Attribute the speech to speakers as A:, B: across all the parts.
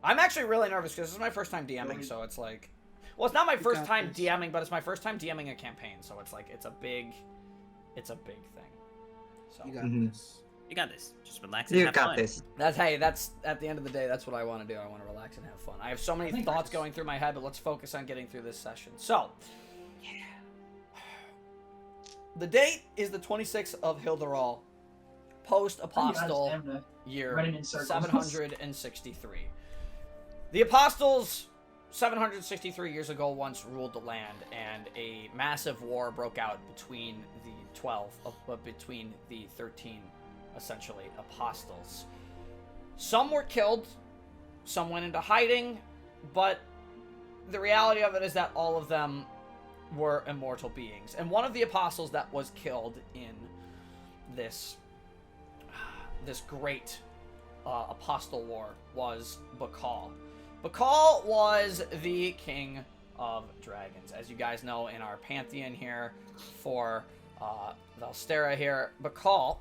A: I'm actually really nervous because this is my first time DMing, so it's like... Well, it's not my first time DMing, but it's my first time DMing a campaign, so it's like, it's a big thing. So.
B: You got this.
C: You got this. Just relax and have fun.
D: You got this.
A: That's, at the end of the day, that's what I want to do. I want to relax and have fun. I have so many thoughts going through my head, but let's focus on getting through this session. So, the date is the 26th of Hilderall, post-Apostle year 763. The Apostles, 763 years ago, once ruled the land, and a massive war broke out between between the 13, essentially, Apostles. Some were killed, some went into hiding, but the reality of it is that all of them were immortal beings. And one of the Apostles that was killed in this great Apostle War was Bakal. Bakal was the king of dragons. As you guys know, in our pantheon here for Velstera here, Bakal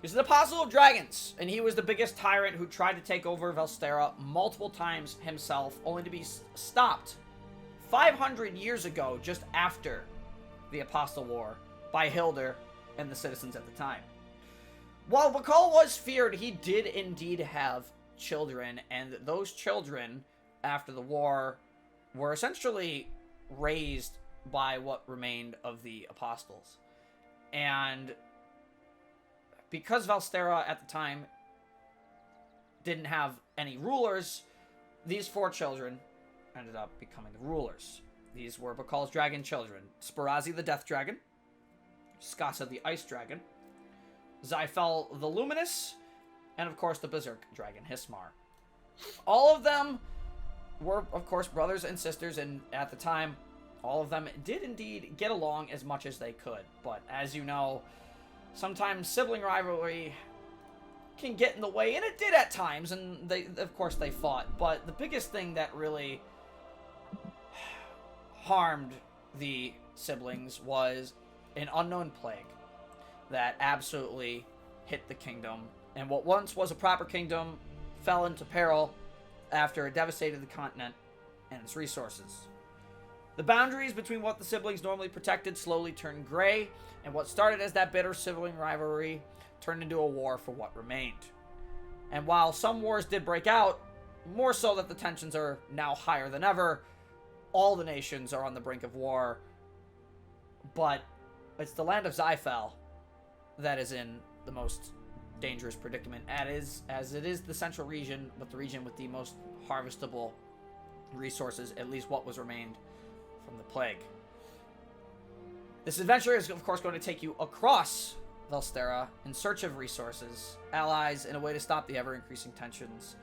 A: he's an apostle of dragons, and he was the biggest tyrant who tried to take over Velstera multiple times himself, only to be stopped 500 years ago, just after the Apostle War, by Hilder and the citizens at the time. While Bakal was feared, he did indeed have children, and those children, after the war, were essentially raised by what remained of the Apostles. And because Velstera at the time didn't have any rulers, these 4 children ended up becoming the rulers. These were Bakal's dragon children: Spirazzi the Death Dragon, Skasa the Ice Dragon, Zyfel the Luminous, and of course the Berserk Dragon Hismar. All of them were, of course, brothers and sisters, and at the time, all of them did indeed get along as much as they could. But as you know, sometimes sibling rivalry can get in the way, and it did at times, and of course they fought. But the biggest thing that really harmed the siblings was an unknown plague that absolutely hit the kingdom, and what once was a proper kingdom fell into peril after it devastated the continent and its resources. The boundaries between what the siblings normally protected slowly turned gray, and what started as that bitter sibling rivalry turned into a war for what remained. And while some wars did break out, more so that the tensions are now higher than ever, all the nations are on the brink of war, but it's the land of Zyfel that is in the most dangerous predicament, as it is the central region, but the region with the most harvestable resources, at least what was remained from the plague. This adventure is, of course, going to take you across Velstera in search of resources, allies, and a way to stop the ever-increasing tensions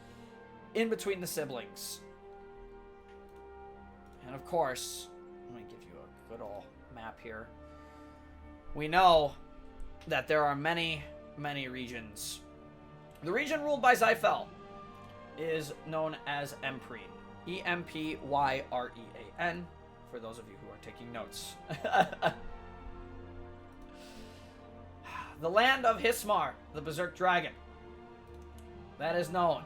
A: in between the siblings. And of course, let me give you a good old map here. We know that there are many, many regions. The region ruled by Zyfel is known as Empyrean. Empyrean, for those of you who are taking notes. The land of Hismar, the Berserk Dragon. That is known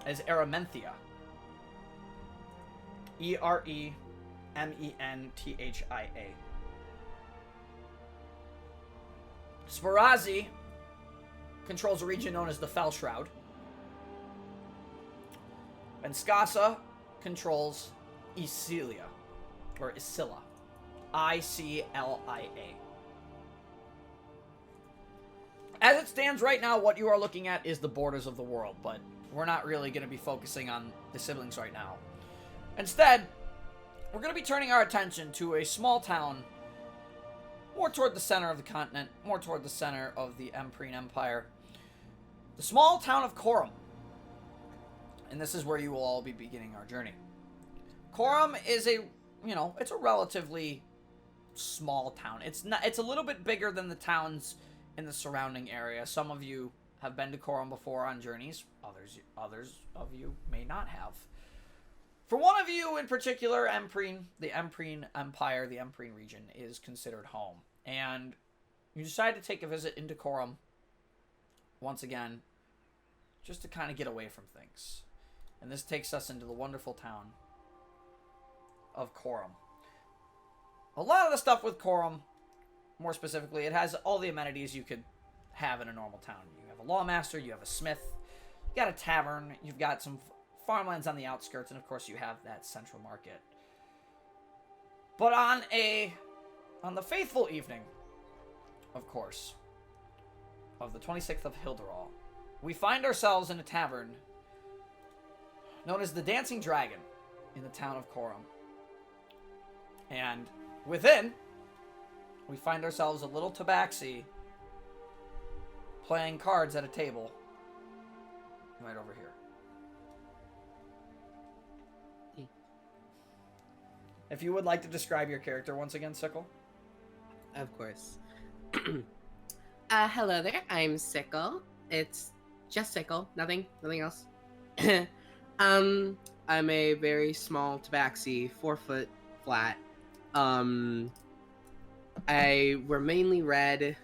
A: as Eramenthia. Erementhia. Spirazzi controls a region known as the Fell Shroud. And Skasa controls Isilia, or Isilla. Iclia. As it stands right now, what you are looking at is the borders of the world, but we're not really going to be focusing on the siblings right now. Instead, we're going to be turning our attention to a small town more toward the center of the continent, more toward the center of the Empyrean Empire. The small town of Korum. And this is where you will all be beginning our journey. Korum is it's a relatively small town. It's a little bit bigger than the towns in the surrounding area. Some of you have been to Korum before on journeys. Others of you may not have. For one of you in particular, the Empyrean Empire, the Empyrean region, is considered home. And you decide to take a visit into Korum, once again, just to kind of get away from things. And this takes us into the wonderful town of Korum. A lot of the stuff with Korum, more specifically, it has all the amenities you could have in a normal town. You have a lawmaster, you have a smith, you got a tavern, you've got some farmlands on the outskirts, and of course you have that central market. But on the fateful evening, of course, of the 26th of Hilderall, we find ourselves in a tavern known as the Dancing Dragon in the town of Korum. And within, we find ourselves a little tabaxi playing cards at a table right over here. If you would like to describe your character once again, Sickle.
B: Of course. Hello there, I'm Sickle. It's just Sickle, nothing else. I'm a very small tabaxi, 4 foot flat. We're mainly red,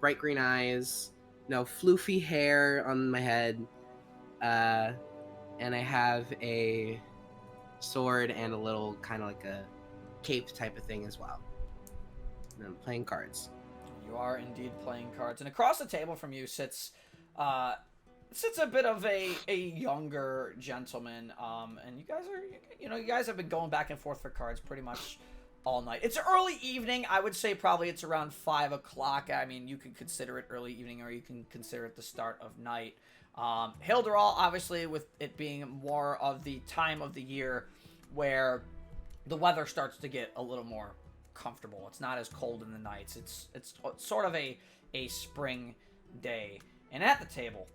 B: bright green eyes, floofy hair on my head, and I have a sword and a little kind of like a cape type of thing as well. And I'm playing cards.
A: You are indeed playing cards, and across the table from you sits a bit of a younger gentleman, and you guys have been going back and forth for cards pretty much all night. It's early evening. I would say probably it's around 5 o'clock. I mean, you can consider it early evening, or you can consider it the start of night. Hilderall, obviously, with it being more of the time of the year where the weather starts to get a little more comfortable. It's not as cold in the nights. It's sort of a spring day. And at the table,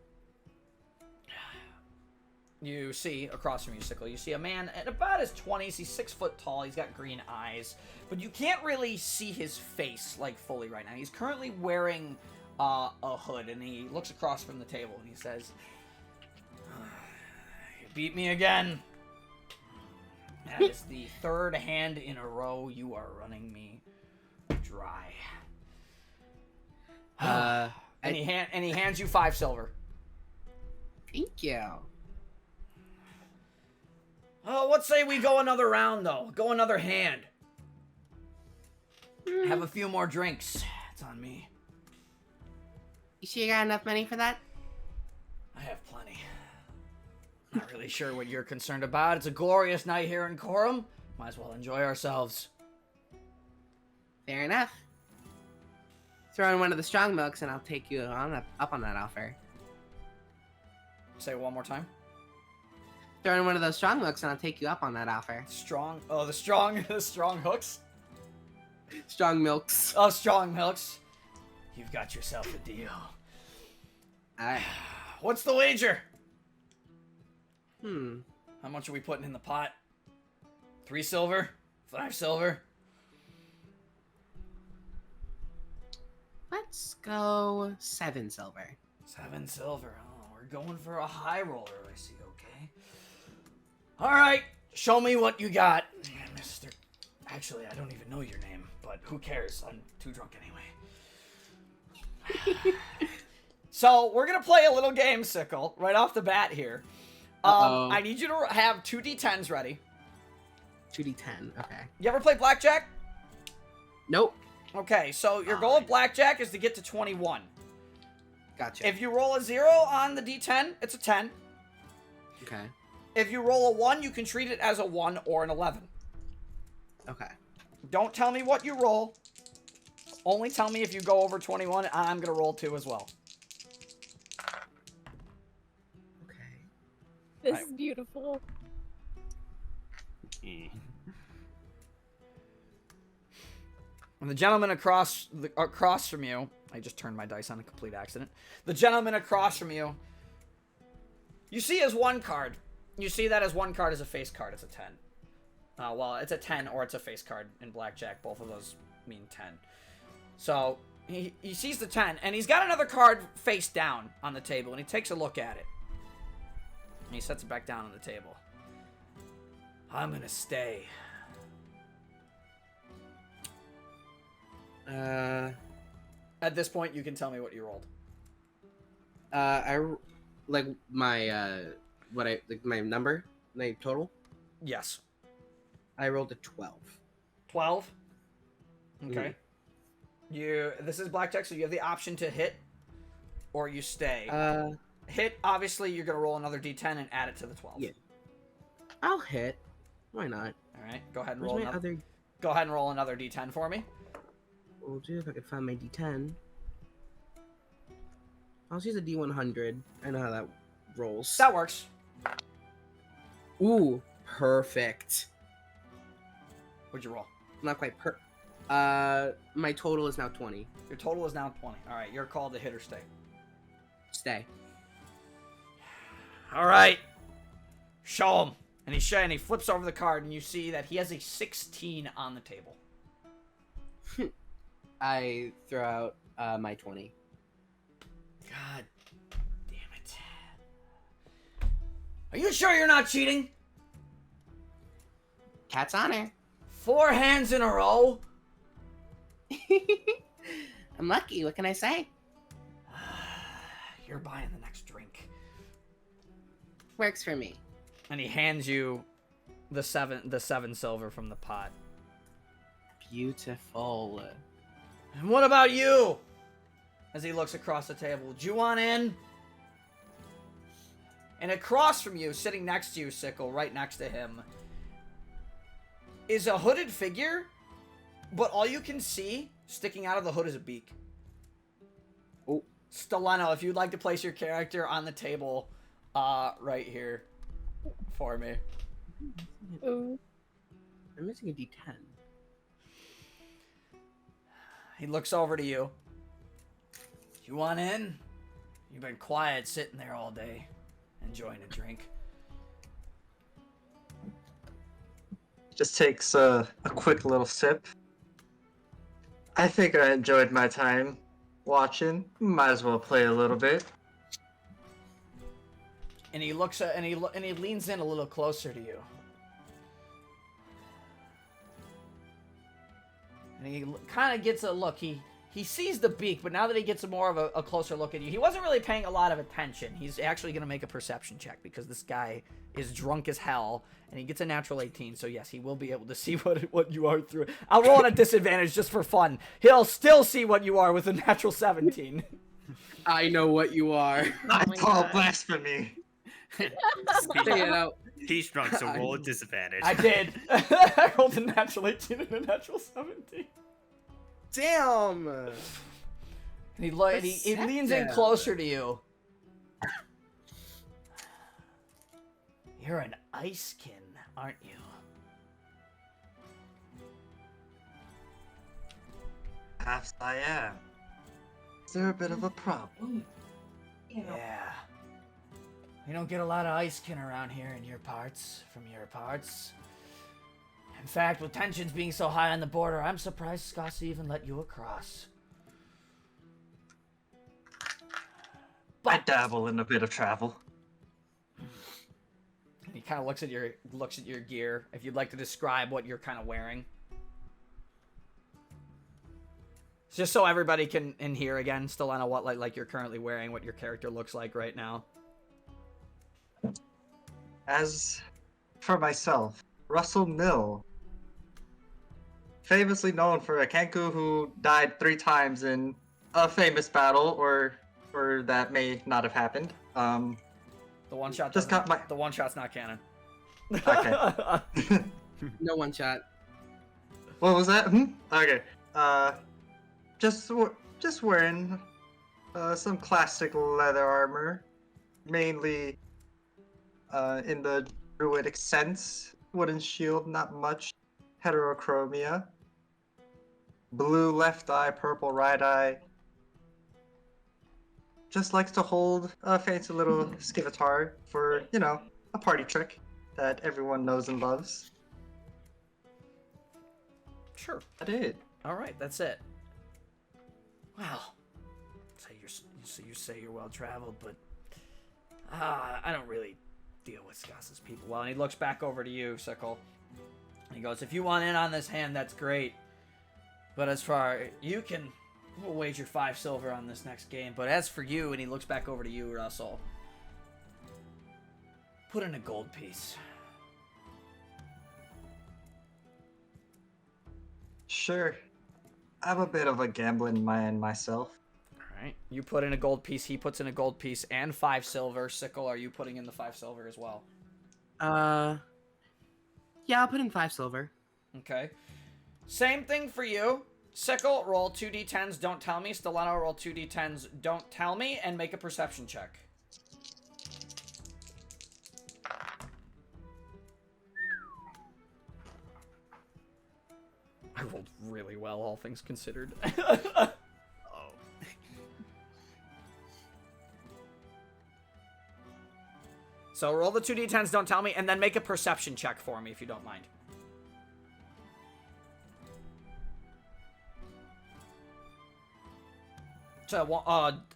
A: you see, across from you, Sickle, you see a man at about his 20s. He's 6 foot tall. He's got green eyes. But you can't really see his face, like, fully right now. He's currently wearing a hood, and he looks across from the table, and he says, "You beat me again. That is the 3rd hand in a row you are running me dry." And he hands you 5 silver.
B: Thank you.
A: Oh, what say we go another round, though? Go another hand. Have a few more drinks. It's on me.
B: You sure you got enough money for that?
A: I have plenty. Not really sure what you're concerned about. It's a glorious night here in Korum. Might as well enjoy ourselves.
B: Fair enough. Throw in one of the strong milks and I'll take you up on that offer.
A: Say it one more time.
B: Throw in one of those strong milks and I'll take you up on that offer.
A: Strong. Oh, the strong hooks.
B: Strong milks.
A: Oh, strong milks. You've got yourself a deal.
B: Alright.
A: What's the wager?
B: How
A: much are we putting in the pot? 3 silver? 5 silver?
B: Let's go 7 silver.
A: 7 silver. Oh, we're going for a high roller, I see. Okay. Alright, show me what you got. Mr. Actually, I don't even know your name, but who cares? I'm too drunk anyway. So, we're gonna play a little game, Sickle, right off the bat here. I need you to have 2 d10s ready.
B: 2d10, okay.
A: You ever play blackjack?
B: Nope.
A: Okay, so your goal of blackjack is to get to 21.
B: Gotcha.
A: If you roll a 0 on the d10, it's a 10.
B: Okay.
A: If you roll a 1, you can treat it as a 1 or an 11.
B: Okay.
A: Don't tell me what you roll. Only tell me if you go over 21. I'm going to roll 2 as well.
B: Okay.
D: This is beautiful.
A: And the gentleman across from you, I just turned my dice on a complete accident. The gentleman across from you, you see as 1 card. You see that as 1 card is a face card. It's a 10. Well, it's a 10 or it's a face card in blackjack. Both of those mean 10. So he sees the 10, and he's got another card face down on the table, and he takes a look at it. And he sets it back down on the table. I'm going to stay.
B: At
A: this point, you can tell me what you rolled.
B: I like my my number, my total.
A: Yes.
B: I rolled a 12.
A: 12. Okay. This is blackjack, so you have the option to hit or you stay. Hit, obviously, you're gonna roll another d10 and add it to the 12.
B: Yeah. I'll hit. Why not?
A: All right. Go ahead and
B: Where's
A: roll
B: my
A: another.
B: other?
A: Go ahead and roll another d10 for me.
B: We'll do if I can find my D10. I'll just use a D100. I know how that rolls.
A: That works.
B: Ooh, perfect.
A: What'd you roll?
B: Not quite my total is now 20.
A: Your total is now 20. All right. You're called to hit or stay.
B: Stay.
A: All right. Show him. And he flips over the card, and you see that he has a 16 on the table.
B: I throw out my 20.
A: God damn it. Are you sure you're not cheating?
B: Cat's on it.
A: 4 hands in a row?
B: I'm lucky. What can I say?
A: You're buying the next drink.
B: Works for me.
A: And he hands you the 7 silver from the pot.
B: Beautiful.
A: And what about you? As he looks across the table. Do you want in? And across from you, sitting next to you, Sickle, right next to him, is a hooded figure, but all you can see sticking out of the hood is a beak.
B: Oh.
A: Steleno, if you'd like to place your character on the table, right here for me.
D: Ooh.
B: I'm missing a D10.
A: He looks over to you. You want in? You've been quiet sitting there all day, enjoying a drink.
E: Just takes a quick little sip. I think I enjoyed my time watching. Might as well play a little bit.
A: And he looks at and he leans in a little closer to you. And he kind of gets a look. He sees the beak, but now that he gets more of a closer look at you, he wasn't really paying a lot of attention. He's actually going to make a perception check because this guy is drunk as hell, and he gets a natural 18. So yes, he will be able to see what you are through. I'll roll on a disadvantage just for fun. He'll still see what you are with a natural 17.
B: I know what you are.
E: I
D: my
E: call
D: God.
E: blasphemy.
B: Say it out.
C: He's drunk, so roll a disadvantage.
A: I did. I rolled a natural 18 and a natural 17.
B: Damn.
A: And he leans in
B: Perceptive.
A: closer to you. You're an icekin, aren't you?
E: Perhaps I am. Is there a bit of a problem?
A: Yeah. We don't get a lot of icekin around here in your parts, from your parts. In fact, with tensions being so high on the border, I'm surprised Skasa even let you across.
E: I dabble in a bit of travel.
A: He kind of looks at your gear. If you'd like to describe what you're kind of wearing, just so everybody can in here again, still on what like you're currently wearing, what your character looks like right now.
E: As for myself, Russell Mill, famously known for a Kenku who died 3 times in a famous battle, or that may not have happened.
A: The one shot.
E: Just got my.
A: The one shot's not canon.
E: Okay.
B: No one shot.
E: What was that? Okay. Just wearing some classic leather armor, mainly in the druidic sense. Wooden shield, not much heterochromia. Blue left eye, purple right eye. Just likes to hold a fancy little skivitar for, a party trick that everyone knows and loves.
A: Sure.
E: I did.
A: All right, that's it. Well, so you say you're well traveled, but I don't really deal with Skasa's people well. And he looks back over to you, Sickle. And he goes, "If you want in on this hand, that's great. But as far we'll wager 5 silver on this next game. But as for you," and he looks back over to you, Russell, Put in a gold piece.
E: Sure. I'm a bit of a gambling man myself.
A: Alright. You put in a gold piece, he puts in a gold piece, and 5 silver. Sickle, are you putting in the 5 silver as well?
B: Yeah, I'll put in 5 silver.
A: Okay. Same thing for you. Sickle, roll 2d10s, don't tell me. Stileno, roll 2d10s, don't tell me, and make a perception check. I rolled really well, all things considered.
C: Oh.
A: So roll the 2d10s, don't tell me, and then make a perception check for me if you don't mind. So,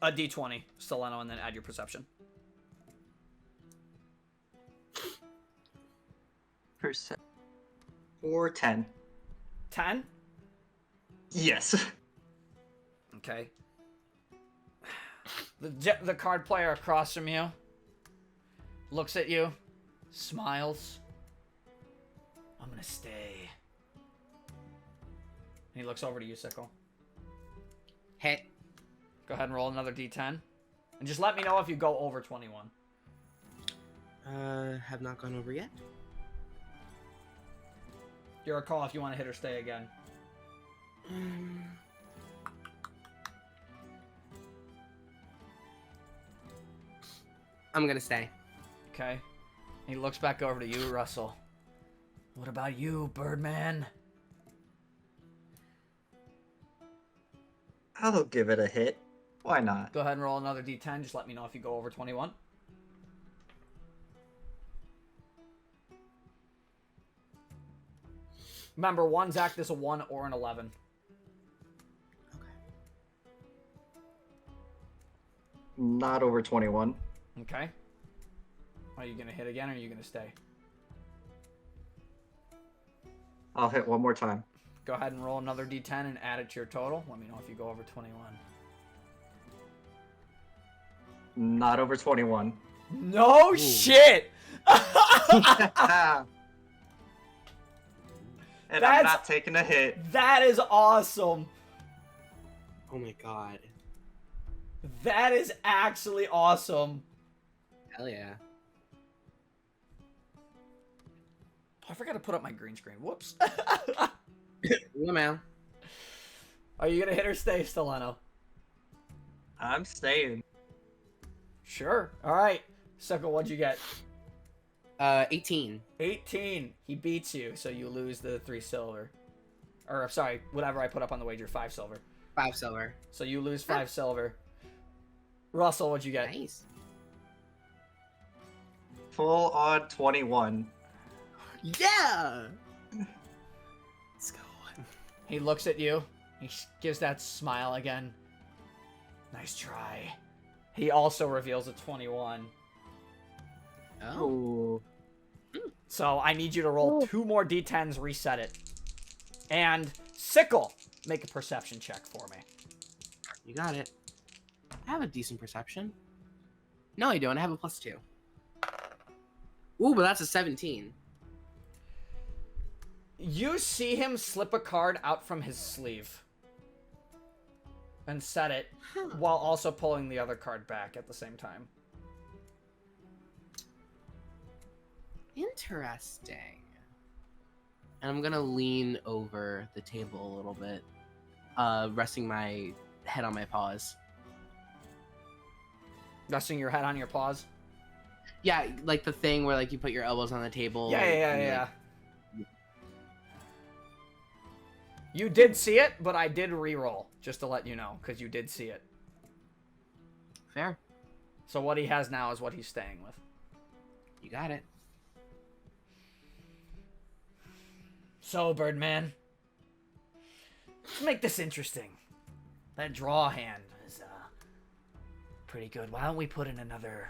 A: a d20, Stileno, and then add your perception.
E: Percent. Or 10.
A: 10?
E: Yes.
A: Okay. The card player across from you looks at you, smiles. I'm gonna stay. And he looks over to you, Sickle.
B: Hit.
A: Go ahead and roll another d10. And just let me know if you go over 21.
B: Have not gone over yet.
A: Your call if you want to hit or stay again.
B: I'm gonna stay.
A: Okay. He looks back over to you, Russell. What about you, Birdman?
E: I'll give it a hit. Why not?
A: Go ahead and roll another d10. Just let me know if you go over 21. Remember, one's act is a 1 or an 11.
B: Okay.
E: Not over 21.
A: Okay. Are you going to hit again, or are you going to stay?
E: I'll hit one more time.
A: Go ahead and roll another d10 and add it to your total. Let me know if you go over 21.
E: Not over 21.
A: No shit!
E: And
A: That's-
E: I'm not taking a hit.
A: That is awesome.
B: Oh my god.
A: That is actually awesome.
B: Hell yeah.
A: I forgot to put up my green screen. Whoops.
B: Yeah, man.
A: Are you going to hit or stay, Stileno?
E: I'm staying.
A: Sure. All right. Sickle, what'd you get?
B: 18.
A: 18. He beats you, so you lose the 3 silver. Or, sorry, whatever I put up on the wager, 5 silver.
B: 5 silver.
A: So you lose 5 silver. Russell, what'd you get?
B: Nice.
E: Full on 21.
B: Yeah! Let's go.
A: He looks at you. He gives that smile again. Nice try. He also reveals a 21.
B: Oh.
E: Ooh.
A: So I need you to roll 2 more d10s, reset it. And Sickle, make a perception check for me.
B: You got it. I have a decent perception. No, I don't. I have a +2. Ooh, but that's a 17.
A: You see him slip a card out from his sleeve. And set it, while also pulling the other card back at the same time.
B: Interesting. And I'm gonna lean over the table a little bit, resting my head on my paws.
A: Resting your head on your paws?
B: Yeah, like the thing where like you put your elbows on the table.
A: Yeah.
B: and you, like,
A: You did see it, but I did re-roll, just to let you know, because you did see it.
B: Fair.
A: So what he has now is what he's staying with.
B: You got it.
A: So, Birdman, let's make this interesting. That draw hand is pretty good. Why don't we put in another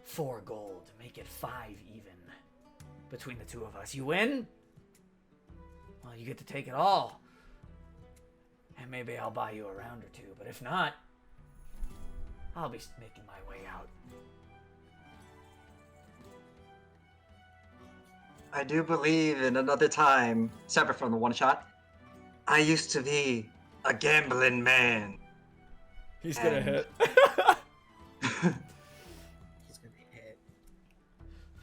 A: 4 gold, make it 5 even between the 2 of us. You win? Well, you get to take it all. And maybe I'll buy you a round or 2, but if not, I'll be making my way out.
E: I do believe in another time, separate from the one shot, I used to be a gambling man.
A: He's gonna
E: And-
A: hit.
B: He's gonna hit.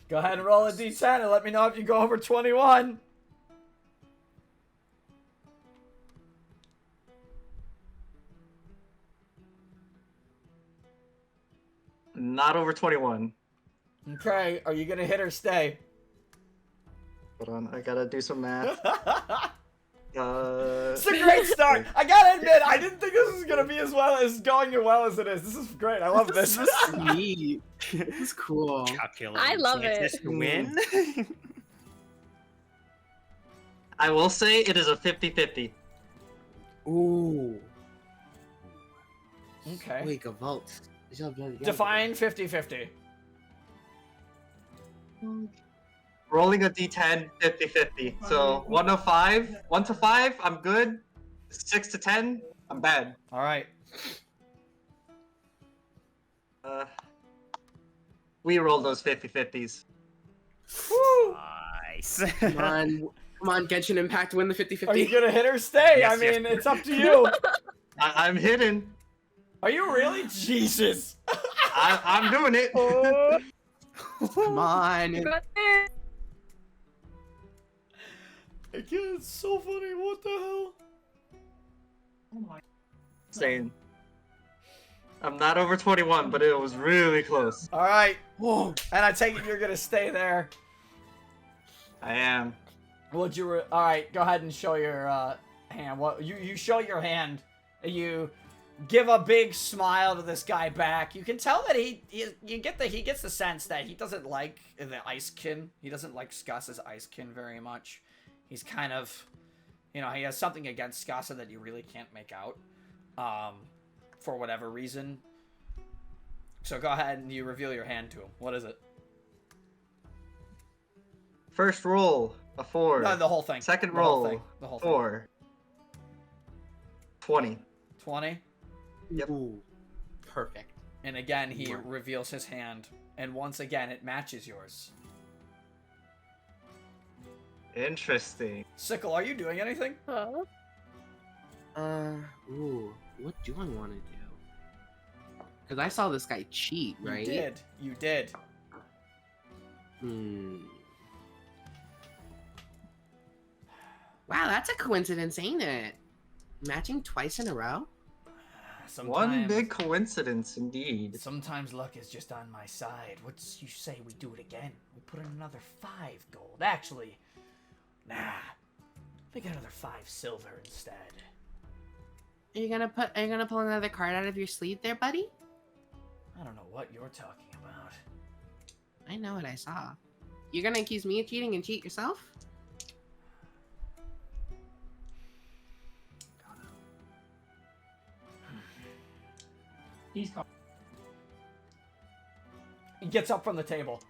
A: Go ahead and roll a d10 and let me know if you go over 21.
E: Not over 21.
A: Okay, are you gonna hit or stay?
E: Hold on, I gotta do some math.
A: It's a great start. I gotta admit, I didn't think this was gonna be as going as well as it is. This is great. I love this.
B: This is neat. This is cool.
C: Calculating
D: I love
C: chances
D: it.
C: to win.
E: I will say it is a 50-50.
B: Ooh.
A: Okay.
B: Wait, a vault.
A: Define 50-50.
E: Rolling a d10, 50-50. So 1 to 5, 1 to 5, I'm good. 6 to 10, I'm bad.
A: All right.
E: We roll those 50-50s.
A: Woo!
C: Nice.
B: Come on, Genshin Impact, win the 50-50.
A: Are you gonna hit or stay?
C: Yes,
A: I mean,
C: yes.
A: it's up to you.
E: I'm hidden.
A: Are you really? Jesus.
E: I'm doing it.
B: Come on.
D: You got it.
A: I can't, it's so funny. What the hell?
E: Insane. I'm not over 21, but it was really close.
A: All right.
B: Whoa.
A: And I take it you're gonna stay there.
E: I am.
A: Would you? All right. Go ahead and show your hand. What you show your hand. You give a big smile to this guy back. You can tell that he gets the sense that he doesn't like the Icekin. He doesn't like Skasa's Icekin very much. He's kind of, he has something against Skasa that you really can't make out, for whatever reason. So go ahead and you reveal your hand to him. What is it?
E: First roll, a 4.
A: No, the whole thing.
E: Second
A: The whole
E: roll,
A: thing. The whole thing.
E: 4. 20.
A: 20.
E: Yep.
B: Ooh. Perfect.
A: And again, he reveals his hand, and once again, it matches yours.
E: Interesting.
A: Sickle, are you doing anything?
D: Huh?
B: Ooh. What do I want to do? Because I saw this guy cheat, right?
A: You did. You did.
B: Wow, that's a coincidence, ain't it? Matching twice in a row?
E: One big coincidence indeed.
A: Sometimes luck is just on my side. What's you say we do it again? We put in another 5 gold. Actually, nah. Make another 5 silver instead.
B: Are you gonna pull another card out of your sleeve there, buddy?
A: I don't know what you're talking about.
B: I know what I saw. You're gonna accuse me of cheating and cheat yourself?
A: He gets up from the table.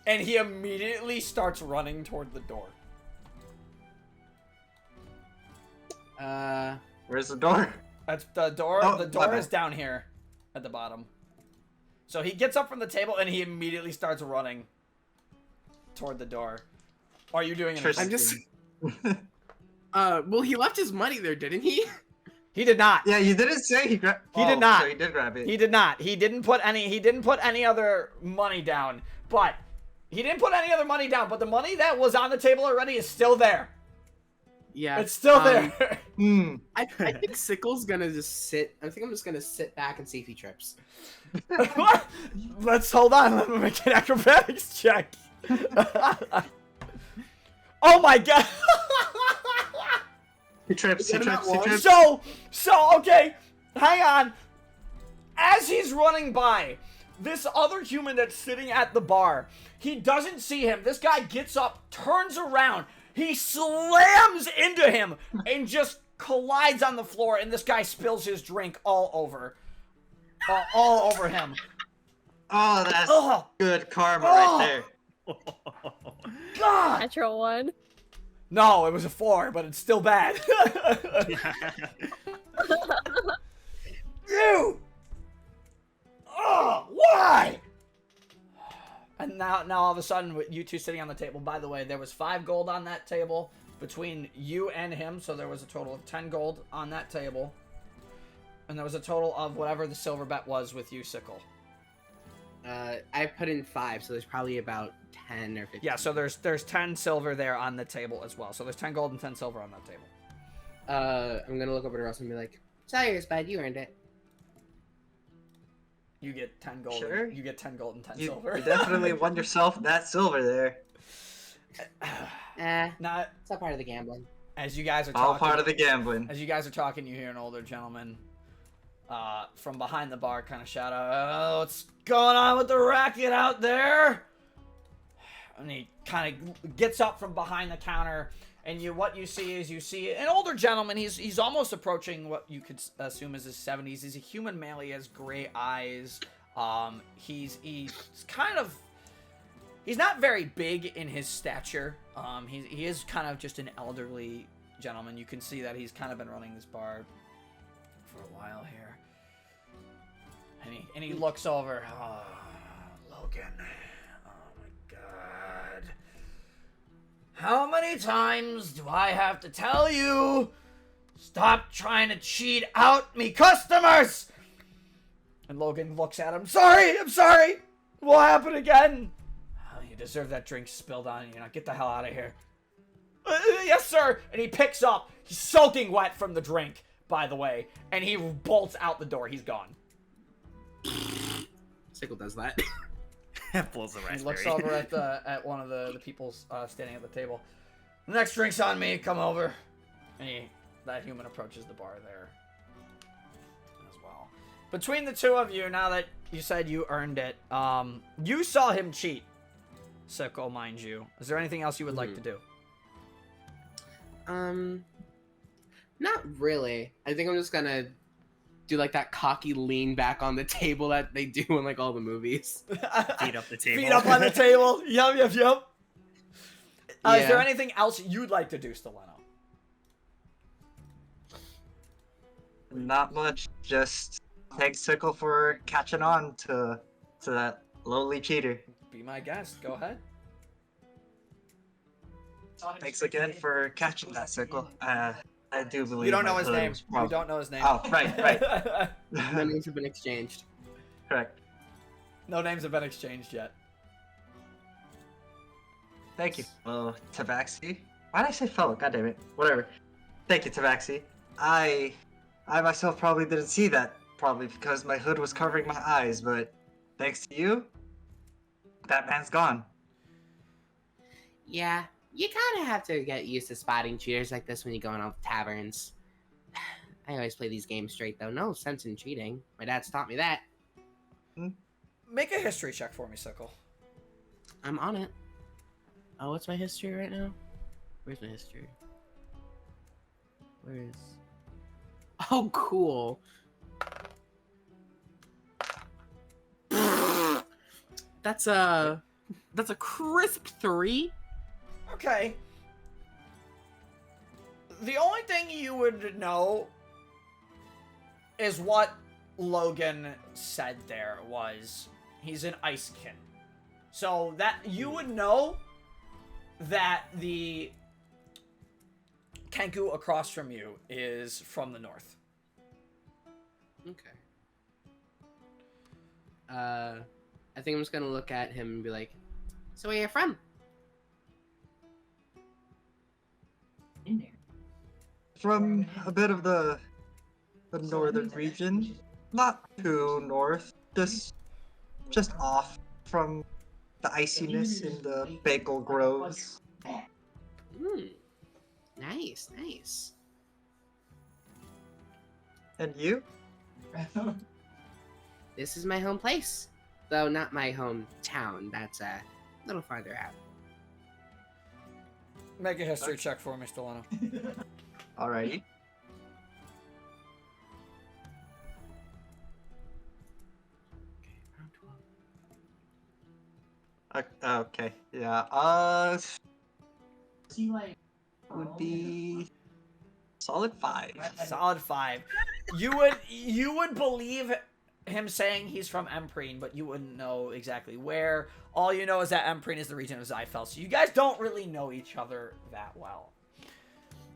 A: And he immediately starts running toward the door.
E: Where's the door?
A: That's the door.
E: Oh,
A: The
E: my
A: door
E: bad.
A: is down here at the bottom. So he gets up from the table and he immediately starts running toward the door. Are you doing anything?
B: I'm just... well, he left his money there, didn't he?
A: He did not.
E: Yeah, you didn't say he grabbed.
A: He did not.
E: So he did grab it.
A: He did not. He didn't put any other money down. But But the money that was on the table already is still there.
B: Yeah.
A: It's still there.
B: I think Sickle's gonna just sit. I think I'm just gonna sit back and see if he trips.
A: Let's hold on. Let me make an acrobatics check. Oh my god.
E: He trips. He
B: Get him
E: trips.
B: at
E: He
B: once.
E: trips.
A: So okay, hang on. As he's running by, this other human that's sitting at the bar, he doesn't see him. This guy gets up, turns around, he slams into him, and just collides on the floor, and this guy spills his drink all over him.
E: Oh, that's
A: Ugh.
E: good karma
A: Oh.
E: right there.
A: God!
D: Natural one.
A: No, it was a 4, but it's still bad. You! Oh, why? And now all of a sudden, with you two sitting on the table, by the way, there was 5 gold on that table between you and him, so there was a total of 10 gold on that table. And there was a total of whatever the silver bet was with you, Sickle.
B: I put in 5, so there's probably about 10 or 15.
A: Yeah, so there's 10 silver there on the table as well. So there's 10 gold and 10 silver on that table.
B: I'm gonna look over to Russell and be like, "It's all yours, bud. You earned it."
A: You get 10 gold.
E: Sure.
A: You get 10 gold and 10
E: You
A: silver.
E: definitely won yourself that silver there.
A: Not
B: It's all part of the gambling.
A: as you guys are
E: All
A: talking.
E: part of the gambling.
A: As you guys are talking, you hear an older gentleman from behind the bar kind of shout out, "Oh, what's going on with the racket out there?" And he kind of gets up from behind the counter, and what you see an older gentleman. He's almost approaching what you could assume is his 70s. He's a human male. He has gray eyes. He's not very big in his stature. He is kind of just an elderly gentleman. You can see that he's kind of been running this bar for a while here. And he looks over. "Oh, Logan. Oh my god. How many times do I have to tell you? Stop trying to cheat out me customers!" And Logan looks at him. I'm sorry. It will happen again. "Oh, you deserve that drink spilled on you. Now get the hell out of here." "Yes, sir." And he picks up. He's soaking wet from the drink, by the way. And he bolts out the door. He's gone.
B: Sickle does that.
C: Pulls the raspberry.
A: He looks over at one of the people standing at the table. "The next drink's on me. Come over." And that human approaches the bar there as well. Between the two of you, now that you said you earned it, you saw him cheat. Sickle, mind you. Is there anything else you would like to do?
B: Not really. I think I'm just gonna do like that cocky lean back on the table that they do in like all the movies.
C: Feet up the table.
A: Feet up on the table. Yup. Is
B: Yeah.
A: there anything else you'd like to do, Steleno?
E: Not much. Just thank Sickle for catching on to that lowly cheater.
A: Be my guest. Go ahead.
E: Thanks again for catching that, Sickle. I do believe
A: You don't know
E: my
A: his
E: hood
A: name.
E: was
A: You don't know his name.
E: Oh, right.
B: The names have been exchanged.
E: Correct.
A: No names have been exchanged yet.
E: Thank you. Well, Tabaxi. Why did I say fellow? God damn it. Whatever. Thank you, Tabaxi. I myself probably didn't see that, probably because my hood was covering my eyes, but thanks to you, that man's gone.
B: Yeah, you kind of have to get used to spotting cheaters like this when you go in all the taverns. I always play these games straight, though. No sense in cheating. My dad's taught me that.
A: Make a history check for me, Sickle.
B: I'm on it. Oh, what's my history right now? Where's my history? Where is... Oh, cool. That's a crisp 3.
A: Okay. The only thing you would know is what Logan said there was he's an Icekin. So that you would know that the Kenku across from you is from the north.
B: Okay. I think I'm just gonna look at him and be like, "So where you from?"
E: From a bit of the northern region, not too north, just off from the iciness in the bagel groves.
B: Nice, nice.
E: And you?
B: This is my home place. Though not my hometown. That's a little farther out.
A: Make a history check for me, Steleno.
E: Alrighty. Okay, yeah, would be solid 5.
A: Solid 5. You would believe him saying he's from Empyrean, but you wouldn't know exactly where. All you know is that Empyrean is the region of Zyfel, so you guys don't really know each other that well.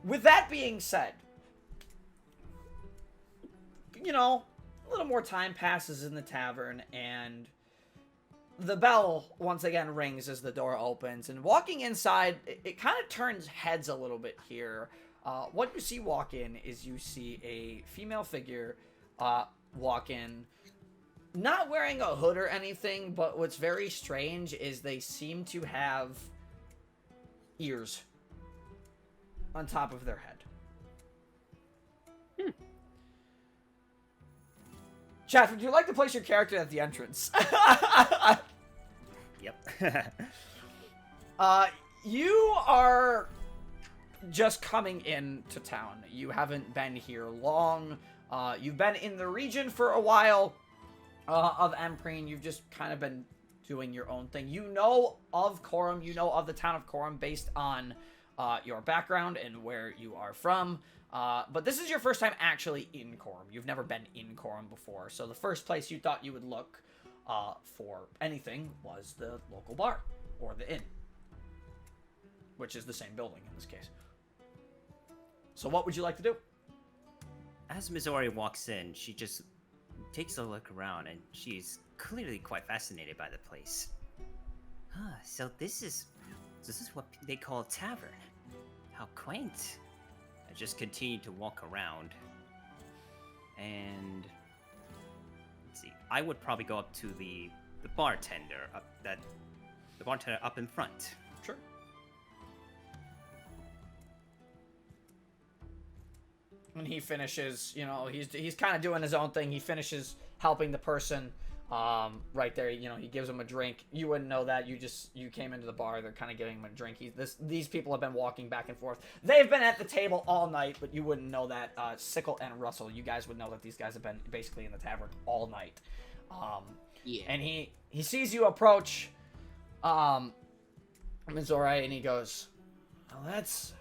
A: With that being said, you know, a little more time passes in the tavern, and the bell once again rings as the door opens, and walking inside, it kind of turns heads a little bit here. What you see walk in is you see a female figure walk in, not wearing a hood or anything, but what's very strange is they seem to have ears on top of their head. Chat, would you like to place your character at the entrance?
C: Yep.
A: You are just coming into town. You haven't been here long. You've been in the region for a while of Empyrean. You've just kind of been doing your own thing. You know of Korum. You know of the town of Korum based on your background and where you are from. But this is your first time actually in Korum. You've never been in Korum before. So the first place you thought you would look for anything was the local bar or the inn, which is the same building in this case. So what would you like to do?
C: As Mizori walks in, she just takes a look around, and she's clearly quite fascinated by the place. So this is what they call a tavern. How quaint. I just continue to walk around, and let's see. I would probably go up to the bartender up in front.
A: Sure. When he finishes, you know, he's kind of doing his own thing. He finishes helping the person right there. You know, he gives him a drink. You wouldn't know that. You came into the bar. They're kind of giving him a drink. These people have been walking back and forth. They've been at the table all night, but you wouldn't know that. Sickle and Russell, you guys would know that these guys have been basically in the tavern all night.
B: Yeah.
A: And he sees you approach, Mizori, and he goes, "Well, that's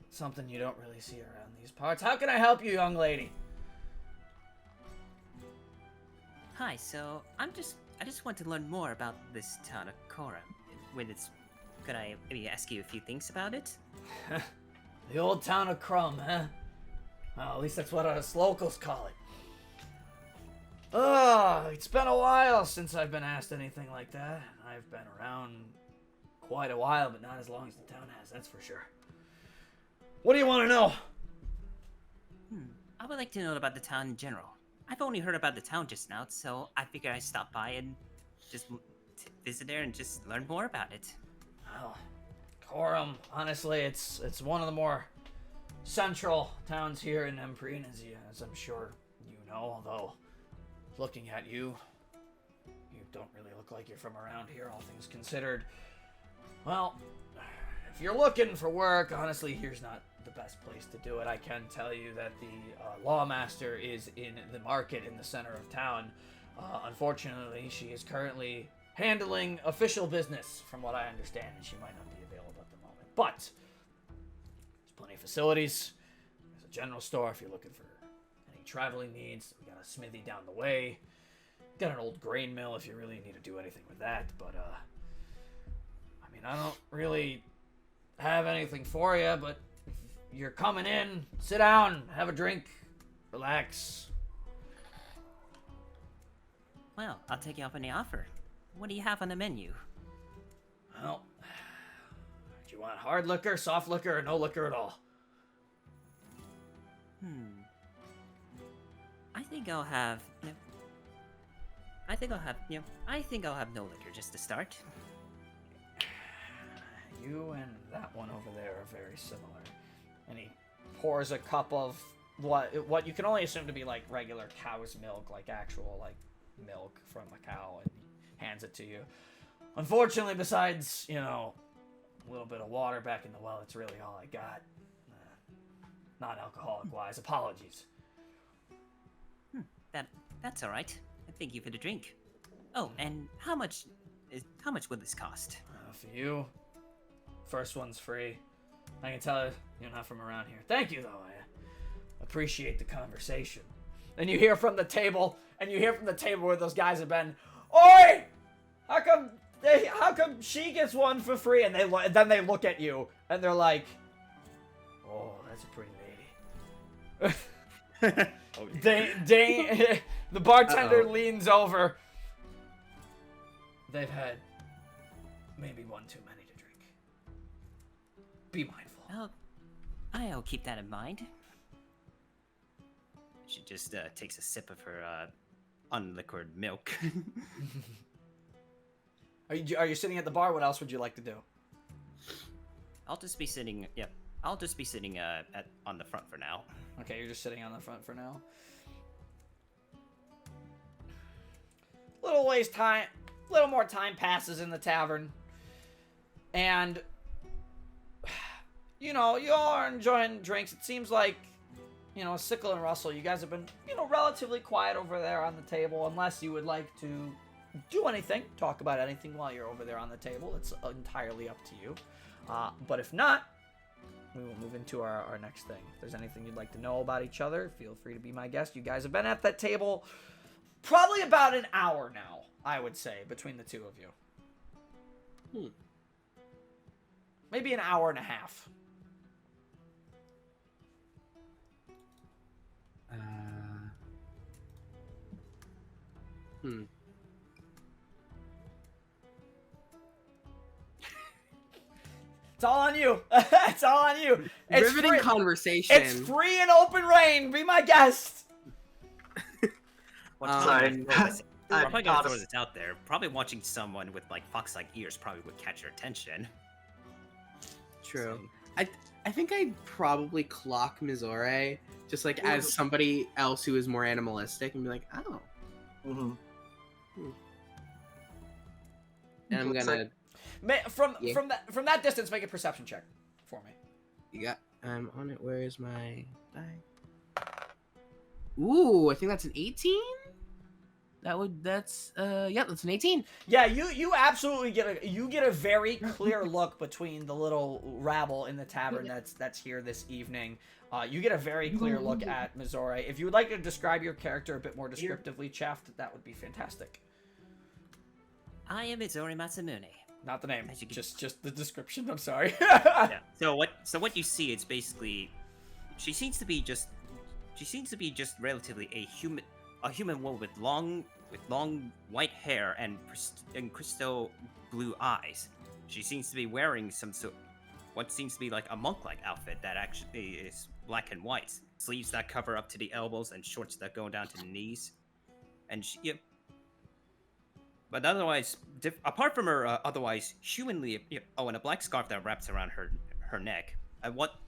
A: something you don't really see around these parts. How can I help you, young lady?"
F: Hi, so I just want to learn more about this town of Korum. Could I maybe ask you a few things about it?
A: The old town of Korum, huh? Well, at least that's what us locals call it. It's been a while since I've been asked anything like that. I've been around quite a while, but not as long as the town has, that's for sure. What do you want to know?
F: I would like to know about the town in general. I've only heard about the town just now, so I figured I'd stop by and just visit there and just learn more about it.
A: Well, Korum, honestly, it's one of the more central towns here in Empyrean, as I'm sure you know, although looking at you, you don't really look like you're from around here, all things considered. Well, if you're looking for work, honestly, here's not the best place to do it. I can tell you that the lawmaster is in the market in the center of town. Unfortunately, she is currently handling official business, from what I understand, and she might not be available at the moment. But there's plenty of facilities. There's a general store if you're looking for any traveling needs. We got a smithy down the way. Got an old grain mill if you really need to do anything with that. But I mean, I don't really have anything for you, but if you're coming in, sit down, have a drink, relax.
F: Well, I'll take you up on the offer. What do you have on the menu?
A: Well, do you want hard liquor, soft liquor, or no liquor at all?
F: I think I'll have no liquor just to start.
A: You and that one over there are very similar. And he pours a cup of what you can only assume to be like regular cow's milk, like actual like milk from a cow, and he hands it to you. Unfortunately, besides, you know, a little bit of water back in the well, it's really all I got. Non-alcoholic wise, apologies.
F: That's all right. Thank you for the drink. Oh, and how much would this cost?
A: For you, first one's free. I can tell you're not from around here. Thank you, though. I appreciate the conversation. And you hear from the table, where those guys have been, "Oi! How come she gets one for free?" And then they look at you, and they're like, "Oh, that's a pretty lady." The bartender leans over. They've had maybe one too many to drink. Be mindful.
F: Oh, I'll keep that in mind.
C: She just takes a sip of her unliquored milk.
A: Are you sitting at the bar? What else would you like to do?
C: I'll just be sitting. Yep. I'll just be sitting on the front for now.
A: Okay, you're just sitting on the front for now. Little more time passes in the tavern, and you all are enjoying drinks. It seems like, Sickle and Russell, you guys have been, relatively quiet over there on the table, unless you would like to do anything, talk about anything while you're over there on the table. It's entirely up to you. But if not, we will move into our next thing. If there's anything you'd like to know about each other, feel free to be my guest. You guys have been at that table probably about an hour now, I would say, between the two of you. Maybe an hour and a half. It's all on you. It's all on you. It's
B: Riveting
A: free.
B: conversation.
A: It's free and open reign. Be my guest.
E: Sorry.
C: We're probably gonna throw this out there. Probably watching someone with like fox-like ears probably would catch your attention.
B: True. I think I'd probably clock Mizore just like as somebody else who is more animalistic and be like, oh.
E: Mm-hmm.
B: And I'm gonna.
A: From that distance, make a perception check for me.
B: Yeah, I'm on it. Where is my die? Ooh, I think that's an 18. That's an 18.
A: Yeah, you absolutely get a very clear look between the little rabble in the tavern that's here this evening. You get a very clear look at Mizore. If you would like to describe your character a bit more descriptively, Chaft, that would be fantastic.
F: I am Mizore Masamune.
A: Not the name, just the description. I'm sorry.
C: Yeah. So what you see is basically, she seems to be just relatively a human woman with long white hair and crystal blue eyes. She seems to be wearing what seems to be like a monk-like outfit that actually is black and white. Sleeves that cover up to the elbows and shorts that go down to the knees. And but otherwise, apart from her otherwise humanly, and a black scarf that wraps around her neck.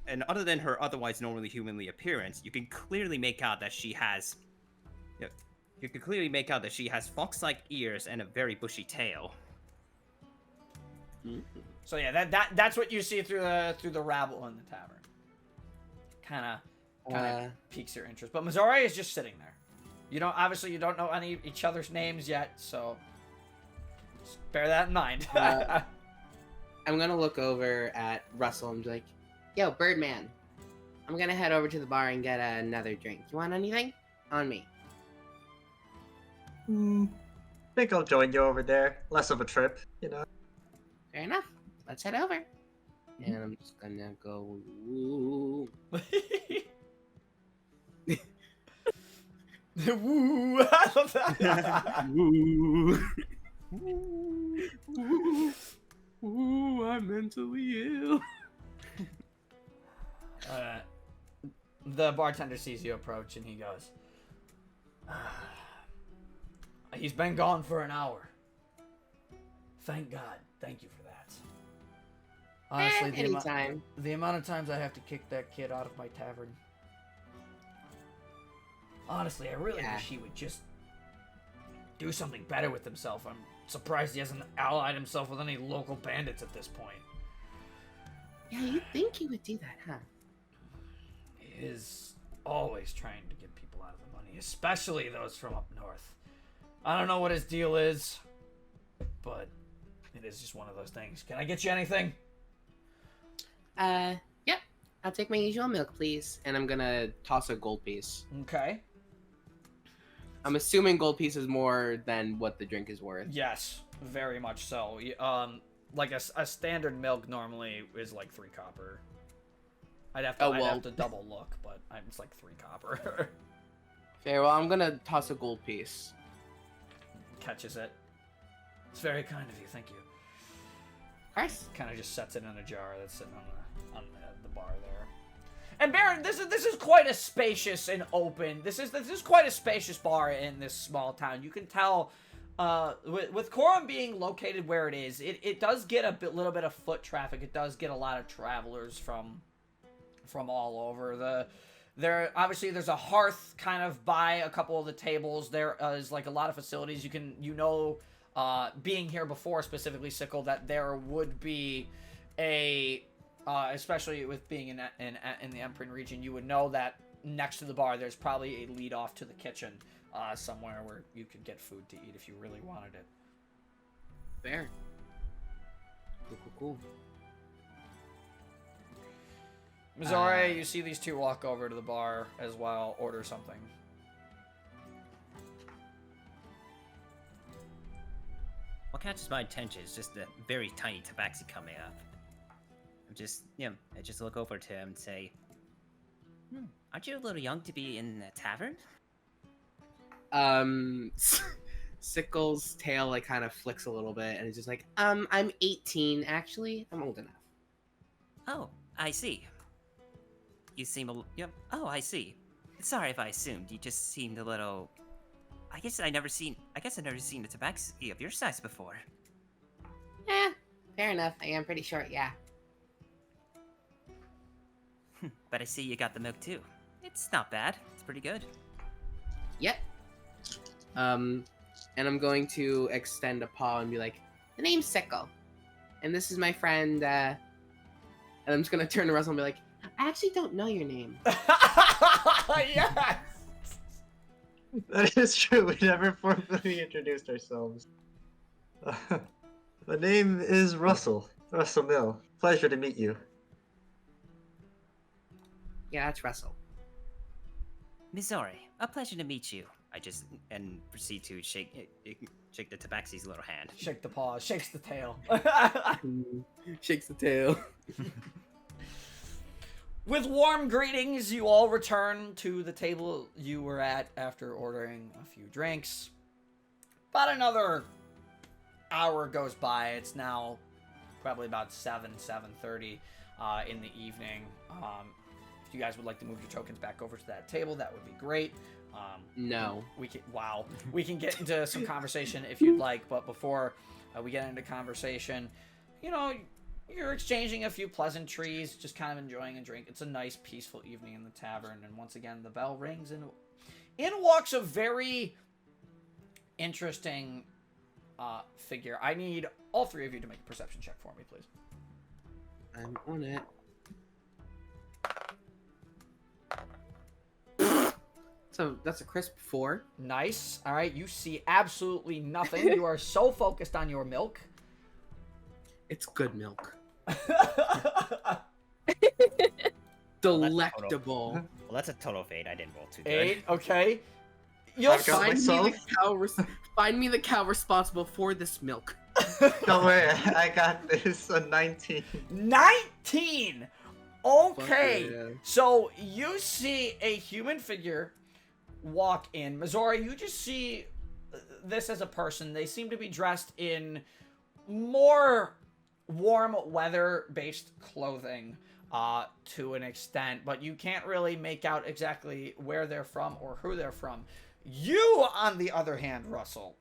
C: And other than her otherwise normally humanly appearance, you can clearly make out that she has. You can clearly make out that she has fox-like ears and a very bushy tail.
A: So yeah, that's what you see through the rabble in the tavern. Kind of piques your interest. But Mizore is just sitting there. You don't know any of each other's names yet, so just bear that in mind.
B: I'm gonna look over at Russell and be like, "Yo, Birdman, I'm gonna head over to the bar and get another drink. You want anything? On me."
E: I think I'll join you over there. Less of a trip,
B: Fair enough. Let's head over. And I'm just gonna go. Woo.
A: Woo! I love that.
B: Woo. Ooh, I'm mentally ill.
A: The bartender sees you approach and he goes, "He's been gone for an hour. Thank God. Thank you for that. Honestly,
B: Anytime.
A: the amount of times I have to kick that kid out of my tavern. Honestly, I really wish he would just do something better with himself. I'm surprised he hasn't allied himself with any local bandits at this point."
B: Yeah, you'd think he would do that, huh?
A: He is always trying to get people out of the money, especially those from up north. I don't know what his deal is, but it is just one of those things. Can I get you anything?
B: Yep. I'll take my usual milk, please. And I'm gonna toss a gold piece.
A: Okay.
B: I'm assuming gold piece is more than what the drink is worth.
A: Yes, very much so. Like a standard milk normally is like 3 copper. I'd have to double look, but it's like 3 copper.
B: Okay, well, I'm gonna toss a gold piece.
A: Catches it. It's very kind of you, thank you.
B: Of course.
A: Kind of just sets it in a jar that's sitting on the bar there. And Baron, this is quite a spacious and open. This is quite a spacious bar in this small town. You can tell, with Korum being located where it is, it does get little bit of foot traffic. It does get a lot of travelers from all over. Obviously there's a hearth kind of by a couple of the tables. There is like a lot of facilities. Being here before, specifically Sickle, that there would be especially with being in the Empyrean region, you would know that next to the bar there's probably a lead off to the kitchen somewhere where you could get food to eat if you really wanted it.
B: Fair. Cool.
A: Missouri, you see these two walk over to the bar as well, order something.
C: What catches my attention is just the very tiny Tabaxi coming up. I just look over to him and say, aren't you a little young to be in the tavern?
B: Sickle's tail like kind of flicks a little bit, and it's just like, I'm 18 actually. I'm old enough.
C: Oh, I see. You seem oh, I see. Sorry if I assumed. You just seemed a little. I guess I've never seen a Tabaxi of your size before.
B: Fair enough. I am pretty short, yeah.
C: But I see you got the milk too. It's not bad. It's pretty good.
B: Yep. And I'm going to extend a paw and be like, the name's Sickle. And this is my friend, and I'm just gonna turn to Russell and be like, I actually don't know your name.
A: Yes!
E: That is true. We never formally introduced ourselves. My name is Russell Mill. Pleasure to meet you.
B: Yeah, that's Russell.
C: Missouri, a pleasure to meet you. I just proceed to shake the Tabaxi's little hand.
A: Shake the paw, shakes the tail.
B: Shakes the tail.
A: With warm greetings, you all return to the table you were at after ordering a few drinks. About another hour goes by. It's now probably about 7:30 in the evening. If you guys would like to move your tokens back over to that table, that would be great.
B: No.
A: We can get into some conversation if you'd like, but before we get into conversation, you're exchanging a few pleasantries, just kind of enjoying a drink. It's a nice, peaceful evening in the tavern, and once again, the bell rings, and in walks a very interesting figure. I need all three of you to make a perception check for me, please.
B: I'm on it. So that's a crisp 4.
A: Nice. All right, you see absolutely nothing. You are so focused on your milk.
B: It's good milk.
C: Delectable.
B: Well,
C: that's a total of 8. I didn't roll too good.
A: 8, okay. You'll
E: I've got
B: find me the cow responsible for this milk.
E: Don't worry, I got this. A 19.
A: 19! Okay,
B: Yeah.
A: so you see a human figure walk in. Missouri, you just see this as a person. They seem to be dressed in more warm weather-based clothing to an extent, but you can't really make out exactly where they're from or who they're from. You, on the other hand, Russell,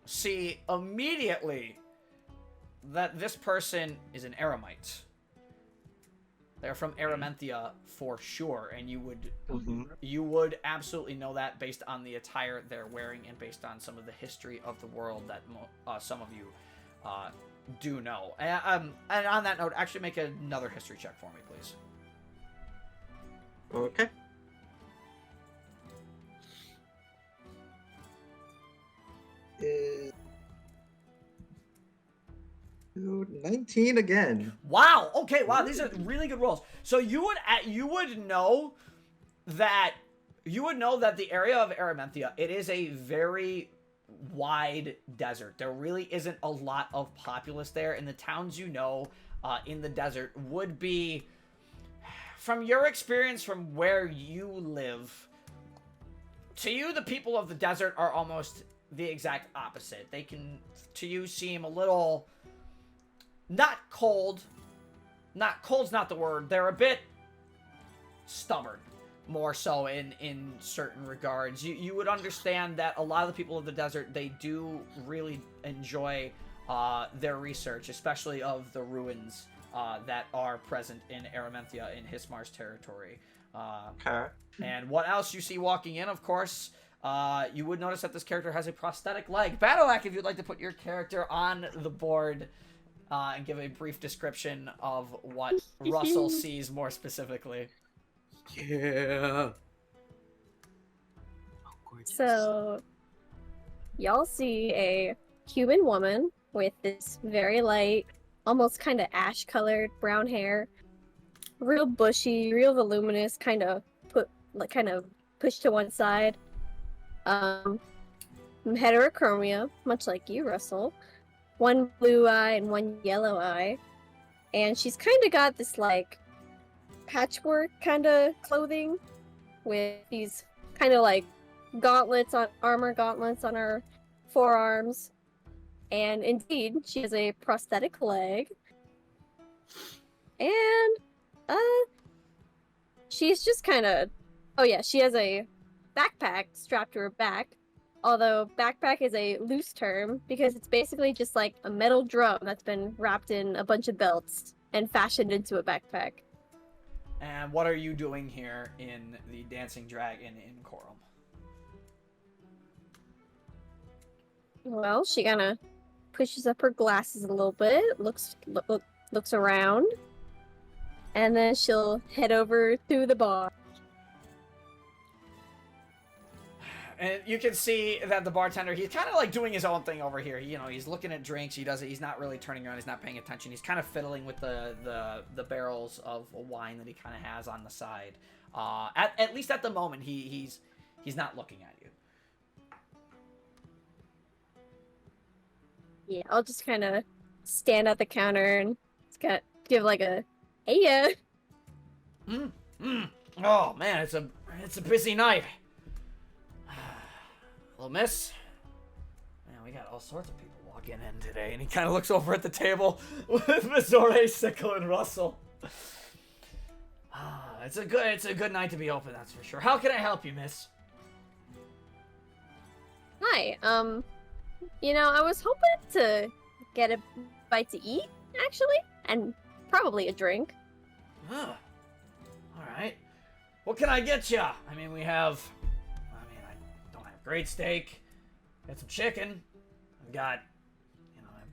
A: see immediately that this person is an Aramite. They're from Aramenthia for sure, and you would absolutely know that based on the attire they're wearing and based on some of the history of the world that some of you do know. And on that note, actually make another history check for me, please.
E: Okay. 19 again.
A: Wow. Okay. Wow. These are really good rolls. So you would know that you would know that the area of Araminthia, it is a very wide desert. There really isn't a lot of populace there, and the towns you know in the desert would be, from your experience from where you live, to you, the people of the desert are almost the exact opposite. They can, to you, seem a little, not cold. Not cold's not the word. They're a bit stubborn, more so in certain regards. You would understand that a lot of the people of the desert, they do really enjoy their research, especially of the ruins that are present in Araminthia in Hismar's territory.
E: Okay.
A: And what else you see walking in, of course, you would notice that this character has a prosthetic leg. Battleac, if you'd like to put your character on the board and give a brief description of what Russell sees more specifically.
B: Yeah. Oh, gorgeous.
D: So, y'all see a human woman with this very light, almost kind of ash-colored brown hair, real bushy, real voluminous, kind of pushed to one side. Heterochromia, much like you, Russell. One blue eye and one yellow eye, and she's kind of got this like patchwork kind of clothing with these kind of like armor gauntlets on her forearms, and indeed she has a prosthetic leg, and she's just kind of, oh yeah, she has a backpack strapped to her back. Although backpack is a loose term because it's basically just like a metal drum that's been wrapped in a bunch of belts and fashioned into a backpack.
A: And what are you doing here in the Dancing Dragon in Korum?
D: Well, she kind of pushes up her glasses a little bit, looks around, and then she'll head over to the bar.
A: And you can see that the bartender, he's kind of like doing his own thing over here. You know, he's looking at drinks. He's not really turning around. He's not paying attention. He's kind of fiddling with the barrels of wine that he kind of has on the side. At least at the moment, he's not looking at you.
D: Yeah, I'll just kind of stand at the counter and give like a, hey,
A: Oh man, it's a busy night. Little miss? Man, we got all sorts of people walking in today. And he kind of looks over at the table with Missouri, Sickle, and Russell. It's a good night to be open, that's for sure. How can I help you, miss?
D: hi, I was hoping to get a bite to eat, actually, and probably a drink.
A: All right. What can I get you? I mean, I don't have great steak. Got some chicken. I've got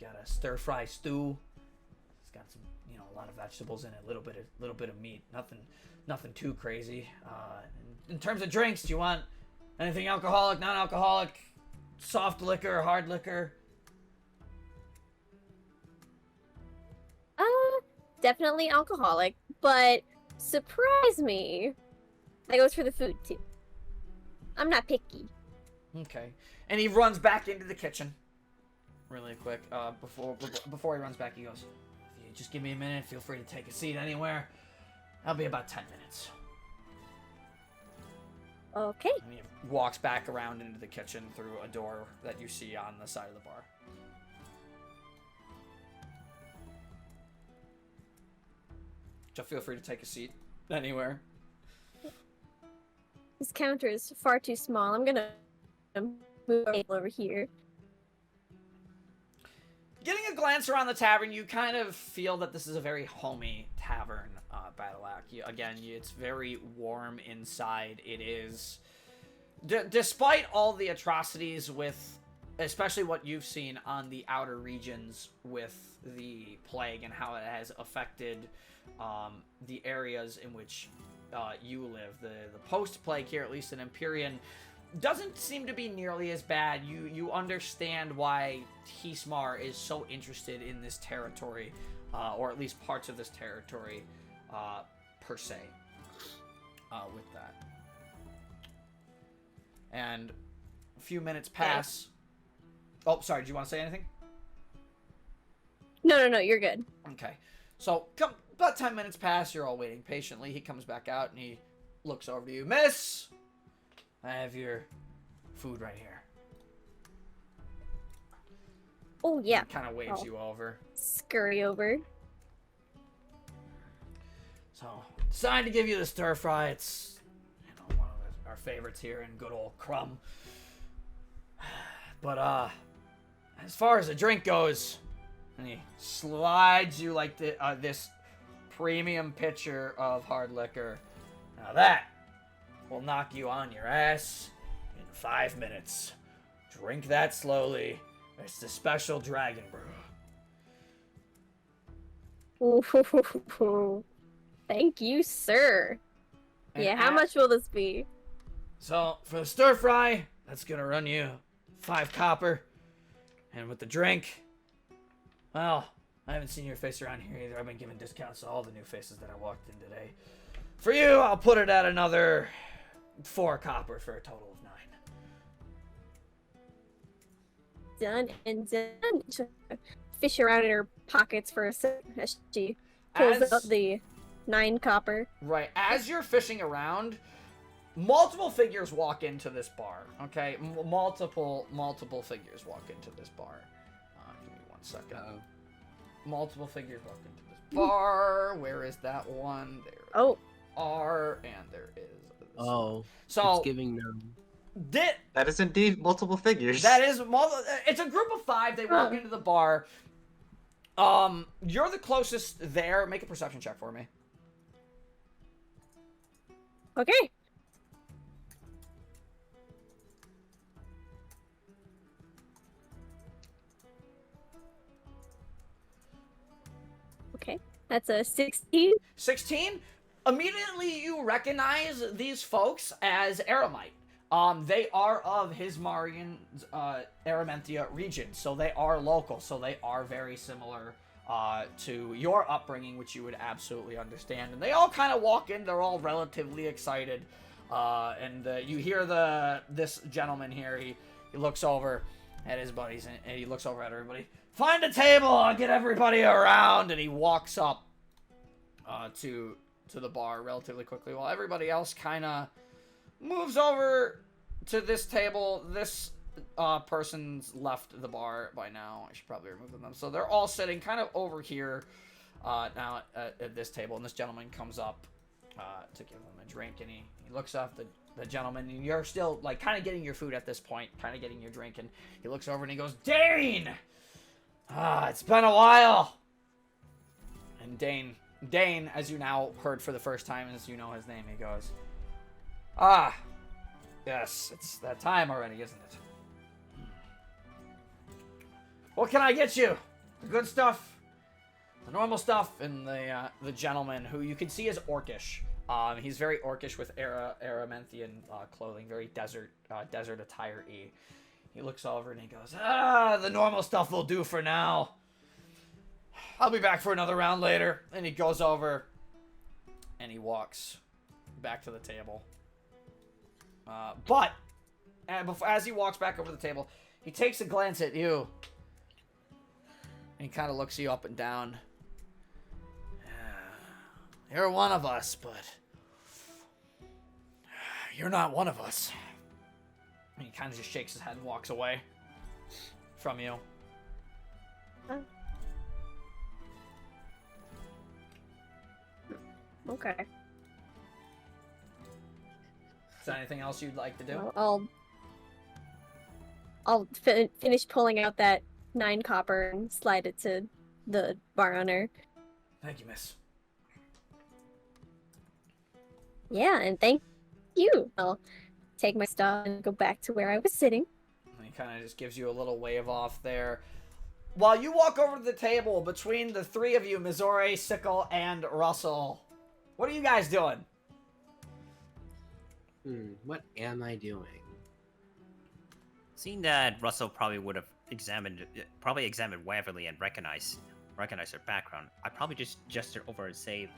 A: a stir-fry stew. It's got some, a lot of vegetables in it. A little bit of meat. Nothing too crazy. In terms of drinks, do you want anything alcoholic, non-alcoholic, soft liquor, hard liquor?
D: Definitely alcoholic, but surprise me. That goes for the food too. I'm not picky.
A: Okay. And he runs back into the kitchen really quick. Before he runs back, he goes, if you just give me a minute, feel free to take a seat anywhere. I'll be about 10 minutes.
D: Okay.
A: And he walks back around into the kitchen through a door that you see on the side of the bar. So feel free to take a seat anywhere.
D: This counter is far too small. I'm gonna move the table over here.
A: Getting a glance around the tavern, you kind of feel that this is a very homey tavern, Battleac. It's very warm inside. It is, despite all the atrocities with, especially what you've seen on the outer regions with the plague and how it has affected the areas in which you live. The post-plague here, at least in Empyrean, doesn't seem to be nearly as bad. You understand why Hismar is so interested in this territory, or at least parts of this territory, per se, with that. And a few minutes pass. Oh, sorry, do you want to say anything?
D: No, you're good.
A: Okay. So, about 10 minutes pass, you're all waiting patiently. He comes back out and he looks over to you. Miss! I have your food right here.
D: Oh, yeah.
A: Kind of waves
D: Oh.
A: you over.
D: Scurry over.
A: So, decided to give you the stir fry. It's, one of our favorites here in good old Korum. But, as far as the drink goes, and he slides you like this premium pitcher of hard liquor. Now that will knock you on your ass in 5 minutes. Drink that slowly. It's the special dragon brew.
D: Ooh, thank you, sir.
A: And
D: Yeah, how much will this be?
A: So, for the stir fry, that's gonna run you 5 copper. And with the drink, well, I haven't seen your face around here either. I've been giving discounts to all the new faces that I walked in today. For you, I'll put it at another 4 copper for a total of 9.
D: Done and done. Fish around in her pockets for a second as she pulls up the 9 copper.
A: Right, as you're fishing around, multiple figures walk into this bar. Okay, multiple figures walk into this bar. Give me 1 second. Multiple figures walk into this bar. Where is that one? There are, and there is.
B: Oh,
A: so
B: it's giving them.
E: That is indeed multiple figures.
A: That is it's a group of 5. They walk into the bar. You're the closest there. Make a perception check for me.
D: Okay. Okay, that's a 16.
A: 16? Immediately you recognize these folks as Aramite. They are of Hismarian, Aramanthia region, so they are local, so they are very similar to your upbringing, which you would absolutely understand. And they all kind of walk in, they're all relatively excited. And you hear this gentleman here, he looks over at his buddies, and he looks over at everybody. Find a table, I'll get everybody around, and he walks up to the bar relatively quickly, while everybody else kind of moves over to this table. This person's left the bar by now. I should probably remove them. So they're all sitting kind of over here now at this table, and this gentleman comes up to give them a drink, and he looks up the gentleman, and you're still like kind of getting your food at this point, kind of getting your drink, and he looks over and he goes, Dane! It's been a while! And Dane, as you now heard for the first time, as you know his name, he goes, yes, it's that time already, isn't it? What can I get you? The good stuff? The normal stuff? And the gentleman, who you can see is orcish. He's very orcish with Aramanthian clothing, very desert attire-y. He looks over and he goes, the normal stuff will do for now. I'll be back for another round later. And he goes over and he walks back to the table. But as he walks back over the table, he takes a glance at you. And he kind of looks you up and down. You're one of us, but you're not one of us. And he kind of just shakes his head and walks away from you.
D: Okay.
A: Is there anything else you'd like to do?
D: Well, I'll finish pulling out that 9 copper and slide it to the bar owner.
A: Thank you, miss.
D: Yeah, and thank you. I'll take my stuff and go back to where I was sitting.
A: And he kind of just gives you a little wave off there. While you walk over to the table, between the 3 of you, Missouri, Sickle, and Russell, what are you guys doing?
B: What am I doing?
C: Seeing that Russell probably would have examined Waverly and recognized her background, I'd probably just gesture over and say,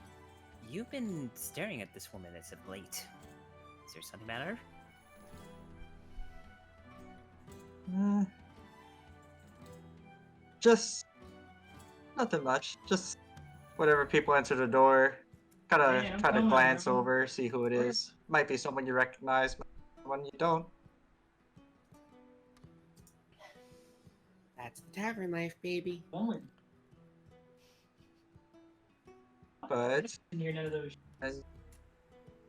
C: "You've been staring at this woman as of late. Is there something matter?"
E: Just nothing much. Just whenever people enter the door, kind of try to glance over, see who it is. Might be someone you recognize, might be someone you don't.
B: That's the tavern life, baby.
E: But and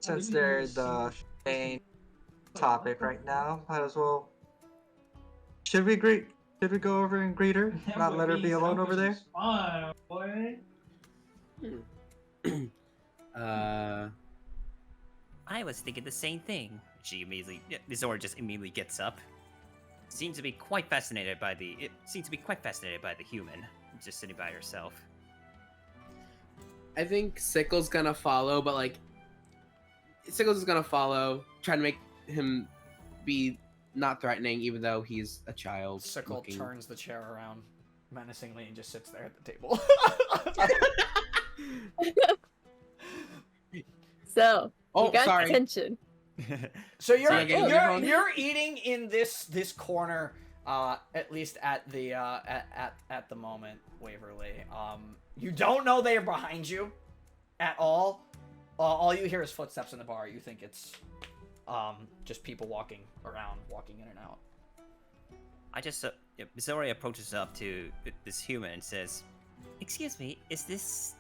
E: since they're the main topic right now, might as well. Should we greet? Should we go over and greet her? Not let her be alone over there?
C: I was thinking the same thing. Mizora just immediately gets up. Seems to be quite fascinated by the human, just sitting by herself.
B: I think Sickle's gonna follow, but like, Sickles is gonna follow, trying to make him be not threatening, even though he's a child.
A: Sickle
B: looking.
A: turns the chair around menacingly and just sits there at the table.
D: So,
B: Oh,
D: you got
B: sorry.
D: attention.
A: So you're
B: Sorry, getting your phone?
A: you're eating in this corner, at least at the at the moment, Waverly. You don't know they are behind you, at all. All you hear is footsteps in the bar. You think it's just people walking around, walking in and out.
C: Mizora approaches up to this human and says, "Excuse me, is this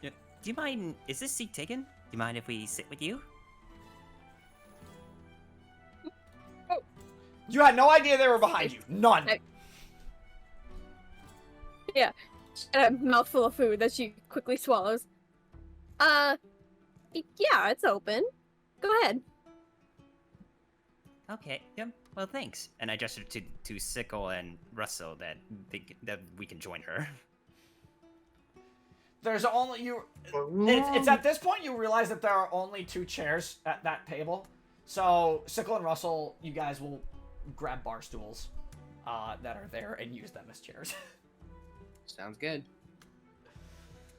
C: seat taken? Do you mind if we sit with you?"
A: You had no idea they were behind you. None.
D: Yeah. She had a mouthful of food that she quickly swallows. Yeah, it's open. Go ahead.
C: Okay, well, thanks. And I gesture to Sickle and Russell that we can join her.
A: There's only you. It's at this point you realize that there are only 2 chairs at that table. So Sickle and Russell, you guys will grab bar stools that are there and use them as chairs.
B: Sounds good.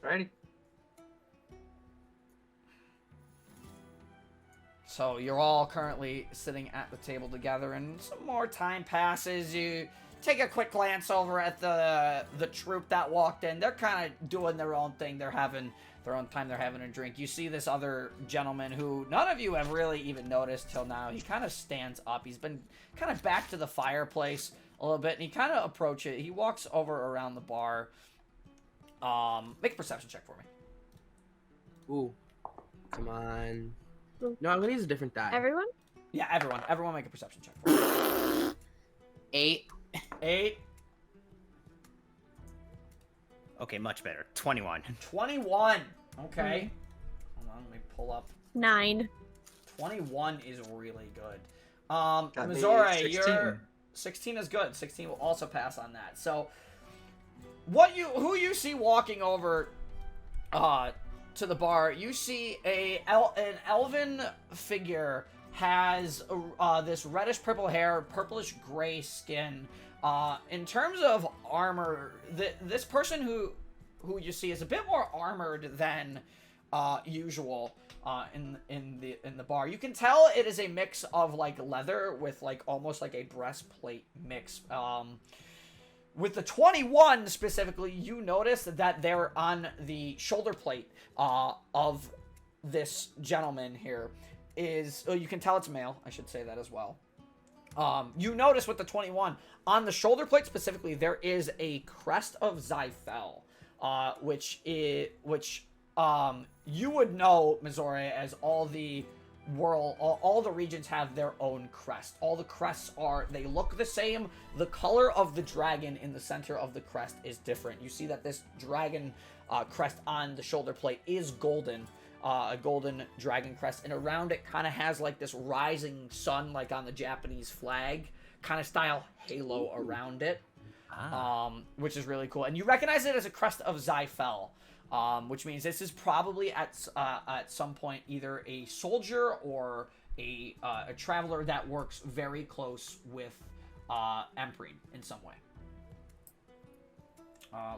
E: Alrighty.
A: So you're all currently sitting at the table together, and some more time passes. You take a quick glance over at the troop that walked in. They're kind of doing their own thing. They're having their own time. They're having a drink. You see this other gentleman who none of you have really even noticed till now. He kind of stands up. He's been kind of back to the fireplace a little bit, and he kind of approaches. He walks over around the bar. Make a perception check for me.
B: Ooh, come on. No, I'm gonna use a different die.
D: Everyone?
A: Yeah, everyone make a perception check for me.
B: 8.
A: 8.
C: Okay, much better. 21.
A: 21. Okay. Hold on, let me pull up.
D: 9.
A: 21 is really good.
E: Got me
A: Mizora,
E: 16.
A: you're 16 is good. 16 will also pass on that. So, who you see walking over, to the bar? You see an elven figure has this reddish purple hair, purplish gray skin. In terms of armor, this person who you see is a bit more armored than usual in the bar. You can tell it is a mix of like leather with like almost like a breastplate mix. With the 21 specifically, you notice that they're on the shoulder plate of this gentleman here. You can tell it's male. I should say that as well. You notice with the 21 on the shoulder plate specifically, there is a crest of Zyfel, which you would know, Mizora, as all the regions have their own crest. All the crests they look the same. The color of the dragon in the center of the crest is different. You see that this dragon crest on the shoulder plate is golden. A golden dragon crest, and around it kind of has like this rising sun, like on the Japanese flag, kind of style halo around it, which is really cool. And you recognize it as a crest of Zyfel, which means this is probably at some point either a soldier or a traveler that works very close with Empyrean in some way.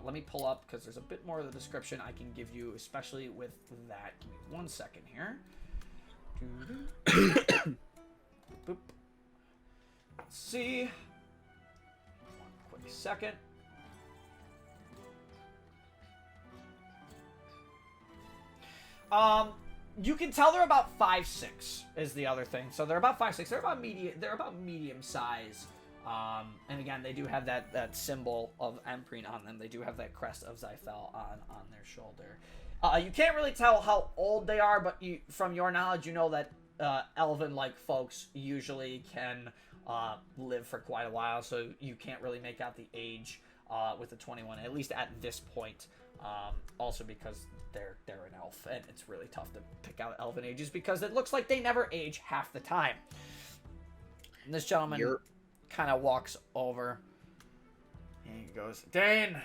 A: Let me pull up, because there's a bit more of the description I can give you, especially with that. Give me 1 second here. Boop. Let's see. second. You can tell they're about 5'6" is the other thing. So they're about 5'6". They're about medium size. And again, they do have that symbol of Empyrean on them. They do have that crest of Zyfel on their shoulder. You can't really tell how old they are, but from your knowledge, you know that elven-like folks usually can live for quite a while. So you can't really make out the age with the 21, at least at this point. Also because they're an elf, and it's really tough to pick out elven ages because it looks like they never age half the time. And this gentleman kind of walks over and he goes, Dane,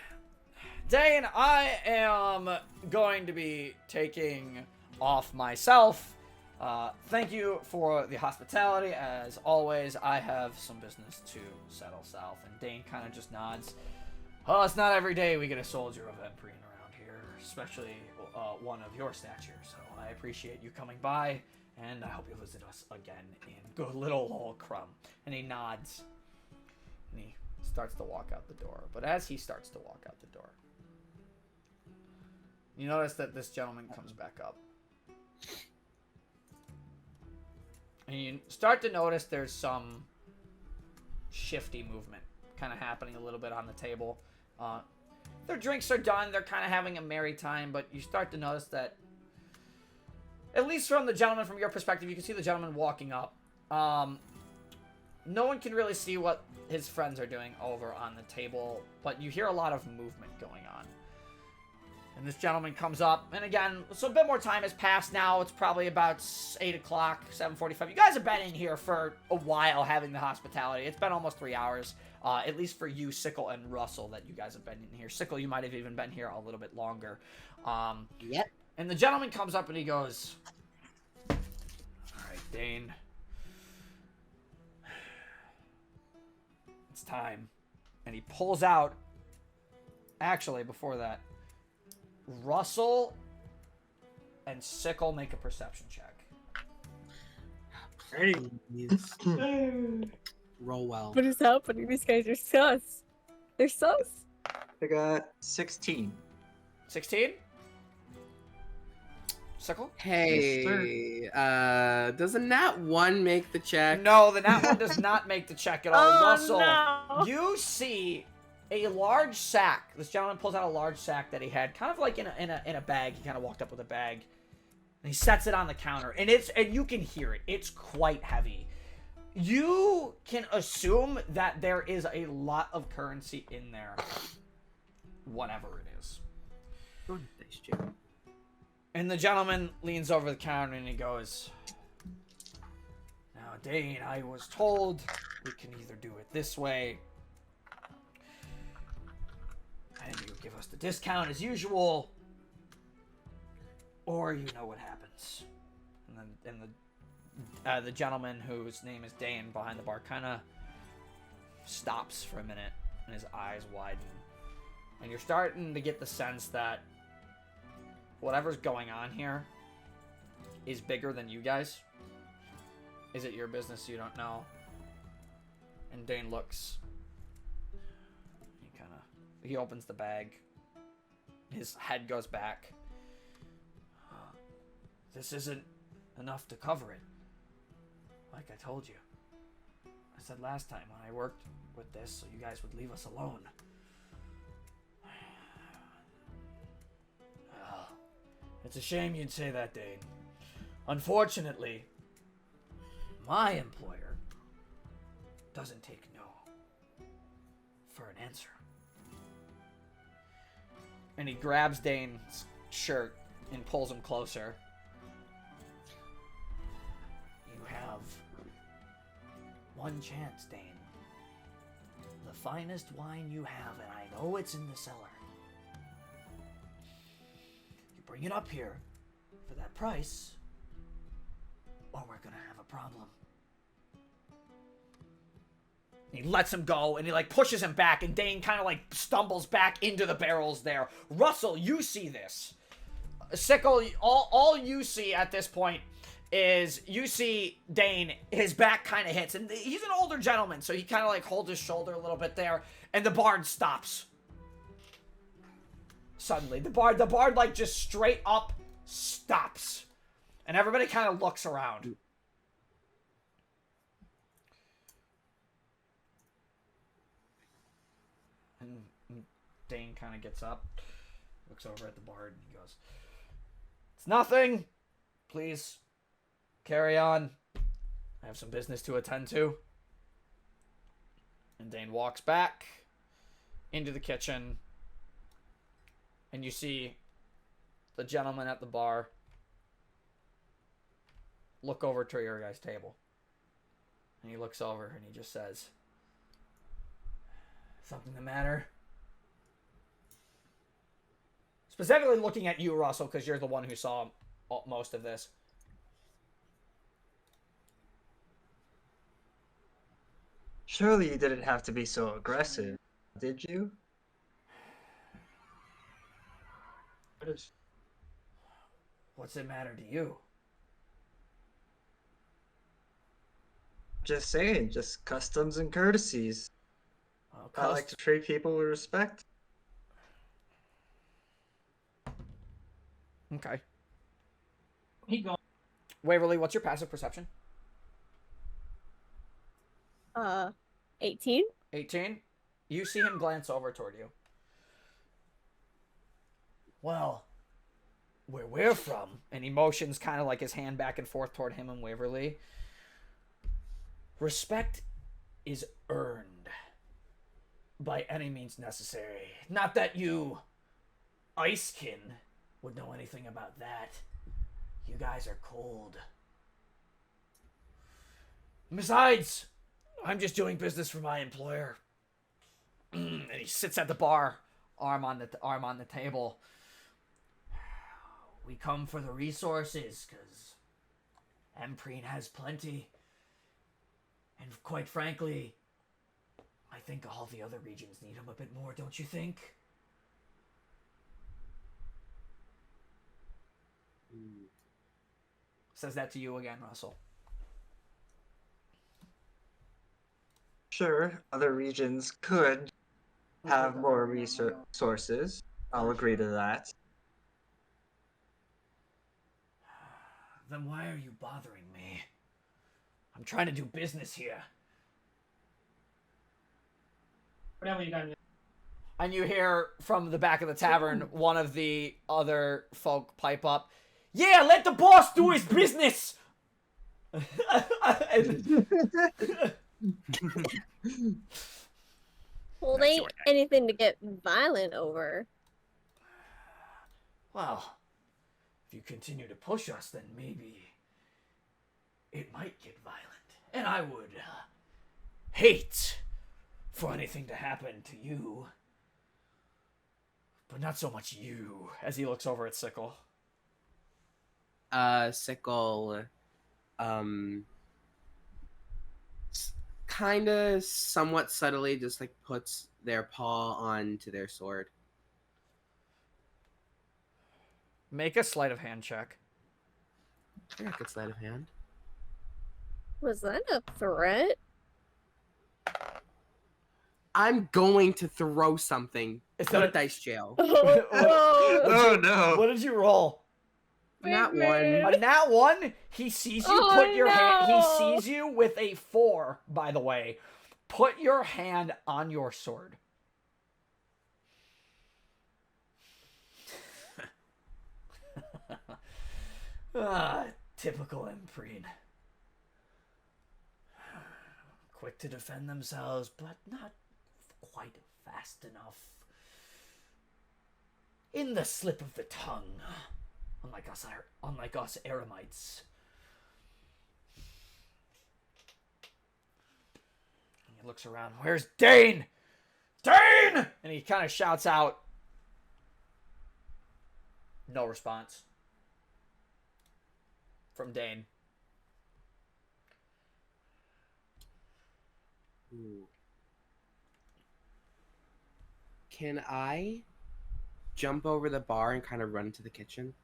A: I am going to be taking off myself. Thank you for the hospitality. As always, I have some business to settle south. And Dane kind of just nods. Oh, it's not every day we get a soldier of Empyrean around here, especially one of your stature. So I appreciate you coming by, and I hope you'll visit us again in good little old Korum. And he nods, and he starts to walk out the door. But as he starts to walk out the door, you notice that this gentleman comes back up. And you start to notice there's some shifty movement kind of happening a little bit on the table. Their drinks are done. They're kind of having a merry time, but you start to notice that, at least from the gentleman, from your perspective, you can see the gentleman walking up. No one can really see what his friends are doing over on the table, but you hear a lot of movement going on. And this gentleman comes up, and again, so a bit more time has passed now. It's probably about 8 o'clock, 7:45. You guys have been in here for a while having the hospitality. It's been almost 3 hours, at least for you, Sickle, and Russell, that you guys have been in here. Sickle, you might have even been here a little bit longer.
B: Yep.
A: And the gentleman comes up and he goes, all right, Dane. It's time. And he pulls out, actually, before that, Russell and Sickle make a perception check.
B: Please. Roll well.
D: What is happening? These guys are sus. They're sus.
E: I got 16.
A: 16? Sickle?
B: Hey, does a nat 1 make the check?
A: No, the nat one does not make the check at all.
D: Oh,
A: Russell,
D: no.
A: you see a large sack. This gentleman pulls out a large sack that he had, kind of like in a bag. He kind of walked up with a bag, and he sets it on the counter. And you can hear it. It's quite heavy. You can assume that there is a lot of currency in there, whatever it is.
B: Thanks, Jim.
A: And the gentleman leans over the counter and he goes, now, Dane, I was told we can either do it this way, and you give us the discount as usual, or you know what happens. And the gentleman whose name is Dane behind the bar kind of stops for a minute, and his eyes widen. And you're starting to get the sense that whatever's going on here is bigger than you guys. Is it your business? You don't know. And Dane looks. He opens the bag. His head goes back. This isn't enough to cover it. Like I told you. I said last time when I worked with this, so you guys would leave us alone. It's a shame you'd say that, Dane. Unfortunately, my employer doesn't take no for an answer. And he grabs Dane's shirt and pulls him closer. You have one chance, Dane. The finest wine you have, and I know it's in the cellar. You bring it up here for that price, or we're gonna have a problem. He lets him go, and he, pushes him back, and Dane kind of, stumbles back into the barrels there. Russell, you see this. Sickle, all you see at this point is you see Dane, his back kind of hits, and he's an older gentleman, so he kind of like holds his shoulder a little bit there, and the bard stops. Suddenly, the bard like just straight up stops, and everybody kind of looks around. And Dane kind of gets up, looks over at the bard, and he goes, "It's nothing. Please, carry on. I have some business to attend to." And Dane walks back into the kitchen, and you see the gentleman at the bar look over to your guys' table. And he looks over and he just says, "Something the matter?" Specifically looking at you, Russell, because you're the one who saw most of this.
E: Surely you didn't have to be so aggressive, did you?
A: What's it matter to you?
E: Just saying, just customs and courtesies. I like to treat people with respect.
A: Okay. Waverly, what's your passive perception?
D: 18.
A: 18. You see him glance over toward you. "Well, where we're from," and he motions kind of like his hand back and forth toward him and Waverly, "respect is earned by any means necessary. Not that you, Icekin, would know anything about that. You guys are cold. Besides, I'm just doing business for my employer." And he sits at the bar, arm on the table. "We come for the resources, because Empyrean has plenty. And quite frankly, I think all the other regions need them a bit more, don't you think?" Says that to you again, Russell.
E: Sure, other regions could have more resources. I'll agree to that.
A: Then why are you bothering me? I'm trying to do business here. And you hear from the back of the tavern one of the other folk pipe up, "Yeah, let the boss do his business!"
D: Well, they ain't anything to get violent over.
A: "Well, if you continue to push us, then maybe it might get violent. And I would hate for anything to happen to you. But not so much you," as he looks over at Sickle.
B: Sickle, kind of somewhat subtly just like puts their paw onto their sword.
A: Make a sleight of hand check.
B: Yeah, good sleight of hand.
D: Was that a threat?
B: I'm going to throw something.
A: Is
B: Go
A: that
B: to dice jail.
E: Oh no!
A: What did you roll?
B: Not one.
A: A nat 1? He sees you put your hand. He sees you with a 4, by the way. Put your hand on your sword. Typical Empyrean. Quick to defend themselves, but not quite fast enough. In the slip of the tongue. Unlike us Eremites. He looks around. "Where's Dane? Dane!" And he kind of shouts out. No response from Dane.
B: Ooh. Can I jump over the bar and kind of run into the kitchen?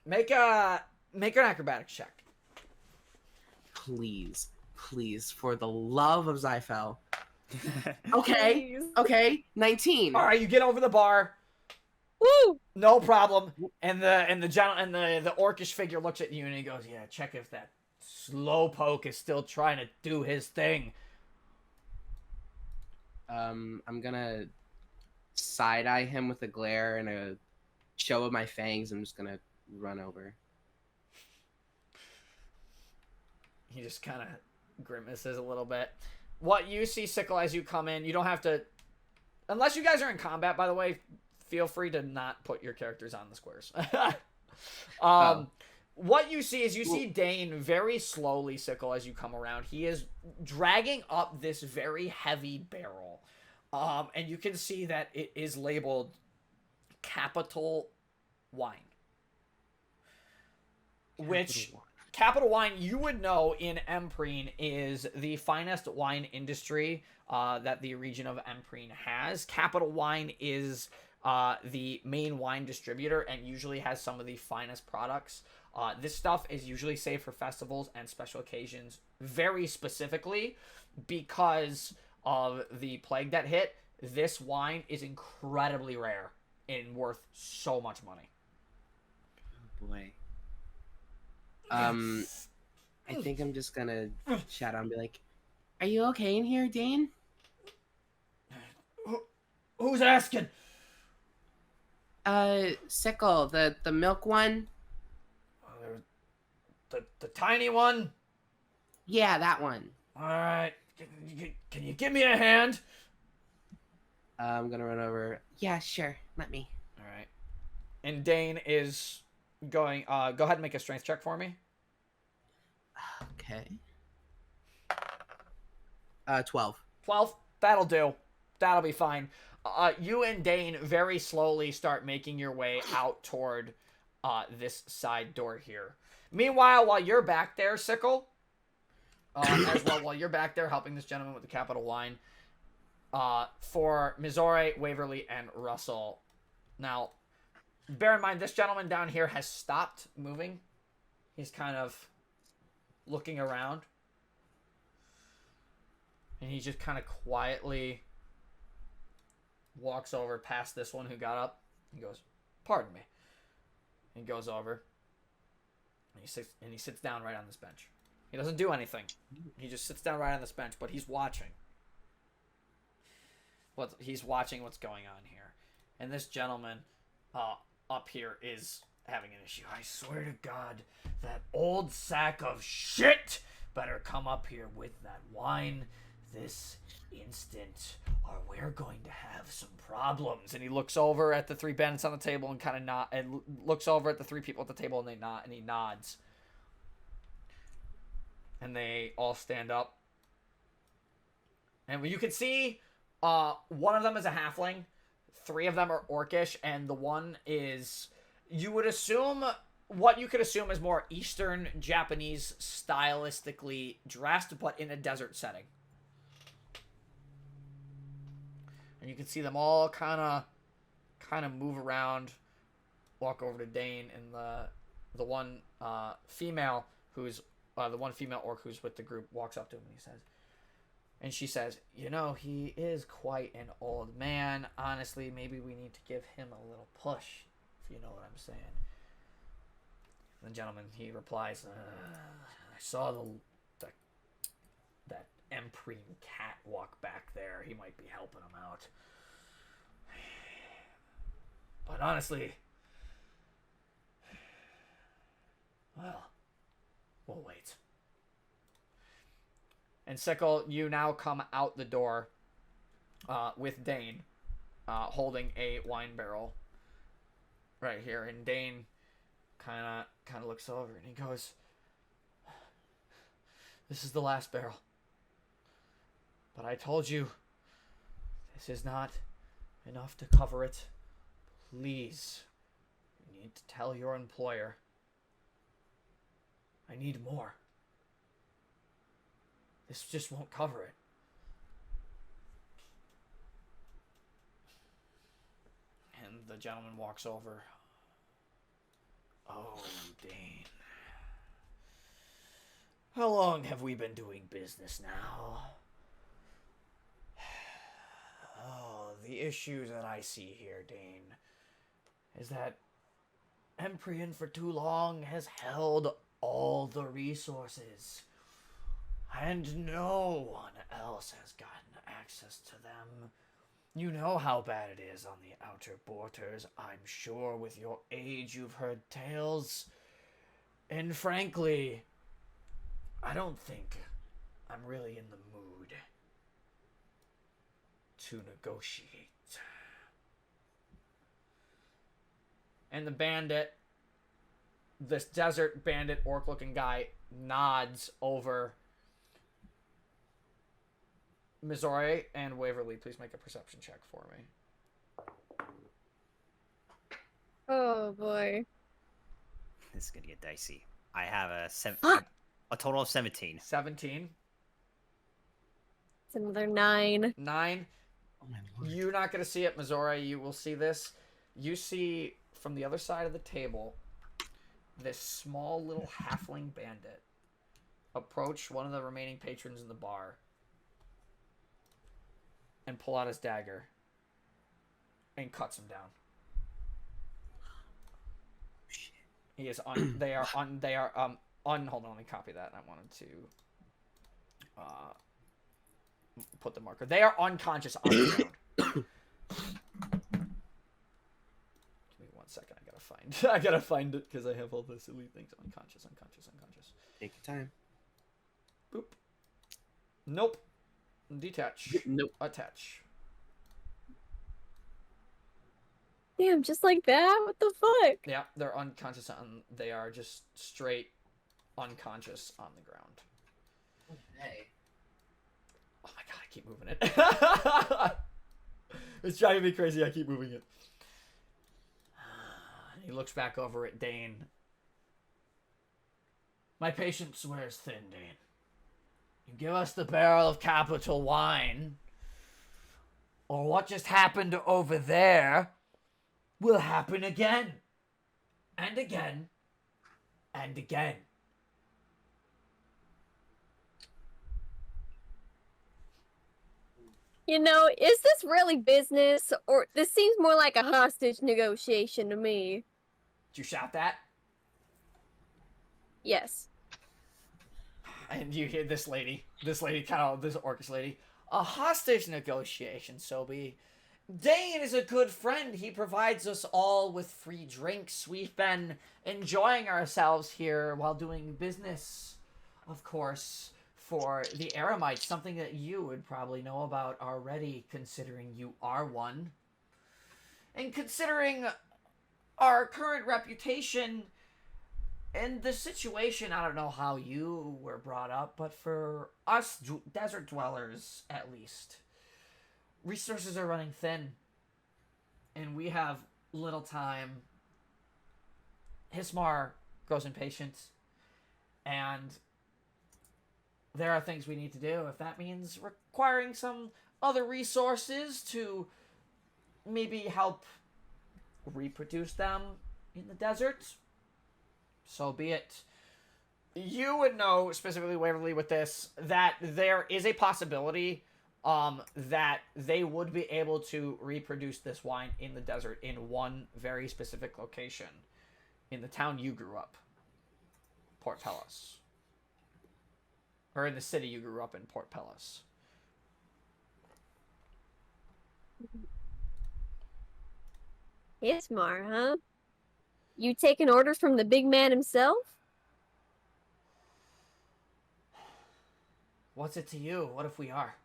A: Make a Make an acrobatics check.
B: Please, for the love of Zyfel. Okay,
D: Please.
B: okay, 19.
A: All right, you get over the bar.
D: Woo!
A: No problem. And the orcish figure looks at you and he goes, "Yeah, check if that slowpoke is still trying to do his thing."
B: I'm gonna side-eye him with a glare and a show of my fangs. I'm just gonna run over.
A: He just kind of grimaces a little bit. What you see, Sickle, as you come in, you don't have to... Unless you guys are in combat, by the way, feel free to not put your characters on the squares. What you see is you see Dane very slowly, Sickle, as you come around. He is dragging up this very heavy barrel. And you can see that it is labeled Capital Wine. Capital Wine, you would know in Empyrean, is the finest wine industry that the region of Empyrean has. Capital Wine is the main wine distributor and usually has some of the finest products. This stuff is usually saved for festivals and special occasions very specifically because of the plague that hit. This wine is incredibly rare and worth so much money.
B: Oh boy. I think I'm just gonna shout out and be like, "Are you okay in here, Dane?"
A: Who's asking?
B: Sickle, the milk one.
A: The tiny one?
B: Yeah, that one.
A: Alright. Can you give me a hand?
B: I'm gonna run over. Yeah, sure. Let me.
A: Alright. And Dane is going, go ahead and make a strength check for me.
B: Okay. 12.
A: 12? That'll do. That'll be fine. You and Dane very slowly start making your way out toward this side door here. Meanwhile, while you're back there, Sickle, as well, while you're back there helping this gentleman with the capital wine, for Mizore, Waverly, and Russell. Now, bear in mind, this gentleman down here has stopped moving. He's kind of looking around. And he just kind of quietly walks over past this one who got up. He goes, "Pardon me." And he goes over. And he sits down right on this bench. He doesn't do anything. He just sits down right on this bench, but he's watching. He's watching what's going on here. And this gentleman up here is having an issue. "I swear to God, that old sack of shit better come up here with that wine this instant, or we're going to have some problems." And he looks over at the three bandits on the table and kind of looks over at the three people at the table and he nods. And they all stand up. And you can see one of them is a halfling, three of them are orcish, and the one is, you would assume, what you could assume is more Eastern Japanese stylistically dressed, but in a desert setting. And you can see them all kind of move around, walk over to Dane, and the one female who's the one female orc who's with the group walks up to him and she says, "You know, he is quite an old man. Honestly, maybe we need to give him a little push, if you know what I'm saying." And the gentleman, he replies, "I saw that Empyrean cat walk back there. He might be helping him out. But honestly, well, we'll wait." And Sickle, you now come out the door with Dane holding a wine barrel right here. And Dane kind of looks over and he goes, "This is the last barrel. But I told you, this is not enough to cover it. Please, you need to tell your employer. I need more. This just won't cover it." And the gentleman walks over. "Oh, Dane, How long have we been doing business now? Oh, the issue that I see here, Dane, is that Empyrean for too long has held all the resources, and no one else has gotten access to them. You know how bad it is on the outer borders. I'm sure with your age you've heard tales. And frankly, I don't think I'm really in the mood to negotiate. And the bandit, this desert bandit orc looking guy, nods over. Missouri and Waverly, please make a perception check for me.
D: Oh boy.
C: This is gonna get dicey. I have
D: Fuck.
C: a total of 17.
A: 17.
D: It's another 9.
A: 9.
B: Oh my lord.
A: You're not going to see it, Missouri. You will see this. You see from the other side of the table this small little halfling bandit approach one of the remaining patrons in the bar and pull out his dagger and cuts him down.
B: Shit.
A: He is on. They are on. They are on. Hold on, let me copy that. I wanted to put the marker. They are unconscious on the ground. Give me 1 second. I gotta find. I gotta find it because I have all the silly things. Unconscious.
B: Take your time.
A: Boop. Nope. Detach.
B: Nope.
A: Attach.
D: Damn, just like that? What the fuck?
A: Yeah, they're unconscious on. They are just straight unconscious on the ground.
B: Hey.
A: Oh my god, I keep moving it. It's driving me crazy. I keep moving it. He looks back over at Dane. My patience wears thin, Dane. You give us the barrel of capital wine, or what just happened over there will happen again. And again. And again.
D: You know, is this really business? Or this seems more like a hostage negotiation to me.
A: Did you shout that?
D: Yes.
A: And you hear this lady this orcish lady, a hostage negotiation, Sobi. Dane is a good friend. He provides us all with free drinks. We've been enjoying ourselves here while doing business, of course, for the Eremites, something that you would probably know about already, considering you are one. And considering our current reputation and the situation, I don't know how you were brought up, but for us desert dwellers, at least, resources are running thin, and we have little time. Hismar grows impatient, and there are things we need to do. If that means requiring some other resources to maybe help reproduce them in the desert, so be it. You would know, specifically Waverly with this, that there is a possibility that they would be able to reproduce this wine in the desert in one very specific location in the town you grew up, Port Pellis. Or in the city you grew up in, Port Pellis.
D: Hismar, huh? You taking orders from the big man himself?
A: What's it to you? What if we are?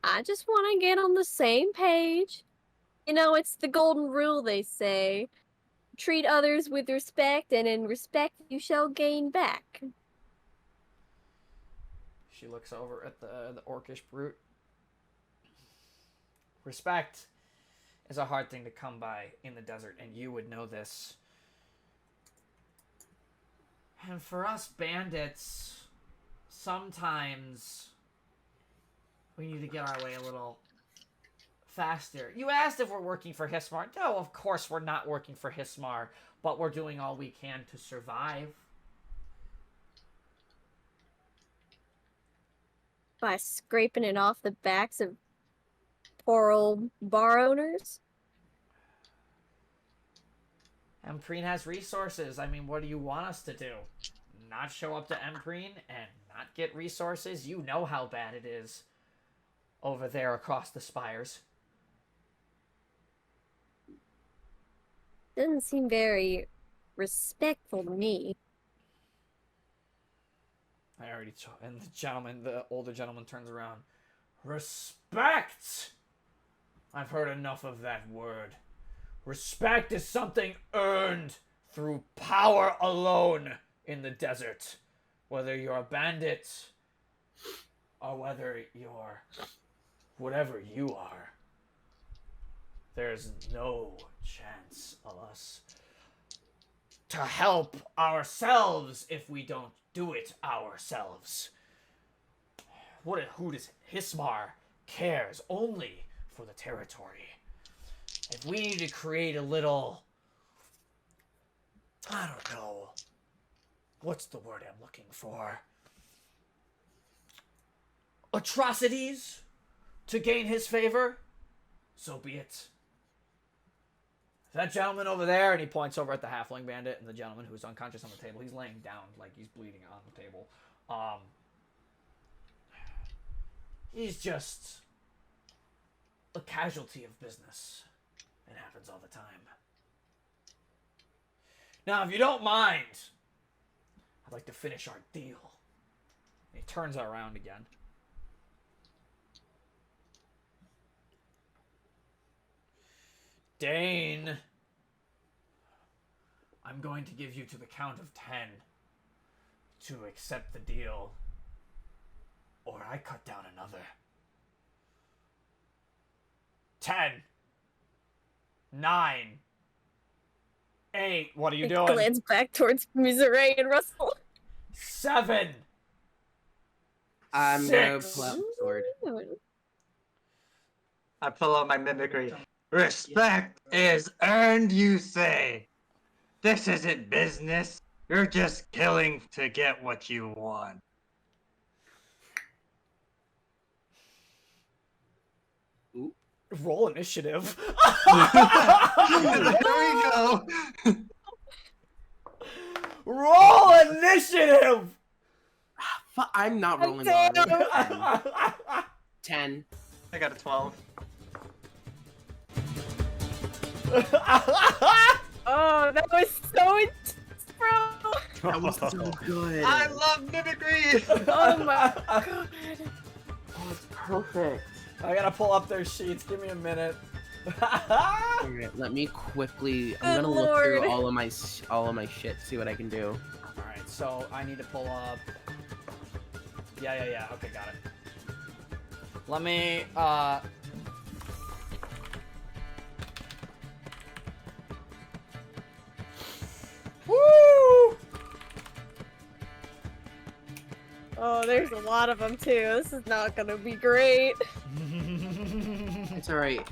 D: I just want to get on the same page. You know, it's the golden rule, they say. Treat others with respect, and in respect you shall gain back.
A: She looks over at the orcish brute. Respect is a hard thing to come by in the desert, and you would know this. And for us bandits, sometimes we need to get our way a little faster. You asked if we're working for Hismar. No, of course we're not working for Hismar, but we're doing all we can to survive.
D: By scraping it off the backs of poor old bar owners?
A: Empyrean has resources. I mean, what do you want us to do? Not show up to Empyrean and not get resources? You know how bad it is over there across the spires.
D: Doesn't seem very respectful to me.
A: I already told, and the older gentleman turns around. Respect! I've heard enough of that word. Respect is something earned through power alone in the desert. Whether you're a bandit, or whether you're whatever you are. There's no chance of us to help ourselves if we don't do it ourselves. Who does Hismar cares only for the territory? If we need to create a little, I don't know, what's the word I'm looking for? Atrocities to gain his favor, so be it. That gentleman over there, and he points over at the halfling bandit and the gentleman who's unconscious on the table. He's laying down, like he's bleeding on the table. He's just a casualty of business. It happens all the time. Now, if you don't mind, I'd like to finish our deal. And he turns around again. Dane, I'm going to give you to the count of 10 to accept the deal, or I cut down another. 10, 9, 8. What are you doing?
D: Glance back towards Misery and Russell.
A: 7.
B: I'm
A: 6.
B: gonna pull out the sword.
E: I pull out my mimicry. Respect is earned, you say. This isn't business. You're just killing to get what you want.
A: Roll initiative.
E: There we go.
A: Roll initiative.
B: I'm not rolling
D: Damn.
B: on 10.
E: I got a 12.
D: Oh, that was so intense, bro!
B: That was so good.
E: I love mimicry.
D: Oh my god.
B: Oh, it's perfect.
A: I gotta pull up their sheets. Give me a minute.
B: Alright, let me quickly. I'm
D: Good
B: gonna look through
D: lord.
B: all of my shit, see what I can do.
A: Alright, so I need to pull up. Yeah. Okay, got it. Let me, Woo!
D: Oh, there's a lot of them too. This is not gonna be great.
B: It's alright.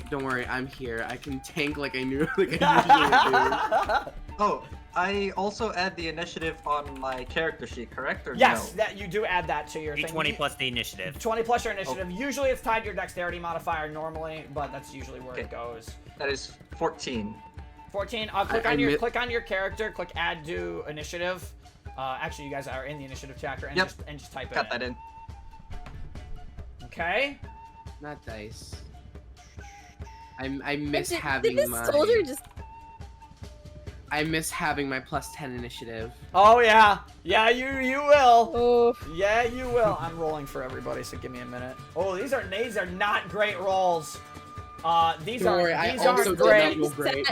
B: Don't worry. I'm here. I can tank like I knew, like I usually do.
E: Oh, I also add the initiative on my character sheet, correct or
A: Yes,
E: no?
A: that you do add that to your thing.
C: D20 plus the initiative.
A: 20 plus your initiative. Usually it's tied to your dexterity modifier normally, but that's usually where it
E: Okay.
A: goes.
E: That is 14.
A: 14. Click on your character. Click add to initiative. Actually, you guys are in the initiative tracker, and
E: Yep.
A: just type it
E: Got
A: in.
E: that in.
A: Okay.
B: Not dice. I miss having
D: Did this
B: my.
D: soldier just
B: I miss having my plus 10 initiative.
A: Oh yeah, you will.
D: Oh,
A: Yeah, you will. I'm rolling for everybody, so give me a minute. Oh, these are not great rolls. These
B: Don't worry,
A: aren't
B: also
A: great.
B: did not roll great.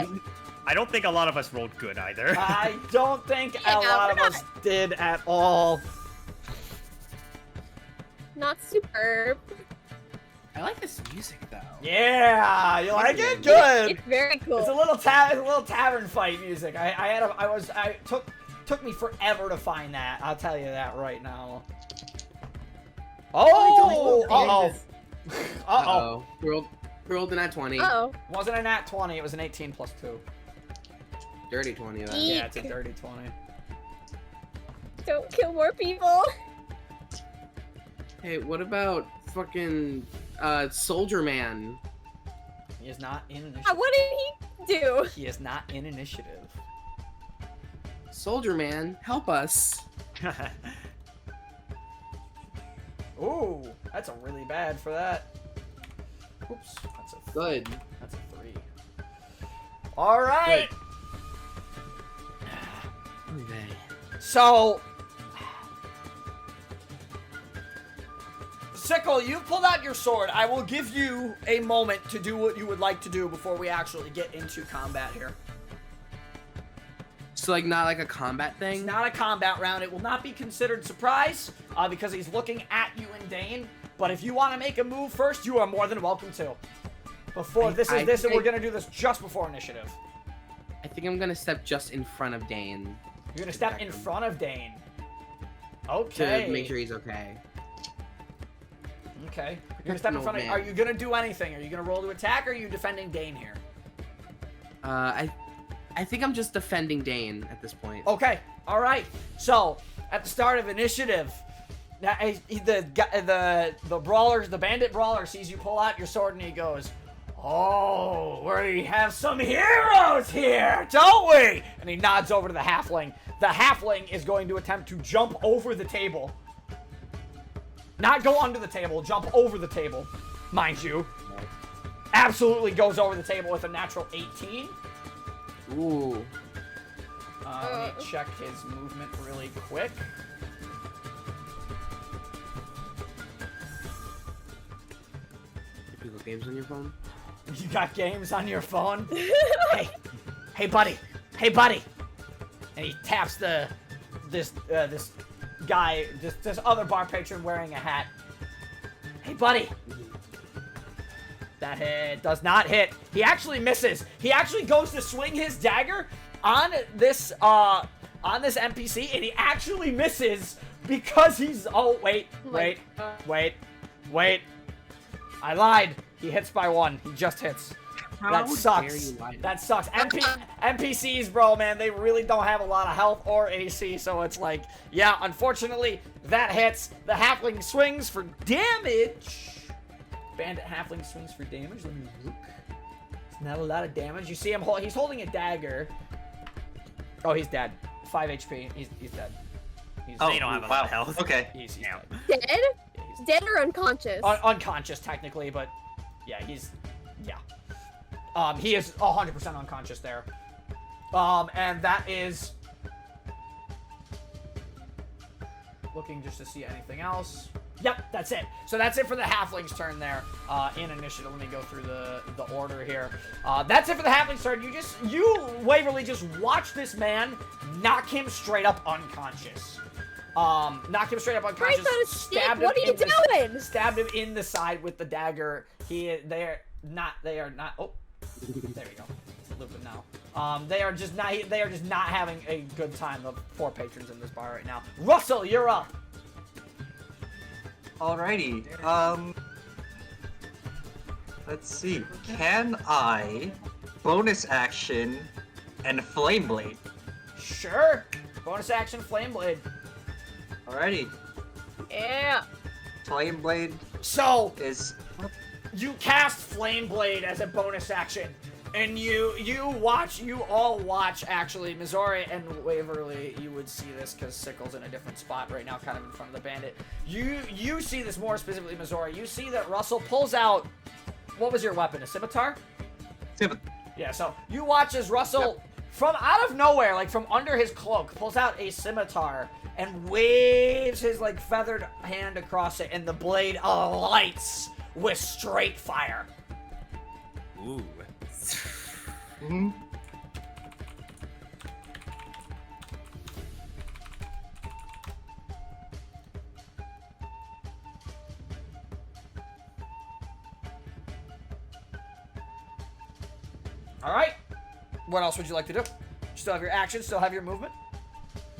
C: I don't think a lot of us rolled good either.
A: I don't think a
D: Yeah,
A: lot of
D: we're
A: us did at all.
D: not superb.
B: I like this music though.
A: Yeah, you like it? Good.
D: It's very cool.
A: It's a little tavern fight music. Took me forever to find that. I'll tell you that right now. Oh! Uh-oh.
B: Roll Rolled a nat 20.
D: Oh.
A: Wasn't a nat 20, it was an 18 plus 2.
B: Dirty 20 then.
A: Yeah, it's a dirty 20.
D: Don't kill more people.
B: Hey, what about fucking Soldier Man?
A: He is not in initiative.
D: What did he do?
A: He is not in initiative.
B: Soldier Man, help us.
A: Ooh, that's a really bad for that. Oops, that's a
B: Good.
A: That's a 3. All right.
B: Okay.
A: So, Sickle, you've pulled out your sword. I will give you a moment to do what you would like to do before we actually get into combat here.
B: So, like, not like a combat thing?
A: It's not a combat round. It will not be considered surprise because he's looking at you and Dane. But if you want to make a move first, you are more than welcome to. Before this is this, and we're gonna do this just before initiative.
B: I think I'm gonna step just in front of Dane.
A: You're gonna step in front of Dane. Okay.
B: To make sure he's okay.
A: Okay. You're gonna step in front of. Are you gonna do anything? Are you gonna roll to attack, or are you defending Dane here?
B: I think I'm just defending Dane at this point.
A: Okay. All right. So at the start of initiative, now the brawler, the bandit brawler, sees you pull out your sword and he goes, "Oh, we have some heroes here, don't we?" And he nods over to the halfling. The halfling is going to attempt to jump over the table. Not go under the table, jump over the table, mind you. Absolutely goes over the table with a natural 18.
B: Ooh.
A: Let me check his movement really quick.
B: You got games on your phone?
A: You got games on your phone? Hey, buddy. And he taps this guy, this other bar patron wearing a hat. Hey, buddy. That hit does not hit. He actually misses. He actually goes to swing his dagger on this NPC, and he actually misses because he's. Oh wait. I lied. He hits by 1. He just hits. That sucks. That sucks. NPCs, bro, man, they really don't have a lot of health or AC, so it's like, yeah, unfortunately, that hits. The halfling swings for damage. Bandit halfling swings for damage. Let me look. It's not a lot of damage. You see him, he's holding a dagger. Oh, he's dead. 5 HP. He's dead.
C: They don't have a lot of health.
E: Okay.
A: He's
F: Yeah.
A: dead.
D: Dead?
A: Yeah, he's
D: Dead or unconscious?
A: unconscious, technically, but yeah, he is 100% unconscious there. And that is looking just to see anything else. Yep, that's it. So that's it for the halfling's turn there in initiative. Let me go through the order here. That's it for the halfling's turn. You, Waverly, just watch this man knock him straight up unconscious. Knock him straight up unconscious.
D: What are you doing?
A: Stabbed him in the side with the dagger. They are not. Oh, there you go. It's looping now. They are just not having a good time. The 4 patrons in this bar right now. Russell, you're up.
E: Alrighty. Let's see. Can I bonus action and flame blade?
A: Sure. Bonus action, flame blade.
E: Alrighty.
D: Yeah.
E: Flame blade
A: So
E: is.
A: you cast flame blade as a bonus action, and you all watch actually. Missouri and Waverly, you would see this because Sickle's in a different spot right now, kind of in front of the bandit. You see this more specifically, Missouri. You see that Russell pulls out. What was your weapon? A scimitar? Yeah. So you watch as Russell, from out of nowhere, like from under his cloak, pulls out a scimitar and waves his like feathered hand across it, and the blade lights with straight fire.
C: Ooh.
E: Mm-hmm.
A: All right. What else would you like to do? Still have your action, still have your movement.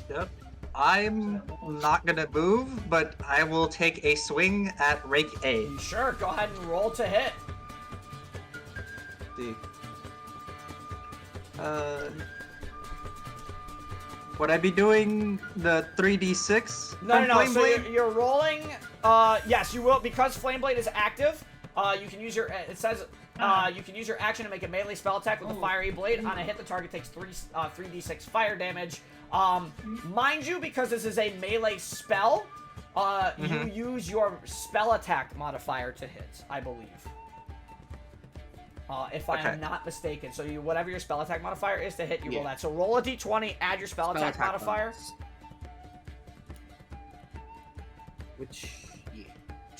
E: Yep. I'm not gonna move, but I will take a swing at rank A.
A: Sure, go ahead and roll to hit.
E: see. Would I be doing the 3d6?
A: No. So you're rolling. Yes, you will, because Flame Blade is active. You can use your. It says you can use your action to make a melee spell attack with the fiery blade. On a hit, the target takes 3d6 fire damage. Mind you, because this is a melee spell, you use your spell attack modifier to hit, I believe. If I am not mistaken. So whatever your spell attack modifier is to hit, you roll that. So roll a d20, add your spell attack modifier.
B: Bonus. Which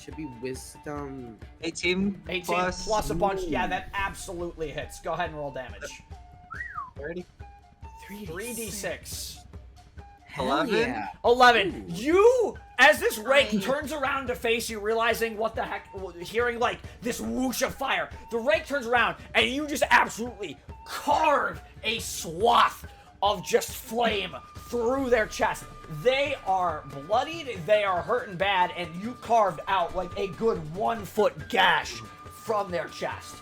B: should be wisdom.
E: 18
A: plus a bunch. Yeah, that absolutely hits. Go ahead and roll damage.
E: 30.
A: 3d6.
E: 11.
B: Yeah.
A: 11. You, as this rake turns around to face you, realizing what the heck, hearing like this whoosh of fire, the rake turns around and you just absolutely carve a swath of just flame through their chest. They are bloodied, they are hurting bad, and you carved out like a good 1 foot gash from their chest.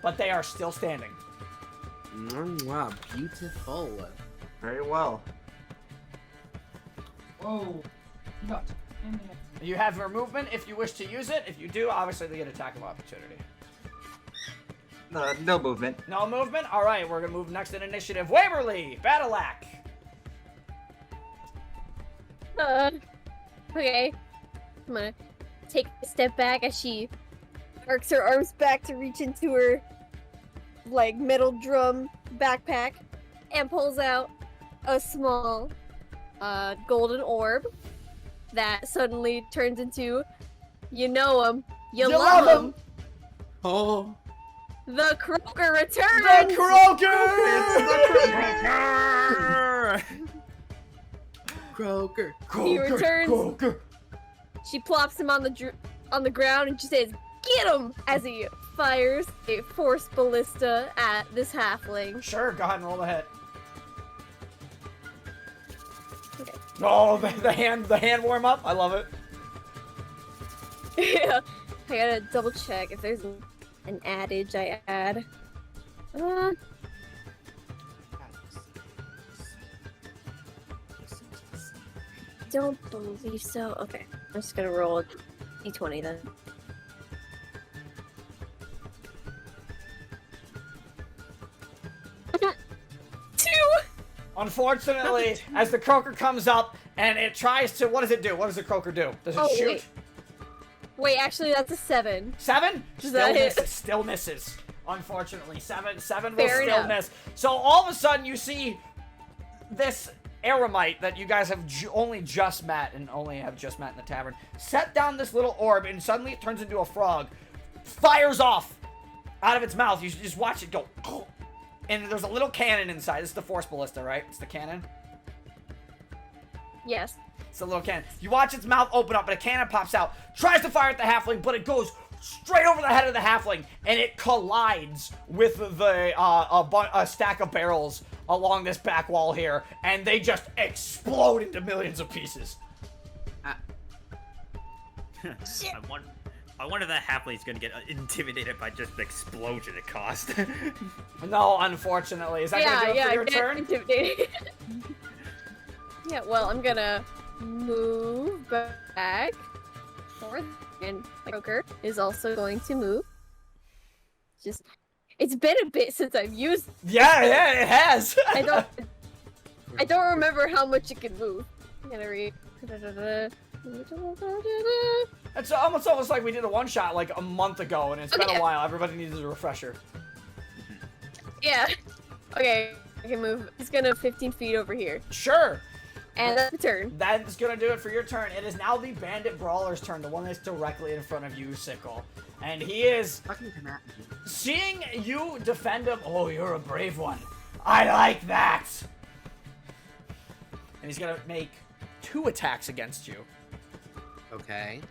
A: But they are still standing.
B: Wow, beautiful.
E: Very well.
G: Whoa. No.
A: You have your movement if you wish to use it. If you do, obviously they get attack of opportunity.
E: No movement.
A: No movement? Alright, we're gonna move next in initiative. Waverly! Battleac!
D: Okay. I'm gonna take a step back as she arcs her arms back to reach into her, like, metal drum backpack and pulls out a small, golden orb that suddenly turns into, you know him, you love him.
B: Oh.
D: The Croaker returns!
A: The Croaker!
B: Croaker.
D: He returns. She plops him on the ground and she says, "Get him!" as he fires a force ballista at this halfling.
A: Sure, go ahead and roll the hit.
D: Okay.
A: Oh, the hand warm up. I love it.
D: Yeah. I gotta double check if there's an adage I add. Don't believe so. Okay, I'm just gonna roll a d20 then. Two!
A: Unfortunately, as the croaker comes up and it tries to, what does it do? What does the croaker do? Does it shoot?
D: Wait, actually that's a 7.
A: 7?
D: Does
A: Still
D: that hit?
A: misses. Still misses. Unfortunately, 7 will
D: Fair
A: still
D: enough.
A: miss. So all of a sudden you see this eremite that you guys have only just met in the tavern set down this little orb, and suddenly it turns into a frog, fires off out of its mouth. You just watch it go, and there's a little cannon inside. This is the force ballista, right? It's the cannon.
D: Yes.
A: It's a little cannon. You watch its mouth open up, and a cannon pops out, tries to fire at the halfling, but it goes straight over the head of the halfling, and it collides with a stack of barrels along this back wall here, and they just explode into millions of pieces.
C: I wonder if that halfling's gonna get intimidated by just the explosion it caused.
A: No, unfortunately. Is that gonna do it for your turn?
D: Intimidated. Yeah, well, I'm gonna move back forward, and the Croaker is also going to move. Just, it's been a bit since I've used.
A: Yeah, it has.
D: I don't remember how much it can move. I'm gonna read.
A: It's almost like we did a one-shot like a month ago, and it's been a while. Everybody needs a refresher.
D: Yeah. Okay, I can move. He's gonna 15 feet over here.
A: Sure.
D: And that's the turn.
A: That's gonna do it for your turn. It is now the Bandit Brawler's turn, the one that's directly in front of you, Sickle. And he is seeing you defend him. Oh, you're a brave one. I like that. And he's gonna make 2 attacks against you.
B: Okay.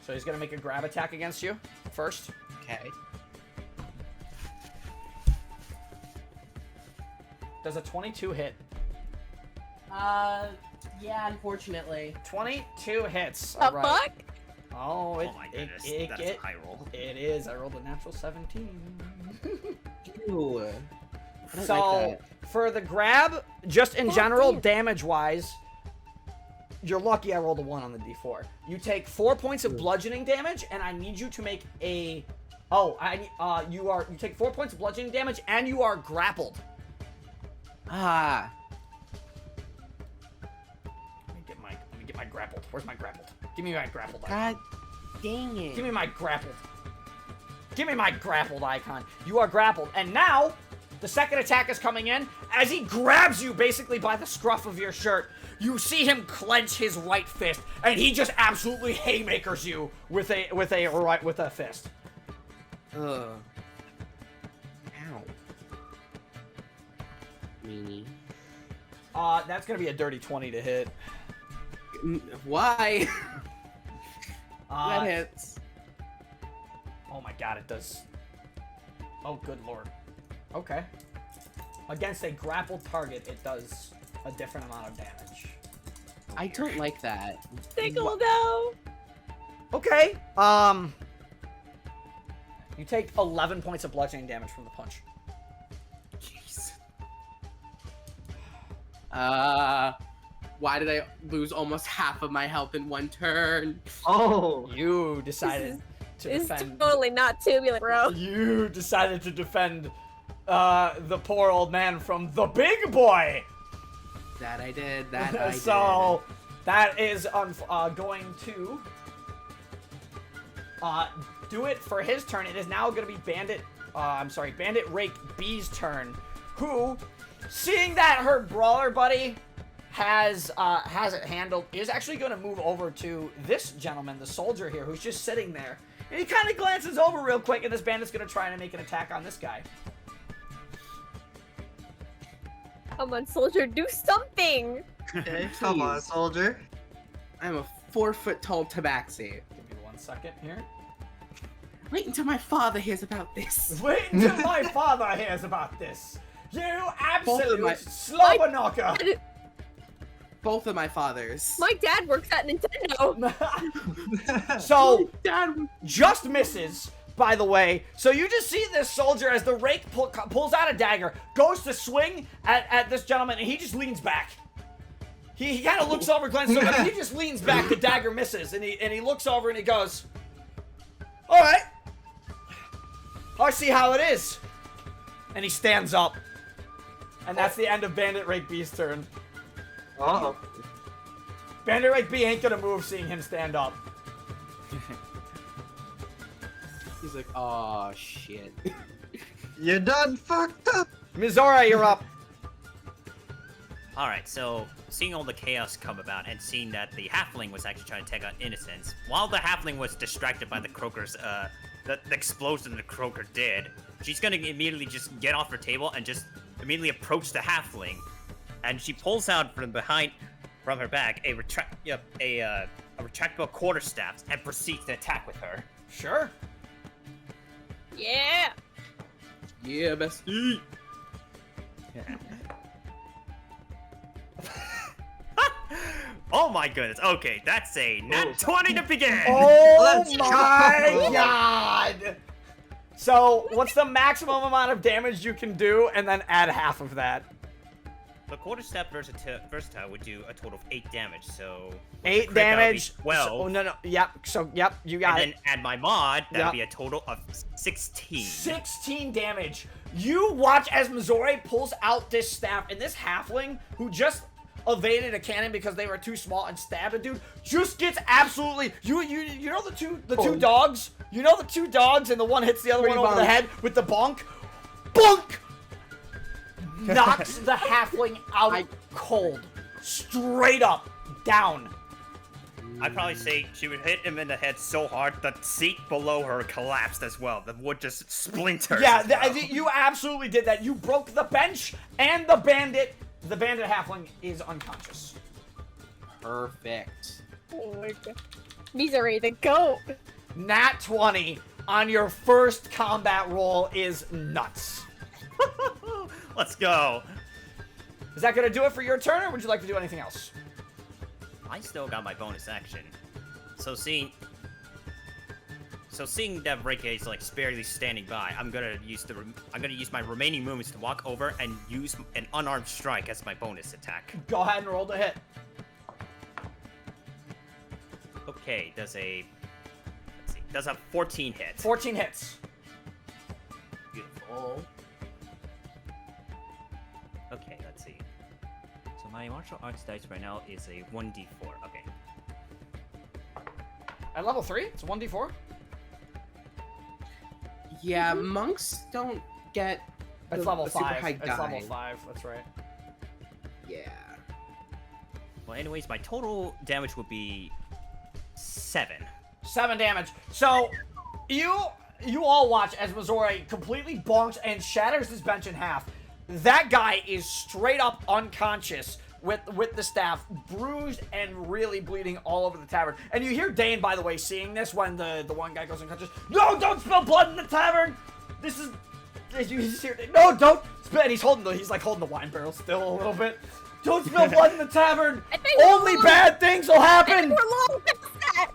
A: So he's gonna make a grab attack against you first.
B: Okay.
A: Does a 22 hit?
B: Yeah, unfortunately.
A: 22 hits.
D: The
A: All right.
D: fuck?
A: Oh,
C: Oh my goodness, that's a high roll.
A: It is. I rolled a natural 17.
B: Ooh. I don't
A: So,
B: like
A: for the grab, just in
D: God
A: general,
D: damn.
A: damage-wise, you're lucky I rolled a 1 on the d4. You take 4 points of bludgeoning damage, and I need you to make a... Oh, you take 4 points of bludgeoning damage, and you are grappled.
B: Ah.
A: Let me get my grappled. Where's my grappled? Give me my grappled.
B: God dang it.
A: Give me my grappled. Give me my grappled icon. You are grappled. And now, the second attack is coming in. As he grabs you basically by the scruff of your shirt, you see him clench his right fist, and he just absolutely haymakers you with a fist.
B: Ugh. Ow. Meanie.
A: That's gonna be a dirty 20 to hit.
B: Why?
A: Uh,
B: That hits.
A: Oh my god, it does. Oh, good lord. Okay. Against a grappled target, it does a different amount of damage.
B: I don't like that.
D: Tickle though.
A: Okay. You take 11 points of bludgeoning damage from the punch.
B: Jeez. Why did I lose almost half of my health in one turn?
E: Oh.
A: You decided to
D: It's
A: defend.
D: totally not tubular, bro.
A: You decided to defend the poor old man from the big boy.
B: That I did. That I did.
A: So that is going to do it for his turn. It is now going to be Bandit Rake B's turn, who, seeing that her brawler buddy has it handled, is actually going to move over to this gentleman, the soldier here, who's just sitting there. And he kind of glances over real quick, and this bandit's going to try and make an attack on this guy.
D: Come on, soldier, do something.
E: Okay, come on, soldier.
B: I'm a 4-foot-tall tabaxi.
A: Give me 1 second here.
B: Wait until my father hears about this.
A: Wait until my father hears about this. You absolute
B: my-
A: slobber knocker.
B: Both of my fathers.
D: My dad works at Nintendo.
A: So,
B: Dad.
A: just misses, by the way. So you just see this soldier as the rake pulls out a dagger, goes to swing at this gentleman, and he just leans back. He kind of looks over, glances over, and he just leans back. The dagger misses, and he looks over and he goes, "All right, I see how it is." And he stands up, and that's the end of Bandit Rake B's turn.
E: Uh-oh.
A: Bandit Rake B ain't gonna move seeing him stand up.
B: He's like, oh shit.
E: You done fucked up.
A: Mizora, you're up.
C: Alright, so seeing all the chaos come about and seeing that the halfling was actually trying to take out innocents, while the halfling was distracted by the croaker's, the explosion the croaker did, she's gonna immediately just get off her table and just immediately approach the halfling. And she pulls out from her bag a retractable quarterstaff and proceeds to attack with her.
A: Sure.
D: Yeah.
B: Yeah, bestie.
C: Oh my goodness. Okay, that's a nat 20 to begin.
A: Oh
E: Let's
A: my
E: go.
A: god! So, what's the maximum amount of damage you can do, and then add half of that?
C: The quarterstaff versatile would do a total of 8 damage, so...
A: 8
C: crit, that would be
A: damage.
C: 12.
A: So, no. Yep. So, yep. You got
C: And
A: it.
C: then add my mod, that
A: Yep.
C: would be a total of 16.
A: 16 damage. You watch as Mizore pulls out this staff, and this halfling, who just evaded a cannon because they were too small and stabbed a dude, just gets absolutely... You know the two dogs? You know the two dogs, and the one hits the other one over the head with the bonk? Bonk! Knocks the halfling out cold. Straight up. Down.
C: I'd probably say she would hit him in the head so hard, the seat below her collapsed as well. The wood just splinters.
A: Yeah,
C: as well.
A: you absolutely did that. You broke the bench, and the bandit halfling is unconscious.
B: Perfect.
D: Oh my god. Misery, the goat.
A: Nat 20 on your first combat roll is nuts.
C: Let's go.
A: Is that going to do it for your turn, or would you like to do anything else?
C: I still got my bonus action. So seeing So seeing that Reiki is like barely standing by, I'm gonna use my remaining movements to walk over and use an unarmed strike as my bonus attack.
A: Go ahead and roll the hit.
C: Okay, does a 14 hit.
A: 14 hits.
B: Beautiful.
C: Okay, let's see. So my martial arts dice right now is a 1d4. Okay.
A: At level 3, it's 1d4.
B: Yeah, monks don't get.
A: It's
B: the-
A: level
B: a super
A: 5.
B: high
A: It's level
B: die.
A: 5. That's right.
B: Yeah.
C: Well, anyways, my total damage would be 7.
A: 7 damage. So, you all watch as Missouri completely bonks and shatters this bench in half. That guy is straight up unconscious with the staff, bruised and really bleeding all over the tavern. And you hear Dane, by the way, seeing this when the one guy goes unconscious. No, don't spill blood in the tavern. This is. You hear, no, don't spill. And he's like holding the wine barrel still a little bit. Don't spill blood in the tavern. Only bad things will happen.
D: We're long past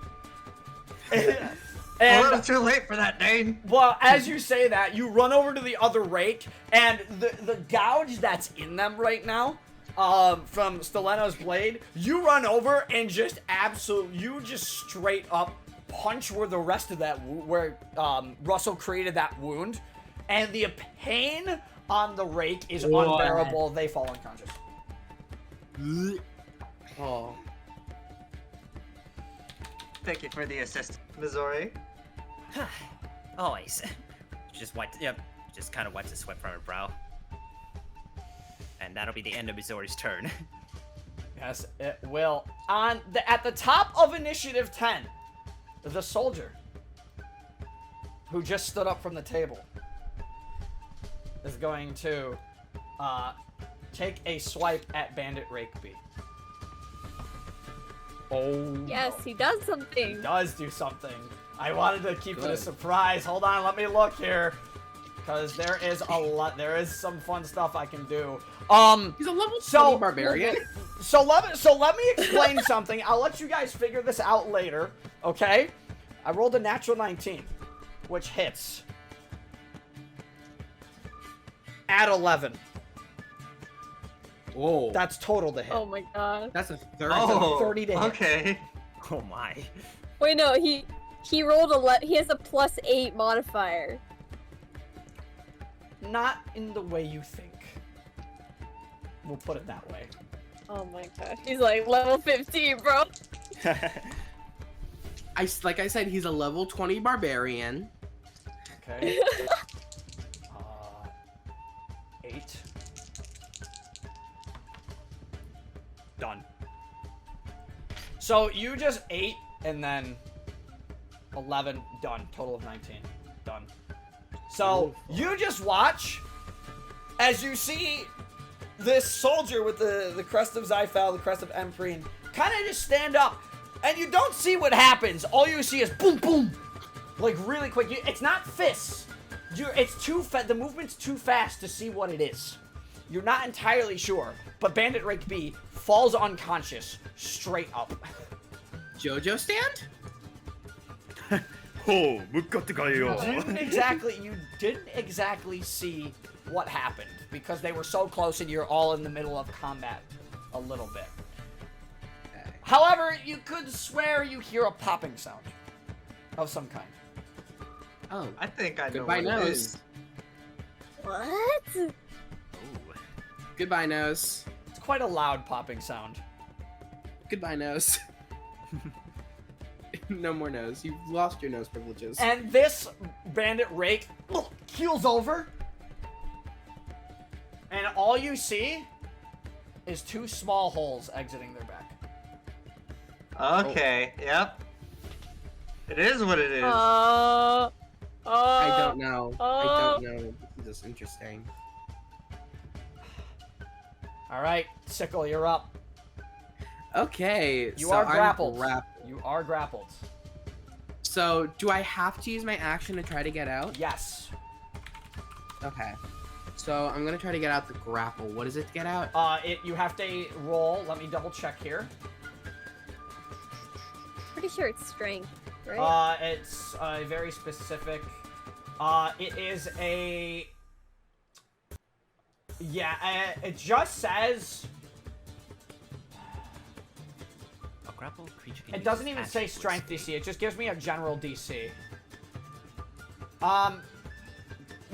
D: that.
E: A little too late for that, Dane.
A: Well, as you say that, you run over to the other rake, and the gouge that's in them right now, from Steleno's blade, you run over and just straight up punch where the rest of that, where Russell created that wound, and the pain on the rake is unbearable. They fall unconscious.
B: Oh.
E: Thank you for the assist, Missouri.
C: Always. Just kind of wipes the sweat from her brow. And that'll be the end of Missouri's turn.
A: Yes, it will. At the top of initiative 10, the soldier who just stood up from the table is going to take a swipe at Bandit Rakeby. Oh.
D: Yes, he does
A: He
D: something.
A: does do something. I wanted to keep it a
B: Good.
A: surprise. Hold on, let me look here. Because there is some fun stuff I can do.
B: He's a level 20
A: So-
B: barbarian.
A: So let me explain something. I'll let you guys figure this out later, okay? I rolled a natural 19, which hits. At 11.
B: Whoa.
A: That's total to hit.
D: Oh my god.
B: That's a third.
E: Oh,
A: 30 to hit.
E: okay.
C: Oh my.
D: Wait, no, he rolled he has a +8 modifier.
A: Not in the way you think. We'll put it that way.
D: Oh my god. He's like level 15, bro.
B: Like I said, he's a level 20 barbarian.
A: Okay. 8. Done. So you just 8 and then 11. Done. Total of 19. Done. So you just watch as you see this soldier with the crest of Zyfel, the crest of Empyrean, kind of just stand up, and you don't see what happens. All you see is boom, boom, like really quick. It's not fists. It's too the movement's too fast to see what it is. You're not entirely sure, but Bandit Rakeby falls unconscious straight up.
B: JoJo stand?
C: Oh, we got the guy.
A: You didn't exactly see what happened because they were so close and you're all in the middle of combat a little bit.
B: Okay.
A: However, you could swear you hear a popping sound of some kind.
B: Oh.
E: I think I know
B: Goodbye,
E: what it
B: nose.
E: is.
D: What?
C: Ooh.
B: Goodbye, nose.
A: It's quite a loud popping sound.
B: Goodbye, nose. No more nose. You've lost your nose privileges.
A: And this bandit rake keels over, and all you see is 2 small holes exiting their back.
E: Okay, yep. It is what it is.
B: I don't know. I don't know. This is interesting.
A: All right, Sickle, you're up.
B: Okay.
A: You
B: so
A: are
B: I'm
A: grappled.
B: grappled.
A: You are grappled.
B: So, do I have to use my action to try to get out?
A: Yes.
B: Okay. So, I'm gonna try to get out the grapple. What is it to get out?
A: You have to roll. Let me double check here.
D: pretty sure it's strength, right?
A: It's very specific. It is a... Yeah, it just says...
C: A grapple creature can
A: It
C: use
A: doesn't
C: its
A: even
C: action
A: say
C: to
A: strength
C: escape.
A: DC, it just gives me a general DC.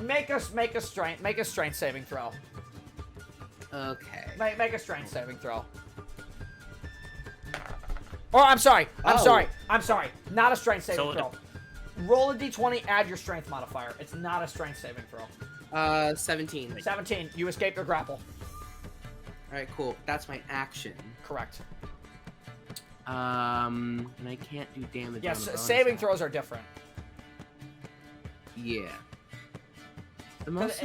A: Make a strength saving throw.
B: Okay.
A: Make a strength saving throw. Oh, I'm sorry. I'm sorry. Not a strength saving
C: So
A: throw. Roll a d20, add your strength modifier. It's not a strength saving throw.
B: 17.
A: 17. You escape your grapple.
B: Alright, cool. That's my action.
A: Correct.
B: And I can't do damage.
A: Yes,
B: on the bonus
A: saving
B: action.
A: throws are different.
B: Yeah. The
A: 'Cause
B: most.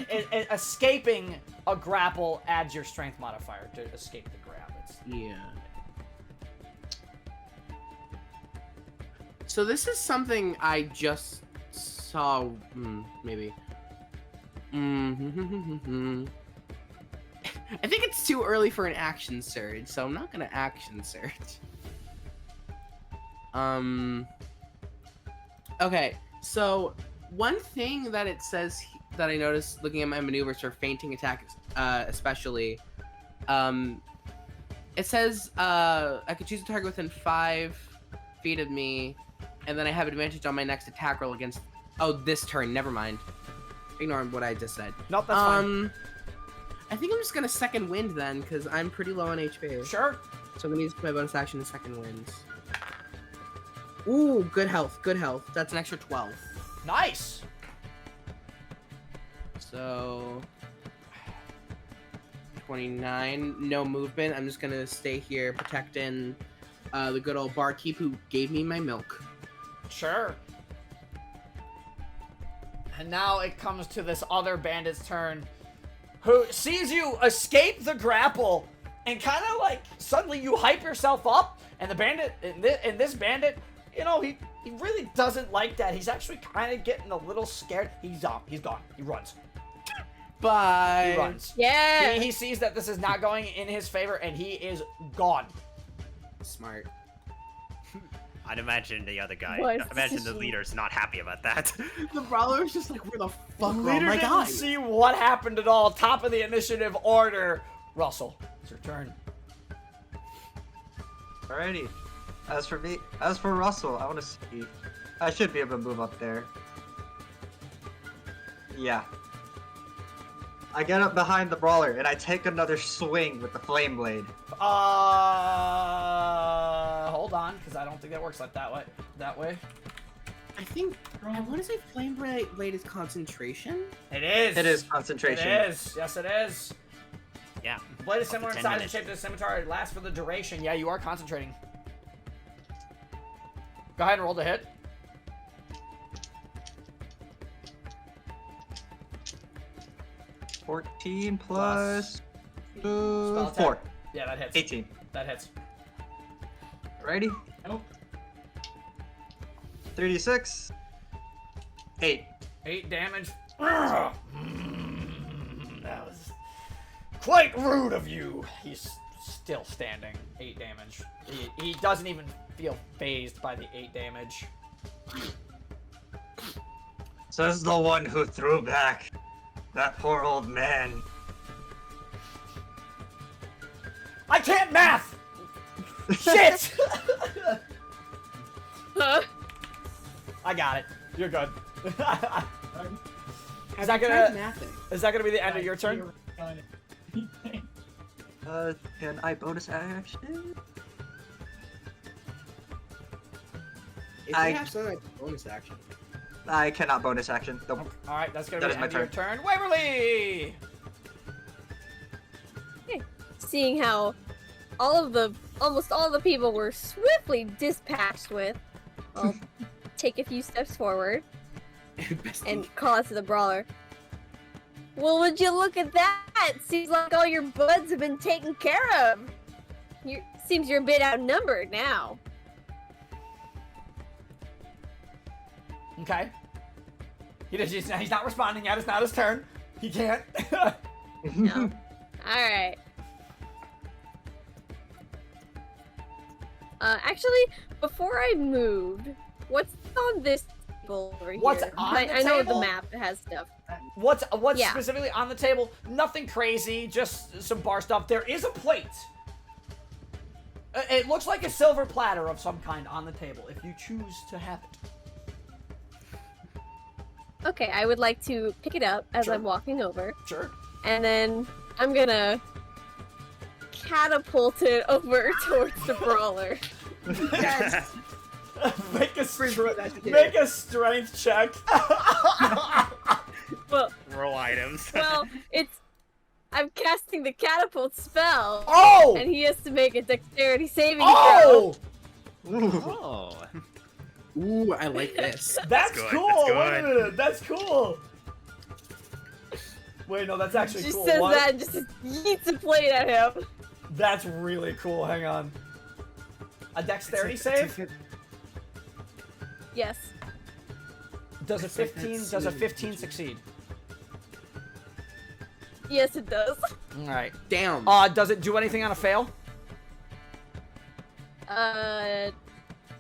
A: escaping a grapple adds your strength modifier to escape the grab.
B: Yeah. So this is something I just saw. Maybe. I think it's too early for an action surge, so I'm not gonna action surge. Okay, so one thing that it says that I noticed looking at my maneuvers for fainting attacks, especially, it says I could choose a target within 5 feet of me, and then I have advantage on my next attack roll against. Oh, this turn. Never mind. Ignore what I just said.
A: Nope, that's fine.
B: I think I'm just gonna second wind then, because I'm pretty low on HP.
A: Sure.
B: So I'm gonna use my bonus action to second wind. Ooh, good health, good health. That's an extra 12.
A: Nice.
B: So 29, no movement. I'm just gonna stay here protecting the good old barkeep who gave me my milk.
A: Sure. And now it comes to this other bandit's turn, who sees you escape the grapple, and kind of like suddenly you hype yourself up, and the bandit, and this bandit, you know, he really doesn't like that. He's actually kind of getting a little scared. He's gone. He runs.
B: Bye.
A: He runs.
D: Yeah.
A: He sees that this is not going in his favor, and he is gone.
B: Smart.
C: I'd imagine the other guy.
D: Wise
C: Imagine the
D: decision.
C: leader's not happy about that.
B: The brawler was just like, where the fuck are all
A: Leader
B: my
A: didn't
B: guys?
A: see what happened at all. Top of the initiative order. Russell, it's your turn.
E: Alrighty. As for Russell, I want to see. I should be able to move up there. Yeah. I get up behind the brawler and I take another swing with the flame blade.
A: Hold on, because I don't think that works like that way.
B: I think, I want to say flame blade is concentration?
A: It is.
E: It is concentration.
A: It is. Yes, it is.
C: Yeah.
A: Blade is
C: Up to
A: similar in
C: 10
A: size and
C: minutes.
A: shape to the scimitar. It lasts for the duration. Yeah, you are concentrating. Go ahead and roll the hit.
E: $14 plus
A: Spell attack.
E: 4.
A: Yeah, that hits.
E: 18.
A: That hits.
E: Ready?
A: Nope.
E: 36. 8.
A: 8 damage. That was quite rude of you. He's still standing. 8 damage. He doesn't even feel phased by the 8 damage.
E: Says the one who threw back that poor old man.
A: I can't math! Shit!
D: Huh?
A: I got it. You're good. Is that
B: I've tried mathing.
A: be the end of your turn?
E: Can I bonus action?
B: If
E: I-
B: you have something like bonus action.
E: I cannot bonus action. Nope.
A: Alright, that's gonna
E: That
A: be
E: is
A: the
E: my
A: end of your turn. Waverly!
D: Seeing how almost all the people were swiftly dispatched with, I'll take a few steps forward and call out to the brawler. Well, would you look at that? Seems like all your buds have been taken care of. Seems you're a bit outnumbered now.
A: Okay. He's not responding yet. It's not his turn. He can't.
D: No. Alright. Actually, before I moved, what's on this table over
A: What's
D: here?
A: on the
D: I know the
A: table?
D: map has stuff.
A: What's
D: Yeah.
A: specifically on the table? Nothing crazy, just some bar stuff. There is a plate. It looks like a silver platter of some kind on the table, if you choose to have it.
D: Okay, I would like to pick it up as
A: Sure.
D: I'm walking over,
A: Sure.
D: and then I'm gonna catapult it over towards the brawler.
B: Yes.
A: make a
B: vegetarian.
A: make a strength check.
D: Well,
C: Roll items.
D: I'm casting the catapult spell,
A: Oh!
D: and he has to make a dexterity saving throw.
A: Oh!
E: Ooh.
C: Oh.
B: Ooh, I like this.
A: That's
C: good,
A: cool.
C: that's
A: Wait a
C: good.
A: minute. That's cool. Wait, no, that's actually
D: She
A: cool.
D: says
A: What?
D: that and just yeets a plate at him.
A: That's really cool. Hang on. A dexterity save?
D: Yes.
A: Does a
B: It's like
A: 15?
B: that
A: Does a
B: scene.
A: 15 succeed?
D: Yes, it does.
A: All right.
B: Damn.
A: Does it do anything on a fail?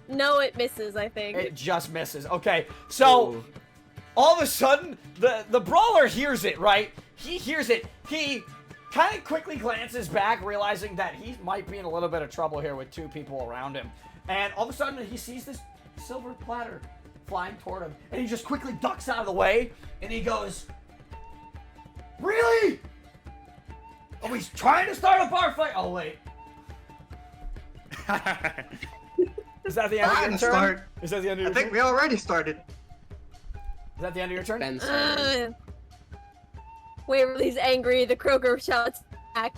D: No, it misses, I think.
A: It just misses. Okay. So
B: Ooh.
A: all of a sudden, the brawler hears it. Right? He hears it. He kind of quickly glances back, realizing that he might be in a little bit of trouble here with two people around him. And all of a sudden, he sees this silver platter flying toward him, and he just quickly ducks out of the way, and he goes, "Really? Oh, he's trying to start a bar fight. Oh wait, is that the end of
E: Trying
A: your
E: to
A: turn?
E: start.
A: Is that the end of
E: I
A: your
E: think
A: turn?
E: we already started.
A: Is that the end of your turn?
B: Ben's
D: Uh, Waverly's angry. The Kroger shouts back.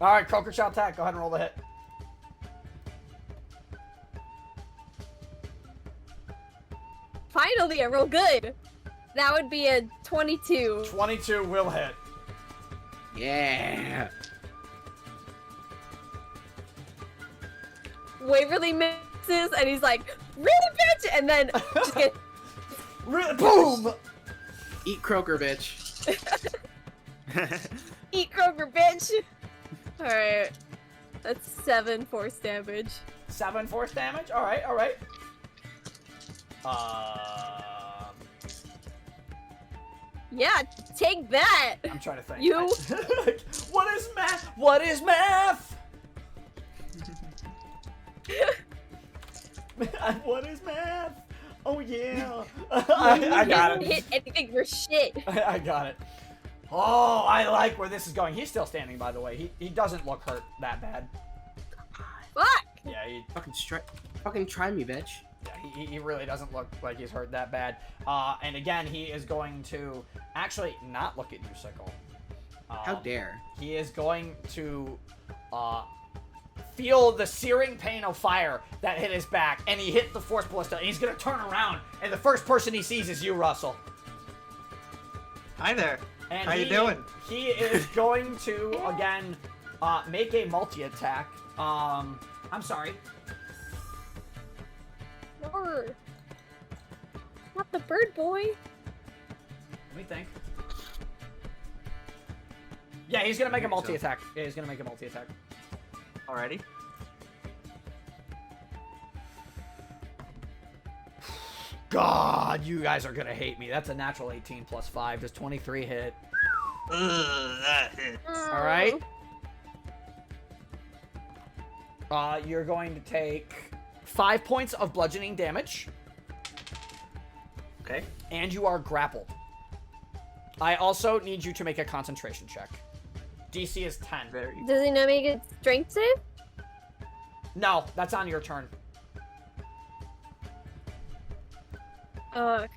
A: All right, Croaker shall attack. Go ahead and roll the hit.
D: Finally, I roll good. That would be a 22.
A: 22 will hit.
B: Yeah.
D: Waverly misses, and he's like, "Really, bitch!" And then just get
A: Really, boom!
B: Eat Croaker, bitch.
D: eat Kroger, bitch. All right, that's 7 force damage.
A: 7 force damage. All right, all right.
D: Yeah, take that.
A: I'm trying to think.
D: You-
A: What is math? What is math? What is math? Oh yeah. I got
D: Didn't
A: it.
D: hit anything for shit.
A: I got it. Oh, I like where this is going. He's still standing, by the way. He doesn't look hurt that bad.
D: Fuck.
A: Yeah,
B: Fucking try me, bitch.
A: he really doesn't look like he's hurt that bad. And again, he is going to actually not look at you, Sickle.
B: How dare.
A: He is going to feel the searing pain of fire that hit his back, and he hit the force ballista, and he's going to turn around, and the first person he sees is you, Russell.
E: Hi there.
A: And
E: How you doing?
A: He is going to, again, make a multi-attack. I'm sorry.
D: No. Not the bird boy.
A: Let me think. Yeah, he's going to make a multi-attack. Yeah, he's going to make a multi-attack.
E: Alrighty.
A: God, you guys are gonna hate me. That's a natural 18 plus 5. Does 23 hit?
E: Ugh, that hit.
A: All right. You're going to take 5 points of bludgeoning damage,
E: Okay.
A: and you are grappled. I also need you to make a concentration check. DC is 10.
E: Very.
D: Does he not make a strength save?
A: No, that's on your turn.
D: Oh, okay.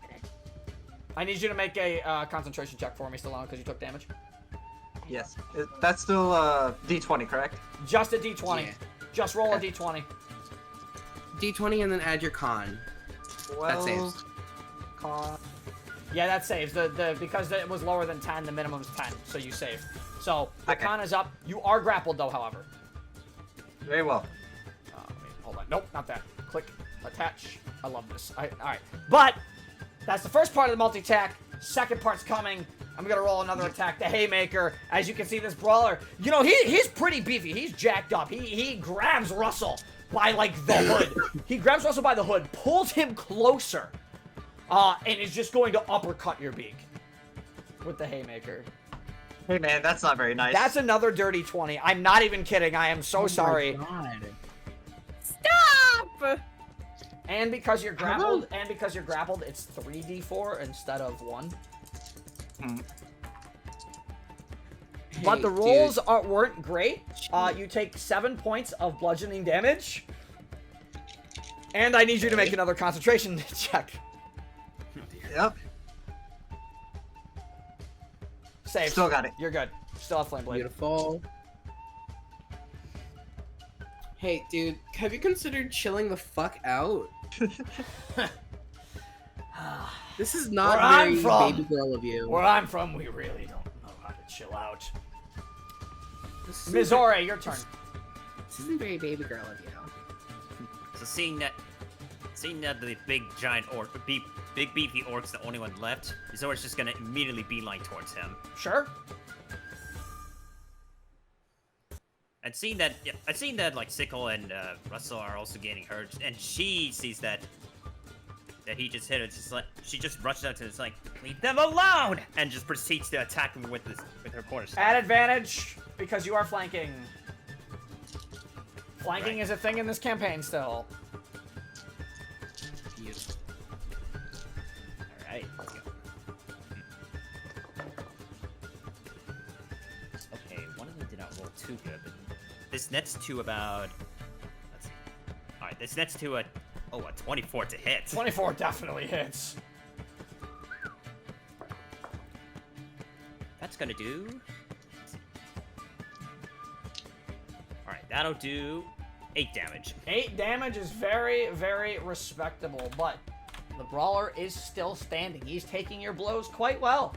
A: I need you to make a concentration check for me, Stallone, because you took damage.
E: Yes. That's still D20, correct?
A: Just a D20.
B: Yeah.
A: Just roll a D20.
B: D20 and then add your con. That saves.
E: Con.
A: Yeah, that saves. Because it was lower than 10, the minimum's 10, so you saved. So, the
E: Okay.
A: con is up. You are grappled, though, however.
E: Very well.
A: Wait, hold on. Nope, not that. Click. Attach. I love this. Alright. But, that's the first part of the multi-attack. Second part's coming. I'm gonna roll another attack, the Haymaker. As you can see, this brawler, you know, he's pretty beefy. He's jacked up. He grabs Russell by like the hood. He grabs Russell by the hood, pulls him closer, and is just going to uppercut your beak with the haymaker.
E: Hey man, that's not very nice.
A: That's another dirty 20. I'm not even kidding. I am so sorry.
B: God.
D: Stop!
A: And because you're grappled, it's 3d4 instead of 1. But
B: Hey,
A: the rolls weren't great. You take 7 points of bludgeoning damage. And I need you to make another concentration check.
E: Yep.
A: Save.
E: Still got it.
A: You're good. Still have Flame Blade.
B: Beautiful. Hey, dude, have you considered chilling the fuck out? This is not
A: Where I'm
B: very
A: from-
B: baby girl of you.
A: Where I'm from, we really don't know how to chill out.
B: This isn't
A: Mizore, your turn.
B: This isn't very baby girl of you.
C: So seeing that the big giant big beefy orc's the only one left, Zora's just gonna immediately beeline towards him.
A: Sure.
C: And seeing that like Sickle and Russell are also getting hurt, and she sees that he just hit her, it's just like she just rushes out to it's like, leave them alone, and just proceeds to attack him with her quarterstaff.
A: At advantage, because you are flanking. Flanking is a thing in this campaign still.
B: Beautiful.
C: Alright, let's go. Okay, one of them did not roll too good, but this nets to about... Let's see. Alright, this nets to a 24 to hit.
A: 24 definitely hits.
C: That's gonna do... Alright, that'll do 8 damage.
A: 8 damage is very, very respectable, but the brawler is still standing. He's taking your blows quite well.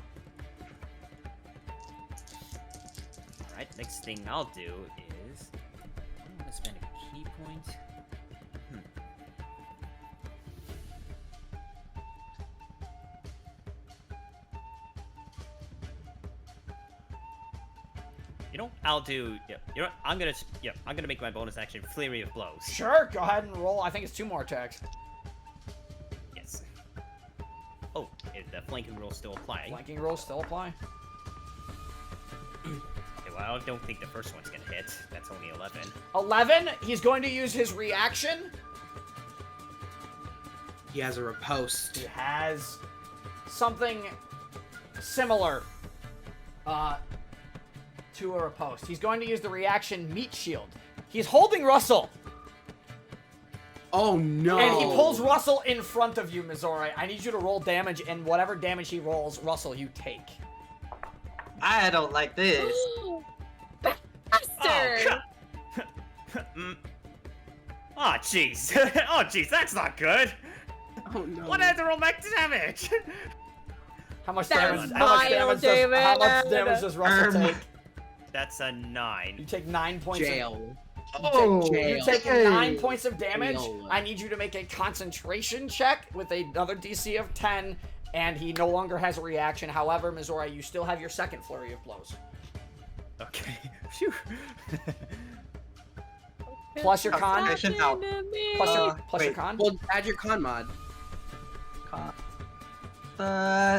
C: Alright, next thing I'll do is... I'm gonna spend a key point. You know, I'll do... You know what? I'm gonna make my bonus action Flurry of Blows.
A: Sure, go ahead and roll. I think it's 2 more attacks.
C: Yes. Oh, the flanking roll still applying.
A: Flanking rolls still apply.
C: Okay, well, I don't think the first one's gonna hit. That's only 11.
A: 11, he's going to use his reaction.
B: He has a riposte.
A: He has something similar to a riposte. He's going to use the reaction Meat Shield. He's holding Russell,
B: Oh no!
A: and he pulls Russell in front of you, Mizore. I need you to roll damage, and whatever damage he rolls, Russell, you take.
E: I don't like this.
D: Bastard!
C: Oh, jeez. Oh, jeez, that's not good.
B: Oh no!
C: What had to roll back damage?
A: How much
D: That's
A: damage? How much
D: vile,
A: damage does Russell take?
C: That's a 9.
A: You take 9 points.
B: Jail.
E: Oh,
A: You
B: Jail.
A: take
E: hey.
A: 9 points of damage.
B: Jail.
A: I need you to make a concentration check with another DC of 10, and he no longer has a reaction. However, Mizora, you still have your second flurry of blows.
C: Okay. Phew.
A: Plus your con.
E: Concentration out.
A: Plus your
E: wait.
A: con.
B: Well, add your con mod.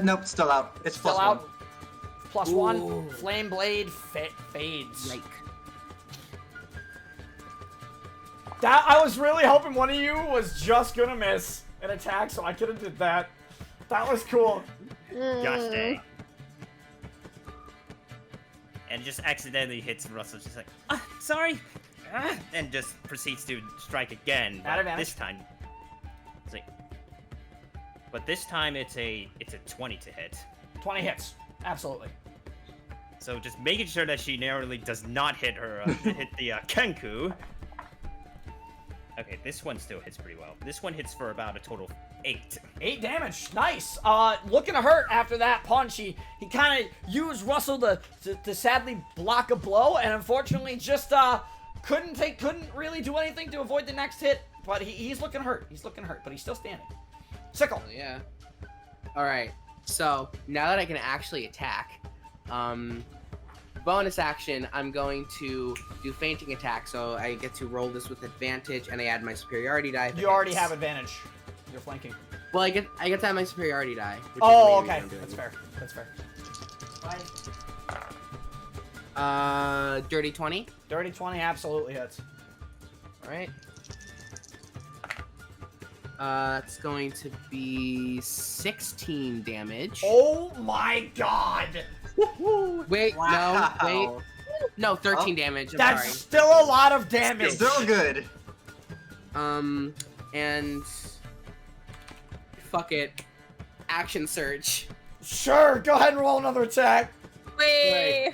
E: Nope, still out. It's
A: Still
E: plus
A: out.
E: 1.
A: Plus
B: Ooh.
A: 1. Flame Blade fades.
B: Like.
A: That I was really hoping one of you was just gonna miss an attack, so I could have did that. That was cool.
C: Gosh dang. And it just accidentally hits Russell, just like, sorry! And just proceeds to strike again.
A: At
C: But
A: advantage.
C: this time... It's like... But this time it's a 20 to hit.
A: 20 hits. Absolutely.
C: So just making sure that she narrowly does not hit her, hit the Kenku. Okay, this one still hits pretty well. This one hits for about a total of 8.
A: 8 damage. Nice. Looking to hurt after that punch. He kind of used Russell to sadly block a blow, and unfortunately just couldn't really do anything to avoid the next hit. But he's looking hurt. He's looking hurt, but he's still standing. Sickle.
B: Oh, yeah. All right. So now that I can actually attack, bonus action, I'm going to do fainting attack, so I get to roll this with advantage, and I add my superiority die. if it
A: You already
B: hits.
A: have advantage. You're flanking.
B: Well, I get to have my superiority die. Which
A: Oh,
B: is the way
A: okay.
B: I'm doing
A: That's
B: it.
A: fair. That's fair.
B: Dirty 20.
A: Dirty 20 absolutely hits.
B: All right. It's going to be 16 damage.
A: Oh my god!
B: Wait,
E: Wow.
B: no, wait. No, 13
E: Oh.
B: damage. I'm
A: That's
B: sorry.
A: still a lot of damage.
E: Still good.
B: And fuck it. Action surge.
A: Sure, go ahead and roll another attack.
D: Wait.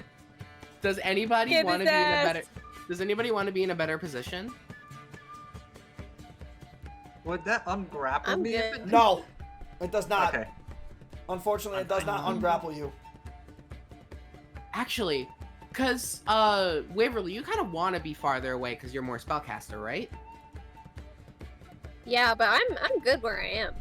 B: Does anybody
D: Get
B: want to
D: his
B: be in a
D: ass.
B: better? Does anybody want to be in a better position?
E: Would that ungrapple
D: I'm
E: me? if
D: good.
E: it-
A: No, it does not.
E: Okay.
A: Unfortunately, it does not ungrapple you.
B: Actually, cause Waverly, you kind of want to be farther away because you're more spellcaster, right?
D: Yeah, but I'm good where I am.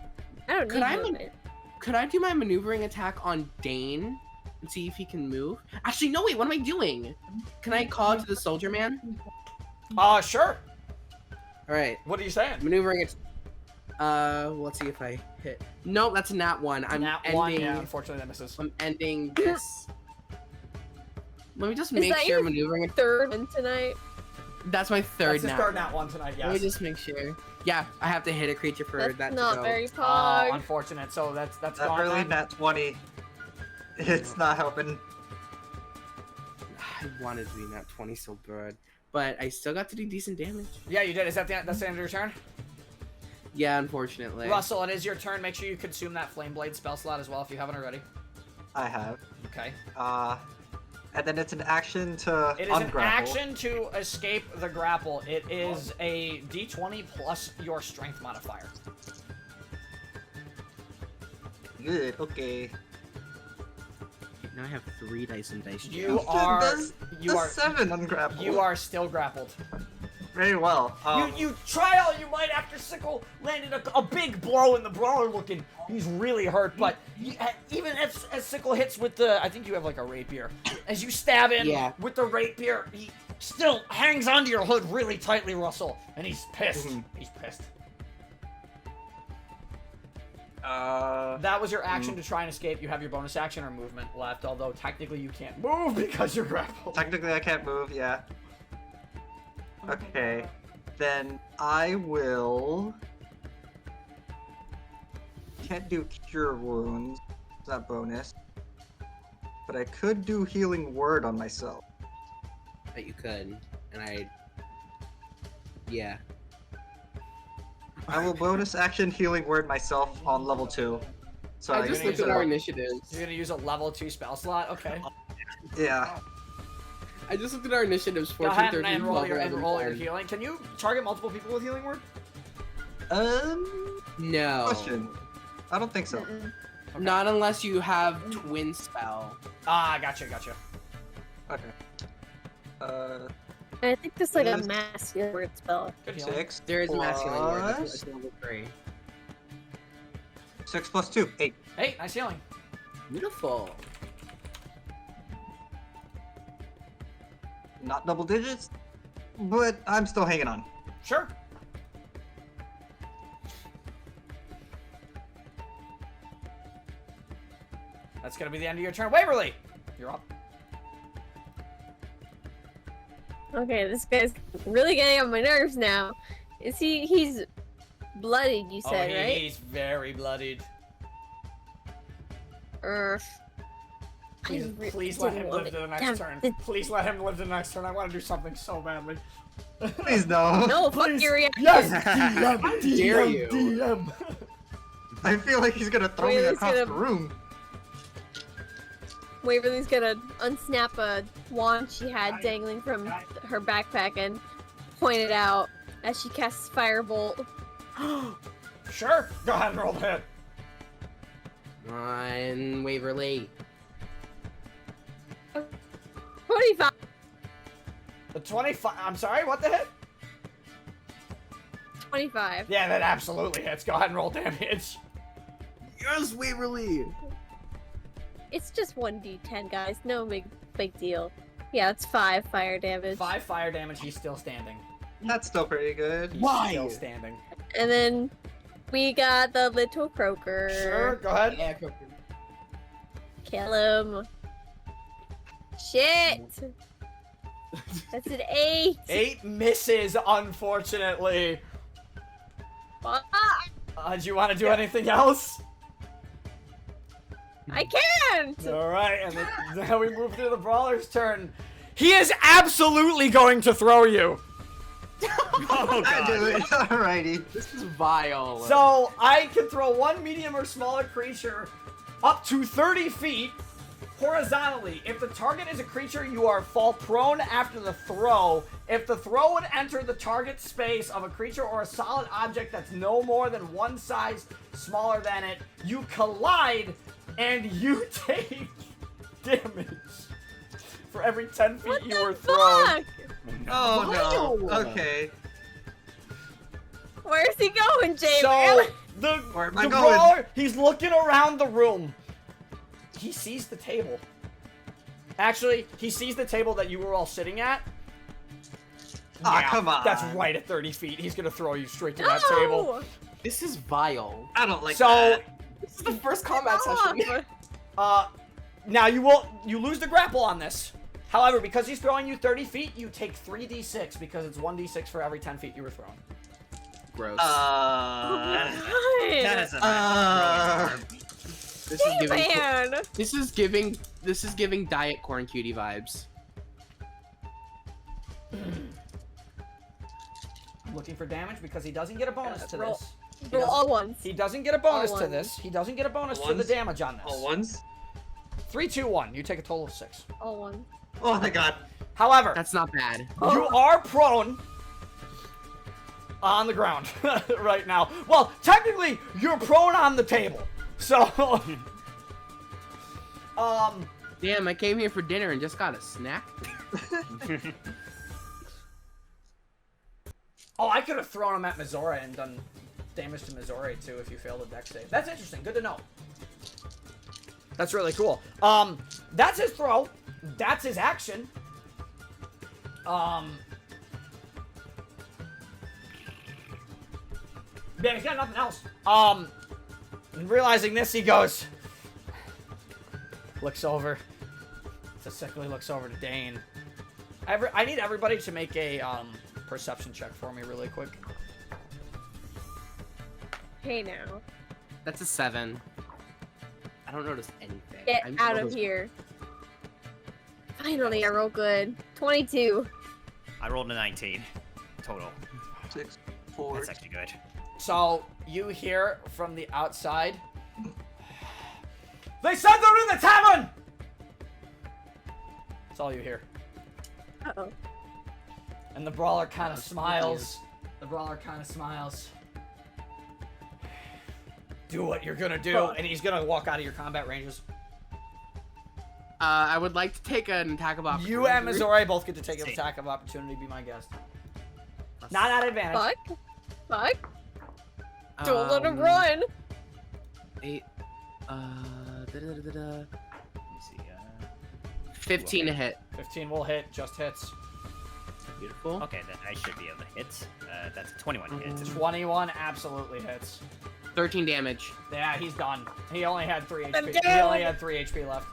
D: I don't
B: Could
D: need
B: I
D: movement.
B: Could I do my maneuvering attack on Dane and see if he can move? Actually, no, wait, what am I doing? Can I call out to the soldier man?
A: Sure.
B: All right,
A: What are you saying?
B: maneuvering it. Let's see if I hit. No, that's a nat 1. I'm
A: Nat
B: ending.
A: 1, yeah, unfortunately that misses.
B: I'm ending this. Let me just
D: Is
B: make
D: that
B: sure
D: your
B: maneuvering it.
D: Third one tonight.
B: That's my third
A: That's his
B: nat.
A: third nat 1 tonight,
B: Let me
A: yes.
B: just make sure. Yeah, I have to hit a creature for
D: That's
B: that
D: not
B: to go.
D: very
A: Oh,
D: pog.
A: unfortunate. So that's
E: That
A: gone
E: really
A: then.
E: nat 20. It's not helping.
B: I wanted to be nat 20 so bad, but I still got to do decent damage.
A: Yeah, you did. Is that that's the end of your turn?
B: Yeah, unfortunately.
A: Russell, it is your turn. Make sure you consume that Flame Blade spell slot as well if you haven't already.
E: I have.
A: Okay.
E: And then it's an action to
A: It is
E: ungrapple.
A: an action to escape the grapple. It is a d20 plus your strength modifier.
E: Good. Okay.
B: Now I have 3 dice and dice.
A: You
B: jail.
A: are
E: Does
A: you
E: the
A: are
E: 7 ungrapple.
A: you are still grappled.
E: Very well.
A: You try all you might after Sickle landed a big blow in the brawler looking. He's really hurt, but even as Sickle hits with the, I think you have like a rapier. As you stab in
B: Yeah.
A: with the rapier, he still hangs onto your hood really tightly, Russell, and he's pissed.
E: Mhm.
A: He's pissed.
E: Uh,
A: That was your action to try and escape. You have your bonus action or movement left, although technically you can't move because you're grappled.
E: technically I can't move, yeah. Okay. Then I will... Can't do cure wounds. It's not bonus. But I could do healing word on myself.
B: That you could, and I. Yeah.
E: I will bonus action healing word myself on level 2. So
B: I
E: I
B: just
A: gonna
B: looked
A: use
B: at
A: a-
B: our initiatives.
A: You're gonna use a level 2 spell slot? Okay.
E: Yeah.
B: I just looked at our initiatives.
A: Go
B: 14,
A: ahead
B: 13,
A: and roll
B: 12,
A: your
B: 11,
A: roll your
B: 10.
A: healing. Can you target multiple people with healing word?
B: No.
E: Question. I don't think so.
D: Mm-mm.
A: Okay.
B: Not unless you have twin spell.
A: Ah, gotcha.
E: Okay.
D: I think there's like a
E: Yes.
D: mass healing word spell.
A: Good healing.
E: 6
B: There is a masculine word.
E: plus-
B: That's level 3.
E: 6 plus 2, 8.
A: Hey, nice healing.
B: Beautiful.
E: Not double digits, but I'm still hanging on.
A: Sure. That's gonna be the end of your turn. Waverly, you're up.
D: Okay, this guy's really getting on my nerves now. He's bloodied, you said, right?
A: He's very bloodied.
D: I
A: Please let
D: didn't
A: him
D: want
A: live to the
D: it.
A: next
D: Damn
A: turn.
D: it.
A: Please let him live to the next turn. I want to do something so badly.
E: Please no.
D: No, fuck
A: Please.
D: your reaction.
A: Yes! DM!
B: How dare
A: DM!
B: you.
A: DM!
E: I feel like he's gonna throw me
D: Wait, he's
E: across
D: gonna-
E: the room.
D: Waverly's gonna unsnap a wand she had dangling from her backpack and point it out as she casts Firebolt.
A: Sure! Go ahead and roll the hit.
B: On Waverly.
D: 25.
A: The 25. I'm sorry, what the hit?
D: 25.
A: Yeah, that absolutely hits. Go ahead and roll damage.
B: Yes, Waverly.
D: It's just 1d10, guys. No big deal. Yeah, it's 5 fire damage.
A: 5 fire damage, he's still standing.
E: That's still pretty good.
A: He's
B: Why?
A: still standing.
D: And then we got the little croaker.
A: Sure, go ahead.
B: Yeah, Korum.
D: Kill him. Shit! That's an 8!
A: 8 misses, unfortunately.
D: Fuck!
A: Do you want to do anything else?
D: I can't!
A: Alright, and then we move to the brawler's turn. He is absolutely going to throw you.
C: Oh
E: I do
C: god.
E: it. Alrighty.
B: This is vile.
A: So, I can throw one medium or smaller creature up to 30 feet horizontally. If the target is a creature, you fall prone after the throw. If the throw would enter the target space of a creature or a solid object that's no more than one size smaller than it, you collide and you take damage for every 10 feet
D: What
A: you
D: the
A: were thrown.
D: fuck?
E: Oh no.
B: Vile.
E: Okay.
D: Where's he going, Jay?
A: So, the
E: Where am I
A: the
E: going?
A: brawler, he's looking around the room. He sees the table. Actually, he sees the table that you were all sitting at.
E: Ah, come on.
A: That's right at 30 feet. He's gonna throw you straight to that table.
D: No!
B: This is vile.
E: I don't like
A: So,
E: that.
B: This is the first combat session.
A: now you lose the grapple on this. However, because he's throwing you 30 feet, you take 3d6 because it's 1d6 for every 10 feet you were thrown.
B: Gross.
C: That is a
B: This is giving.
D: Man!
B: This is giving diet corn cutie vibes.
A: I'm looking for damage because he doesn't get a bonus to
D: roll.
A: this.
D: Roll all ones.
A: He doesn't get a bonus
D: All
A: to
D: ones.
A: this. He doesn't get a bonus
E: All
A: to the
E: ones?
A: damage on this.
E: All ones?
A: 3, 2, 1. You take a total of 6.
D: All ones.
E: Oh my god.
A: However,
B: That's not bad.
A: you are prone on the ground right now. Well, technically, you're prone on the table. So,
B: Damn, I came here for dinner and just got a snack.
A: oh, I could have thrown him at Mizora and done damage to Mizora too if you failed a dex save. That's interesting. Good to know. That's really cool. That's his throw. That's his action. Yeah, he's got nothing else. And realizing this, he goes, looks over. Sickly looks over to Dane. I need everybody to make a perception check for me really quick.
D: Hey now.
B: That's a 7. I don't notice anything.
D: Get
B: I'm
D: out of
B: noticing-
D: here. Finally, I roll good. 22.
C: I rolled a 19 total.
E: 6, 4.
C: That's actually good.
A: So you hear from the outside, they said they're in the tavern! That's all you hear.
D: Uh-oh.
A: And the brawler kind of
B: That's
A: smiles. The brawler kind of smiles. Do what you're gonna do, and he's gonna walk out of your combat ranges.
B: I would like to take an attack of opportunity.
A: You and Mizori both get to take an attack of opportunity. Be my guest. Not at advantage.
D: Fuck. Don't let him
B: Um,
D: run.
B: 8.
C: Let me see.
B: 15 to hit.
A: 15 will hit. Just hits.
B: Beautiful.
C: Okay, then I should be able to hit. That's 21 hits.
A: 21 absolutely hits.
B: 13 damage.
A: Yeah, he's done. He only had 3
D: I'm
A: HP. He
D: dead.
A: only had 3 HP left.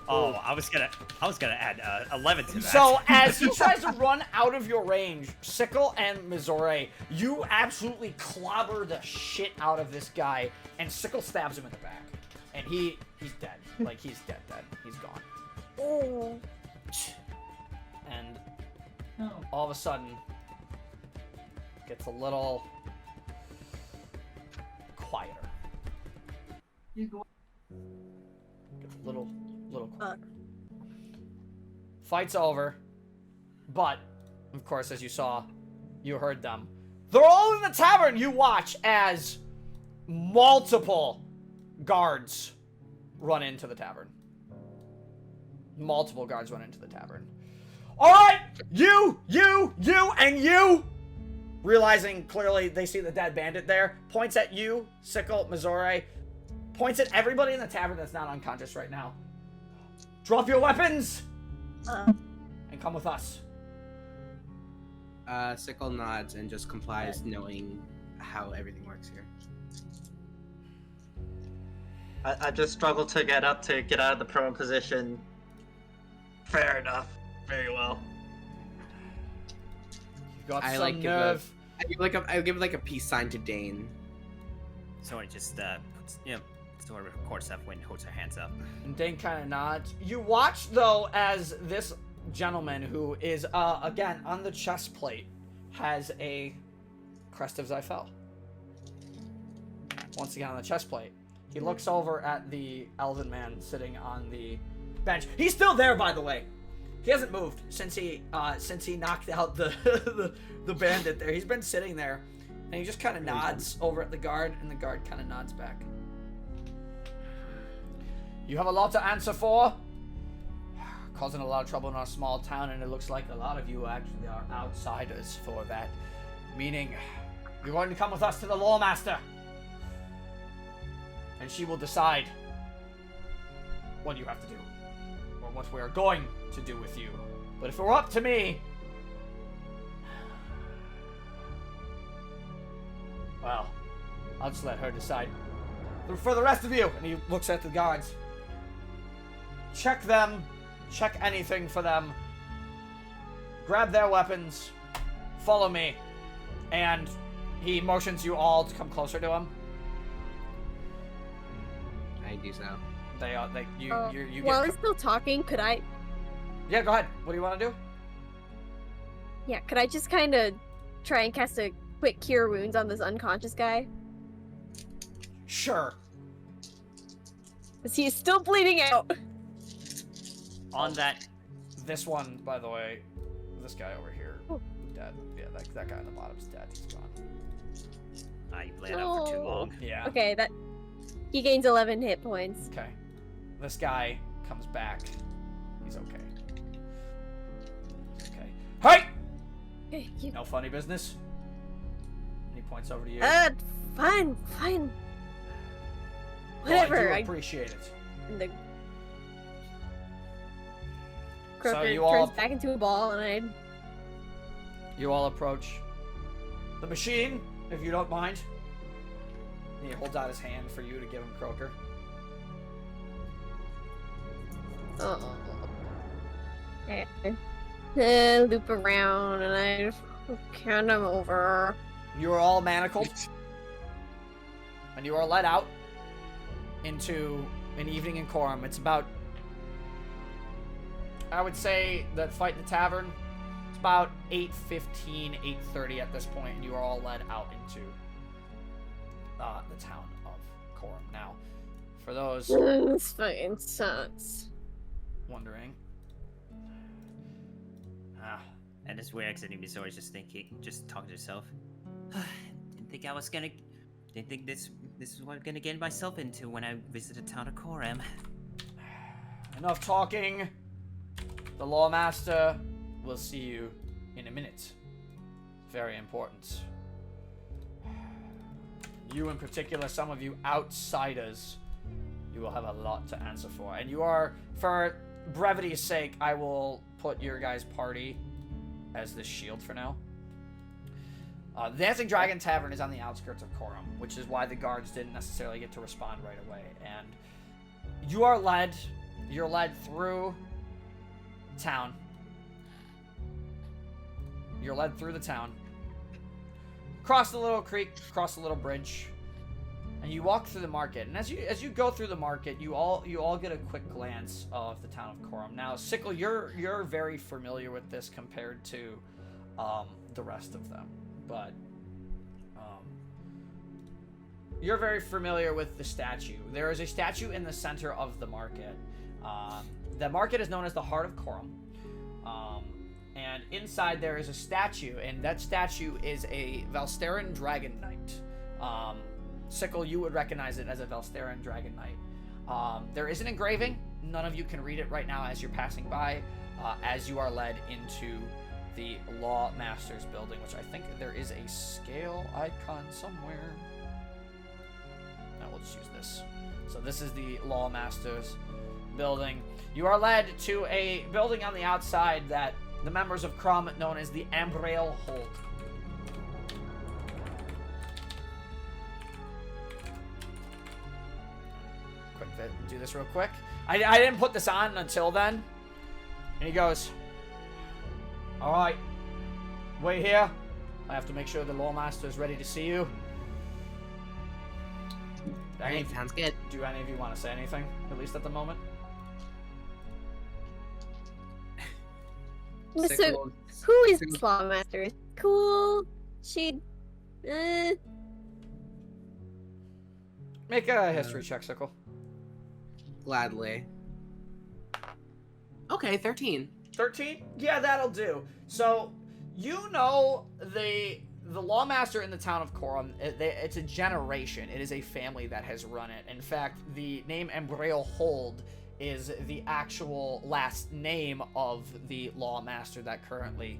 C: Oh, I was gonna add 11 to that.
A: So as he tries to run out of your range, Sickle and Mizore, you absolutely clobber the shit out of this guy, and Sickle stabs him in the back, and he's dead. Like he's dead. He's gone.
D: Oh.
A: And all of a sudden, gets a little quieter. Gets a little quieter. Fight's over, but of course, as you saw, you heard them. They're all in the tavern. You watch as multiple guards run into the tavern. Multiple guards run into the tavern. All right, you, and you. Realizing clearly they see the dead bandit there, points at you, Sickle, Mizore, points at everybody in the tavern that's not unconscious right now. Drop your weapons. and come with us.
B: Sickle nods and just complies, knowing how everything works here.
E: I just struggle to get up to get out of the prone position. Fair enough. Very well.
A: You've got
B: I
A: some
B: like
A: nerve.
B: I give like a peace sign to Dane.
C: Sora just puts, sort of records stuff when holds her hands up.
A: And Dane kind of nods. You watch, though, as this gentleman, who is, again, on the chest plate, has a crest of Zyfel. Once again on the chest plate. He looks over at the elven man sitting on the bench. He's still there, by the way. He hasn't moved since he knocked out the bandit there. He's been sitting there, and he just kind of nods over at the guard, and the guard kind of nods back. You have a lot to answer for. Causing a lot of trouble in our small town, and it looks like a lot of you actually are outsiders for that. Meaning, you're going to come with us to the Lawmaster, and she will decide what you have to do, or what we are going to do with you. But if it were up to me, well, I'll just let her decide. For the rest of you, and he looks at the guards. Check them. Check anything for them. Grab their weapons. Follow me. And he motions you all to come closer to him.
B: I do so.
A: You
D: While
A: get...
D: I'm still talking, could I?
A: Yeah, go ahead. What do you want to do?
D: Yeah, could I just kind of try and cast a quick cure wounds on this unconscious guy?
A: Sure.
D: Because he is still bleeding out.
C: On that,
A: This one, by the way, this guy over here,
D: Oh.
A: dead. Yeah, that guy on the bottom's dead. He's gone.
C: I played out for too
D: No.
C: long.
A: Yeah.
D: Okay, he gains 11 hit points.
A: Okay. This guy comes back. He's okay. Okay. Hey!
D: Okay, you.
A: No funny business? And he points over to you.
D: Fine.
A: Well,
D: Whatever.
A: I do appreciate it.
D: And the croaker
A: you
D: turns
A: all
D: back into a ball, and
A: you all approach the machine, if you don't mind. And he holds out his hand for you to give him Croaker.
D: I loop around, and I count him over.
A: You are all manacled, and you are led out into an evening in Korum. It's about, I would say, that fight in the tavern, it's about 8:15, 8:30 at this point, and you are all led out into the town of Korum. Now, for those
D: This fucking sucks.
A: wondering,
C: And as we're exiting, Misori's just talking to herself. Didn't think this is what I'm gonna get myself into when I visited town of Korum.
A: enough talking. The Lawmaster will see you in a minute. Very important. You in particular, some of you outsiders, you will have a lot to answer for. And you are, for brevity's sake, I will put your guys' party as the shield for now. The Dancing Dragon Tavern is on the outskirts of Korum, which is why the guards didn't necessarily get to respond right away. And you're led through town. You're led through the town. Cross the little creek, cross the little bridge, and you walk through the market. And as you go through the market, you all get a quick glance of the town of Korum. Now, Sickle, you're very familiar with this compared to the rest of them, but you're very familiar with the statue. There is a statue in the center of the market. The market is known as the Heart of Korum. And inside there is a statue, and that statue is a Velsteran Dragon Knight. Sickle, you would recognize it as a Velsteran Dragon Knight. There is an engraving. None of you can read it right now as you're passing by, as you are led into the Law Master's building, which I think there is a scale icon somewhere. No, we'll just use this. So this is the Law Master's building, you are led to a building on the outside that the members of Korum known as the Empyrean hold. Do this real quick. I didn't put this on until then. And he goes, "Alright, wait here. I have to make sure the Lawmaster is ready to see you."
B: Alright, sounds good.
A: Do any of you want to say anything, at least at the moment?
D: So,
B: Sickle-
D: who is
B: Sickle-
D: this Lawmaster? Cool. She.
A: Make a history check, Sickle.
B: Gladly. Okay, 13.
A: 13? Yeah, that'll do. So, you know the Lawmaster in the town of Korum, it's a generation. It is a family that has run it. In fact, the name Embryo Hold is the actual last name of the Lawmaster that currently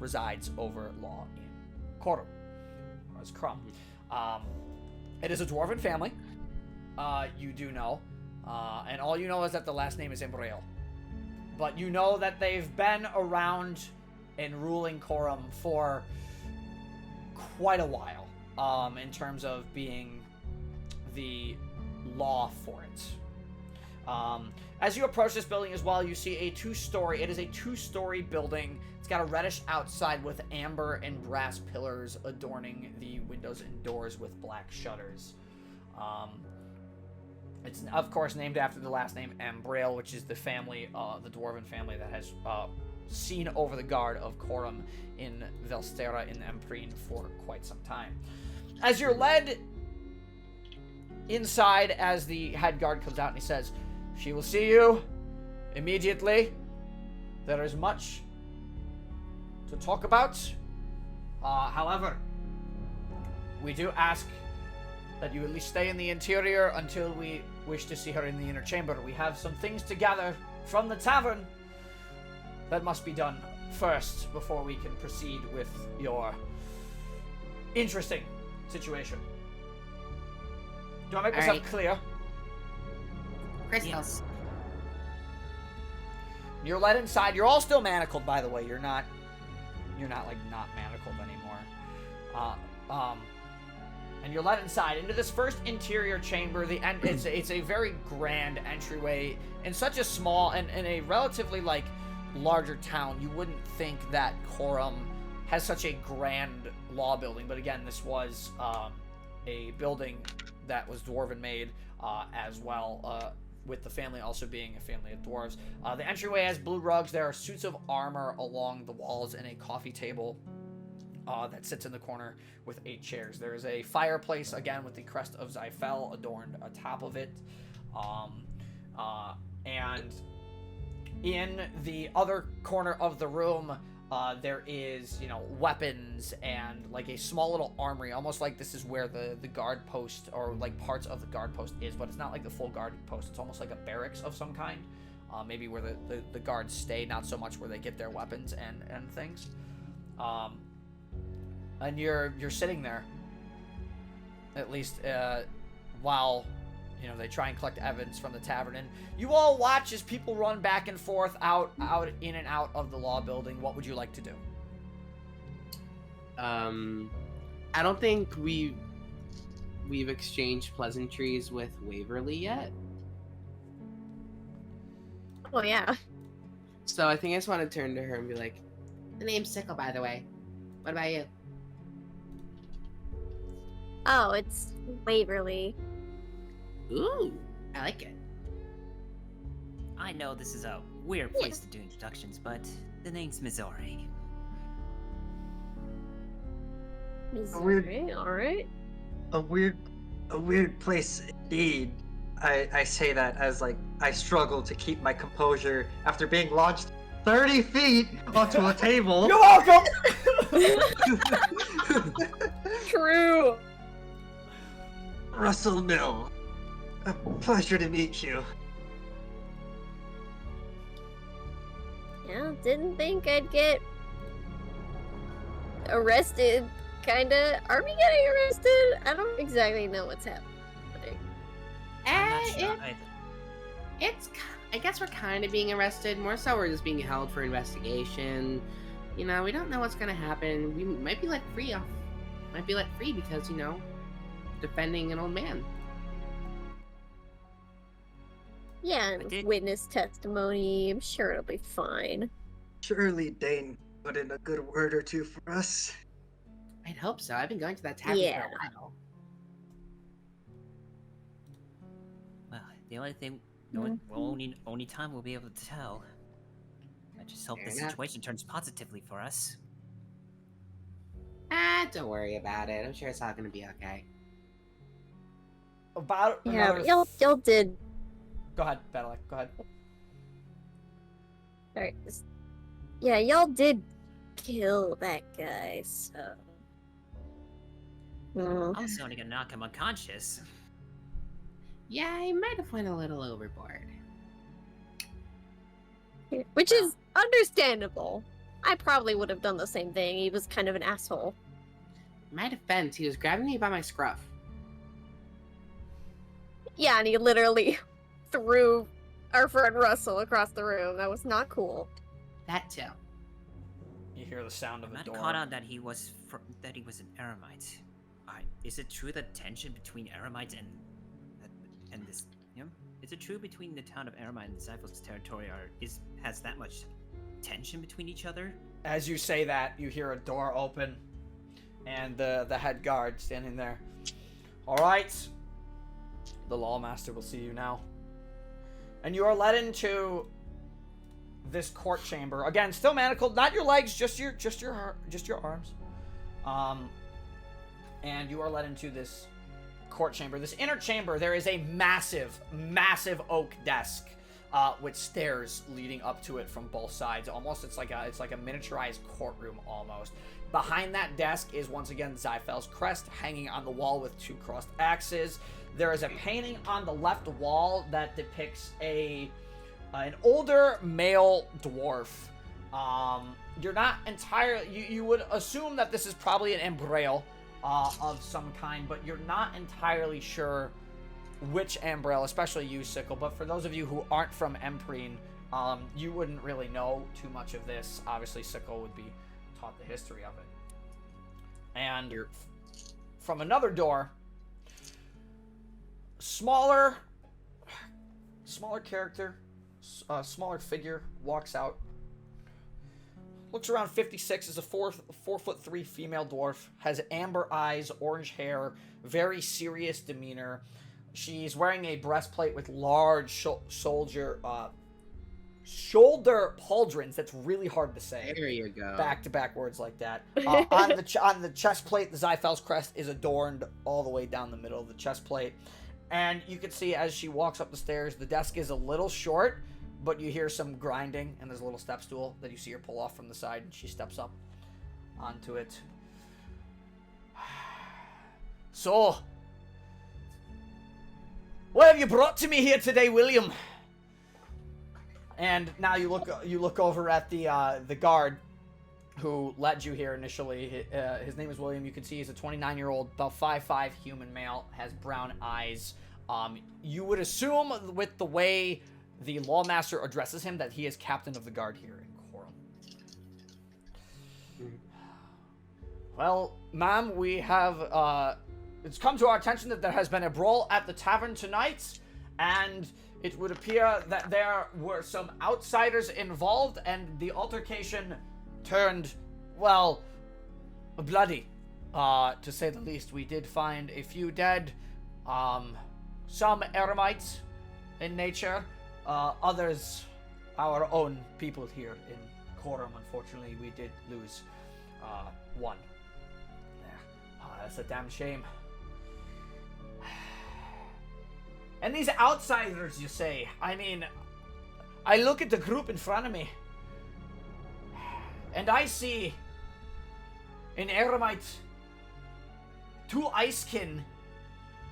A: resides over law in Korum, or as Korum. It is a dwarven family. You do know. And all you know is that the last name is Embryo. But you know that they've been around and ruling Korum for quite a while, in terms of being the law for it. As you approach this building as well, you see a two-story. It is a two-story building. It's got a reddish outside with amber and brass pillars adorning the windows and doors with black shutters. It's, of course, named after the last name Ambrail, which is the family, the dwarven family that has seen over the guard of Korum in Velstera in the Empyrean for quite some time. As you're led inside, as the head guard comes out and he says, "She will see you immediately. There is much to talk about. However, we do ask that you at least stay in the interior until we wish to see her in the inner chamber. We have some things to gather from the tavern that must be done first before we can proceed with your interesting situation." Do I make myself
B: Alright.
A: clear?
B: Crystals.
A: You're led inside. You're all still manacled, by the way. You're not like not manacled anymore. And you're led inside into this first interior chamber. It's a very grand entryway in such a small and in a relatively like larger town. You wouldn't think that Korum has such a grand law building, but again, this was a building that was dwarven made as well. With the family also being a family of dwarves. The entryway has blue rugs. There are suits of armor along the walls and a coffee table that sits in the corner with 8 chairs. There is a fireplace, again, with the crest of Zyfel adorned atop of it. And in the other corner of the room, there is, weapons and like a small little armory, almost like this is where the guard post or like parts of the guard post is, but it's not like the full guard post. It's almost like a barracks of some kind, maybe where the guards stay, not so much where they get their weapons and things. And you're sitting there, at least while they try and collect evidence from the tavern, and you all watch as people run back and forth out in and out of the law building. What would you like to do?
B: I don't think we've exchanged pleasantries with Waverly yet.
D: Oh yeah.
B: So I think I just want to turn to her and be like, "The name's Sickle, by the way. What about you?"
D: Oh, it's Waverly.
B: Ooh, I like it.
C: I know this is a weird place to do introductions, but the name's Missouri.
D: Missouri, alright.
E: A weird place indeed. I say that as like I struggle to keep my composure after being launched 30 feet onto a table.
A: You're welcome.
D: True.
E: Russell Mill. A pleasure to meet you.
D: Yeah, didn't think I'd get arrested. Kinda. Are we getting arrested? I don't exactly know what's happening.
C: I'm not sure
B: It,
C: either.
B: it's I guess we're kind of being arrested. More so, we're just being held for investigation. You know, we don't know what's gonna happen. We might be let free off. Might be let free because, you know, defending an old man.
D: Yeah,
C: I
D: and
C: did-
D: witness testimony. I'm sure it'll be fine.
E: Surely Dane put in a good word or two for us.
B: I'd hope so. I've been going to that tavern
D: Yeah.
B: for a while.
C: Well, the only thing, only time we'll be able to tell. I just hope
B: Fair
C: the
B: enough.
C: situation turns positively for us.
B: Ah, don't worry about it. I'm sure it's all gonna be okay.
A: About
D: Yeah,
A: another...
D: but y'all did.
A: Go ahead, Battleac, go ahead.
D: Alright, yeah, y'all did kill that guy, so. Mm.
C: I was only gonna knock him unconscious.
B: Yeah, I might have went a little overboard.
D: Which is understandable. I probably would have done the same thing. He was kind of an asshole.
B: In my defense, he was grabbing me by my scruff.
D: Yeah, and he literally threw our friend Russell across the room. That was not cool.
B: That too.
A: You hear the sound of
C: I'm
A: a
C: not
A: door.
C: caught on that he was an eremite. Is it true that tension between eremites and this? You know, is it true between the town of Eremite and the Zyfels territory has that much tension between each other?
A: As you say that, you hear a door open, and the head guard standing there. All right, the lawmaster will see you now, and you are led into this court chamber again, still manacled, not your legs, just your arms. And you are led into this court chamber. This inner chamber, there is a massive oak desk with stairs leading up to it from both sides. Almost, it's like a miniaturized courtroom almost. Behind that desk is once again Zyfel's crest hanging on the wall with two crossed axes. There is a painting on the left wall that depicts an older male dwarf. You're not entirely. You would assume that this is probably an embryo of some kind, but you're not entirely sure which Ambrel, especially you, Sickle. But for those of you who aren't from Empyrean, you wouldn't really know too much of this. Obviously, Sickle would be taught the history of it. And from another door, smaller character, smaller figure walks out. Looks around 56, is a 4'3" female dwarf, has amber eyes, orange hair, very serious demeanor. She's wearing a breastplate with large shoulder pauldrons. That's really hard to say.
B: There you go.
A: Back-to-back words like that. On the chest plate, the Zyfel's crest is adorned all the way down the middle of the chest plate. And you can see as she walks up the stairs, the desk is a little short, but you hear some grinding, and there's a little step stool that you see her pull off from the side, and she steps up onto it. So, what have you brought to me here today, William? And now you look over at the guard who led you here initially. His name is William. You can see he's a 29-year-old, about 5'5" human male, has brown eyes. You would assume with the way the lawmaster addresses him that he is captain of the guard here in Korum. Well, ma'am, we have it's come to our attention that there has been a brawl at the tavern tonight, and it would appear that there were some outsiders involved, and the altercation turned, well, bloody, to say the least. We did find a few dead, some eremites in nature, others our own people here in Korum. Unfortunately, we did lose one. Yeah. That's a damn shame. And these outsiders, you say? I mean, I look at the group in front of me, and I see an eremite, two icekin,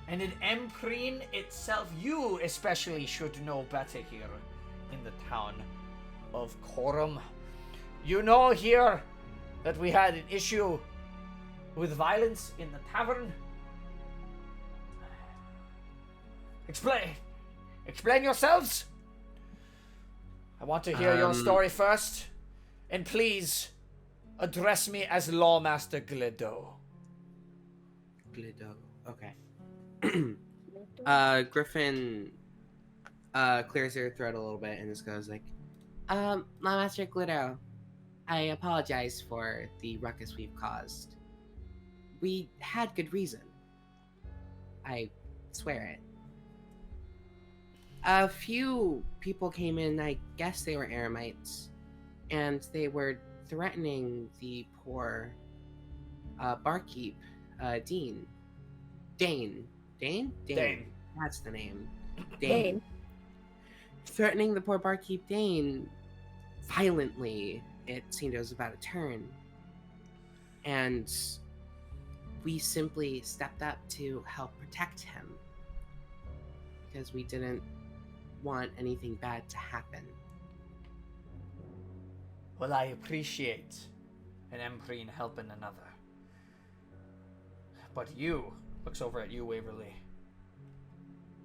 A: and an Empyrean itself. You especially should know better here in the town of Korum. You know here that we had an issue with violence in the tavern. Explain yourselves. I want to hear your story first. And please, address me as Lawmaster Glido.
B: Glido. Okay. Griffin clears her throat a little bit and just goes like, Master Glido, I apologize for the ruckus we've caused. We had good reason. I swear it. A few people came in, I guess they were Eremites, and they were threatening the poor barkeep, Dane. Dane. That's the name.
D: Dane.
B: Threatening the poor barkeep Dane violently. It seemed it was about to turn. And we simply stepped up to help protect him. Because we didn't want anything bad to happen.
A: Well, I appreciate an Empyrean helping another. But you, looks over at you, Waverly.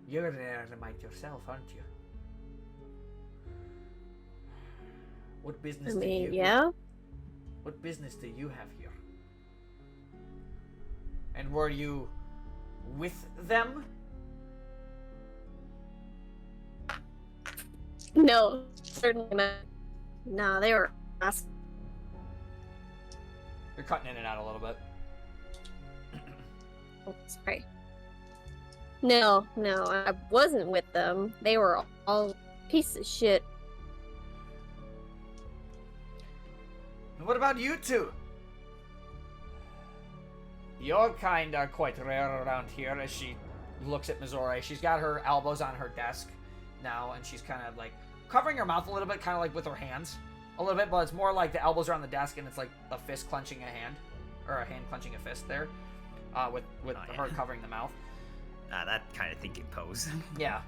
A: You're an Eremite yourself, aren't you? What business do you...
D: yeah.
A: What business do you have here? And were you with them?
D: No, certainly not. No, they were us.
A: You're cutting in and out a little bit.
D: Oh, sorry. No, I wasn't with them. They were all pieces of shit.
A: And what about you two? Your kind are quite rare around here. As she looks at Missouri, she's got her elbows on her desk now, and she's kind of like covering her mouth a little bit, kind of like with her hands a little bit, but it's more like the elbows are on the desk and it's like a fist clenching a hand, or a hand clenching a fist there, with her covering the mouth.
C: That kind of thinking pose.
A: Yeah.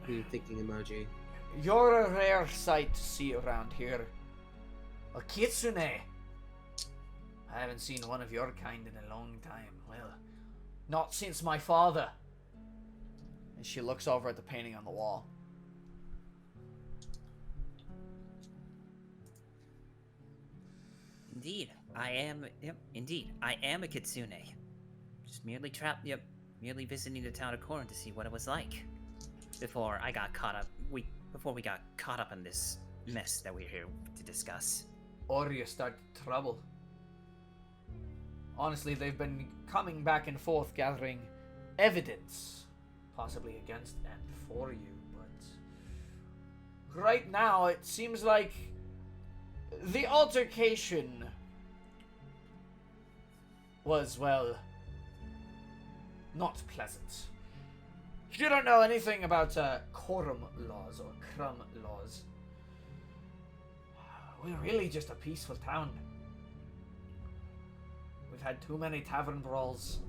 B: Thinking emoji.
A: You're a rare sight to see around here. A kitsune. I haven't seen one of your kind in a long time. Well, not since my father. And she looks over at the painting on the wall.
C: Indeed, I am. Yep, indeed, I am a kitsune. Just merely merely visiting the town of Korum to see what it was like before I got caught up. Before we got caught up in this mess that we're here to discuss.
A: Or you start trouble. Honestly, they've been coming back and forth gathering evidence, possibly against and for you, but right now it seems like the altercation was, well, not pleasant. If you don't know anything about Korum laws or Krum laws, we're really just a peaceful town. We've had too many tavern brawls.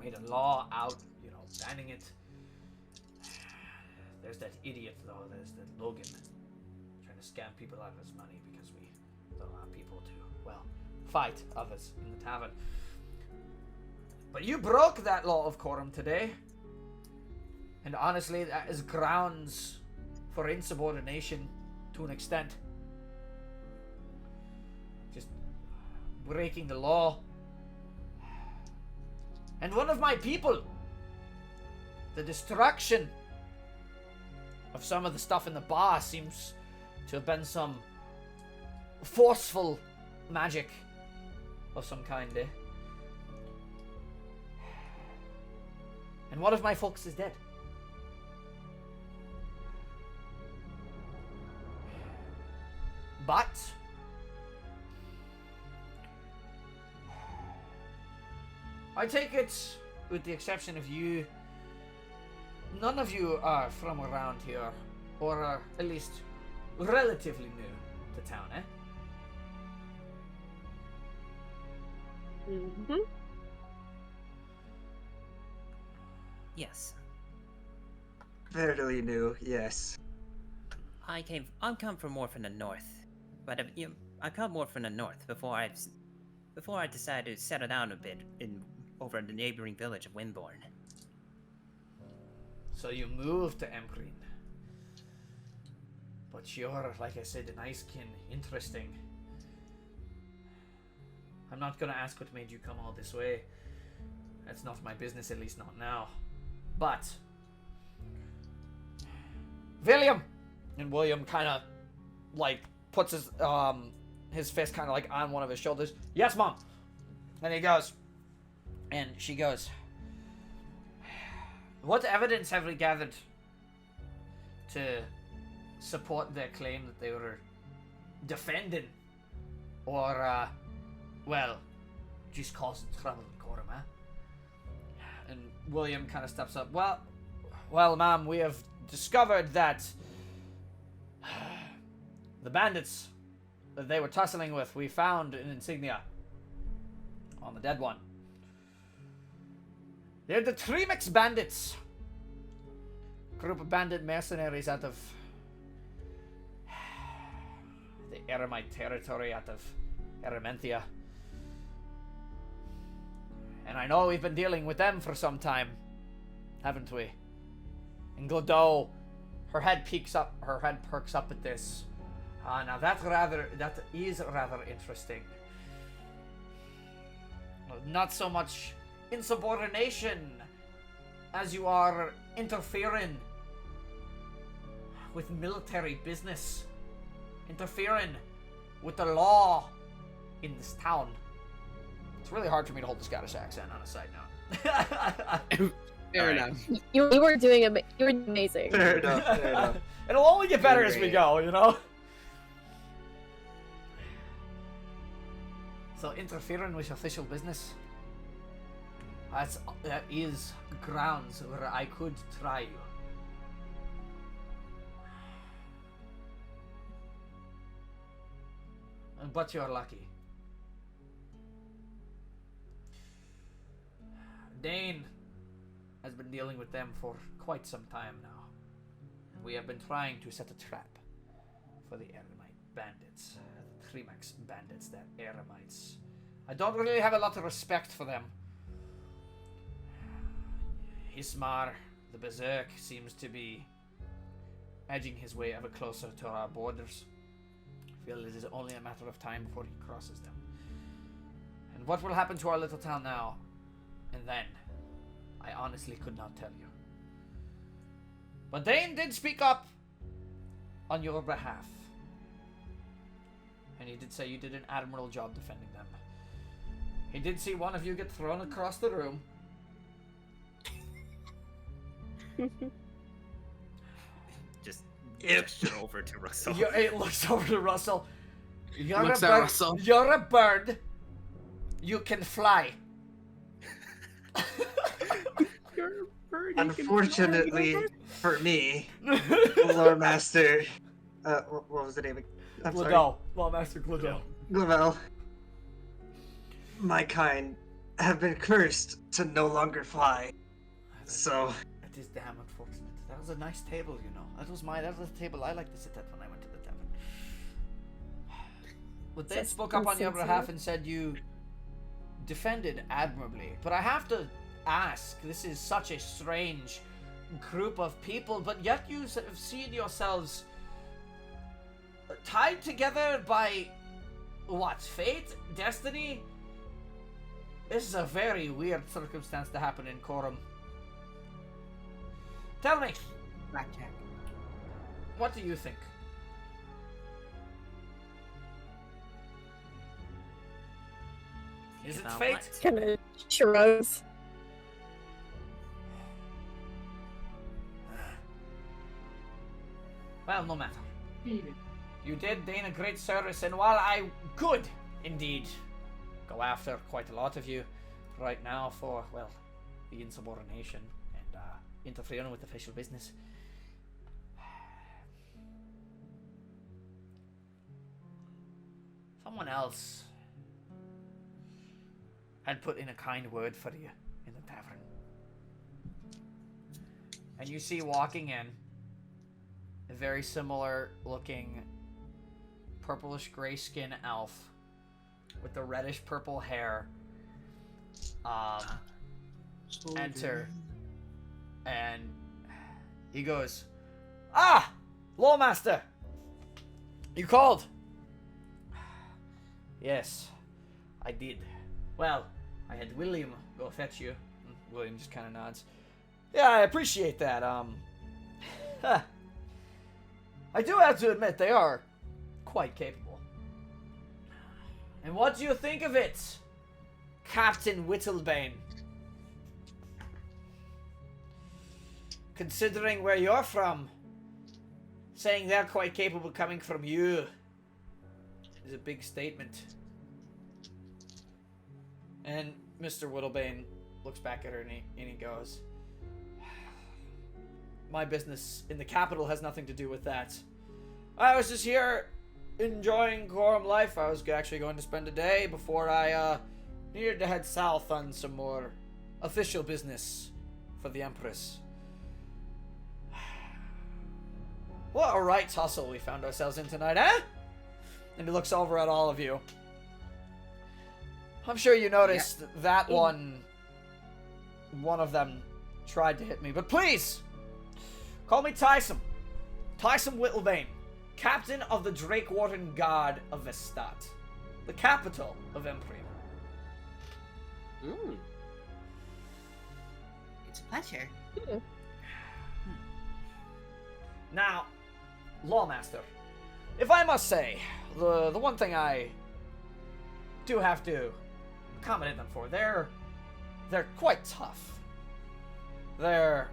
A: Made a law out, banning it. There's that idiot, though. There's the Logan. Trying to scam people out of his money because we don't allow people to, well, fight others in the tavern. But you broke that law of Korum today. And honestly, that is grounds for insubordination to an extent. Just breaking the law. And one of my people, the destruction of some of the stuff in the bar seems to have been some forceful magic of some kind, eh? And one of my folks is dead. But I take it, with the exception of you, none of you are from around here, or are at least relatively new to town, eh?
D: Mm-hmm.
C: Yes,
E: Fairly new, yes.
C: I come from more from the north, but I come more from the north before I decided to settle down a bit over in the neighboring village of Windborn.
A: So you moved to Empyrean. But you're, like I said, an icekin. Interesting. I'm not gonna ask what made you come all this way. That's not my business, at least not now. But William! And William kind of, like, puts his fist kind of, like, on one of his shoulders. Yes, Mom! And he goes, and she goes, what evidence have we gathered to support their claim that they were defending or, well, just causing trouble in Korum, eh? And William kind of steps up. Well, ma'am, we have discovered that the bandits that they were tussling with, we found an insignia on the dead one. They're the Tremix bandits. Group of bandit mercenaries out of the Eremite territory, out of Erementhia. And I know we've been dealing with them for some time, haven't we? And Godot, her head perks up at this. Now that is rather interesting. Not so much insubordination as you are interfering with military business, interfering with the law in this town. It's really hard for me to hold the Scottish accent on a side note.
B: Fair enough.
D: You were doing you were amazing.
E: Fair enough, fair enough.
A: It'll only get better as we go, you know? So interfering with official business, that is grounds where I could try you. But you're lucky. Dane has been dealing with them for quite some time now. We have been trying to set a trap for the Eremite bandits. The Tremax bandits, they're Eremites. I don't really have a lot of respect for them. Hismar the Berserk seems to be edging his way ever closer to our borders. I feel it is only a matter of time before he crosses them. And what will happen to our little town now and then, I honestly could not tell you. But Dane did speak up on your behalf. And he did say you did an admirable job defending them. He did see one of you get thrown across the room.
C: Just gesture over to Russell.
A: It looks over to Russell. You're
B: Looks
A: a
B: at
A: bird.
B: Russell.
A: You're a bird. You can fly.
B: You're a bird, you can
E: Unfortunately
B: fly.
E: for me, Lore Master, what was the name? I'm sorry.
A: Glodell. Lawmaster Glodell.
E: Glavel. My kind have been cursed to no longer fly. So
A: It is damn unfortunate. That was a nice table, you know. That was the table I liked to sit at when I went to the tavern. But they
D: That's
A: spoke up on your
D: insensitive.
A: behalf and said you defended admirably. But I have to ask, this is such a strange group of people, but yet you have seen yourselves tied together by what? Fate? Destiny? This is a very weird circumstance to happen in Korum. Tell me,
B: Blackjack.
A: what do you think? Is it
C: About
A: fate?
C: what?
D: Kind of shrugs.
A: Well, no matter. You did Dane a great service, and while I could, indeed, go after quite a lot of you right now for, well, the insubordination and interfering with official business, someone else had put in a kind word for you in the tavern. And you see walking in a very similar looking purplish gray skin elf with the reddish purple hair enter, and he goes, "Ah, Lawmaster, You called? Yes, I did. Well, I had William go fetch you. William just kind of nods. Yeah, I appreciate that. I do have to admit, they are quite capable. And what do you think of it, Captain Whittlebane? Considering where you're from, saying they're quite capable coming from you is a big statement. And Mr. Whittlebane looks back at her and he goes, my business in the capital has nothing to do with that. I was just here enjoying Korum life. I was actually going to spend a day before I needed to head south on some more official business for the Empress. What a right tussle we found ourselves in tonight, eh? And he looks over at all of you. I'm sure you noticed that one of them tried to hit me, but please, call me Tyson. Tyson Whittlebane, Captain of the Drakewarden Guard of Vestat, the capital of Empyrean.
B: It's a pleasure.
A: Now, Lawmaster, if I must say, the one thing I do have to accommodate them for, they're quite tough. They're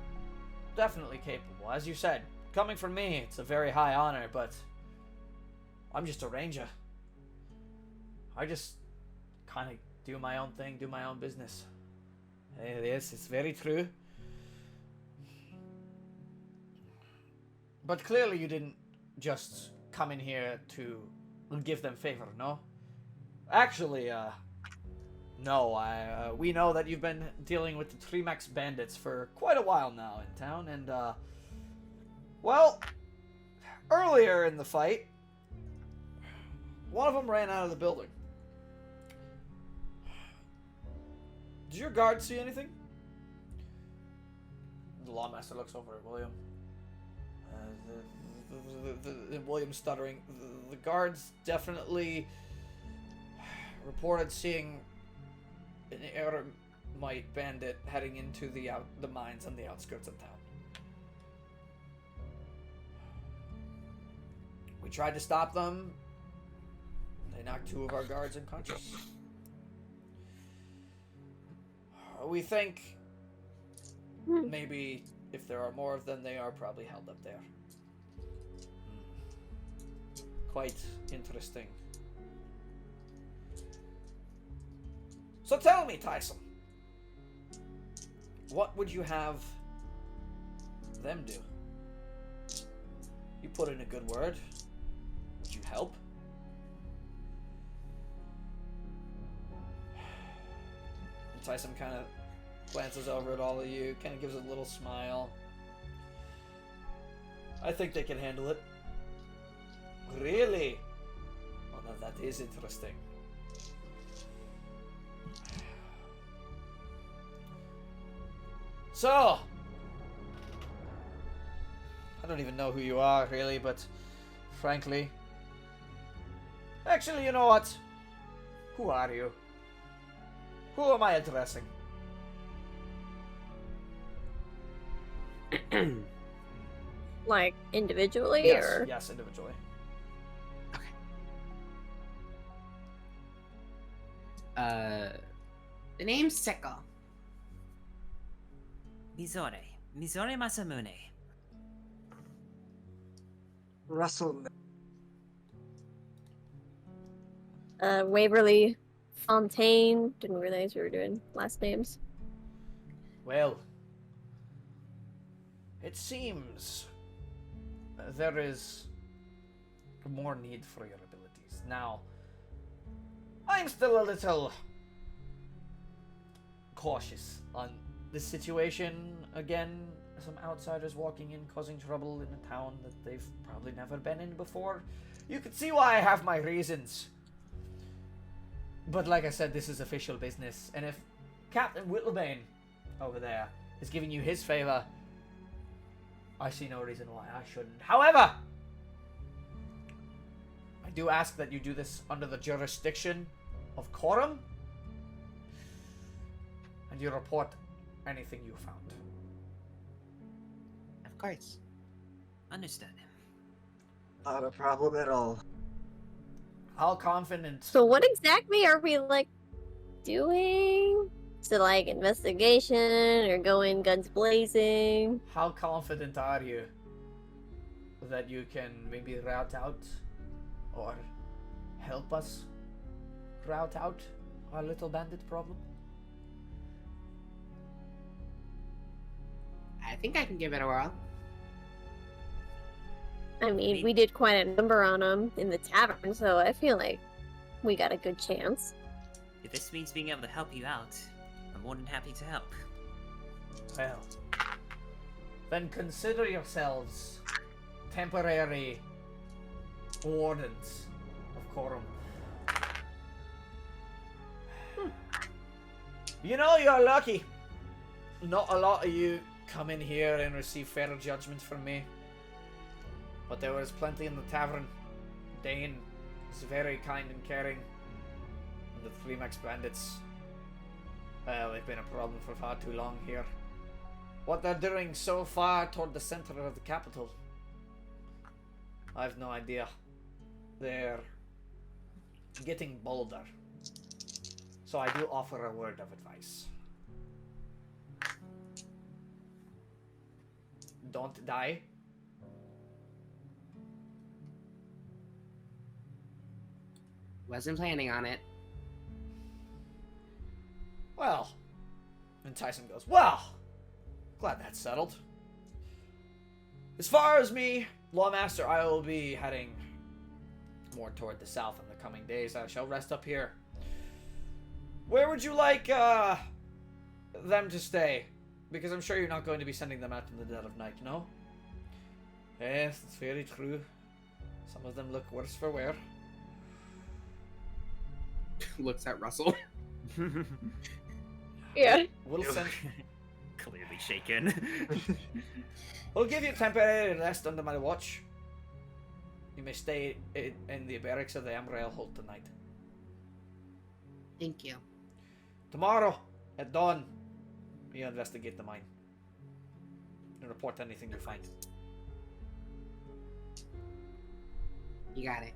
A: definitely capable. As you said, coming from me, it's a very high honor, but I'm just a ranger. I just kind of do my own thing, do my own business. Yes, it's very true. But clearly you didn't just come in here to give them favor, no? Actually, no, we know that you've been dealing with the Trimax bandits for quite a while now in town, and, well, earlier in the fight, one of them ran out of the building. Did your guard see anything? The Lawmaster looks over at William. William stuttering. The guards definitely reported seeing an Eremite bandit heading into the mines on the outskirts of town. We tried to stop them. They knocked 2 of our guards unconscious. We think maybe if there are more of them, they are probably held up there. Quite interesting. So tell me, Tyson, what would you have them do? You put in a good word. Would you help? And Tyson kind of glances over at all of you, kind of gives a little smile. I think they can handle it. Really? Well, now that is interesting. So, I don't even know who you are, really, but frankly... Actually, you know what? Who are you? Who am I addressing?
D: Like, individually,
A: Yes,
D: or?
A: yes, individually.
B: The name's Seko.
F: Mizore Masamune.
E: Russell.
D: Waverly Fontaine. Didn't realize we were doing last names.
A: Well, it seems there is more need for your abilities. Now, I'm still a little cautious on this situation. Again, some outsiders walking in, causing trouble in a town that they've probably never been in before. You can see why I have my reasons. But like I said, this is official business, and if Captain Whittlebane over there is giving you his favor, I see no reason why I shouldn't. However, I do ask that you do this under the jurisdiction of Korum, and you report anything you found.
B: Of course.
C: Understood.
E: Not a problem at all.
A: How confident?
D: So what exactly are we like doing? So like investigation or go in guns blazing?
A: How confident are you that you can maybe route out or help us route out our little bandit problem?
B: I think I can give it a whirl.
D: I mean, we did quite a number on them in the tavern, so I feel like we got a good chance.
C: If this means being able to help you out, I'm more than happy to help.
A: Well, then consider yourselves temporary wardens of Korum. You know, you're lucky. Not a lot of you come in here and receive fair judgment from me. But there was plenty in the tavern. Dane is very kind and caring. And the three Max bandits, well, they've been a problem for far too long here. What they're doing so far toward the center of the capital, I've no idea. They're getting bolder. So I do offer a word of advice. Don't die.
B: Wasn't planning on it.
A: Well, and Tyson goes, well, glad that's settled. As far as me, Lawmaster, I will be heading more toward the south in the coming days. I shall rest up here. Where would you like them to stay? Because I'm sure you're not going to be sending them out in the dead of night, no? Yes, it's very true. Some of them look worse for wear.
B: Looks at Russell.
D: Yeah.
A: We'll send...
C: Clearly shaken.
A: We'll give you temporary rest under my watch. You may stay in the barracks of the Amrail Hold tonight.
B: Thank you.
A: Tomorrow, at dawn, you investigate the mine. And report anything you find.
B: You got it.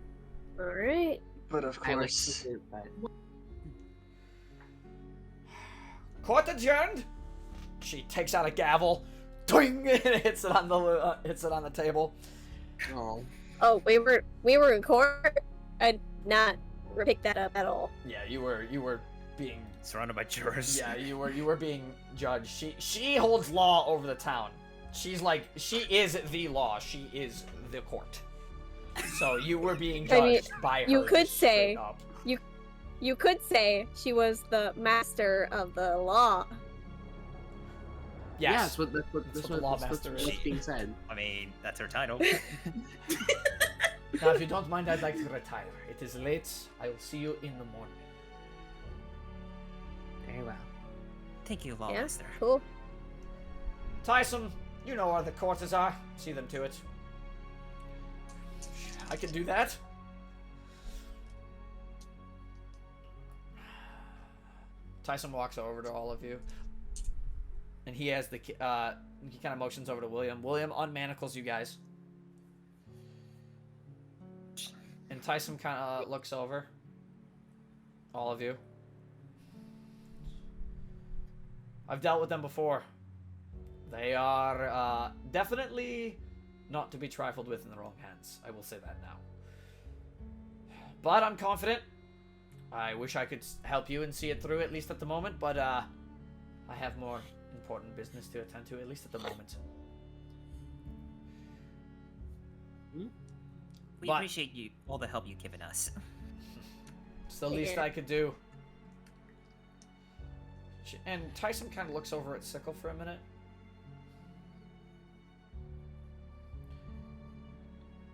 D: Alright.
E: But of
B: I
E: course,
B: wish but
A: Court adjourned. She takes out a gavel, twing, and hits it on the table.
B: oh,
D: Oh, we were in court? I did not pick that up at all.
A: Yeah, you were being.
C: Surrounded by jurors.
A: Yeah, you were being judged. She holds law over the town. She is the law. She is the court. So you were being
D: I mean,
A: judged by her.
D: you could
A: straight
D: say-
A: up.
D: You could say she was the master of the law.
B: yeah,
A: Yes.
B: that's what
A: the law master is.
B: what's being said.
C: I mean, that's her title.
A: Now, if you don't mind, I'd like to retire. It is late. I will see you in the morning.
B: Very well.
C: Thank you,
D: Yeah,
C: Lawmaster.
D: cool.
A: Tyson, you know where the quarters are. See them to it. I can do that. Tyson walks over to all of you, and he has he kind of motions over to William. William unmanacles you guys, and Tyson kind of looks over all of you. I've dealt with them before. They are definitely not to be trifled with in the wrong hands. I will say that now. But I'm confident. I wish I could help you and see it through, at least at the moment, but I have more important business to attend to, at least at the moment.
C: We
A: But-
C: appreciate you all the help you've given us.
A: It's the least I could do. And Tyson kind of looks over at Sickle for a minute.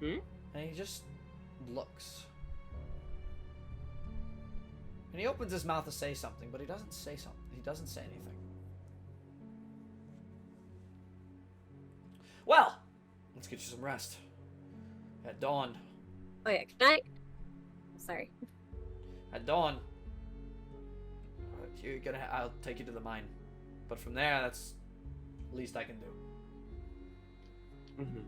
B: Hmm?
A: And he just looks. And he opens his mouth to say something, but he doesn't say something. He doesn't say anything. Well, let's get you some rest. At dawn.
D: Oh yeah, sorry.
A: At dawn, I'll take you to the mine. But from there, that's the least I can do.
B: Mm-hmm.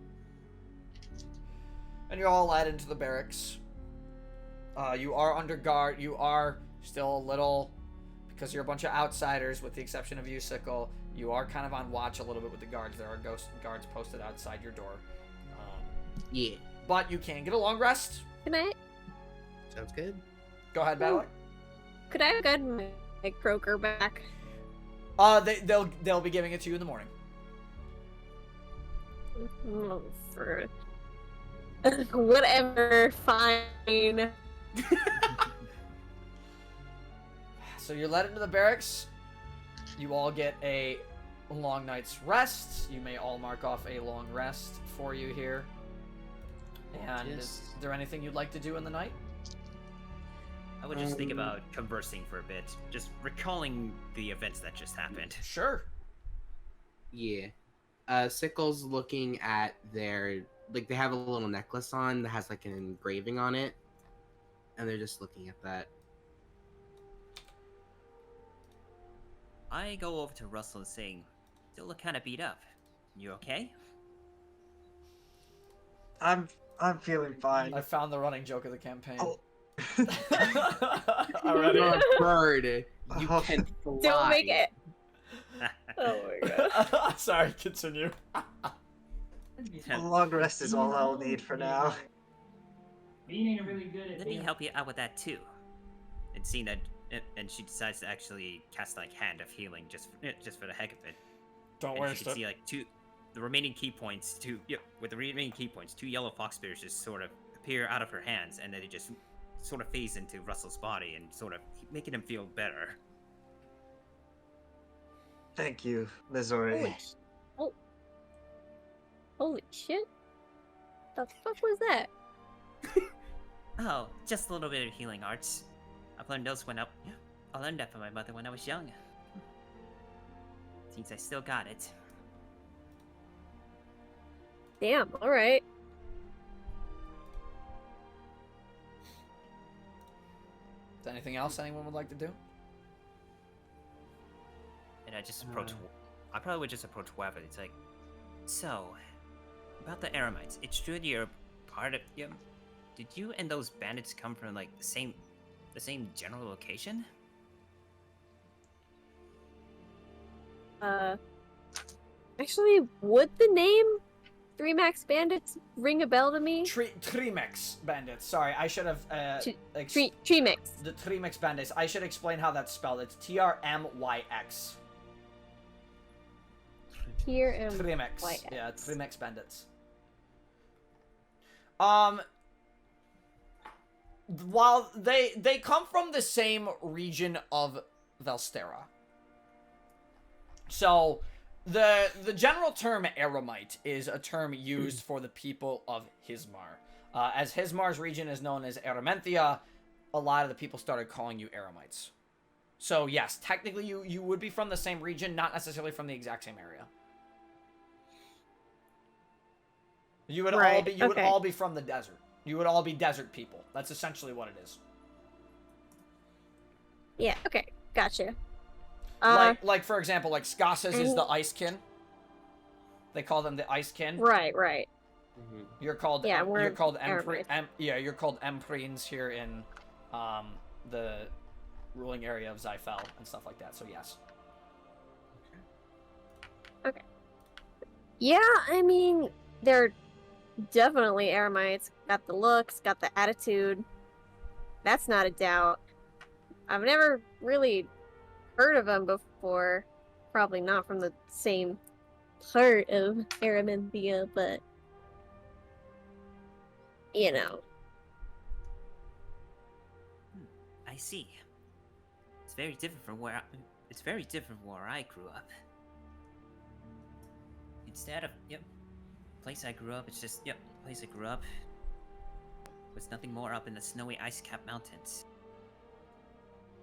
A: And you're all led into the barracks. You are under guard. You are still a little, because you're a bunch of outsiders, with the exception of you, Sickle. You are kind of on watch a little bit with the guards. There are ghost guards posted outside your door.
B: Yeah.
A: But you can get a long rest.
D: Can I?
B: Sounds good.
A: Go ahead, Battle.
D: Could I have gotten my croaker back?
A: They'll be giving it to you in the morning.
D: Oh, for whatever. Fine.
A: So you're led into the barracks. You all get a long night's rest. You may all mark off a long rest for you here. And
B: Yes.
A: is there anything you'd like to do in the night?
C: I would just think about conversing for a bit, just recalling the events that just happened.
A: Sure.
B: Yeah. Sickle's looking at their, like, they have a little necklace on that has, like, an engraving on it. And they're just looking at that.
C: I go over to Russell saying, "Still look kind of beat up. You okay?"
E: I'm feeling fine.
A: I found the running joke of the campaign.
E: Oh.
A: Already.
B: You're a bird. You
E: Oh.
B: can fly.
D: Don't make it. Oh my god.
A: Sorry, continue.
E: A long rest is all I'll need for now.
C: Let me help you out with that too. And seeing that, and she decides to actually cast like Hand of Healing just for the heck of it.
A: Don't
C: And
A: waste
C: you can
A: it.
C: see like the remaining key points, with the remaining key points, 2 yellow fox spears just sort of appear out of her hands, and then it just sort of phase into Russell's body and sort of making him feel better.
E: Thank you, Missouri.
D: Holy shit. The fuck was that?
C: Oh, just a little bit of healing arts. I've learned those I learned that from my mother when I was young. Seems I still got it.
D: Damn, alright.
A: Is there anything else anyone would like to do?
C: And I just approach. I probably would just approach Wabbit. It's like, so, about the Aramites. It's true you're part of. Did you and those bandits come from like the same general location?
D: Actually, would the name Three Max Bandits ring a bell to me?
A: Trimex bandits. Sorry, I should have.
D: Tree Mix.
A: The Trimex bandits. I should explain how that's spelled. It's TRMYX.
D: Here and
A: Trimex.
D: YX.
A: Yeah, Trimex bandits. While they come from the same region of Velstera. So, the general term Aramite is a term used for the people of Hismar. As Hismar's region is known as Aramenthia, a lot of the people started calling you Aramites. So yes, technically you would be from the same region, not necessarily from the exact same area. You would all be from the desert. You would all be desert people. That's essentially what it is.
D: Yeah, okay. Gotcha.
A: Like for example, like Skasa's is the Ice Kin. They call them the Ice Kin.
D: Right.
B: Mm-hmm.
A: You're called
D: we're
A: you're called
D: Aramites.
A: you're called Empyreans here in the ruling area of Zyfel and stuff like that. So yes.
D: Okay. Yeah, I mean, they're definitely Aramites. Got the looks, got the attitude. That's not a doubt. I've never really heard of them before. Probably not from the same part of Aramenthia, but you know.
C: I see. It's very different from where I grew up. Instead of place I grew up, it's just place I grew up was nothing more up in the snowy ice-capped mountains.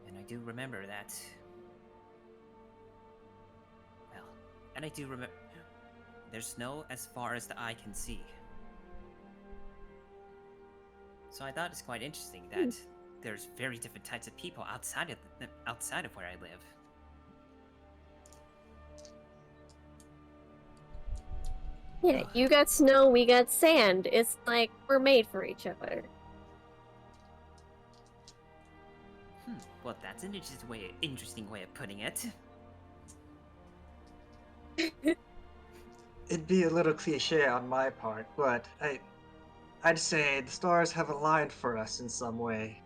C: And I do remember that. Well, and I do remember there's snow as far as the eye can see. So I thought it's quite interesting that there's very different types of people outside of where I live.
D: Yeah, you got snow, we got sand. It's like we're made for each other.
C: Well, that's an interesting way of putting it.
E: It'd be a little cliche on my part, but I'd say the stars have aligned for us in some way.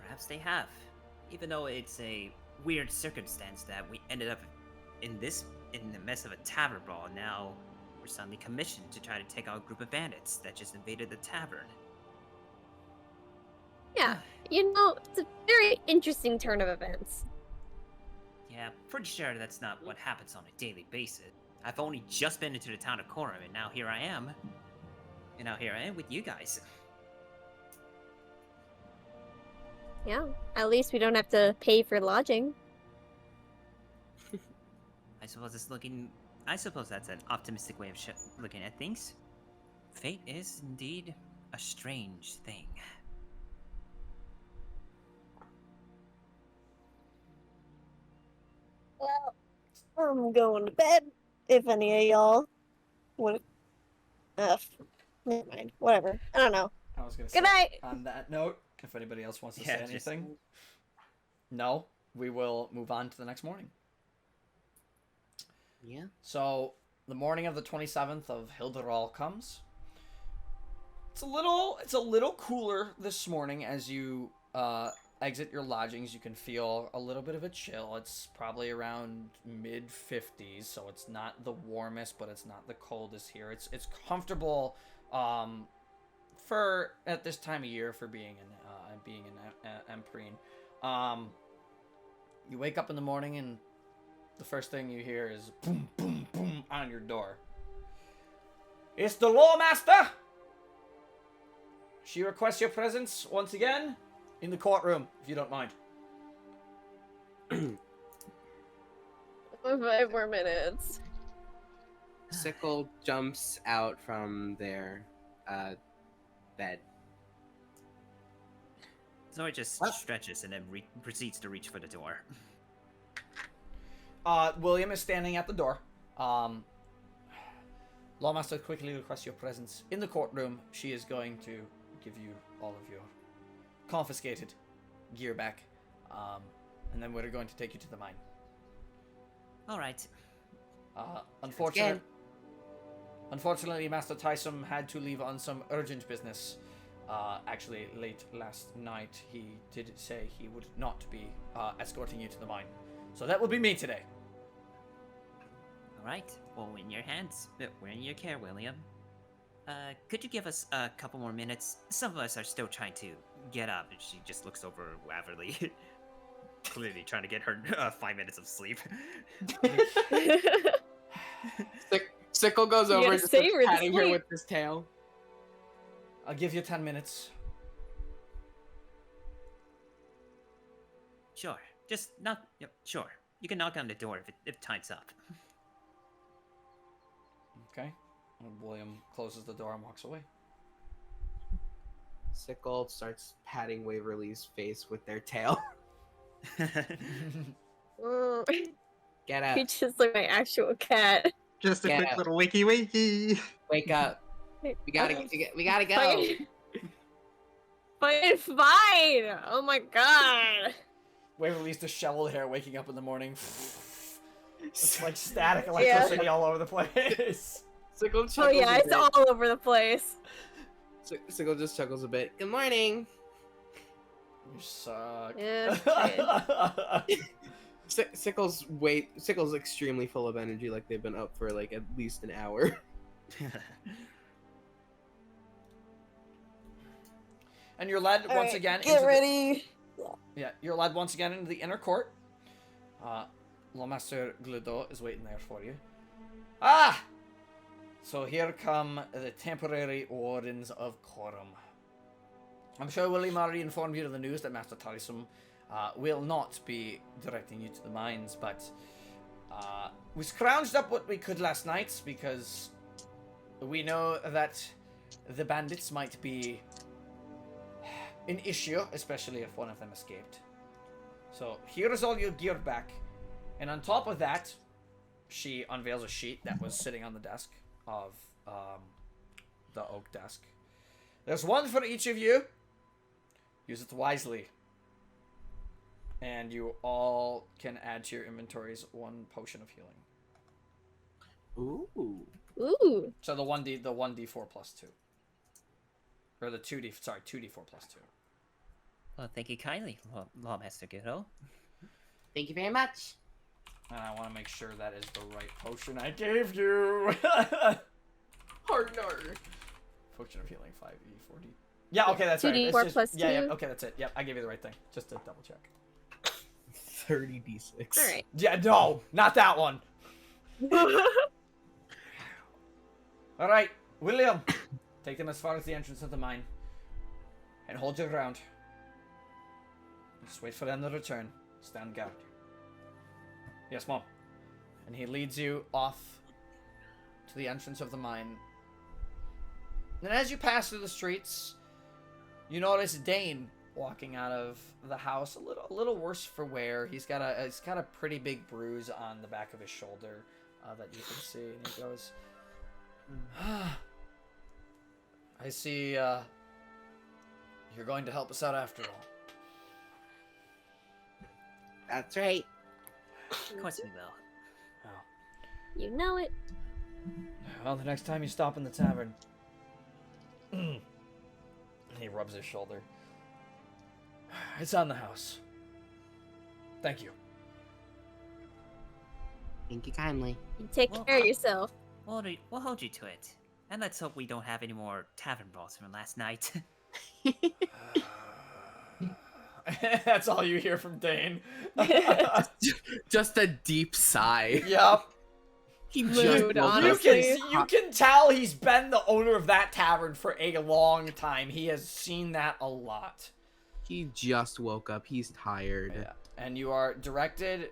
C: Perhaps they have. Even though it's a weird circumstance that we ended up in the mess of a tavern brawl, now we're suddenly commissioned to try to take out a group of bandits that just invaded the tavern.
D: Yeah, you know, it's a very interesting turn of events.
C: Yeah, pretty sure that's not what happens on a daily basis. I've only just been into the town of Korum, and now here I am. And now here I am with you guys.
D: Yeah, at least we don't have to pay for lodging.
C: I suppose that's an optimistic way of looking at things. Fate is indeed a strange thing.
D: Well, I'm going to bed. If any of y'all would. Never mind. Whatever. I don't know.
A: I was gonna
D: Good
A: say,
D: night.
A: on that note, if anybody else wants to
C: Yeah,
A: say
C: just-
A: anything, no, we will move on to the next morning.
B: Yeah.
A: So the morning of the 27th of Hilderal comes. It's a little cooler this morning as you exit your lodgings. You can feel a little bit of a chill. It's probably around mid 50s, so it's not the warmest, but it's not the coldest here. It's comfortable for at this time of year for being in Empyrean. You wake up in the morning and the first thing you hear is boom, boom, boom on your door. It's the Lawmaster! She requests your presence once again in the courtroom, if you don't mind.
D: 5 more minutes.
B: Sickle jumps out from their bed.
C: Zora just
B: What?
C: stretches and then proceeds to reach for the door.
A: William is standing at the door. Lawmaster quickly requests your presence in the courtroom. She is going to give you all of your confiscated gear back. And then we're going to take you to the mine.
C: Alright.
A: Unfortunately, Master Tyson had to leave on some urgent business. Actually, late last night, he did say he would not be escorting you to the mine. So that will be me today.
C: Alright. Well, in your hands. We're in your care, William. Could you give us a couple more minutes? Some of us are still trying to get up. And she just looks over Waverly. Clearly trying to get her 5 minutes of sleep.
B: Sickle goes
D: You
B: over
D: gotta
B: and just starts
D: savor the
B: patting her
D: sleep.
B: with his tail.
A: I'll give you 10 minutes.
C: Sure. Just knock. Yep, sure. You can knock on the door if time's up.
A: Okay. And William closes the door and walks away.
B: Sickle starts patting Waverly's face with their tail. Get up.
D: He just like my actual cat.
E: Just a
B: Yeah.
E: quick little wakey wakey.
B: Wake up. We gotta go.
D: Fine. Fine. Oh my god.
A: Waverly's disheveled hair waking up in the morning. It's like static electricity all over the place.
B: Sickle chuckles
D: Oh yeah,
B: a
D: it's
B: bit.
D: all over the place.
B: Sickle just chuckles a bit. Good morning.
A: You suck.
D: Yeah,
B: Sickle's extremely full of energy, like they've been up for like at least an hour.
A: And you're led once again
D: Get
A: into
D: ready.
A: you're led once again into the inner court. Lawmaster Gludo is waiting there for you. Ah! So here come the temporary wardens of Korum. I'm sure William already informed you of the news that Master Tarisum will not be directing you to the mines, but we scrounged up what we could last night because we know that the bandits might be an issue, especially if one of them escaped. So here is all your gear back. And on top of that, she unveils a sheet that was sitting on the desk of the oak desk. There's one for each of you. Use it wisely. And you all can add to your inventories 1 potion of healing.
B: Ooh.
D: Ooh.
A: So the 1d4 plus 2. Or the 2d4 plus 2.
C: Well, thank you kindly, Lawmaster Ghetto.
B: Thank you very much.
A: And I want to make sure that is the right potion I gave you.
B: Hard no.
A: Potion of healing 5e40. Yeah, okay, that's right.
D: 2d4
A: It's
D: plus
A: yeah,
D: 2.
A: okay, that's it. Yep, I gave you the right thing. Just to double check.
G: 30d6.
D: All right.
A: Yeah, no, not that one. All right, William, take them as far as the entrance of the mine, and hold your ground. Just wait for them to return. Stand guard. Yes, Mom. And he leads you off to the entrance of the mine. And as you pass through the streets, you notice Dane walking out of the house, a little worse for wear. He's got a pretty big bruise on the back of his shoulder that you can see, and he goes, I see you're going to help us out after all.
B: That's right.
C: Of course we will.
A: Oh.
D: You know it.
A: Well, the next time you stop in the tavern. And he rubs his shoulder. It's on the house. Thank you.
B: Thank you kindly.
D: You take
C: Well,
D: care of yourself.
C: We'll hold you to it. And let's hope we don't have any more tavern brawls from last night.
A: That's all you hear from Dane.
B: Just a deep sigh.
A: Yep.
B: He
D: Mood,
B: just woke up.
D: honestly.
A: You can tell he's been the owner of that tavern for a long time. He has seen that a lot.
B: He just woke up. He's tired.
A: Yeah. And you are directed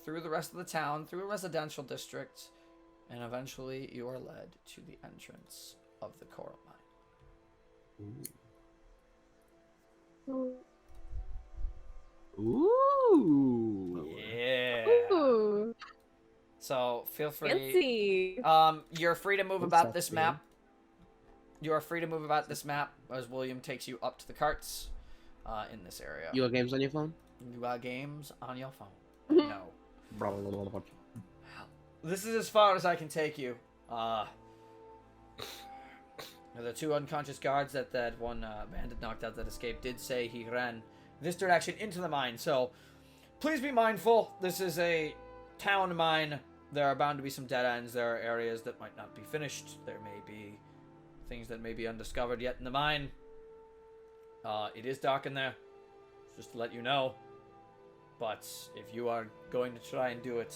A: through the rest of the town, through a residential district, and eventually you are led to the entrance of the Korum mine.
B: Ooh.
D: Ooh.
B: Ooh.
A: Yeah.
D: Ooh.
A: So feel free.
D: Fancy.
A: You're free to move
B: What's
A: about
B: up,
A: this
B: dude?
A: map. You are free to move about this map as William takes you up to the carts in this area.
B: You got games on your phone?
A: You got games on your phone. No. This is as far as I can take you. The 2 unconscious guards that one bandit knocked out that escaped did say he ran this direction into the mine. So please be mindful. This is a town mine. There are bound to be some dead ends. There are areas that might not be finished. There may be things that may be undiscovered yet in the mine. It is dark in there, just to let you know. But if you are going to try and do it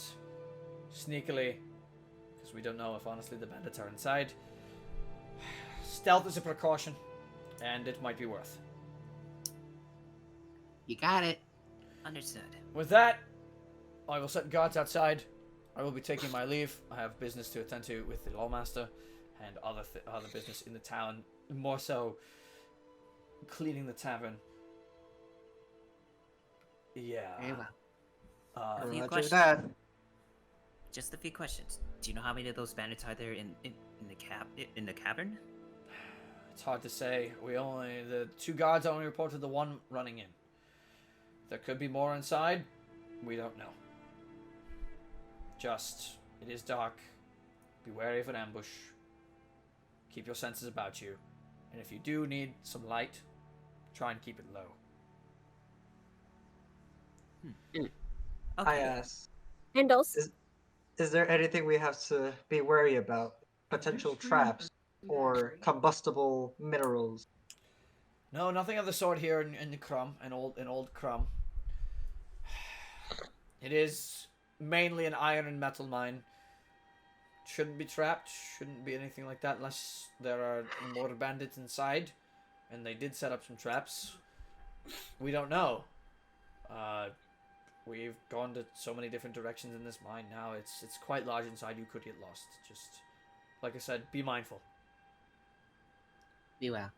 A: sneakily, because we don't know if honestly the bandits are inside, stealth is a precaution, and it might be worth.
B: You got it.
C: Understood.
A: With that, I will set guards outside. I will be taking my leave. I have business to attend to with the lawmaster and other business in the town. More so, cleaning the tavern. Yeah.
B: Very well.
C: A few
E: Roger
C: questions.
E: that.
C: Just a few questions. Do you know how many of those bandits are there in the cavern?
A: It's hard to say. The 2 guards only reported the 1 running in. There could be more inside. We don't know. Just, it is dark. Be wary of an ambush. Keep your senses about you. And if you do need some light, try and keep it low.
E: I
C: Okay.
E: ask,
D: And also,
E: is there anything we have to be wary about? Potential traps or combustible minerals?
A: No, nothing of the sort here in the Crumb, in old Crumb. It is mainly an iron and metal mine. Shouldn't be trapped, shouldn't be anything like that unless there are more bandits inside. And they did set up some traps. We don't know. We've gone to so many different directions in this mine now. It's quite large inside. You could get lost. Just, like I said, be mindful.
B: Be well.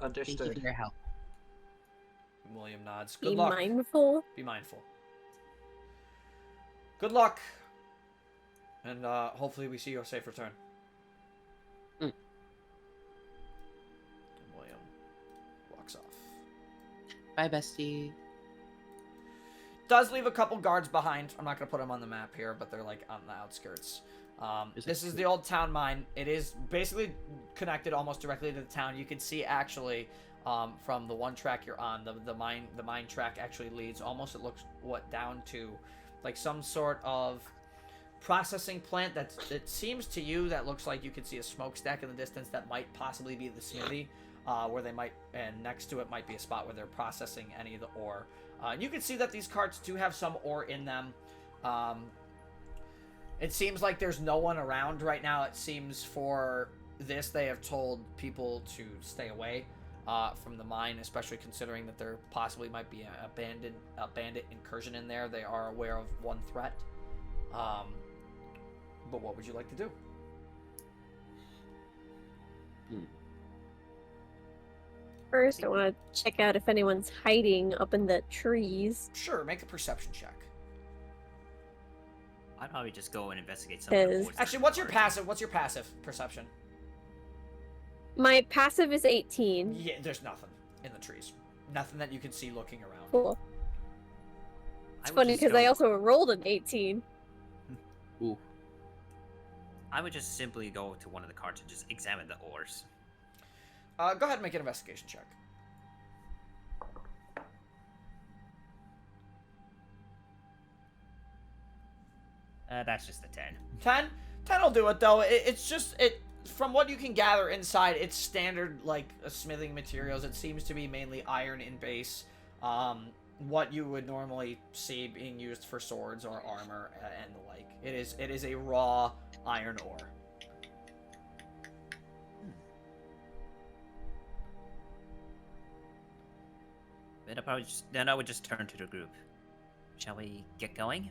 B: Thank you
E: Understood.
B: for your help.
A: William nods.
D: Be
A: Good luck.
D: mindful.
A: Be mindful. Good luck. And hopefully we see you a safe return.
B: Mm.
A: And William walks off.
B: Bye, bestie.
A: Does leave a couple guards behind. I'm not going to put them on the map here, but they're like on the outskirts. This is the old town mine. It is basically connected almost directly to the town. You can see actually from the one track you're on, the mine track actually leads almost, it looks down to like some sort of processing plant that it seems to you that looks like you can see a smokestack in the distance that might possibly be the smithy, where they might, and next to it might be a spot where they're processing any of the ore. You can see that these carts do have some ore in them. It seems like there's no one around right now. It seems for this, they have told people to stay away from the mine, especially considering that there possibly might be a bandit incursion in there. They are aware of one threat. But what would you like to do?
D: First, I want to check out if anyone's hiding up in the trees.
A: Sure, make a perception check.
C: I'd probably just go and investigate some of the
D: Because-
C: woods.
A: Actually, what's your passive? What's your passive perception?
D: My passive is 18.
A: Yeah, there's nothing in the trees. Nothing that you can see looking around.
D: Cool.
C: I
D: It's
C: would
D: funny
C: just
D: because
C: go-
D: I also rolled an 18.
B: Ooh.
C: I would just simply go to one of the carts and just examine the ores.
A: Go ahead and make an investigation check.
C: That's just a 10.
A: 10? 10 will do it, though. It's just, from what you can gather inside, it's standard, like, smithing materials. It seems to be mainly iron in base. What you would normally see being used for swords or armor and the like. It is a raw iron ore.
C: Then I would just turn to the group. Shall we get going?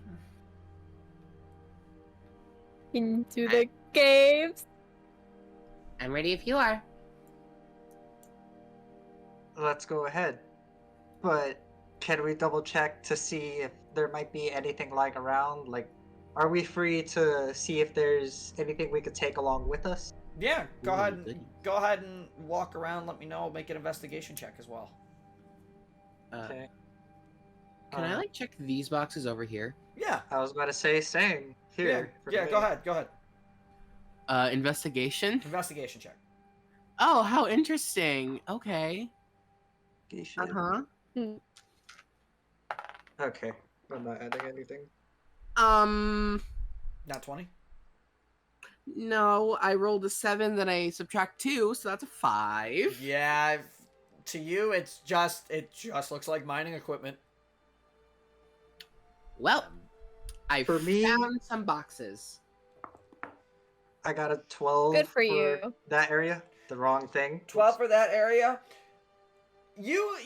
D: Into the caves.
B: I'm ready if you are.
E: Let's go ahead. But can we double check to see if there might be anything lying around? Like, are we free to see if there's anything we could take along with us?
A: Yeah, go
B: Ooh,
A: ahead and
B: goody.
A: go ahead and walk around. Let me know. Make an investigation check as well.
E: Okay.
B: Can I like check these boxes over here?
A: Yeah.
E: I was about to say same here. for
A: Yeah.
E: me.
A: Go ahead. Go ahead.
B: Investigation.
A: Investigation check.
B: Oh, how interesting. Okay.
E: Investigation.
B: Uh-huh.
E: Okay. I'm not adding anything.
A: Not 20.
B: No, I rolled a 7, then I subtract 2, so that's a 5.
A: Yeah. To you, it just looks like mining equipment.
B: Well, I
E: For me-
B: found some boxes.
E: I got a 12
D: Good for you.
E: that area. The wrong thing.
A: 12 for that area. You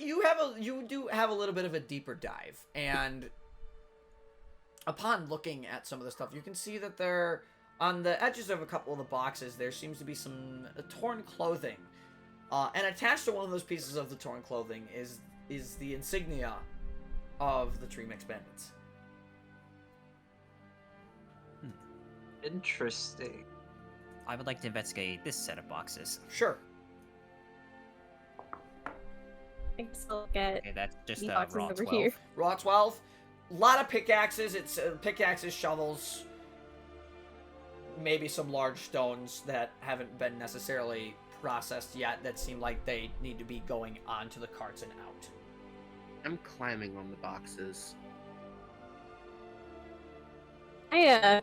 A: do have a little bit of a deeper dive, and upon looking at some of the stuff, you can see that there, on the edges of a couple of the boxes, there seems to be some torn clothing, and attached to one of those pieces of the torn clothing is the insignia of the Tree Mix Bandits.
E: Interesting.
C: I would like to investigate this set of boxes.
A: Sure.
D: Let's look at
C: Okay, that's just
D: the
C: a
D: boxes
C: raw
D: over
C: 12.
D: here.
A: Raw 12. A lot of pickaxes. It's pickaxes, shovels, maybe some large stones that haven't been necessarily processed yet that seem like they need to be going onto the carts and out.
B: I'm climbing on the boxes.
D: I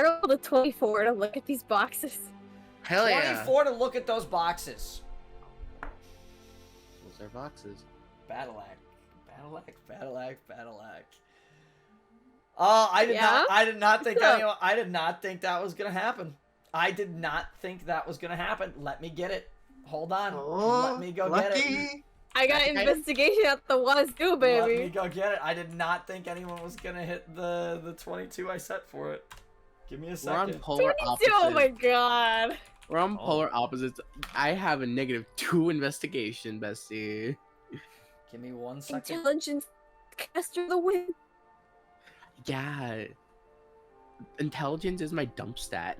D: rolled a 24 to look at these boxes.
B: Hell yeah.
A: 24 to look at those boxes.
B: Those are boxes.
A: Battle act. Battle act. Oh, I did not think
D: So-
A: I did not think that was gonna happen. I did not think that was gonna happen. Let me get it. Hold on.
E: Oh,
A: Let me go
E: lucky.
A: get it.
D: I got
B: That's kind
D: investigation at the wazoo,
A: Let me
D: baby.
A: go get it. I did not think anyone was gonna hit the 22 I set for it. Give me a
B: We're on
A: second.
B: polar
D: 22,
B: opposites.
D: oh my god.
B: We're on
C: Oh.
B: polar opposites. I have a -2 investigation, bestie.
A: Give me 1 second.
D: Intelligence caster the win.
B: Yeah. Intelligence is my dump stat.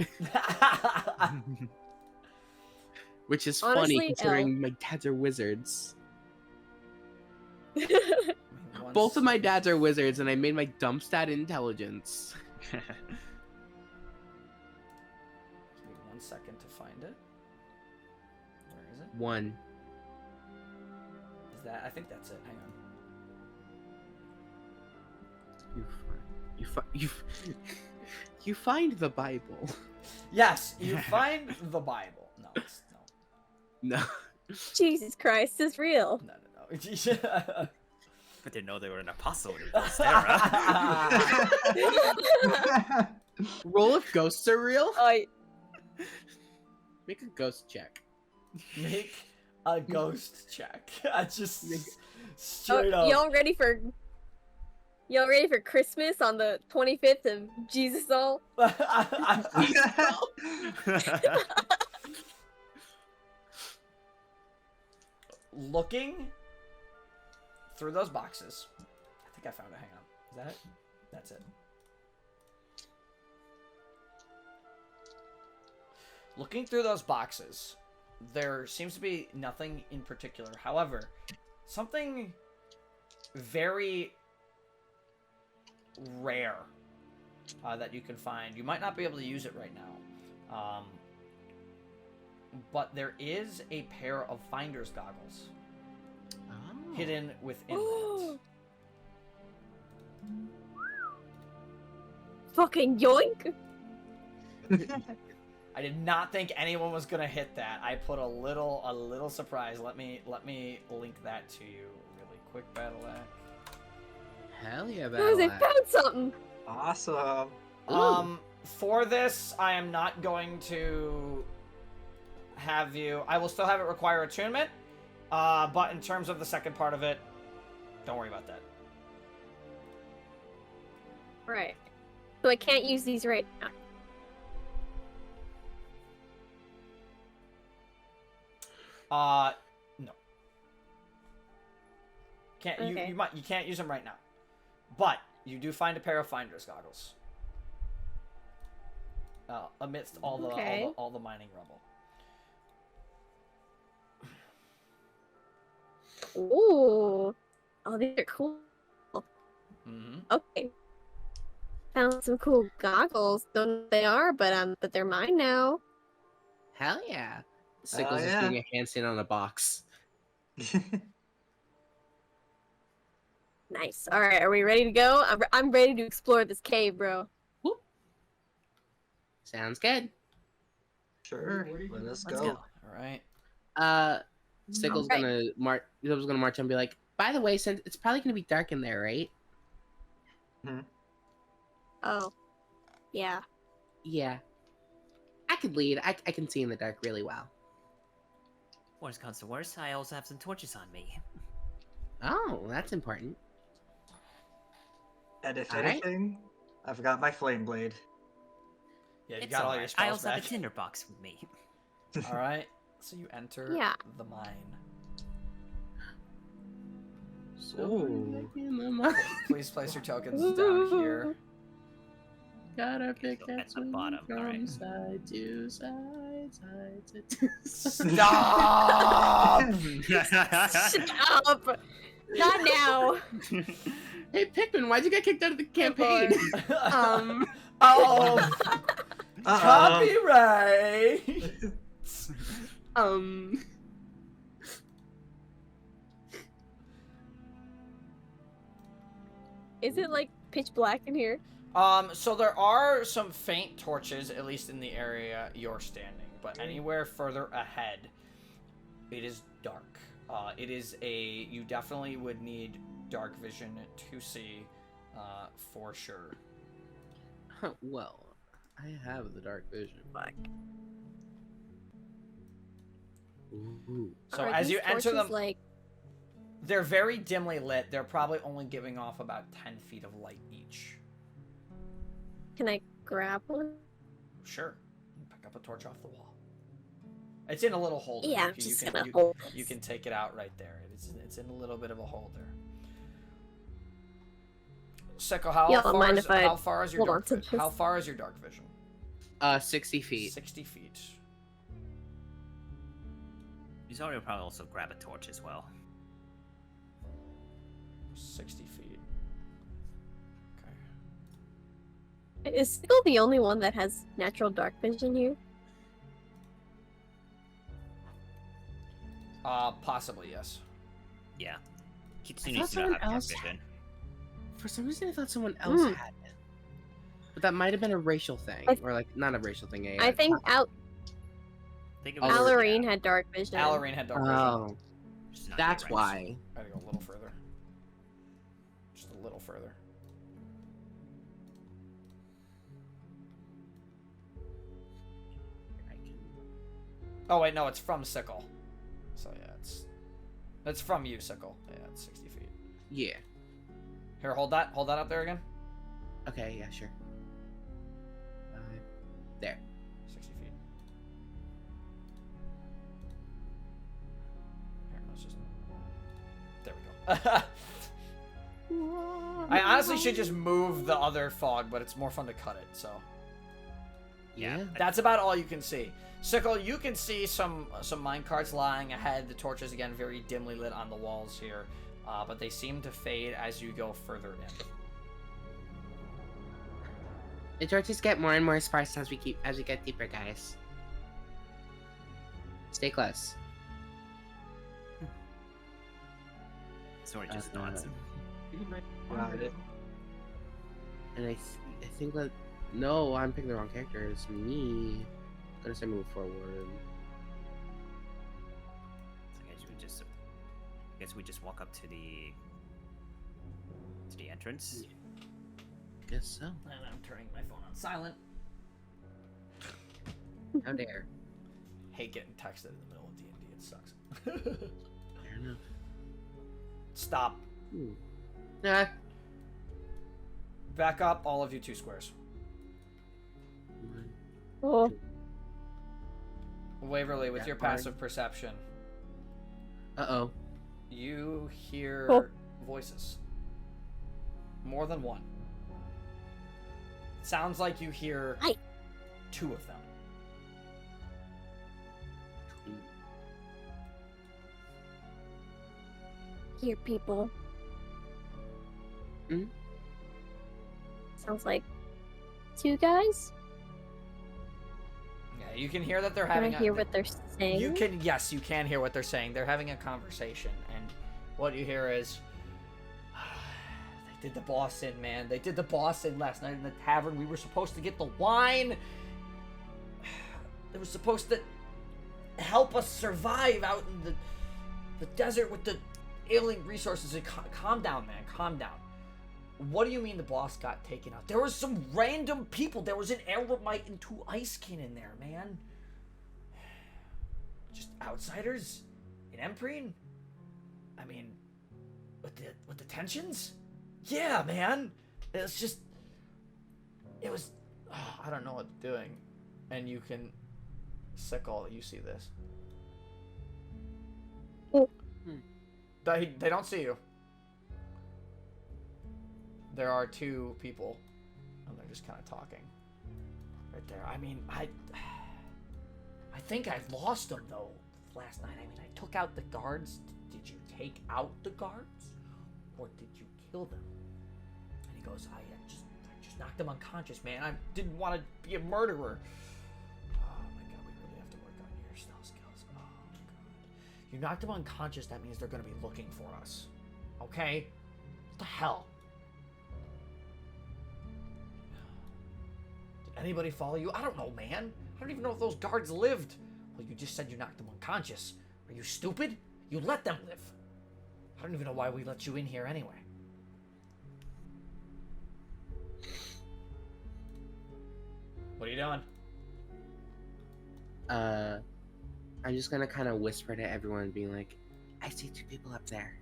B: Which is funny
D: Honestly,
B: considering my dads are wizards.
A: Give me one
B: Both of
A: sec-
B: my dads are wizards, and I made my dump stat intelligence.
A: Give me 1 second to find it. Where is it?
B: 1.
A: Is that? I think that's it. Hang on.
B: You find the Bible.
A: Yes, you find the Bible. No, it's
B: No.
D: Jesus Christ, is real.
A: no.
C: But didn't know they were an apostle in Velstera.
B: Roll if ghosts are real.
D: Oh,
B: Make a ghost check.
A: Make a ghost check. I just straight
D: oh,
A: up.
D: y'all ready for Christmas on the 25th of Jesus all?
A: Looking through those boxes. I think I found it. Hang on. Is that it? That's it. Looking through those boxes, there seems to be nothing in particular. However, something very rare that you can find. You might not be able to use it right now. But there is a pair of finder's goggles hidden within that.
D: Fucking yoink!
A: I did not think anyone was gonna hit that. I put a little surprise. Let me link that to you really quick, Battleac.
B: Hell yeah,
D: Guys, I
B: Battle
D: found something!
E: Awesome.
A: For this, I am not going to have you. I will still have it require attunement, but in terms of the second part of it, don't worry about that.
D: Right. So I can't use these right now.
A: No. Can't you?
D: Okay.
A: You can't use them right now, but you do find a pair of finder's goggles amidst all the
D: Okay.
A: all the mining rubble.
D: Ooh. Oh, these are cool.
A: Mm-hmm.
D: Okay. Found some cool goggles. Don't know what they are, but they're mine now.
B: Hell yeah. Sickles
E: yeah.
B: is doing a handstand on a box.
D: Nice. All right, are we ready to go? I'm ready to explore this cave, bro.
B: Sounds good.
E: Sure. Let us
C: Let's
E: go.
C: go.
A: All right.
B: Sickles
D: Alright.
B: gonna march. Sickles gonna march and be like, by the way, since it's probably gonna be dark in there, right?
D: Oh. Yeah.
B: Yeah. I could lead. I can see in the dark really well.
C: Worst comes to worst, I also have some torches on me.
B: Oh, that's important.
E: And if
B: Alright.
E: anything, I've got my flame blade.
A: Yeah, you
C: It's
A: got all your
C: alright.
A: spells
C: I also
A: back.
C: have a tinderbox with me.
A: All right. So you enter
D: Yeah.
A: the mine.
B: So, in the mine,
A: Please place your tokens down here.
B: gotta
C: Okay,
B: pick
C: so at the bottom,
B: from
C: alright.
B: side to side, side to side.
A: Stop!
D: Shut up! Not now.
B: Hey, Pikmin, why'd you get kicked out of the campaign?
A: Oh,
E: Uh-oh.
A: copyright.
D: Is it like pitch black in here?
A: So there are some faint torches, at least in the area you're standing, but anywhere further ahead, it is dark. You definitely would need dark vision to see, for sure.
B: Well, I have the dark vision.
D: Fuck.
B: Ooh.
A: So
D: Are
A: as
D: these
A: you enter
D: torches,
A: them,
D: like,
A: they're very dimly lit. They're probably only giving off about 10 feet of light each.
D: can I grab one?
A: Sure. You pick up a torch off the wall. It's in a little holder.
D: Yeah,
A: You
D: I'm
A: can-
D: just
A: you
D: gonna
A: can,
D: hold
A: you
D: this.
A: can take it out right there. It's in a little bit of a holder. Seko,
D: Y'all mind if I
A: how far is your
D: hold
A: dark
D: on to
A: vision? How
D: this?
A: far is your dark vision?
B: 60 feet.
A: 60 feet.
C: Misori will probably also grab a torch as well.
A: 60 feet. Okay.
D: Is Sickle the only one that has natural dark vision here?
A: Possibly, yes.
C: Yeah.
B: thought
C: Kitsune needs to
B: someone
C: have dark
B: else
C: vision.
B: For some reason, I thought someone else
D: Hmm.
B: had it. But that might have been a racial thing,
D: I-
B: or like not a racial thing.
D: I think
C: Think it
B: Oh,
C: was
D: Allarine had dark vision.
A: Allarine had dark vision.
B: Oh,
C: just not
B: that's
C: earrings.
B: why.
A: I gotta go a little further. Just a little further.
B: I can-
A: Oh wait, no, it's from Sickle. So yeah, it's from you, Sickle. Yeah, it's 60 feet.
B: Yeah.
A: Here, hold that up there again.
B: Okay. Yeah. Sure. There.
A: 60 feet. Here, let's just. There we go. I honestly should just move the other fog, but it's more fun to cut it. So
B: Yeah.
A: that's about all you can see. Sickle, you can see some mine carts lying ahead. The torches again very dimly lit on the walls here, but they seem to fade as you go further in.
B: The torches get more and more sparse as we get deeper, guys. Stay close.
C: Misori just nods.
E: Got it.
B: And I think that no, I'm picking the wrong character. It's me. I'm gonna say move forward.
C: So I guess we just walk up to the entrance.
B: Guess so.
A: And I'm turning my phone on silent.
B: How dare.
A: Hate getting texted in the middle of D&D. It sucks.
B: Fair enough.
A: Stop.
B: Nah.
A: Back up, all of you 2 squares.
D: Oh,
A: Waverly, with your
B: That hard.
A: passive perception,
B: Uh-oh.
A: you hear
D: Oh.
A: voices. More than one. Sounds like you hear
D: Hi.
A: 2 of them.
D: here, people.
B: Hmm?
D: Sounds like 2 guys.
A: Yeah, you can hear that they're
D: Can
A: having
D: I hear what they're saying?
A: You can, yes, you can hear what they're saying. They're having a conversation, and what you hear is, they did the boss in, man. They did the boss in last night in the tavern. We were supposed to get the wine. They were supposed to help us survive out in the desert with the alien resources. Calm down, man. Calm down. What do you mean the boss got taken out? There was some random people. There was an Eremite and 2 Icekin in there, man. Just outsiders in Empyrean? I mean, with the tensions? Yeah, man. It was I don't know what they're doing. And you can Sickle, you see this.
D: Oh.
A: They don't see you. There are 2 people, and they're just kind of talking right there. I mean, I think I lost them though last night. I mean, I took out the guards. Did you take out the guards, or did you kill them? And he goes, I just knocked them unconscious, man. I didn't want to be a murderer. Oh my god, we really have to work on your stealth skills. Oh god, you knocked them unconscious. That means they're gonna be looking for us. Okay? What the hell? Did anybody follow you? I don't know, man. I don't even know if those guards lived. Well, you just said you knocked them unconscious. Are you stupid? You let them live. I don't even know why we let you in here anyway. What are you doing?
B: I'm just gonna kind of whisper to everyone, being like, I see 2 people up there.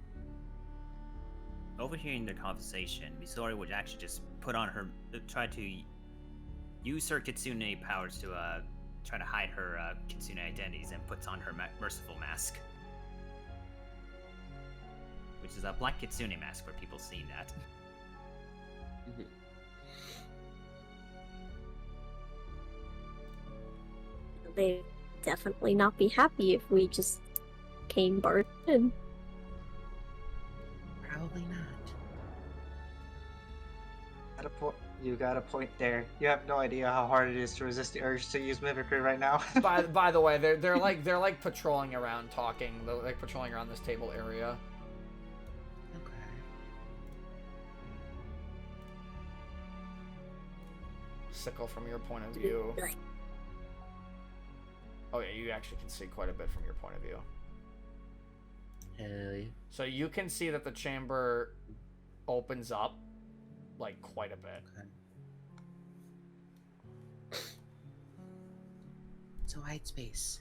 C: Overhearing their conversation, Misori would actually just put on her, try to use her Kitsune powers to try to hide her kitsune identities and puts on her merciful mask, which is a black kitsune mask for people seeing that.
D: They'd definitely not be happy if we just came barged in.
B: Probably not.
E: You got a point there. You have no idea how hard it is to resist the urge to use mimicry right now.
A: By the way, they're like patrolling around, talking. They're like patrolling around this table area.
B: Okay.
A: Sickle, from your point of view. Oh yeah, you actually can see quite a bit from your point of view.
B: Hell yeah.
A: So you can see that the chamber opens up, like, quite a bit.
B: Okay. It's a wide space.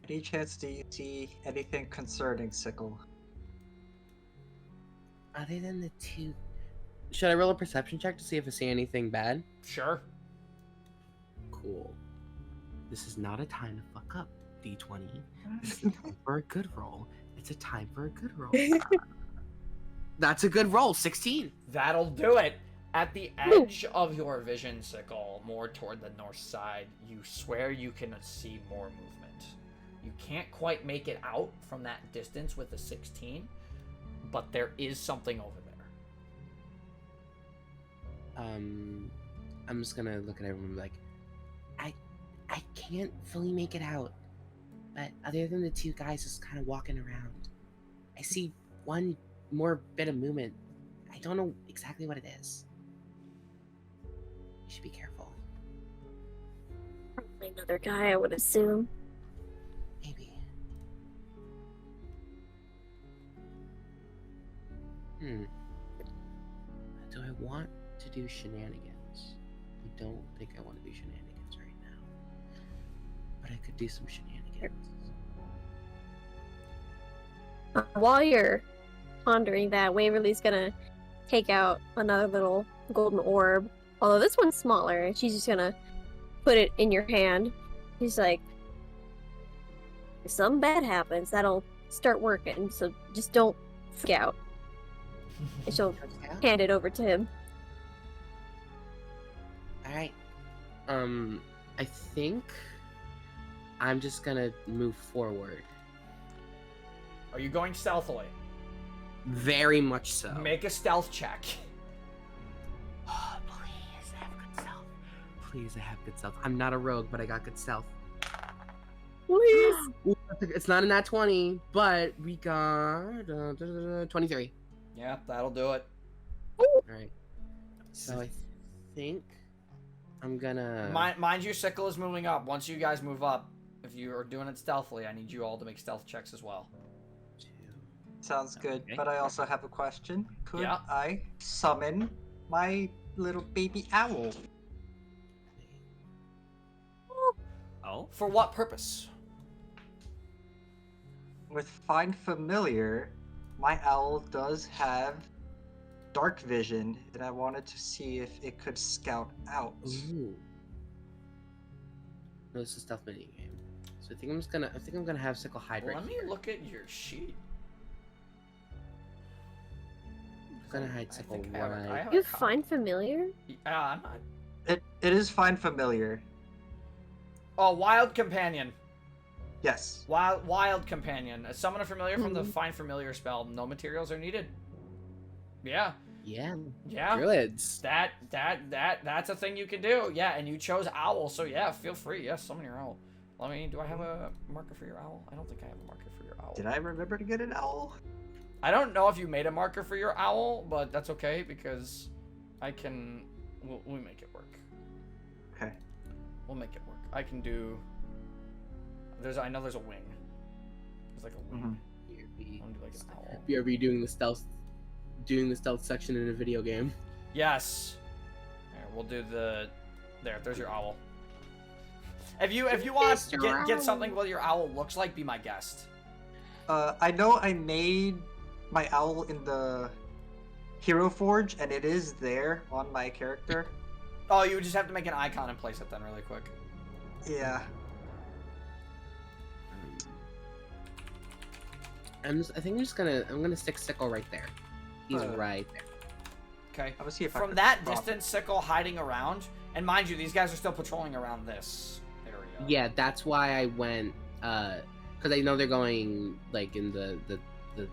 E: Any chance do you see anything concerning Sickle?
B: Other than the two... Should I roll a perception check to see if I see anything bad?
A: Sure.
B: Cool. This is not a time to fuck up, D20. It's a time for a good roll. It's a time for a good roll. That's a good roll, 16.
A: That'll do it. At the edge of your vision, Sickle, more toward the north side, you swear you can see more movement. You can't quite make it out from that distance with a 16, but there is something over there.
B: I'm just gonna look at everyone and be like, I can't fully make it out, but other than the two guys just kind of walking around, I see one more bit of movement. I don't know exactly what it is. You should be careful.
D: Probably another guy, I would assume.
B: Maybe. Do I want to do shenanigans? I don't think I want to do shenanigans right now. But I could do some shenanigans.
D: While you're pondering that, Waverly's gonna take out another little golden orb. Although this one's smaller, and she's just gonna put it in your hand. She's like, if something bad happens, that'll start working, so just don't freak out. And she'll hand it over to him.
B: Alright. I think I'm just gonna move forward.
A: Are you going stealthily?
B: Very much so.
A: Make a stealth check.
B: Oh, please, I have good stealth. Please, I have good stealth. I'm not a rogue, but I got good stealth.
D: Please!
B: Ooh, it's not in that 20, but we got 23.
A: Yeah, that'll do it.
B: Alright. So I think I'm gonna...
A: Mind you, Sickle is moving up. Once you guys move up, if you are doing it stealthily, I need you all to make stealth checks as well.
E: Sounds good,
C: Okay.
E: but I also have a question. Could
A: Yeah.
E: I summon my little baby owl?
C: Oh,
A: For what purpose?
E: With Find Familiar, my owl does have dark vision, and I wanted to see if it could scout out.
B: Ooh. No, it's a stealth mini game. So I think I'm gonna have Sickle hide right
A: Let me
B: here.
A: look at your sheet.
B: I'm gonna hide Sickle
A: I have
B: right.
A: a
D: You
A: copy.
D: find familiar?
A: I'm not.
E: It is Find Familiar.
A: Oh, Wild Companion.
E: Yes.
A: Wild Companion. Summon a familiar from the
D: Mhm.
A: Find Familiar spell. No materials are needed. Yeah.
B: Yeah.
A: Yeah.
B: Druids.
A: That's a thing you can do. Yeah, and you chose owl, so yeah, feel free. Yes, summon your owl. Do I have a marker for your owl? I don't think I have a marker for your owl.
E: Did I remember to get an owl?
A: I don't know if you made a marker for your owl, but that's okay because I can. We'll make it work.
E: Okay.
A: We'll make it work. I can do. I know there's a wing. There's like a wing.
B: BRB.
A: I'm gonna do like an owl.
B: BRB doing the stealth section in a video game.
A: Yes. There, we'll do the. There's your owl. If you want to get something what your owl looks like, be my guest.
E: I know I made my owl in the Hero Forge, and it is there on my character.
A: Oh, you would just have to make an icon and place it then really quick.
E: Yeah.
B: I think I'm gonna stick Sickle right there. He's right there.
A: Okay.
E: I will see if I
A: From
E: can
A: that
E: drop
A: distance, Sickle hiding around, and mind you, these guys are still patrolling around this area.
B: Yeah, that's why I went, because I know they're going like in the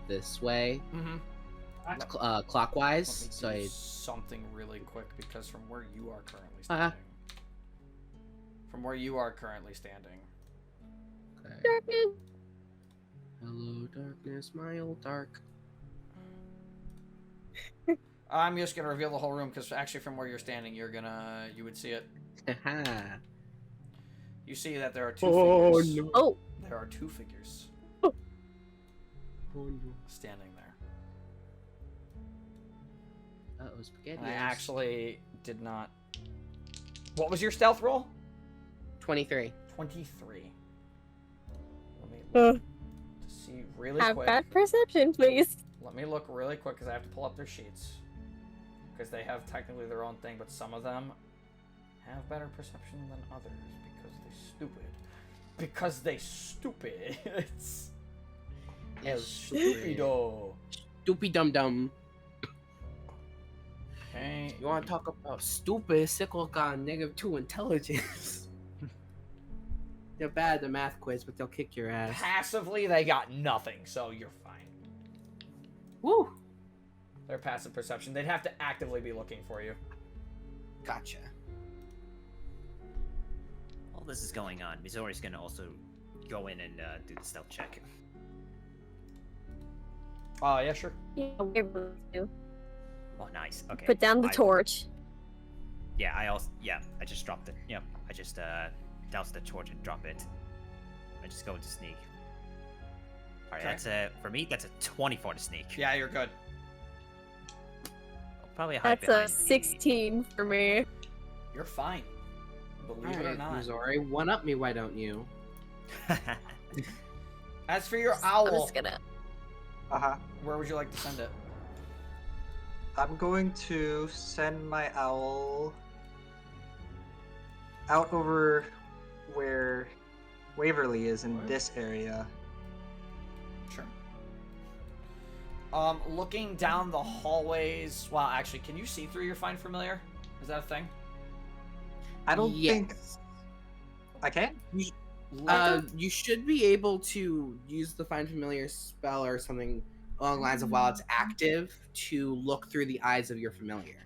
B: this way,
A: Mm-hmm.
B: clockwise. So
A: Let me do
B: I
A: something really quick because from where you are currently
B: Uh-huh.
A: standing. From where you are currently standing.
B: okay.
D: Darkness.
B: Hello, darkness, my old dark.
A: I'm just gonna reveal the whole room because actually from where you're standing, you would see it.
B: Haha.
A: You see that there are two
B: Oh
A: figures.
B: no!
D: Oh,
A: There are two figures
B: Oh no!
A: standing there.
B: Uh-oh, spaghetti.
A: And I actually did not. What was your stealth roll?
B: 23.
A: 23. Let me
D: Uh.
A: look to see really
D: have
A: quick.
D: bad perception, please.
A: Let me look really quick because I have to pull up their sheets. Because they have technically their own thing, but some of them have better perception than others because they're stupid. Because they stupid. It's El Stupido.
B: Stupid dum dum.
A: Okay.
B: You want to talk about stupid? Sickle got -2 intelligence. They're bad at the math quiz, but they'll kick your ass.
A: Passively, they got nothing, so you're fine.
B: Woo!
A: Their passive perception. They'd have to actively be looking for you.
B: Gotcha.
C: While this is going on, Missouri's gonna also go in and do the stealth check.
A: Oh, yeah, sure.
D: Yeah, we really do.
C: Oh, nice. Okay.
D: Put down the
C: I-
D: torch.
C: Yeah, I just dropped it. Yeah, I just doused the torch and drop it. I just go into sneak. Alright,
A: Okay.
C: for me, that's a 24 to sneak.
A: Yeah, you're good.
C: I'll probably hide
D: That's a
C: behind
D: 16 for me.
A: You're fine. Believe it or
B: Alright,
A: not.
B: Missouri, one up me, why don't you?
C: the-
A: As for your
D: I'm
A: owl,
D: just gonna.
E: Uh-huh.
A: where would you like to send it?
E: I'm going to send my owl out over where Waverly is in
A: Where?
E: this area.
A: Sure. Looking down the hallways. Well, actually, can you see through your Find Familiar? Is that a thing?
E: I don't think
B: Yes.
E: I can.
B: You should be able to use the Find Familiar spell or something along the lines of while it's active to look through the eyes of your familiar.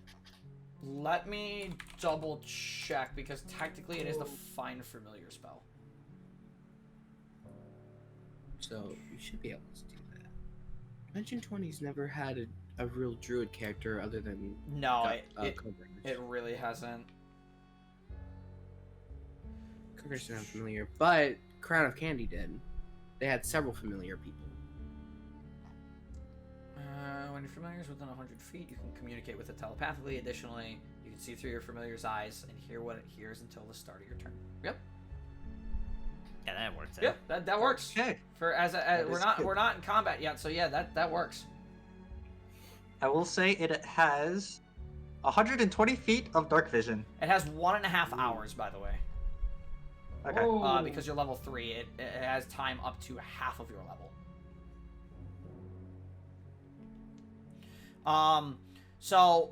A: Let me double check because technically it is the Find Familiar spell.
B: So you should be able to do that. Dimension 20's never had a real druid character other than
A: No,
B: Coverage.
A: it really hasn't.
B: Coverage didn't have familiar, but Crown of Candy did. They had several familiar people.
A: When your familiar is within 100 feet, you can communicate with it telepathically. Additionally, you can see through your familiar's eyes and hear what it hears until the start of your turn. Yep.
C: yeah, that works.
A: Yep, that works.
E: Okay.
A: For
E: That
A: we're
E: is
A: not
E: good.
A: we're not in combat yet, so yeah, that works.
E: I will say it has 120 feet of dark vision.
A: It has 1.5 hours, by the way.
E: Okay.
A: Because you're level 3, it has time up to half of your level. So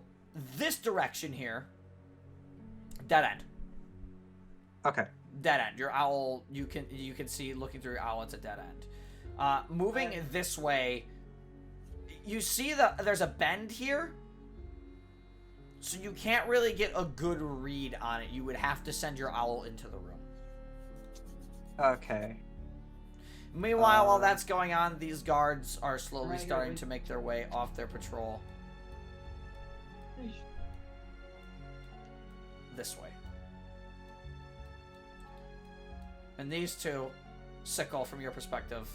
A: this direction here, dead end.
E: Okay.
A: Dead end. Your owl, you can see looking through your owl, it's a dead end. Moving this way, you see there's a bend here, so you can't really get a good read on it. You would have to send your owl into the room.
E: Okay.
A: Meanwhile, while that's going on, these guards are slowly starting to make their way off their patrol. This way. And these two, Sickle, from your perspective,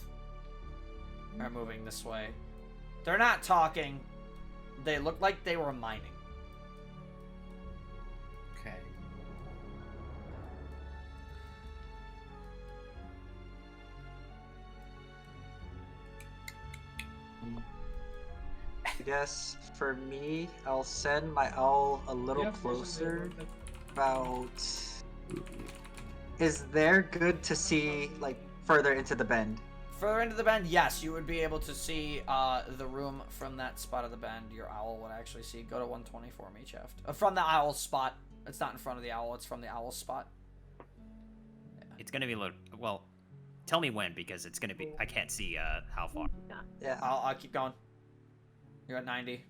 A: are moving this way. They're not talking. They look like they were mining.
B: Okay.
E: guess for me, I'll send my owl a little closer. About. Is there good to see like further into the bend?
A: Further into the bend, yes, you would be able to see the room from that spot of the bend. Your owl would actually see. Go to 120 for me, Chef. From the owl's spot. It's not in front of the owl. It's from the owl's spot.
C: It's gonna be a little. Well, tell me when because it's gonna be. I can't see how far.
E: Yeah.
A: I'll keep going. You're at 90.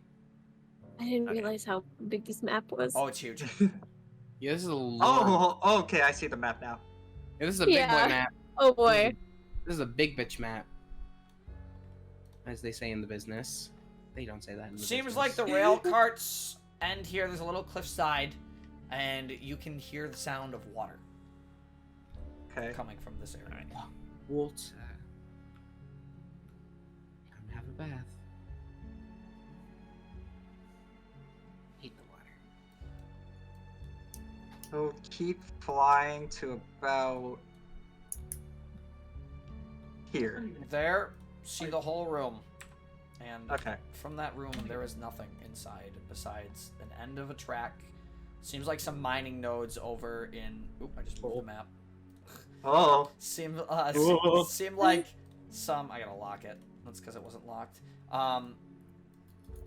D: I didn't
C: Okay.
D: realize how big this map was.
A: Oh, it's huge.
B: Yeah, this is a large...
E: Oh, okay. I see the map now.
B: Yeah, this is a big
D: Yeah.
B: boy map.
D: Oh boy.
B: This is a big bitch map. As they say in the business. They don't say that in the
A: Seems
B: business.
A: like the rail carts end here. There's a little cliffside, and you can hear the sound of water
E: Okay.
A: coming from this area.
C: Alright.
B: Water. Come have a bath. Hate the water.
E: So keep flying to about here.
A: There, see the whole room, and
E: Okay.
A: from that room there is nothing inside besides an end of a track. Seems like some mining nodes over in. Oop! I just moved the map.
E: Oh.
A: Seem
B: Whoa.
A: seem like some. I gotta lock it. That's because it wasn't locked.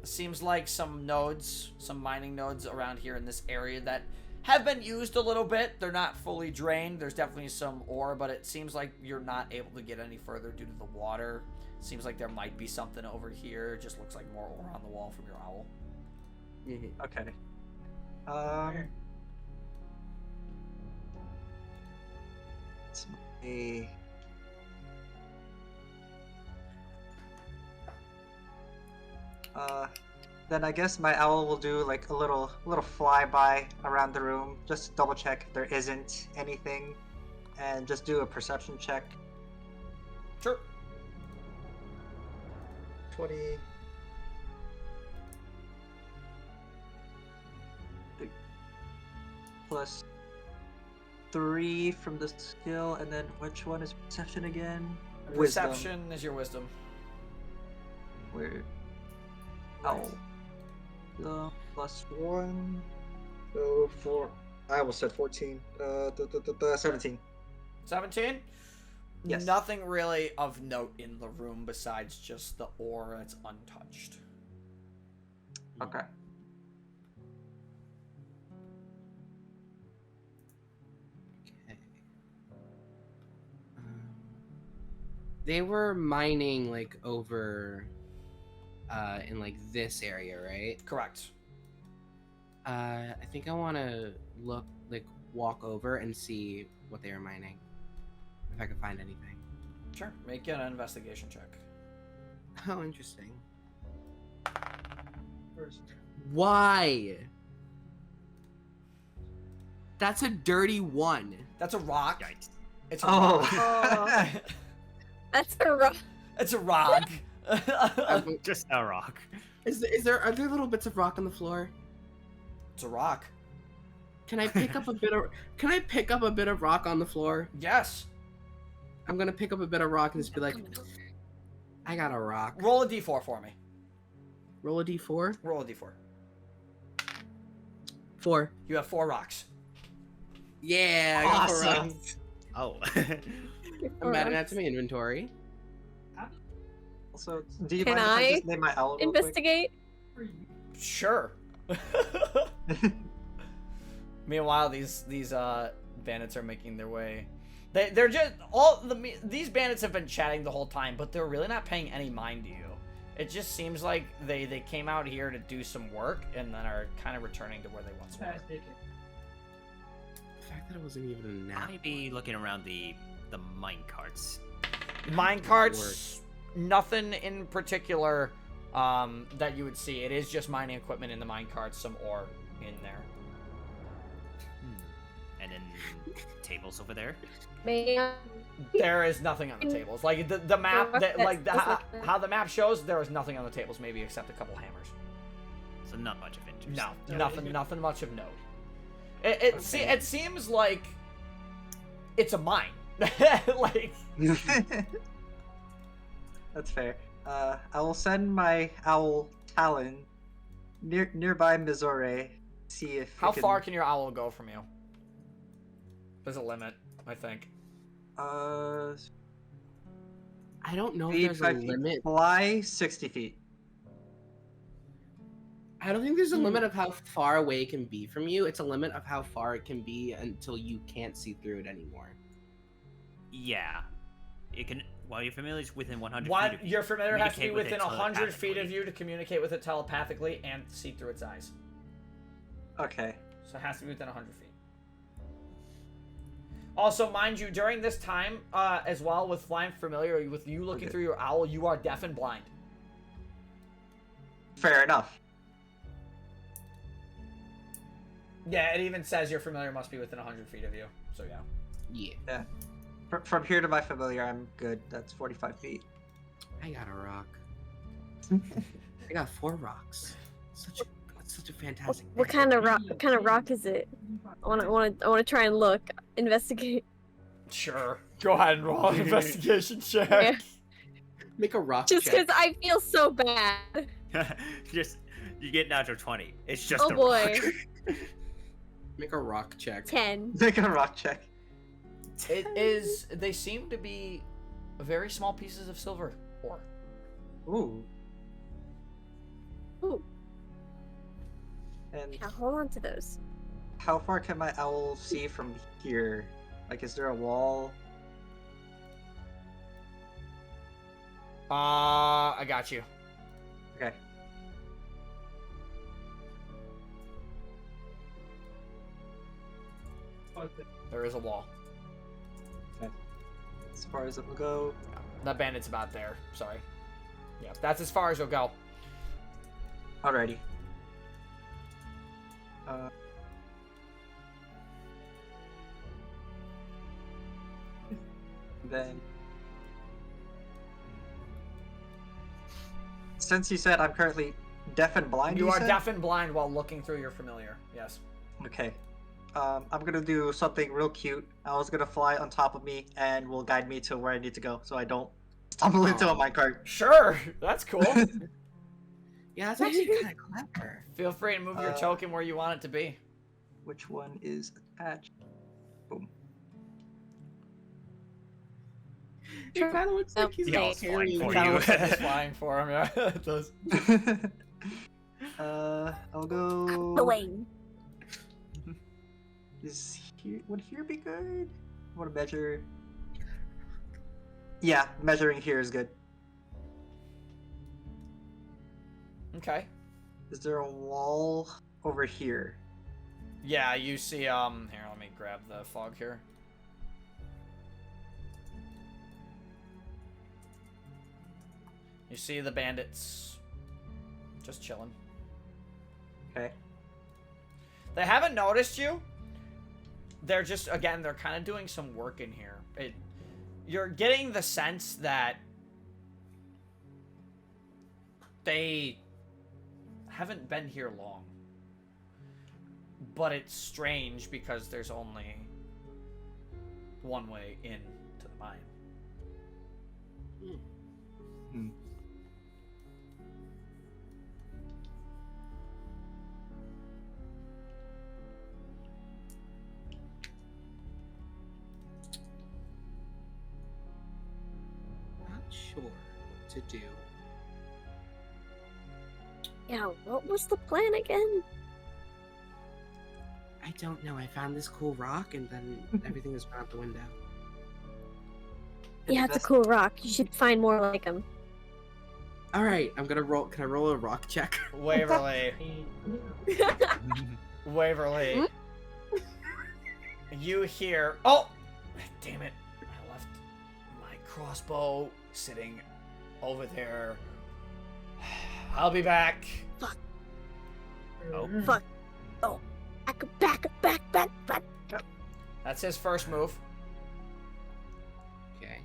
A: Seems like some nodes, some mining nodes around here in this area that have been used a little bit. They're not fully drained. There's definitely some ore, but it seems like you're not able to get any further due to the water. Seems like there might be something over here. It just looks like more ore on the wall from your owl.
E: Okay. Let's see. Then I guess my owl will do like a little flyby around the room, just to double check if there isn't anything, and just do a perception check.
A: Sure.
E: 20. Plus 3 from the skill, and then which one is perception again? Wisdom.
A: Perception is your wisdom.
E: Where? Oh. Plus 1. So 4. I almost said 14. 17.
A: 17?
E: Yes.
A: Nothing really of note in the room besides just the ore that's untouched.
E: Okay.
B: Okay. They were mining like over in like this area, right?
A: Correct.
B: I think I want to walk over and see what they were mining. If I can find anything.
A: Sure. Make an investigation check.
B: Oh, interesting. Why? That's a dirty 1.
A: That's a rock.
C: Yikes.
A: It's a
E: Oh.
A: rock.
D: Oh. That's a rock.
A: It's a rock.
C: Just a rock.
B: Are there little bits of rock on the floor?
A: It's a rock.
B: Can I pick up a bit of rock on the floor?
A: Yes.
B: I'm gonna pick up a bit of rock and just be like, I got a rock.
A: Roll a d4 for me.
B: Roll a d4.
A: Roll a d4.
B: 4.
A: You have 4 rocks.
B: Yeah, I got 4
E: Awesome.
B: rocks.
C: Oh.
B: I'm adding that to my inventory.
E: Also, do you
D: Can
E: mind if I
D: I
E: just name my owl real quick?
D: Investigate.
A: Sure. Meanwhile, these bandits are making their way. They're just these bandits have been chatting the whole time, but they're really not paying any mind to you. It just seems like they came out here to do some work and then are kind of returning to where they once were.
B: The fact that it wasn't even a nap.
C: I'd be looking around the mine carts.
A: Mine carts, nothing in particular that you would see. It is just mining equipment in the mine carts, some ore in there.
C: And then tables over there.
D: May I?
A: There is nothing on the tables. Like the map,
D: Yeah,
A: how the map shows, there is nothing on the tables, maybe except a couple hammers.
C: So not much of interest.
A: No, nothing much of note. It seems like it's a mine. Like
E: That's fair. I will send my owl Talon nearby Missouri. See if
A: How far can your owl go from you? There's a limit, I think.
E: I
B: don't know if there's a limit.
E: Fly 60 feet.
B: I don't think there's a limit of how far away it can be from you. It's a limit of how far it can be until you can't see through it anymore.
C: Yeah. It can. While your familiar is within 100
A: One,
C: feet of you,
A: your familiar has to be
C: communicate with
A: within
C: it
A: 100 feet of
C: telepathically.
A: you to communicate with it telepathically and see through its eyes.
E: Okay.
A: So it has to be within 100 feet. Also, mind you, during this time, as well, with flying familiar, with you looking through your owl, you are deaf and blind.
E: Fair enough.
A: Yeah, it even says your familiar must be within 100 feet of you. So yeah.
B: Yeah.
E: From here to my familiar, I'm good. That's 45 feet.
B: I got a rock. I got 4 rocks. Such a fantastic.
D: What kind of rock? What kind of rock is it? I want to try and look, investigate.
A: Sure. Go ahead and roll an investigation check.
D: Yeah.
B: Make a rock
D: Just
B: check.
D: because I feel so bad.
C: Just you get natural 20. It's just
D: Oh
C: a
D: boy.
C: rock.
B: Make a rock check.
D: 10.
E: Make a rock check.
A: It is. They seem to be very small pieces of silver ore.
E: Ooh.
D: Ooh.
E: And
D: Yeah, hold on to those.
E: how far can my owl see from here? Like, is there a wall?
A: I got you.
E: Okay.
A: There is a wall.
E: As far as it will go.
A: That bandit's about there. Sorry. Yeah, that's as far as you'll go.
E: Alrighty. Then, since you said I'm currently deaf and blind,
A: You are
E: said?
A: deaf and blind while looking through your familiar. Yes.
E: Okay. I'm gonna do something real cute. I was gonna fly on top of me and will guide me to where I need to go, so I don't stumble into a minecart.
A: Sure. That's cool.
B: Yeah, that's actually kind of clever.
A: Feel free to move your token where you want it to be.
E: Which one is attached? Boom.
B: It kind of looks like he's
C: Yeah,
B: like
C: it's fine
B: carrying
C: for
A: It kind
C: you.
A: of looks like it's flying for him. Yeah, it does.
E: I'll go.
D: Bling.
E: Is here? Would here be good? I want to measure. Yeah, measuring here is good.
A: Okay.
E: Is there a wall over here?
A: Yeah, you see, here, let me grab the fog here. You see the bandits just chilling.
E: Okay.
A: They haven't noticed you. They're just, again, they're kind of doing some work in here. You're getting the sense that they haven't been here long. But it's strange because there's only one way in to the mine.
E: Hmm.
B: Not sure what to do.
D: Yeah, what was the plan again?
B: I don't know. I found this cool rock and then everything has gone out the window.
D: Yeah, it's a cool rock. You should find more like him.
B: All right, I'm gonna roll. Can I roll a rock check?
A: Waverly. Waverly. You hear... Oh! Damn it. I left my crossbow sitting over there. I'll be back.
D: Fuck.
C: Oh.
D: Fuck. Oh. Back.
A: That's his first move.
B: Okay.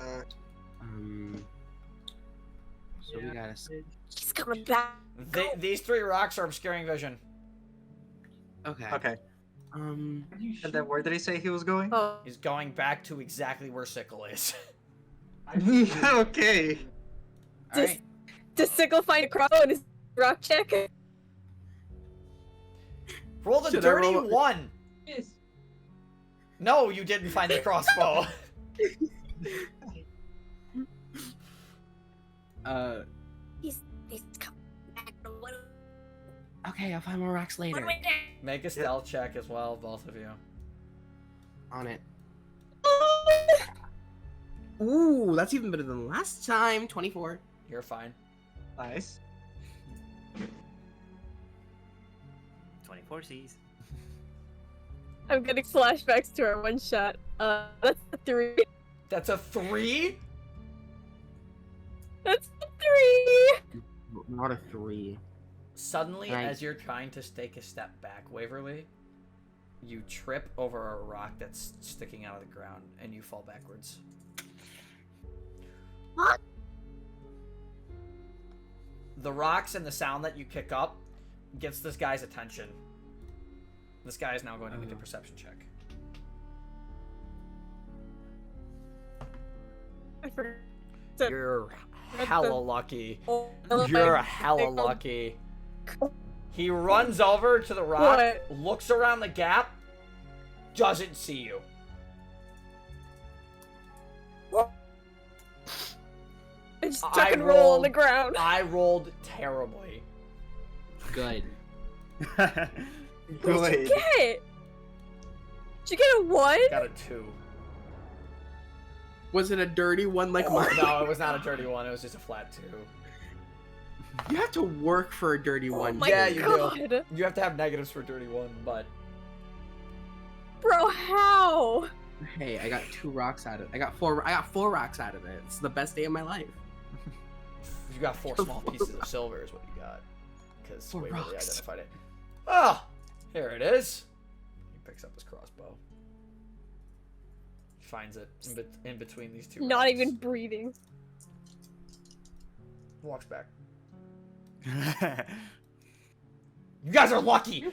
E: Uh,
B: So we gotta.
D: He's coming back.
A: These 3 rocks are obscuring vision.
B: Okay.
E: okay.
B: Um.
E: And then where did he say he was going?
D: Oh.
A: He's going back to exactly where Sickle is.
E: Okay.
B: All right.
D: Does Sickle find a crossbow in his rock check?
A: Roll the
B: Should I
A: dirty
B: roll-
A: 1. No, you didn't find the crossbow.
D: He's coming back.
B: Okay, I'll find more rocks later.
A: Make a stealth check as well, both of you.
B: On it. Ooh, that's even better than last time. 24.
A: You're fine.
E: Nice.
C: 24 C's.
D: I'm getting flashbacks to our one shot. That's a 3.
A: That's a 3?
D: That's a 3.
B: Not a 3.
A: Suddenly,
B: Right.
A: as you're trying to take a step back, Waverly, you trip over a rock that's sticking out of the ground, and you fall backwards.
D: What?
A: The rocks and the sound that you kick up gets this guy's attention. This guy is now going to make a perception check.
D: I forgot.
A: You're hella lucky.
D: Oh,
A: You're hella lucky. He runs over to the rock,
D: What?
A: looks around the gap, doesn't see you.
D: I just
A: I
D: tuck and roll on
A: rolled-
D: the ground.
A: I rolled terribly.
B: Good.
D: What'd
E: Good.
D: you get? Did you get a 1?
A: Got a 2.
B: Was it a dirty one like mine?
A: No, it was not a dirty one. It was just a flat 2.
B: You have to work for a dirty
D: Oh
B: one.
D: my
A: Yeah, you do.
D: god.
A: You have to have negatives for a dirty 1, but
D: Bro, how?
B: Hey, I got 2 rocks out of it. I got 4 rocks out of it. It's the best day of my life.
A: you got 4 small pieces of silver is what you got. Because
B: Four
A: Waverly
B: rocks.
A: identified it. Ah! Here it is. He picks up his crossbow. He finds it in between these 2
D: Not
A: rocks.
D: even breathing.
A: Walks back. You guys are lucky!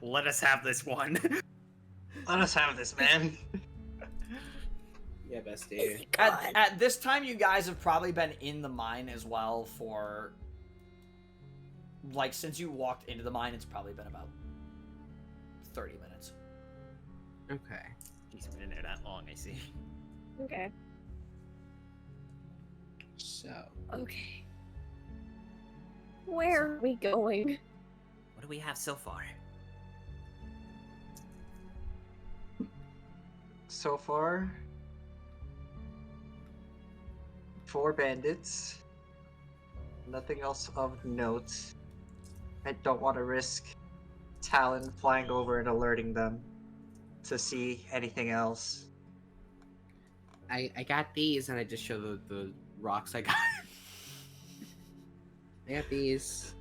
C: Let us have this one.
E: Let us have this, man.
B: Yeah, best day.
A: At this time, you guys have probably been in the mine as well for... Like, since you walked into the mine, it's probably been about 30 minutes.
B: Okay.
C: He's been in there that long, I see.
D: Okay.
B: So,
D: Okay. Where are we going?
C: What do we have so far?
E: So far, 4 bandits. Nothing else of note. I don't want to risk Talon flying over and alerting them to see anything else.
B: I got these, and I just show the rocks I got. I got these.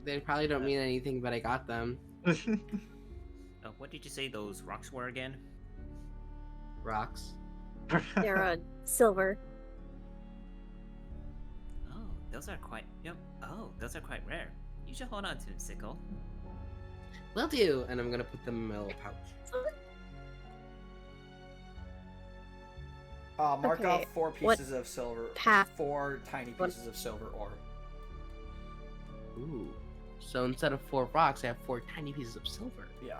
B: They probably don't mean anything, but I got them.
C: What did you say those rocks were again?
B: Rocks.
D: They're silver.
C: Oh, those are quite. Yep. Oh, those are quite rare. You should hold on to them, Sickle.
B: Will do, and I'm gonna put them in my little pouch.
A: Mark
D: Okay,
A: off 4
D: what
A: pieces of silver.
D: path-
A: 4 tiny
D: what-
A: pieces of silver ore.
B: Ooh. So instead of 4 rocks, I have 4 tiny pieces of silver.
A: Yeah.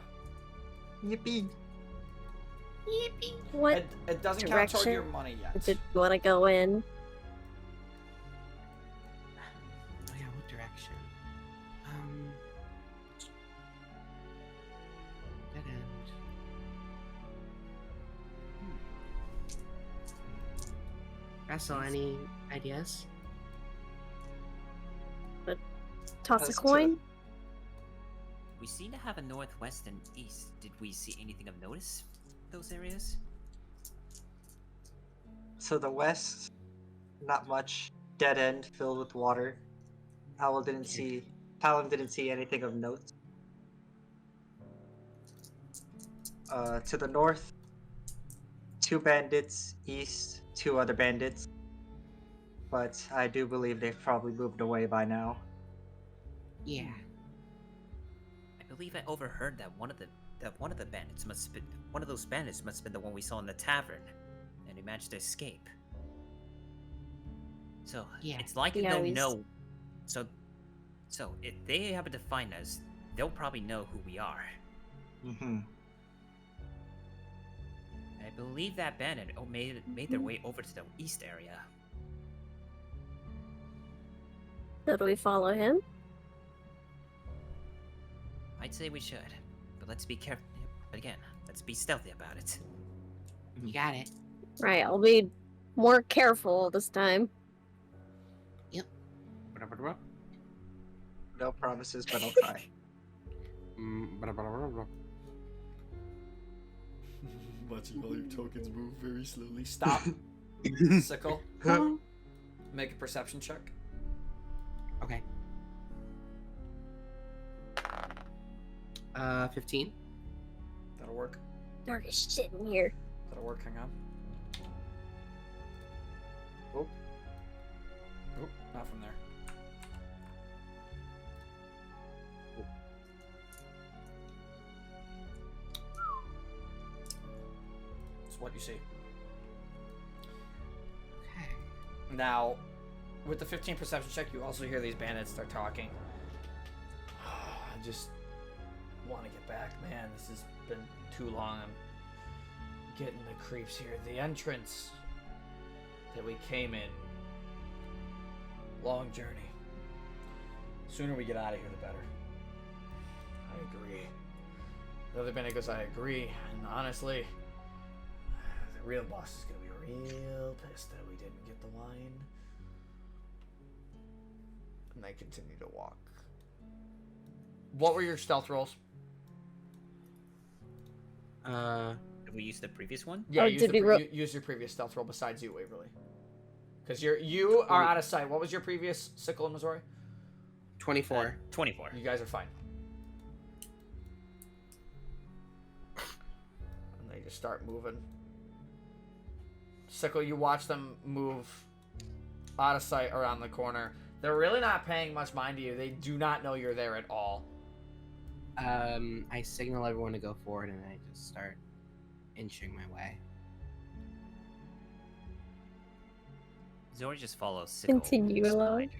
E: Yippee.
D: What
A: It doesn't count toward
D: direction
A: your money yet.
D: did you want to go in?
B: Oh yeah, what direction? Dead end. Russell, any ideas?
D: Toss
E: That's
D: a coin?
C: We seem to have a northwest and east. Did we see anything of notice? Those areas?
E: So the west, not much. Dead end filled with water. Talon didn't see anything of note. To the north, 2 bandits. East, 2 other bandits. But I do believe they've probably moved away by now.
B: Yeah.
C: I believe I overheard that one of the that one of the bandits must have been one of those bandits must have been the one we saw in the tavern, and he managed to escape. So
B: Yeah.
C: it's likely
D: Yeah,
C: they'll
D: he's-
C: know. So if they happen to find us, they'll probably know who we are.
E: Mm-hmm.
C: I believe that bandit made their way over to the east area.
D: So do we follow him?
C: I'd say we should, but let's be careful. But again, let's be stealthy about it.
B: You got it.
D: Right, I'll be more careful this time.
E: No promises, but I'll try.
A: Watching all your tokens move very slowly. Stop. Sickle. Make a perception check.
B: Okay. 15.
A: That'll work.
D: Dark as shit in here.
A: That'll work. Hang on. Oh. Oh, not from there. That's what you see.
B: Okay.
A: Now, with the 15 perception check, you also hear these bandits start talking. I just want to get back, man. This has been too long. I'm getting the creeps here. The entrance that we came in. Long journey. Sooner we get out of here, the better. I agree. The other bandit goes, I agree. And honestly, the real boss is going to be real pissed that we didn't get the wine. And they continue to walk. What were your stealth rolls?
C: Did we use the previous one?
A: Yeah,
D: Oh,
A: use,
D: did we
A: use your previous stealth roll besides you, Waverly. Because you are out of sight. What was your previous sickle in Missouri?
B: 24.
C: 24.
A: You guys are fine. And they just start moving. Sickle, you watch them move out of sight around the corner. They're really not paying much mind to you. They do not know you're there at all.
B: I signal everyone to go forward and I just start inching my way.
C: Zori just follows Sickle.
D: Continue
C: just
D: along.
C: behind you.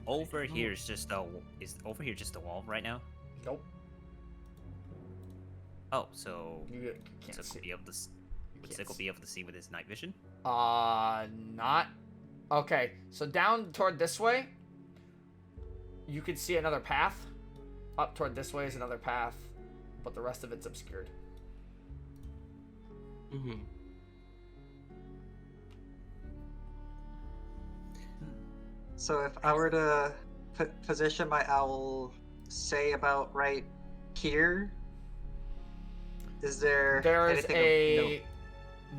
C: Over here is just the over here just the wall right now.
A: Nope.
C: Oh, so
A: You can't
C: Sickle
A: see.
C: be able to would
A: can't
C: Sickle
A: see.
C: be able to see with his night vision?
A: Not. Okay, so down toward this way, you can see another path. Up toward this way is another path, but the rest of it's obscured.
B: Mm-hmm.
E: So if I were to position my owl, say about right here, is there
A: There's
E: anything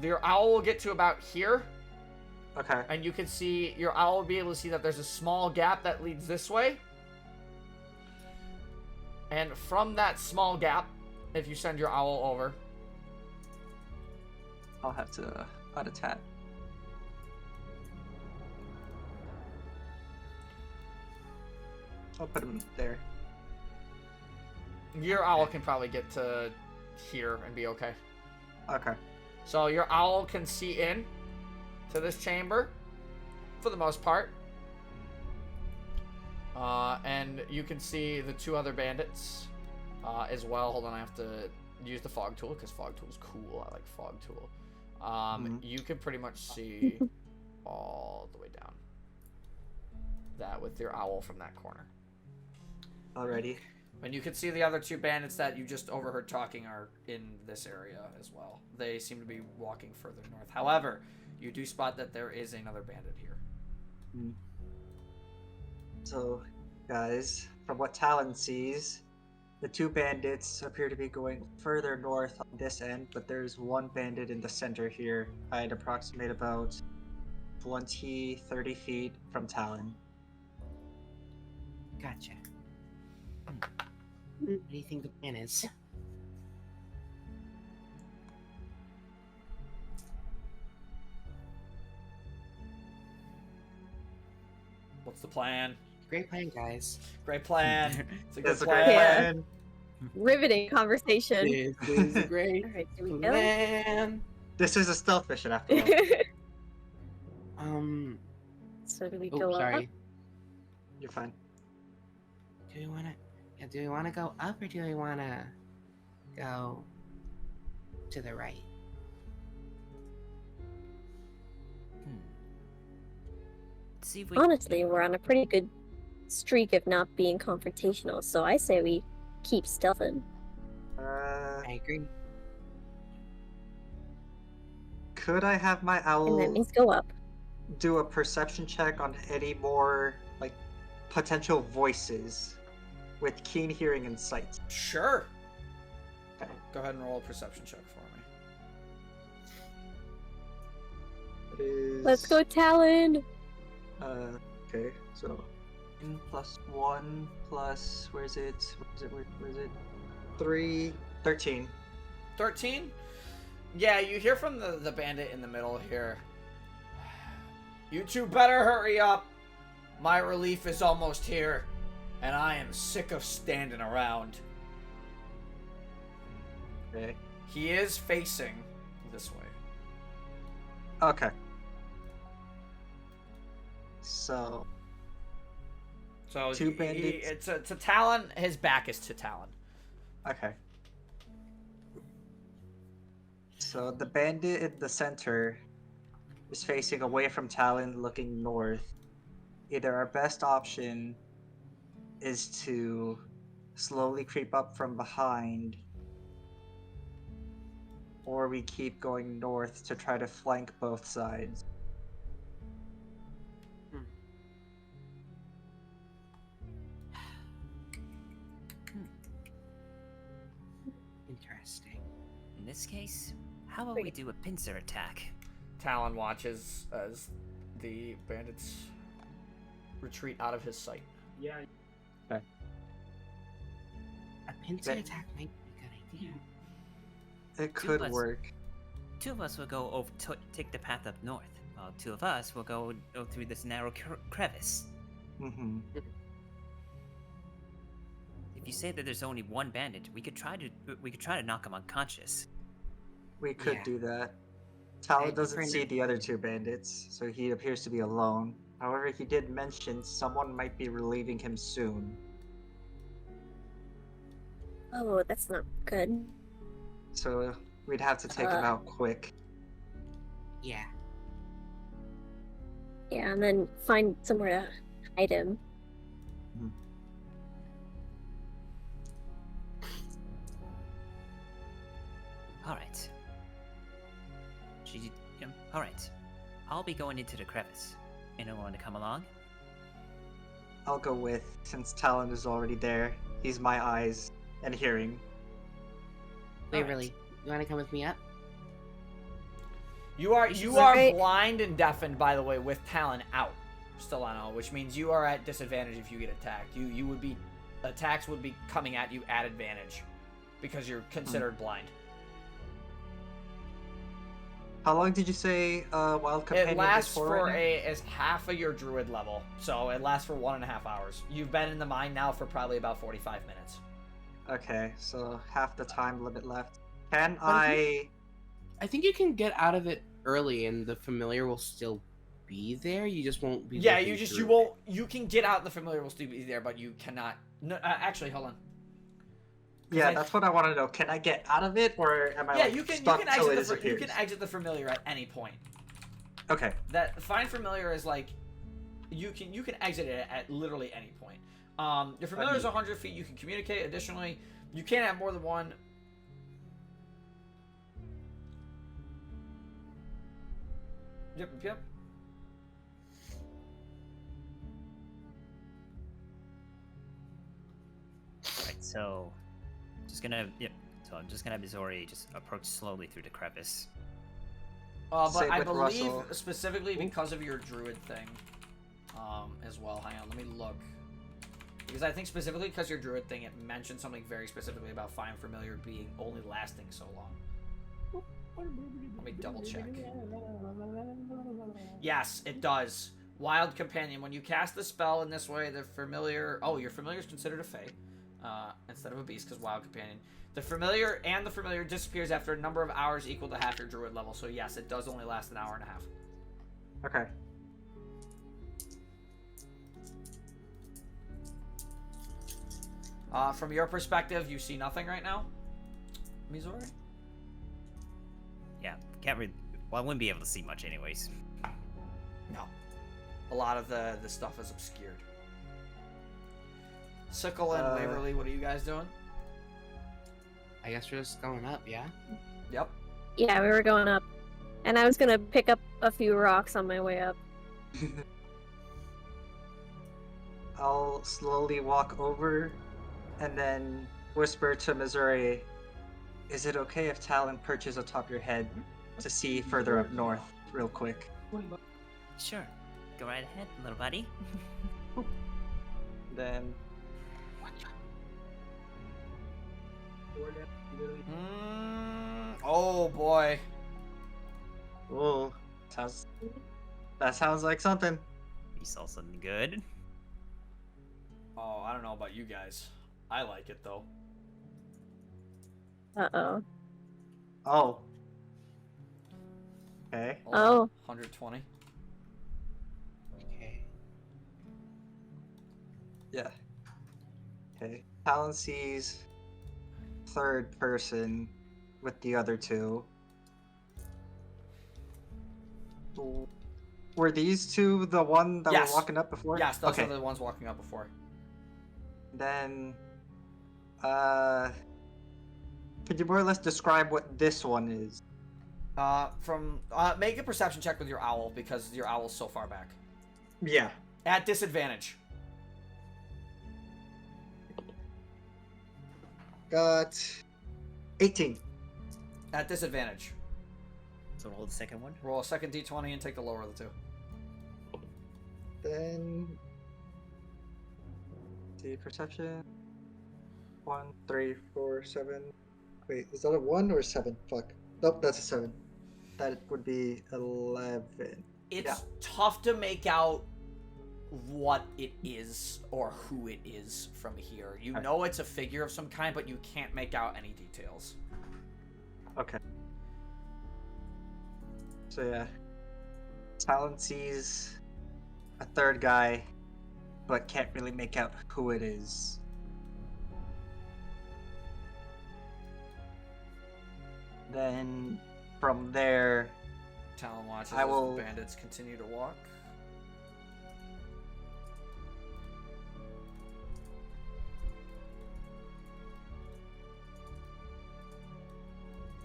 A: Your owl will get to about here,
E: no. Okay.
A: and you can see, your owl will be able to see that there's a small gap that leads this way. And from that small gap, if you send your owl over,
E: I'll have to add a tat. I'll put him there.
A: your owl can probably get to here and be okay.
E: Okay.
A: So your owl can see in to this chamber, for the most part. And you can see the two other bandits as well. Hold on, I have to use the fog tool because fog tool is cool. I like fog tool. You can pretty much see all the way down that with your owl from that corner.
E: Alrighty.
A: And you can see the other two bandits that you just overheard talking are in this area as well. They seem to be walking further north. However, you do spot that there is another bandit here.
E: So, guys, from what Talon sees, the two bandits appear to be going further north on this end, but there's one bandit in the center here. I'd approximate about 20, 30 feet from Talon.
B: Gotcha. What do you think the plan is?
A: the plan.
B: Great plan, guys.
A: Great plan. It's a good
E: That's a great
A: plan.
E: plan.
D: Riveting conversation.
B: This is a great
D: Alright, do we go?
B: plan.
E: This is a stealth mission after all.
D: So do we
B: Oh,
D: go
B: sorry.
D: up?
E: You're fine.
B: Do we wanna? Yeah, do we wanna go up or do we wanna go to the right?
C: Let's see if we.
D: Honestly, we're on a pretty good streak of not being confrontational, so I say we keep stealthing.
B: I agree.
E: Could I have my
D: And that
E: owl
D: means go up.
E: do a perception check on any more like potential voices with keen hearing and sight?
A: Sure.
E: Okay.
A: Go ahead and roll a perception check for me.
E: It is,
D: Let's go, Talon!
E: Okay, so +1 plus where is it? 13.
A: 13? Yeah, you hear from the bandit in the middle here. You two better hurry up. My relief is almost here, and I am sick of standing around.
E: Okay.
A: He is facing this way.
E: Okay. So
A: So
E: Two bandits.
A: it's to Talon. His back is to Talon.
E: okay. So the bandit in the center is facing away from Talon, looking north. Either our best option is to slowly creep up from behind, or we keep going north to try to flank both sides.
B: Interesting.
C: In this case, how about we do a pincer attack?
A: Talon watches as the bandits retreat out of his sight.
E: Yeah.
B: A pincer
E: That-
B: attack might be a good idea.
E: It
C: Two
E: could
C: of us.
E: work.
C: Two of us will go over take the path up north, while two of us will go through this narrow crevice.
E: Mm-hmm.
C: If you say that there's only one bandit, we could try to knock him unconscious.
E: We could
B: Yeah.
E: do that. Talon
B: I'd
E: doesn't
B: prefer
E: see
B: not-
E: the other two bandits, so he appears to be alone. However, he did mention someone might be relieving him soon.
D: Oh, that's not good.
E: So we'd have to take him out quick.
B: Yeah.
D: Yeah, and then find somewhere to hide him.
C: All right. All right. I'll be going into the crevice. Anyone want to come along?
E: I'll go with, since Talon is already there. He's my eyes and hearing.
B: Waverly, you want to come with me up?
A: You are
C: should
D: Right.
A: blind and deafened, by the way, with Talon out. Stellano, which means you are at disadvantage if you get attacked. You would be attacks would be coming at you at advantage because you're considered blind.
E: How long did you say Wild Companion
A: It lasts
E: is for
A: for
E: right
A: as half of your druid level, so it lasts for 1.5 hours. You've been in the mine now for probably about 45 minutes.
E: now? Okay, so half the time limit left. Can
B: But
E: I...
B: I think you can get out of it early, and the familiar will still be there. You just won't be.
A: Yeah,
B: looking
A: you
B: through
A: won't. You can get out. The familiar will still be there, but you cannot. No, actually, hold on.
E: Yeah,
A: I-
E: that's what I want to know. Can I get out of it, or am I
A: Yeah,
E: like,
A: you can. You
E: stuck
A: can
E: till it
A: exit the. You
E: disappears?
A: can exit the familiar at any point.
E: Okay.
A: That find familiar is like, you can exit it at literally any point. Your familiar is 100 feet. You can communicate. Additionally, you can't have more than one. Yep.
C: Right. So, So I'm just gonna have Mizori just approach slowly through the crevice.
A: But
E: Same
A: I
E: with
A: believe
E: Russell.
A: specifically because of your druid thing, as well. Hang on, let me look. Because I think specifically because your druid thing, it mentioned something very specifically about Find Familiar being only lasting so long. Let me double check. Yes, it does. Wild Companion. When you cast the spell in this way, the familiar... Oh, your familiar is considered a fae instead of a beast because Wild Companion. The familiar disappears after a number of hours equal to half your druid level. So yes, it does only last an hour and a half.
E: Okay.
A: From your perspective, you see nothing right now, Mizori?
C: Yeah, can't read. Well, I wouldn't be able to see much anyways.
A: No. A lot of the stuff is obscured. Sickle and Waverly, what are you guys doing?
B: I guess we're just going up, yeah?
A: Yep.
D: Yeah, we were going up. And I was gonna pick up a few rocks on my way up.
E: I'll slowly walk over and then whisper to Missouri, is it okay if Talon perches atop your head to see further up north real quick?
F: Sure. Go right ahead, little buddy.
E: Then
A: Oh boy.
E: oh, that sounds like something.
C: You saw something good.
A: Oh, I don't know about you guys. I like it though.
D: Uh-oh.
E: Oh. Okay.
A: Hold on.
D: Oh.
A: 120.
B: Okay.
E: Yeah. Okay. Talon sees third person with the other two. Were these two the one that
A: Yes.
E: were walking up before?
A: Yes, those
E: okay.
A: are the ones walking up before.
E: Then, could you more or less describe what this one is?
A: Make a perception check with your owl because your owl's so far back.
E: Yeah.
A: At disadvantage.
E: Got 18.
A: At disadvantage.
C: So roll the second one.
A: Roll a second d20 and take the lower of the two.
E: Then, see perception. 1, 3, 4, 7. Wait, is that a 1 or 7? Fuck. Nope, that's a 7. That would be 11.
A: It's tough to make out what it is or who it is from here. You know it's a figure of some kind, but you can't make out any details.
E: Okay. So yeah, Talon sees a third guy, but can't really make out who it is. Then from there,
A: Talon watches
E: I will-
A: as the bandits continue to walk.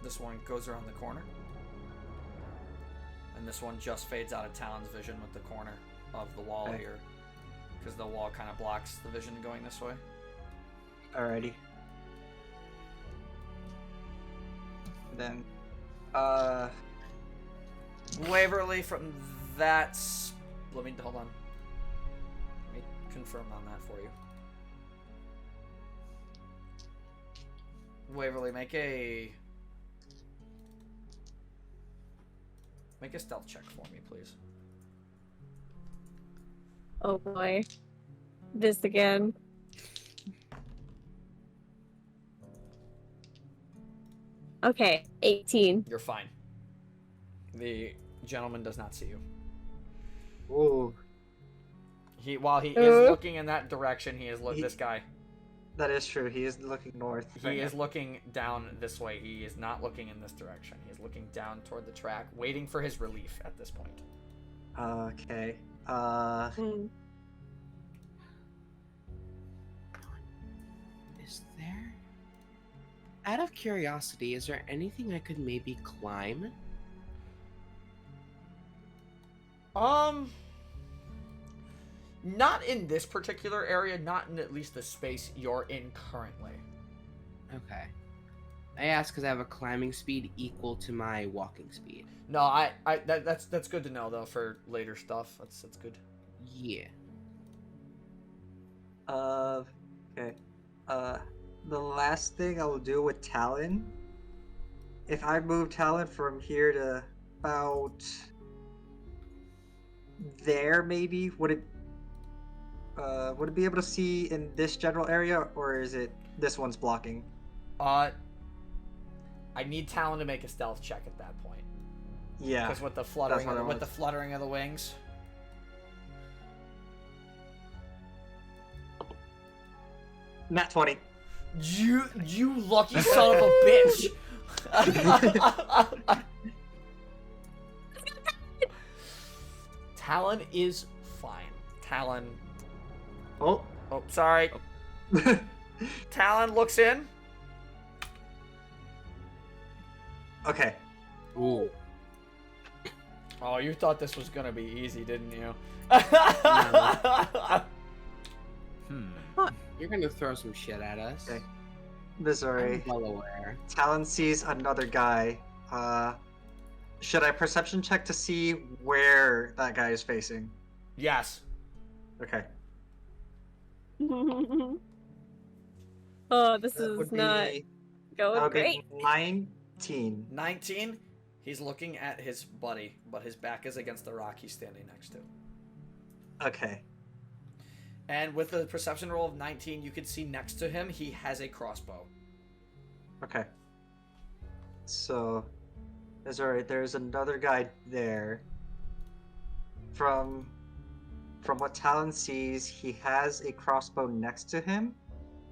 A: This one goes around the corner. And this one just fades out of Talon's vision with the corner of the wall
E: Okay.
A: here. Because the wall kind of blocks the vision going this way.
E: alrighty. Then,
A: Waverly from that... Let me... Hold on. Let me confirm on that for you. Waverly, make a stealth check for me, please.
D: Oh boy. This again. Okay, 18.
A: You're fine. The gentleman does not see you.
E: ooh,
A: While he is looking in that direction, he is
E: He-
A: this guy.
E: that is true. He is looking north.
A: He is looking down this way. He is not looking in this direction. He is looking down toward the track, waiting for his relief at this point.
E: Okay.
B: Is there... Out of curiosity, is there anything I could maybe climb?
A: Not in this particular area, not in at least the space you're in currently.
B: Okay. I ask because I have a climbing speed equal to my walking speed.
A: No, that's good to know though for later stuff. That's good.
B: Yeah.
E: Okay. The last thing I will do with Talon, if I move Talon from here to about there, maybe? Would it be able to see in this general area, or is it this one's blocking?
A: I need Talon to make a stealth check at that point.
E: Yeah.
A: Because with the fluttering of the wings.
E: Nat 20.
A: You lucky son of a bitch. Talon is fine. Talon.
E: Oh.
A: Oh, sorry. Talon looks in.
E: Okay.
B: Ooh.
A: Oh, you thought this was gonna be easy, didn't you?
B: You're gonna throw some shit at us.
E: Okay. Missouri.
B: I'm well aware.
E: Talon sees another guy. Should I perception check to see where that guy is facing?
A: Yes.
E: Okay.
D: Oh, this
E: That would
D: is not
E: be-
D: going
E: that would
D: great.
E: be 19.
A: 19. He's looking at his buddy, but his back is against the rock he's standing next to.
E: Okay.
A: And with the perception roll of 19, you can see next to him, he has a crossbow.
E: Okay. So, that's alright. There's another guy there. From what Talon sees, he has a crossbow next to him,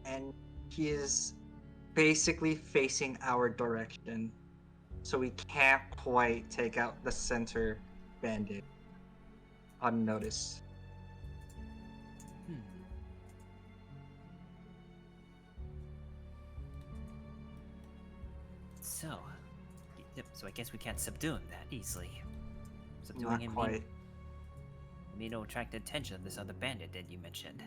E: and he is basically facing our direction. So we can't quite take out the center bandit unnoticed.
C: So, yep, so I guess we can't subdue him that easily. Subduing
E: Not
C: him
E: quite.
C: may not attract the attention of this other bandit that you mentioned.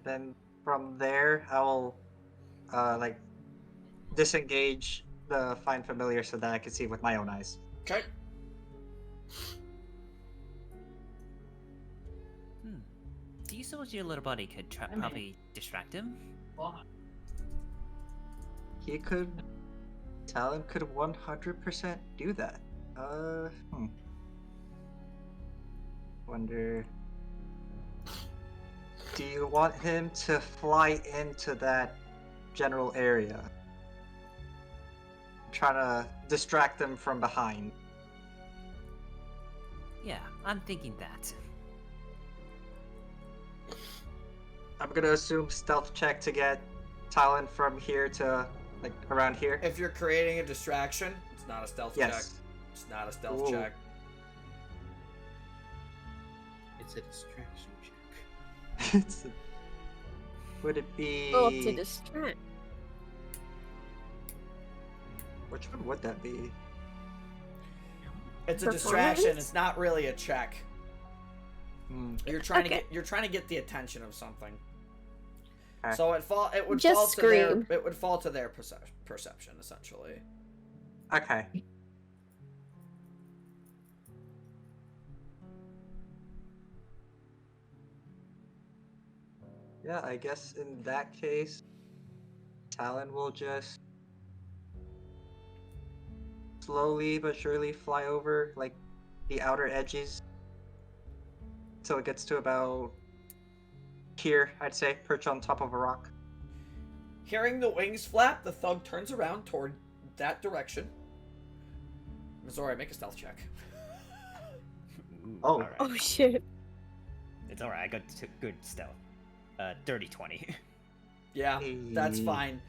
E: Then from there, I will disengage the Find Familiar so that I can see with my own eyes.
A: Okay.
C: Do you suppose your little buddy could probably distract him?
E: He could. Talon could 100% do that. Wonder. Do you want him to fly into that general area? Trying to distract them from behind.
C: Yeah, I'm thinking that.
E: I'm gonna assume stealth check to get Talon from here to like around here.
A: If you're creating a distraction, it's not a stealth check.
E: Yes.
A: It's not a stealth
E: Ooh.
A: check.
B: It's a distraction check.
E: Would it be?
D: Oh, to distract.
E: Which one would that be?
A: It's a
D: Performance?
A: distraction. It's not really a check. You're trying
D: Okay.
A: to get the attention of something.
E: Okay.
A: So it would
D: Just
A: fall
D: scream.
A: to their perception essentially.
E: Okay. Yeah, I guess in that case, Talon will just slowly but surely fly over like the outer edges till it gets to about here, I'd say, perch on top of a rock.
A: Hearing the wings flap, the thug turns around toward that direction. Missouri, make a stealth check.
C: Ooh,
E: Oh.
C: alright.
D: Oh shit.
C: It's alright, I got good stealth. Dirty 20.
A: Yeah, that's
E: Hey.
A: fine.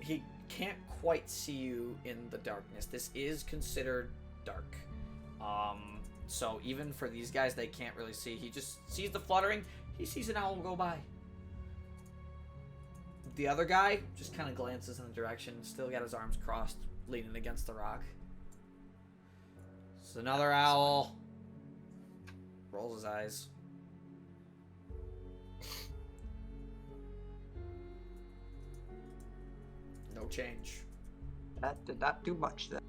A: He can't quite see you in the darkness. This is considered dark. So even for these guys, they can't really see. He just sees the fluttering. He sees an owl go by. The other guy just kind of glances in the direction, still got his arms crossed, leaning against the rock. It's another owl. Rolls his eyes. No change.
E: That did not do much then.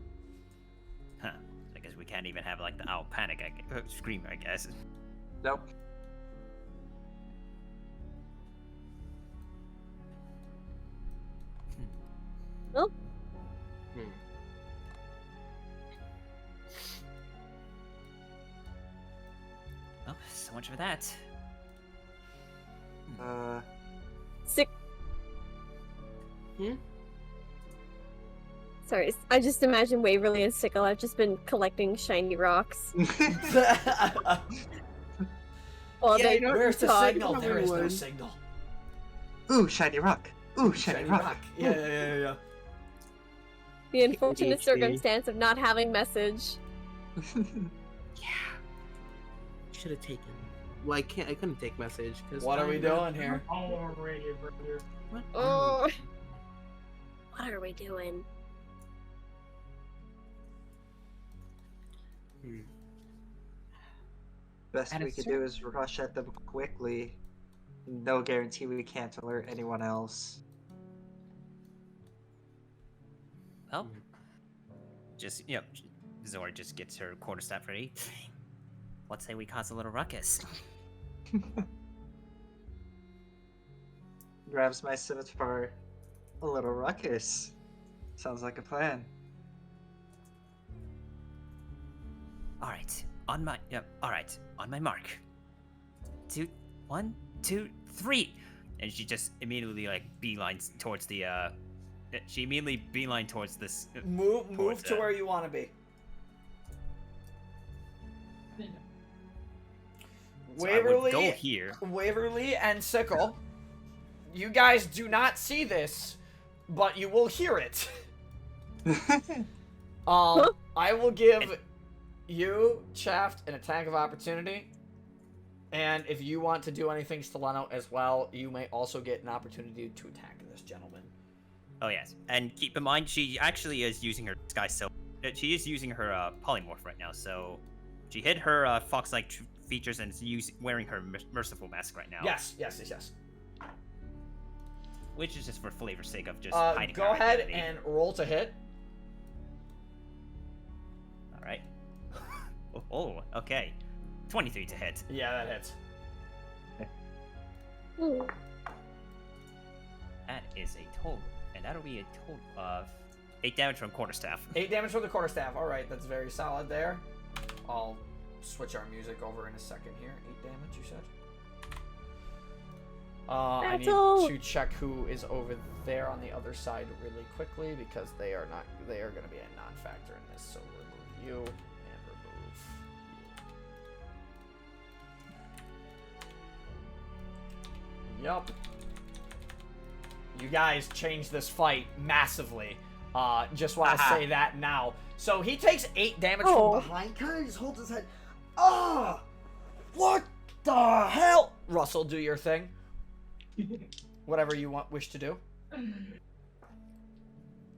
C: Huh. I guess we can't even have like the owl panic, scream, I guess.
E: Nope.
D: Well,
F: so much for that.
D: Sick.
B: Hmm?
D: Sorry, I just imagine Waverly and Sickle have just been collecting shiny rocks. While
A: Yeah,
D: they
A: where's the
D: talk.
A: signal? There is no
B: Everyone.
A: signal.
E: Ooh, shiny rock. Ooh, shiny rock.
A: Yeah.
D: The unfortunate
B: ADHD.
D: circumstance of not having message.
B: Should have taken. Well, I couldn't take message because.
A: What are we doing here?
B: What?
D: Oh. What are we doing?
E: Best
B: At a
E: we could do is rush at them quickly. No guarantee we can't alert anyone else.
F: Well, just Zora just gets her quarterstaff ready. Let's say we cause a little ruckus.
E: Grabs my scimitar. A little ruckus. Sounds like a plan.
F: All right, on my mark. 2, 1, 2, 3, and she just immediately like beelines towards the She immediately beeline towards this.
A: Move
F: towards
A: to where you want to be.
F: So I would
A: Waverly,
F: go here.
A: Waverly and Sickle, you guys do not see this, but you will hear it. I will give you, Shaft, an attack of opportunity. And if you want to do anything, Stellano, as well, you may also get an opportunity to attack this gentleman.
F: Oh yes, and keep in mind she actually is using her sky she is using her polymorph right now. So she hid her fox-like features and is wearing her merciful mask right now.
A: Yes.
F: Which is just for flavor's sake of just hiding.
A: Go
F: her
A: ahead
F: identity.
A: and roll to hit.
F: All right. Oh, okay. 23 to hit.
A: Yeah, that hits.
D: Hmm.
F: That is a total, and that'll be a total of 8 damage from quarterstaff.
A: 8 damage from the quarterstaff. All right, that's very solid there. I'll switch our music over in a second here. 8 damage, you said? I need to check who is over there on the other side really quickly because they are going to be a non-factor in this. So remove you and remove you. Yup. You guys changed this fight massively. Just want to say that now. So he takes 8 damage from behind. Kind of just holds his head. Ah! What the hell? Russell, do your thing. Whatever you wish to do.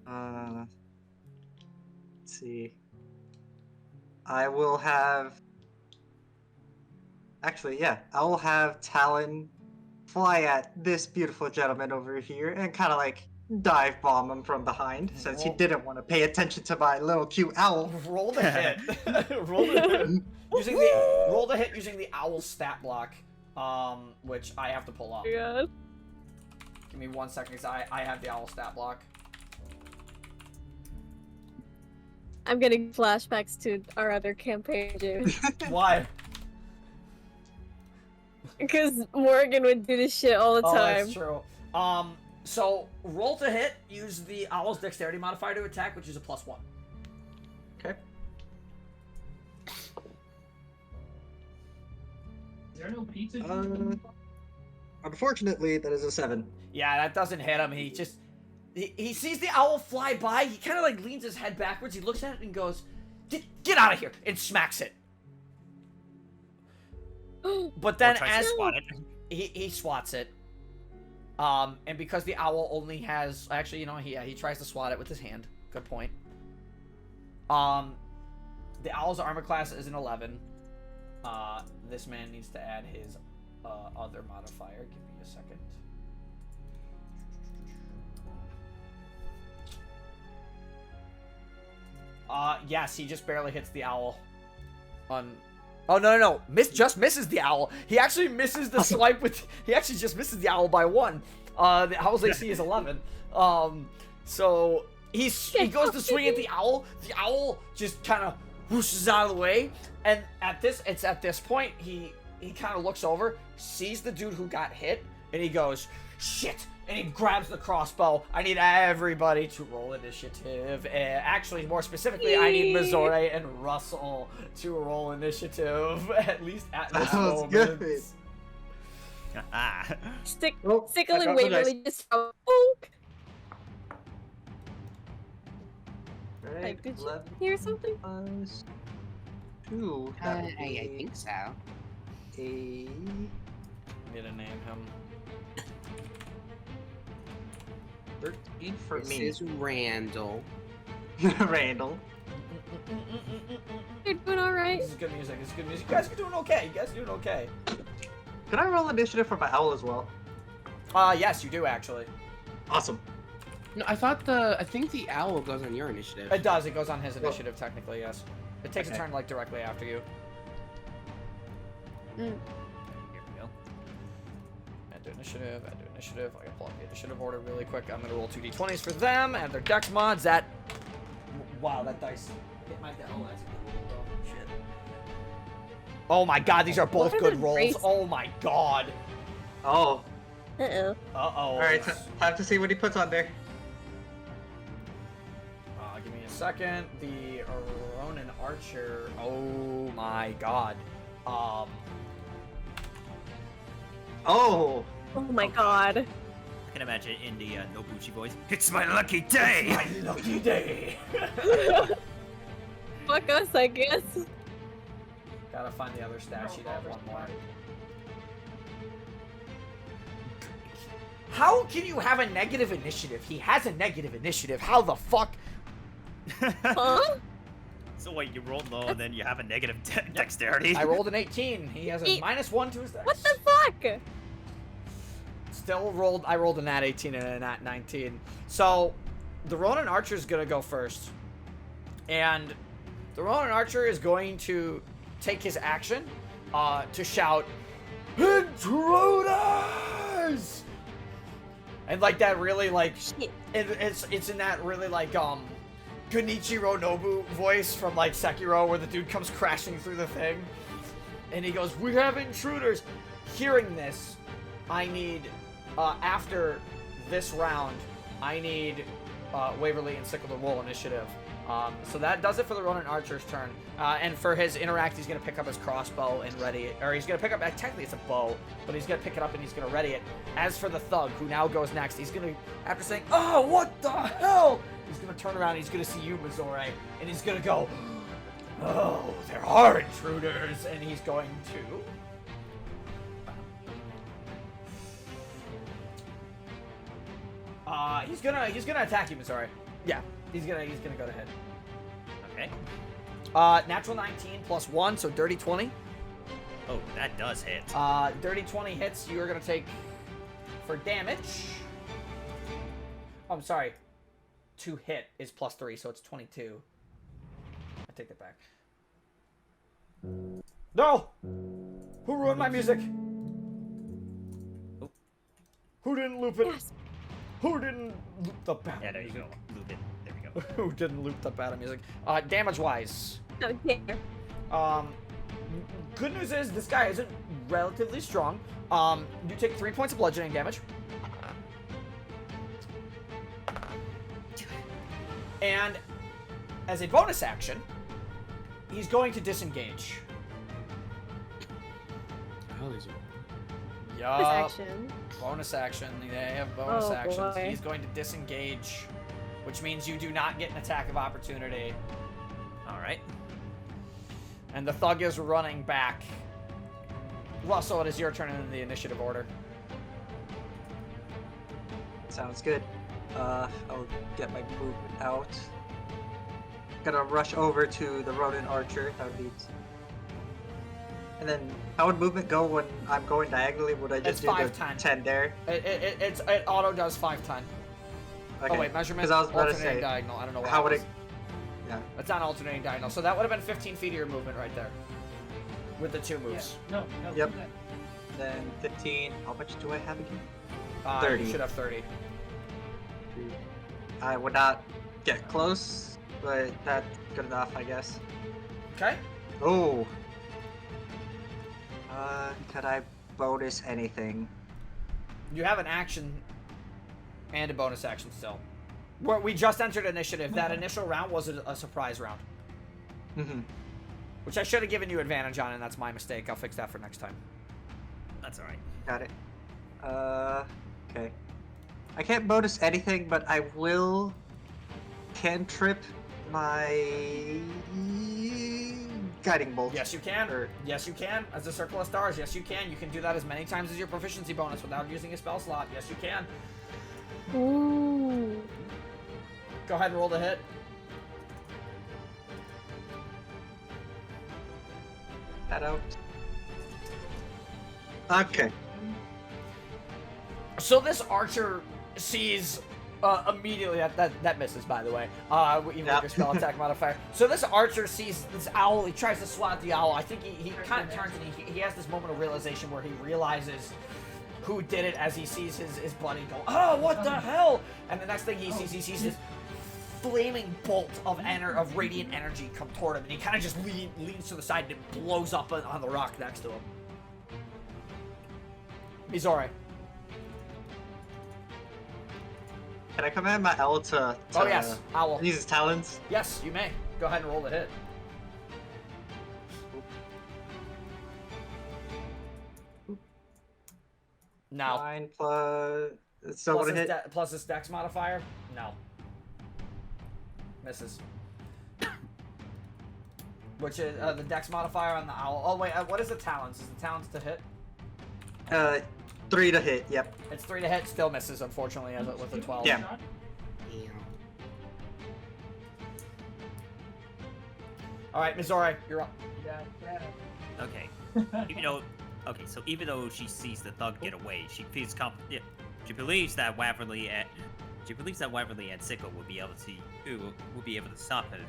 E: Let's see. I will have... Actually, yeah. I will have Talon fly at this beautiful gentleman over here and kind of like dive bomb him from behind since he didn't want to pay attention to my little cute owl.
A: Roll the hit. Roll the hit using the owl stat block, which I have to pull up.
D: Yeah.
A: Give me 1 second, because I have the owl stat block.
D: I'm getting flashbacks to our other campaign, James.
A: Why?
D: Because Morgan would do this shit all the
A: Oh,
D: time.
A: that's true. So roll to hit. Use the owl's dexterity modifier to attack, which is a +1.
E: Okay.
G: Is there no pizza?
E: Unfortunately, that is a 7.
A: Yeah, that doesn't hit him. He just... He sees the owl fly by. He kind of like leans his head backwards. He looks at it and goes, Get out of here! And smacks it. But then
F: Or tries
A: as...
F: to swat it.
A: He swats it. And because the owl only has... Actually, you know, he tries to swat it with his hand. Good point. The owl's armor class is an 11. This man needs to add his other modifier. Give me a second. Yes, he just barely hits the owl. Oh, no. Just misses the owl. He actually misses the swipe with... He actually just misses the owl by 1. The owl's AC is 11. So he goes to swing at the owl. The owl just kind of whooshes out of the way. And at this point, he he kind of looks over, sees the dude who got hit, and he goes, shit! And he grabs the crossbow. I need everybody to roll initiative. Actually, more specifically, I need Missouri and Russell to roll initiative, at least at this
E: That was
A: moment.
E: good.
D: Sickle
E: I
D: and
E: got the
D: Waverly just go, bonk.
E: Right,
D: Like, did you
E: 11
D: hear something?
E: plus 2. That would
B: I
E: be
B: think so.
E: a
A: I'm gonna name him.
E: 13 for
B: This
E: me.
B: is Randall.
E: Randall.
D: You're doing alright.
A: This is good music. This is good music. You guys are doing okay. You guys are doing okay.
E: Can I roll initiative for my owl as well?
A: Yes, you do actually.
E: Awesome.
B: No, I think the owl goes on your initiative.
A: It does. It goes on his initiative, technically, yes. It takes a
E: Okay.
A: turn, like, directly after you.
C: Here we go.
A: Add to initiative, add to initiative. I gotta pull up the initiative order really quick. I'm gonna roll 2d20s for them, add their dex mods. Wow, that dice hit my deck. Oh, that's a good roll, though. Shit. Oh my god, these are both
D: What are
A: good
D: the
A: rolls.
D: races?
A: Oh my god.
E: Oh.
D: Uh-oh.
A: Uh-oh.
E: Alright, time to see what he puts on there.
A: Give me a second. The Ronin Archer. Oh my god.
E: Oh.
D: Oh my god.
C: I can imagine in the Nobuchi voice. It's my lucky day!
A: My lucky day.
D: Fuck us, I guess.
A: Gotta find the other stat sheet. I have one more. How can you have a negative initiative? He has a negative initiative. How the fuck?
D: Huh?
C: So wait, you rolled low and then you have a negative dexterity?
A: I rolled an 18. He has a
D: He-
A: -1 to his dex.
D: What the fuck?
A: Still rolled. I rolled a nat 18 and a nat 19. So the Ronin Archer is gonna go first, and the Ronin Archer is going to take his action to shout, "Intruders!" And like that really like
D: Shit.
A: it's in that really like Genichiro Nobu voice from like Sekiro where the dude comes crashing through the thing, and he goes, "We have intruders." Hearing this, I need after this round, I need Waverly and Sickle to roll initiative. So that does it for the Ronin Archer's turn. And for his interact, he's gonna pick up his crossbow and ready it, or he's gonna pick up. Technically, it's a bow, but he's gonna pick it up and he's gonna ready it. As for the thug, who now goes next, he's gonna, after saying, "Oh, what the hell!" he's gonna turn around and he's gonna see you, Missouri, and he's gonna go, "Oh, there are intruders," and he's going to. He's gonna attack you, Missouri. Yeah, he's gonna go to hit.
C: Okay.
A: Natural 19 plus 1, so dirty 20.
C: Oh, that does hit.
A: Dirty 20 hits. You are gonna take for damage. Oh, I'm sorry. To hit is plus 3, so it's 22. I take that back. No! Who ruined my music?
C: Oh.
A: Who didn't loop it?
D: Yes.
A: Who didn't loop the battle
C: Yeah, there you
A: music?
C: go. Loop it. There we go.
A: Who didn't loop the battle music? Damage-wise.
D: How dare.
A: Good news is this guy isn't relatively strong. You take 3 points of bludgeoning damage. And as a bonus action, he's going to disengage.
B: Oh, these are...
D: This
A: Yup.
D: action.
A: Bonus action. They have bonus
D: Oh,
A: actions.
D: boy.
A: He's going to disengage, which means you do not get an attack of opportunity.
C: All right.
A: And the thug is running back. Russell, it is your turn in the initiative order.
E: Sounds good. I'll get my movement out. Gonna rush over to the Ronin Archer. That would be. And then, how would movement go when I'm going diagonally? Would I
A: It's
E: just do the
A: 5'10".
E: 10 there?
A: It auto does 5'10".
E: Okay.
A: Oh wait, measurement,
E: 'Cause I was about to
A: alternating
E: say,
A: diagonal. I don't know why.
E: how would it? Yeah.
A: It's not alternating diagonal, so that would have been 15 feet of your movement right there. With the 2 moves.
E: Yep. Then 15. How much do I have again?
A: 30.
E: 30.
A: You should have 30.
E: I would not get close, but that's good enough, I guess.
A: Okay.
E: Oh. Could I bonus anything?
A: You have an action and a bonus action still. We just entered initiative. That initial round was a surprise round.
E: Mm-hmm.
A: Which I should have given you advantage on, and that's my mistake. I'll fix that for next time.
C: That's alright.
E: Got it. Okay. I can't bonus anything, but I will cantrip my guiding bolt.
A: Yes, you can.
E: Or-
A: Yes, you can. As a circle of stars, yes, you can. You can do that as many times as your proficiency bonus without using a spell slot. Yes, you can.
D: Ooh.
A: Go ahead and roll the hit.
E: That out. Okay.
A: So this archer sees immediately that misses, by the way. Even with your spell attack modifier. So this archer sees this owl. He tries to swat the owl. I think he kind of turns and he has this moment of realization where he realizes who did it as he sees his buddy go, oh, what the hell? And the next thing he sees this flaming bolt of radiant energy come toward him, and he kind of just leans to the side and it blows up on the rock next to him. Mizore.
E: Can I command my owl to
A: Oh yes, owl.
E: use his talons?
A: Yes, you may. Go ahead and roll the hit. No.
E: 9 plus... So what hit?
A: Plus his dex modifier? No. Misses. Which is the dex modifier on the owl. Oh wait, what is the talons? Is the talons to hit?
E: 3 to hit, yep.
A: It's 3 to hit, still misses, unfortunately, with a 12.
E: Yeah.
A: Alright, Mizore, you're up.
C: Okay. Even though she sees the thug get away, she feels confident. She believes that Waverly and Sickle will be able to stop him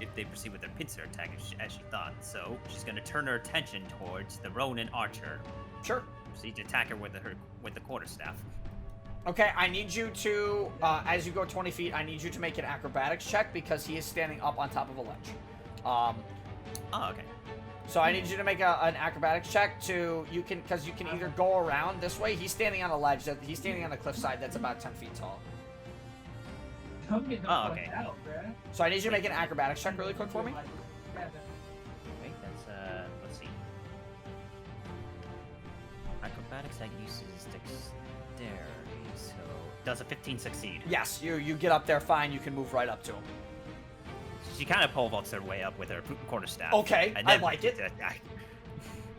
C: if they proceed with their pincer attack as she thought. So she's going to turn her attention towards the Ronin archer.
A: Sure.
C: Proceed to attack her with the quarterstaff.
A: Okay, I need you to, as you go 20 feet, I need you to make an acrobatics check because he is standing up on top of a ledge.
C: Oh, okay.
A: So I need you to make an acrobatics check because you can either go around this way. He's standing on a ledge. He's standing on a cliffside that's about 10 feet tall.
C: Oh, okay.
A: So I need you to make an acrobatics check really quick for me.
C: Wait, that's let's see. Acrobatics that uses dexterity, so does a 15 succeed?
A: Yes, you get up there fine. You can move right up to him.
C: She kind of pole vaults her way up with her quarterstaff.
A: Okay,
C: and
A: I
C: then
A: like it.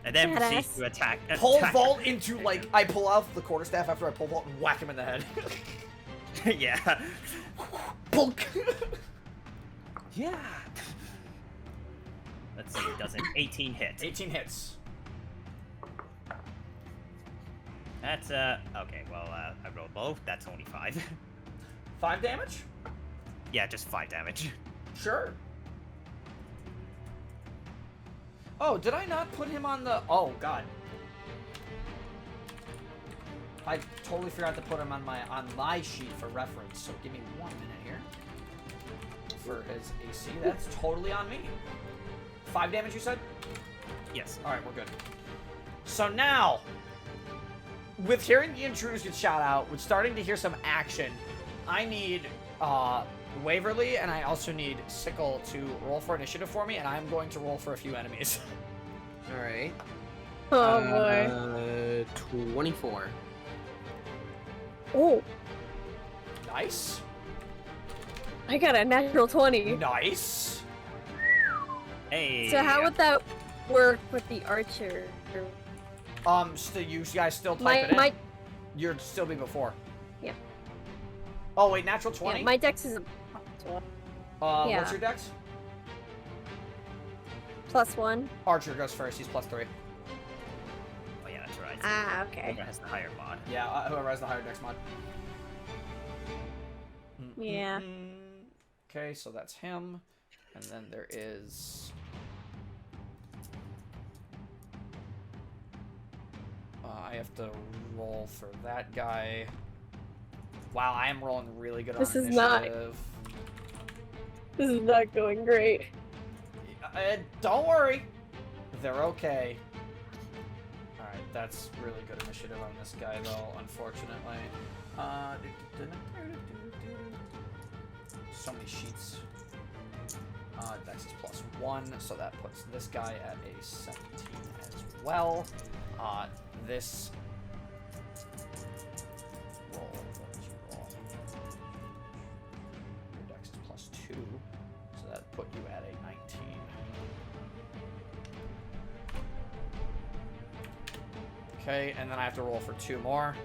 C: And then
D: Badass.
C: proceeds to attack.
A: Pole vault into I pull out the quarterstaff after I pole vault and whack him in the head.
C: Yeah.
A: Plunk.
C: Yeah. Let's see, does an 18 hit.
A: 18 hits.
C: That's okay. Well, I rolled both. That's only 5.
A: 5 damage?
C: Yeah, just 5 damage.
A: Sure. Oh, did I not put him on the... Oh, God. I totally forgot to put him on my sheet for reference, so give me 1 minute here. For his AC. That's totally on me. 5 damage, you said?
C: Yes.
A: Alright, we're good. So now, with hearing the intruders get shot out, with starting to hear some action, I need Waverly, and I also need Sickle to roll for initiative for me, and I'm going to roll for a few enemies.
B: Alright.
D: Oh boy.
B: 24.
D: Oh,
A: Nice.
D: I got a natural 20.
A: Nice.
C: Hey.
D: So how would that work with the archer?
A: You guys still type it in? You'd still be before.
D: Yeah.
A: Oh, wait, natural 20?
D: Yeah, my dex is a yeah.
A: What's your dex?
D: +1.
A: Archer goes first, he's +3.
C: Oh yeah, that's right.
D: Ah, okay.
C: Whoever has the higher mod.
A: Yeah, whoever has the higher dex mod.
D: Yeah.
A: Okay, so that's him. And then there is... I have to roll for that guy. Wow, I am rolling really good
D: This
A: on
D: is not-
A: initiative.
D: This is not going great.
A: Don't worry. They're okay. That's really good initiative on this guy, though, unfortunately. So many sheets. Dex is +1, so that puts this guy at a 17 as well. This roll, what did you roll? Your Dex is +2, so that put you at a 19. Okay, and then I have to roll for 2 more.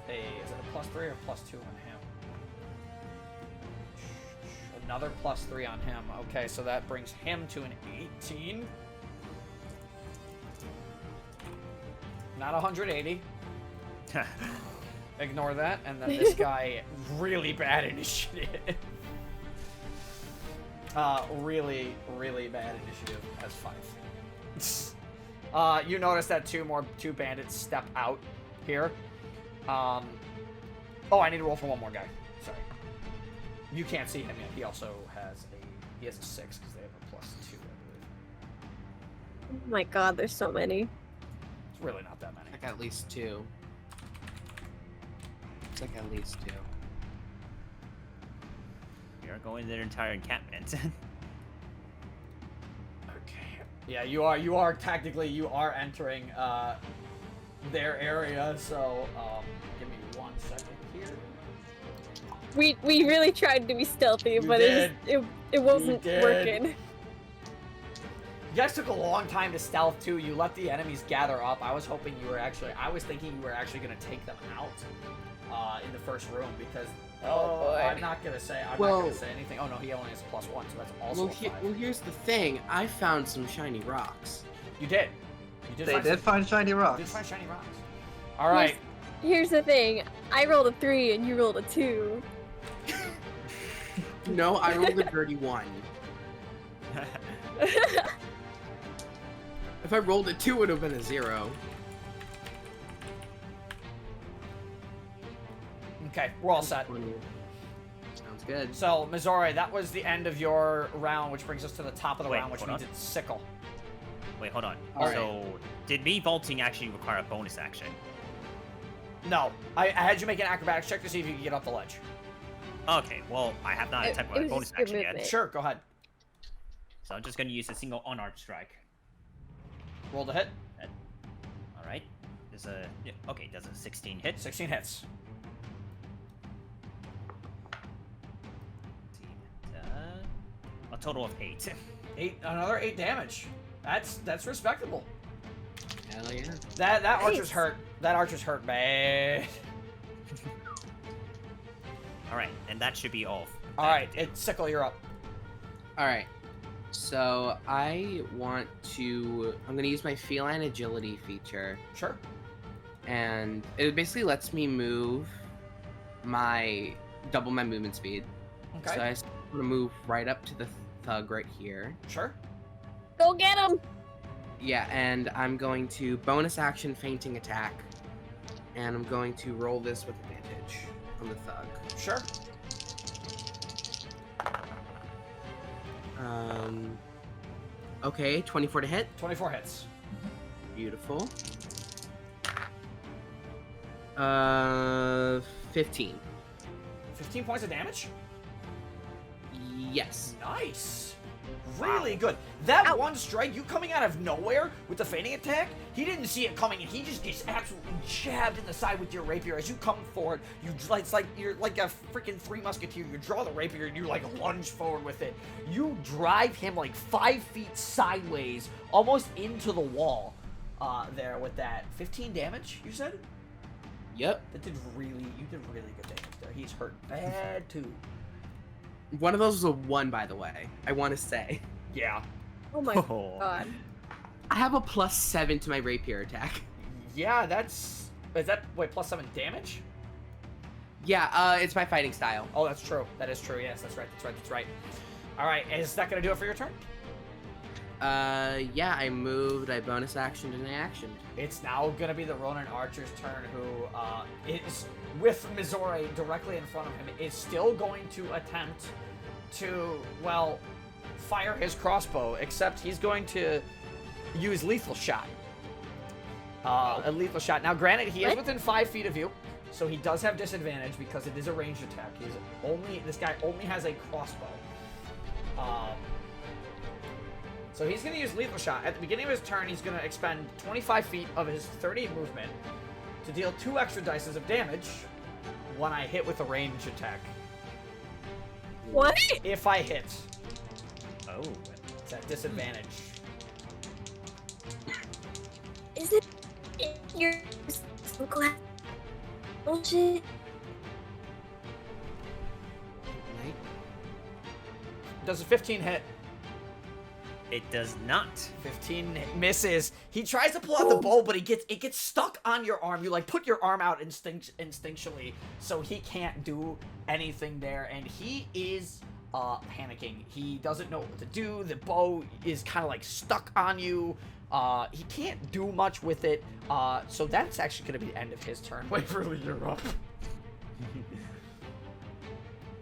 A: Is it a +3 or +2 on him? Another +3 on him. Okay, so that brings him to an 18. Not 180. Ignore that. And then this guy, really bad initiative. Really, really bad initiative, has 5. You notice that two bandits step out here. Oh, I need to roll for one more guy. Sorry. You can't see him yet. He also has a 6 because they have a +2, I believe.
D: Oh my god, there's so many.
A: It's really not that many.
B: Like at least 2. It's like at least 2.
C: We are going to their entire encampment.
A: Okay. Yeah, you are technically entering their area, so give me 1 second here.
D: We really tried to be stealthy, but it wasn't working.
A: You guys took a long time to stealth too. You let the enemies gather up. I was thinking you were actually gonna take them out in the first room because
D: boy.
A: I'm not gonna say anything. Oh no, he only has +1, so that's also a 5.
B: Well, here's the thing. I found some shiny rocks.
A: You did.
E: They did find shiny rocks.
A: You did find shiny rocks. All right.
D: Here's the thing. I rolled a 3 and you rolled a 2.
B: No, I rolled a dirty 1. If I rolled a 2, it would have been a 0.
A: Okay, we're all set.
B: Sounds good.
A: So, Missouri, that was the end of your round, which brings us to the top of the
C: Wait,
A: round, which
C: hold
A: means
C: on.
A: it's sickle.
C: Wait, hold on.
A: Alright.
C: So, did me vaulting actually require a bonus action?
A: No, I had you make an acrobatics check to see if you could get up the ledge.
C: Okay, well, I have not
D: It
C: attempted my
D: was
C: bonus
D: just your
C: action yet.
D: movement.
A: Sure, go ahead.
C: So I'm just going to use a single unarmed strike.
A: Roll to hit.
C: Alright. There's a... yeah, okay, does a 16 hit?
A: 16 hits.
C: A total of 8.
A: Another 8 damage. That's respectable.
B: Hell yeah.
A: That
D: Nice.
A: archer's hurt. That archer's hurt bad.
C: Alright, and that should be all.
A: All right, it's sickle. You're up.
B: Alright. So, I'm going to use my feline agility feature.
A: Sure.
B: And it basically lets me move double my movement speed.
A: Okay.
B: So I just want to move right up to the thug right here.
A: Sure.
D: Go get him!
B: Yeah, and I'm going to bonus action fainting attack. And I'm going to roll this with advantage on the thug.
A: Sure.
B: Okay, 24 to hit.
A: 24 hits.
B: Beautiful. 15.
A: 15 points of damage.
B: Yes.
A: Nice. Really good. That
D: Ow.
A: one strike, you coming out of nowhere with the feigning attack, he didn't see it coming, and he just gets absolutely jabbed in the side with your rapier. As you come forward, it's like you're like a freaking Three Musketeer. You draw the rapier, and you like lunge forward with it. You drive him like 5 feet sideways, almost into the wall. There with that 15 damage. You said
B: Yep.
A: you did really good damage there. He's hurt bad too.
B: One of those was a 1, by the way. I want to say.
A: Yeah.
D: Oh my
C: Oh.
D: god.
B: I have a +7 to my rapier attack.
A: Yeah, is that +7 damage?
B: Yeah, it's my fighting style.
A: Oh, that's true. That is true. Yes, that's right. All right, is that gonna do it for your turn?
B: Yeah, I moved, I bonus actioned, and I actioned.
A: It's now gonna be the Ronin Archer's turn, who is with Missouri directly in front of him. Is still going to attempt to fire his crossbow, except he's going to use lethal shot. A lethal shot. Now, granted, he is
D: What?
A: within 5 feet of you, so he does have disadvantage because it is a ranged attack. This guy only has a crossbow. So he's going to use lethal shot. At the beginning of his turn, he's going to expend 25 feet of his 30 movement to deal 2 extra dices of damage when I hit with a ranged attack.
D: What?
A: If I hit,
C: Oh.
A: it's at disadvantage.
D: Is it? You're so glad. Bullshit.
B: Right?
A: Does a 15 hit?
C: It does not.
A: 15 misses. He tries to pull out the bow, but it gets stuck on your arm. You like put your arm out instinctually, so he can't do anything there, and he is panicking. He doesn't know what to do. The bow is kind of like stuck on you. He can't do much with it. So that's actually going to be the end of his turn. Waverly, you're up.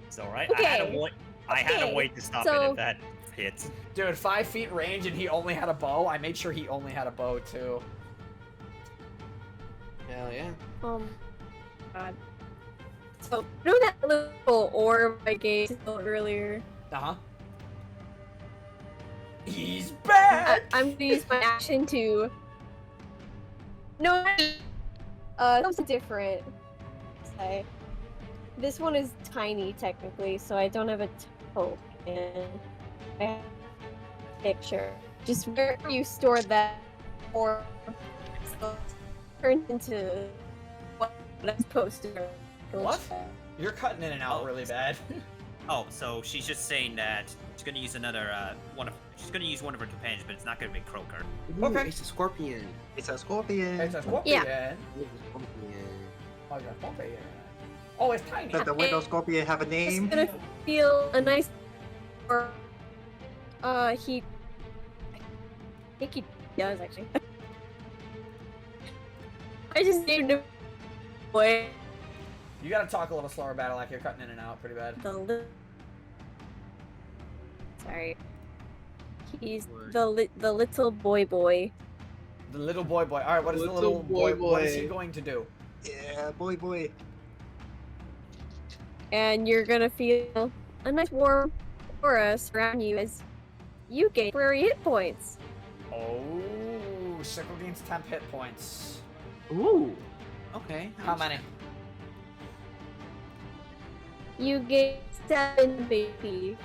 C: It's all right.
D: Okay.
C: I had a
D: Okay,
C: way to stop
D: so-
C: it if that hits.
A: Dude, 5 feet range, and he only had a bow. I made sure he only had a bow too.
B: Hell yeah.
D: God. So, you know that little orb I gave earlier?
A: Uh-huh. He's back!
D: I'm gonna use my action to. No, something different. Okay. This one is tiny technically, so I don't have a token. I have a picture. Just where you store that, or so turn into what I'm supposed to.
A: What? You're cutting in and out really bad.
C: Oh, so she's just saying that she's gonna use another she's gonna use one of her companions, but it's not gonna be Croaker.
B: Ooh,
A: Okay.
B: It's a scorpion.
E: It's a scorpion.
A: It's a scorpion.
D: Yeah.
B: It's a scorpion.
A: Oh, it's a scorpion. Oh, it's tiny.
E: Does the window scorpion have a
D: It's
E: name?
D: gonna feel a nice. Or, he. I think he does actually. I just named him. Boy,
A: You gotta talk a little slower, Battle, like you're cutting in and out pretty bad.
D: Sorry. He's
B: Boy.
D: the little boy.
A: The little boy. Alright, what is the
B: Little
A: little boy? What is he
B: boy.
A: going to do?
E: Yeah, boy.
D: And you're gonna feel a nice warm aura surround you as you gain temporary hit points.
A: Oh, Sickle gains 10 hit points.
B: Ooh. Okay.
A: How many?
D: You gain 7, baby.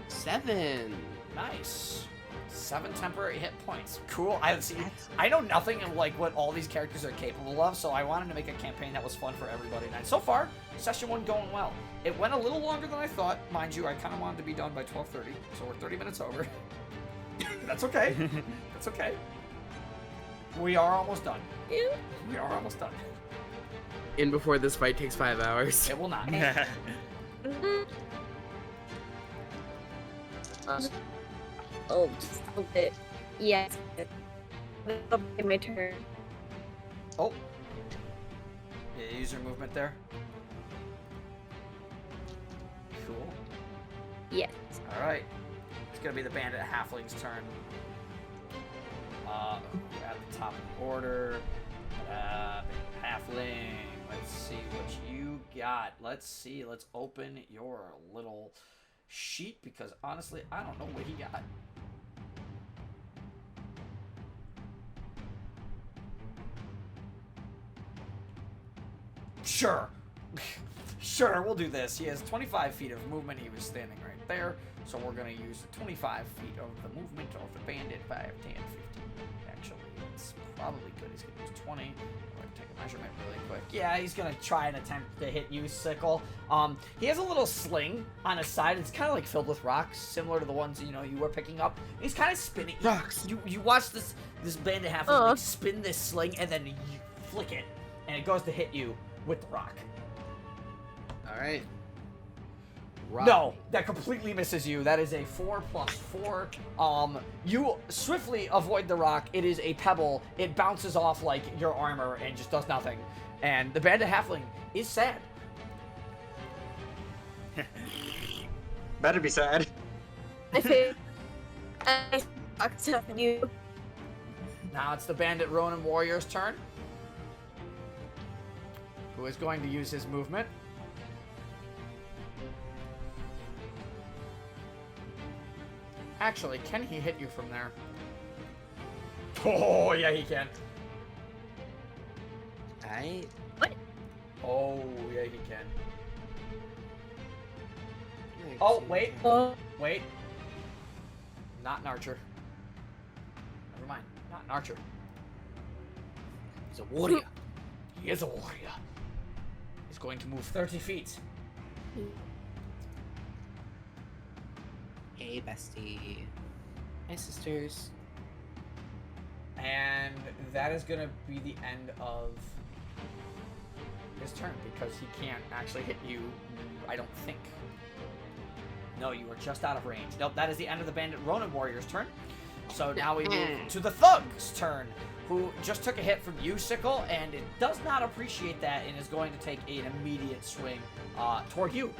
B: 7.
A: Nice. 7 temporary hit points. Cool. I know nothing of like what all these characters are capable of, so I wanted to make a campaign that was fun for everybody. And so far, session 1 going well. It went a little longer than I thought, mind you. I kind of wanted to be done by 12:30, so we're 30 minutes over. That's okay. That's okay. We are almost done.
D: Yeah.
A: We are almost done.
B: In before this fight takes 5 hours.
A: It will not.
D: Mhm. Oh, just a little bit. Yes. That'll be my turn.
A: Oh. Yeah, use your movement there. Cool.
D: Yes.
A: Alright. It's gonna be the bandit halfling's turn. At the top of the order. Halfling. Let's see what you got. Let's see. Let's open your little sheet because honestly, I don't know what he got. Sure. Sure, we'll do this. He has 25 feet of movement. He was standing right there. So we're going to use 25 feet of the movement of the bandit. 5, 10, 15. Actually, it's probably good. He's going to use 20. I'm going to take a measurement really quick. Yeah, he's going to try and attempt to hit you, Sickle. He has a little sling on his side. It's kind of like filled with rocks, similar to the ones, you know, you were picking up. He's kind of spinning.
B: Rocks.
A: You watch this bandit half like, spin this sling and then you flick it. And it goes to hit you with the rock.
B: Alright.
A: No, that completely misses you. That is a 4 + 4. You swiftly avoid the rock. It is a pebble. It bounces off like your armor and just does nothing. And the bandit halfling is sad.
E: Better be sad.
D: I think I fucked up you.
A: Now it's the Bandit Ronin Warrior's turn. Who is going to use his movement. Actually, can he hit you from there? Oh, yeah, he can.
B: I
A: Oh, yeah, he can. Oh, wait.
D: Oh,
A: Wait. Not an archer. Never mind. Not an archer.
B: He's a warrior.
A: He is a warrior. He's going to move 30 feet.
B: Hey, bestie. Hi, sisters.
A: And that is going to be the end of his turn because he can't actually hit you, I don't think. No, you are just out of range. Nope, that is the end of the Bandit Ronin Warrior's turn. So now we move to the Thug's turn, who just took a hit from you, Sickle, and it does not appreciate that and is going to take an immediate swing toward you.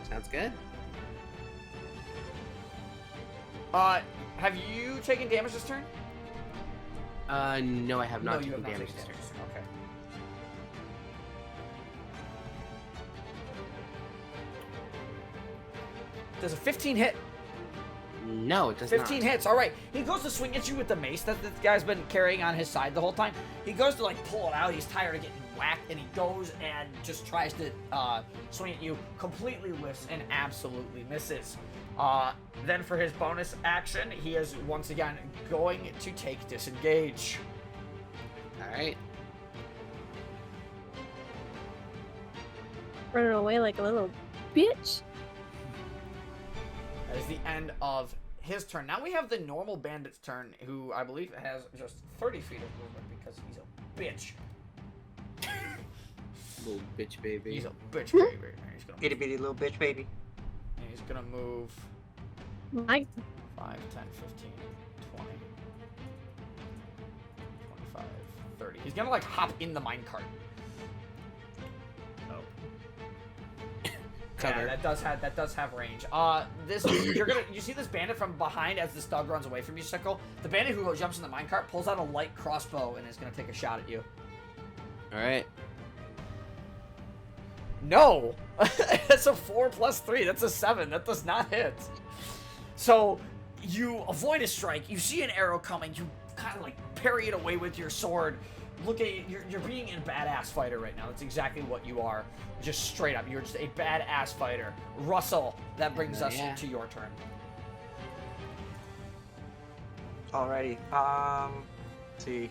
B: Sounds good.
A: Have you taken damage this turn?
B: No, I have not
A: No, you
B: taken
A: have not
B: damage
A: taken
B: this turn.
A: damage. Okay. Does a 15 hit?
B: No, it does
A: 15
B: not.
A: hits, alright. He goes to swing at you with the mace that this guy's been carrying on his side the whole time. He goes to like pull it out, he's tired of getting whacked, and he goes and just tries to swing at you, completely whiffs and absolutely misses. Then for his bonus action, he is once again going to take disengage.
B: Alright.
D: running away like a little bitch.
A: That is the end of his turn. Now we have the normal bandit's turn, who I believe has just 30 feet of movement because he's a bitch.
B: Little bitch baby.
A: He's a bitch, baby. He's gonna
E: Itty bitty little bitch baby.
A: He's gonna move
D: My
A: 5, 10, 15, 20, 25, 30. He's gonna like hop in the minecart.
C: Oh.
B: Cover.
A: Yeah, that does have range. This you see this bandit from behind as this dog runs away from you, Sickle. The bandit who jumps in the minecart pulls out a light crossbow and is gonna take a shot at you.
B: Alright.
A: No! That's a 4 plus 3. That's a 7. That does not hit. So, you avoid a strike. You see an arrow coming. You kind of like parry it away with your sword. Look at you're being a badass fighter right now. That's exactly what you are. Just straight up. You're just a badass fighter. Russell, that brings us
B: Yeah.
A: to your turn.
E: Alrighty. Let's see.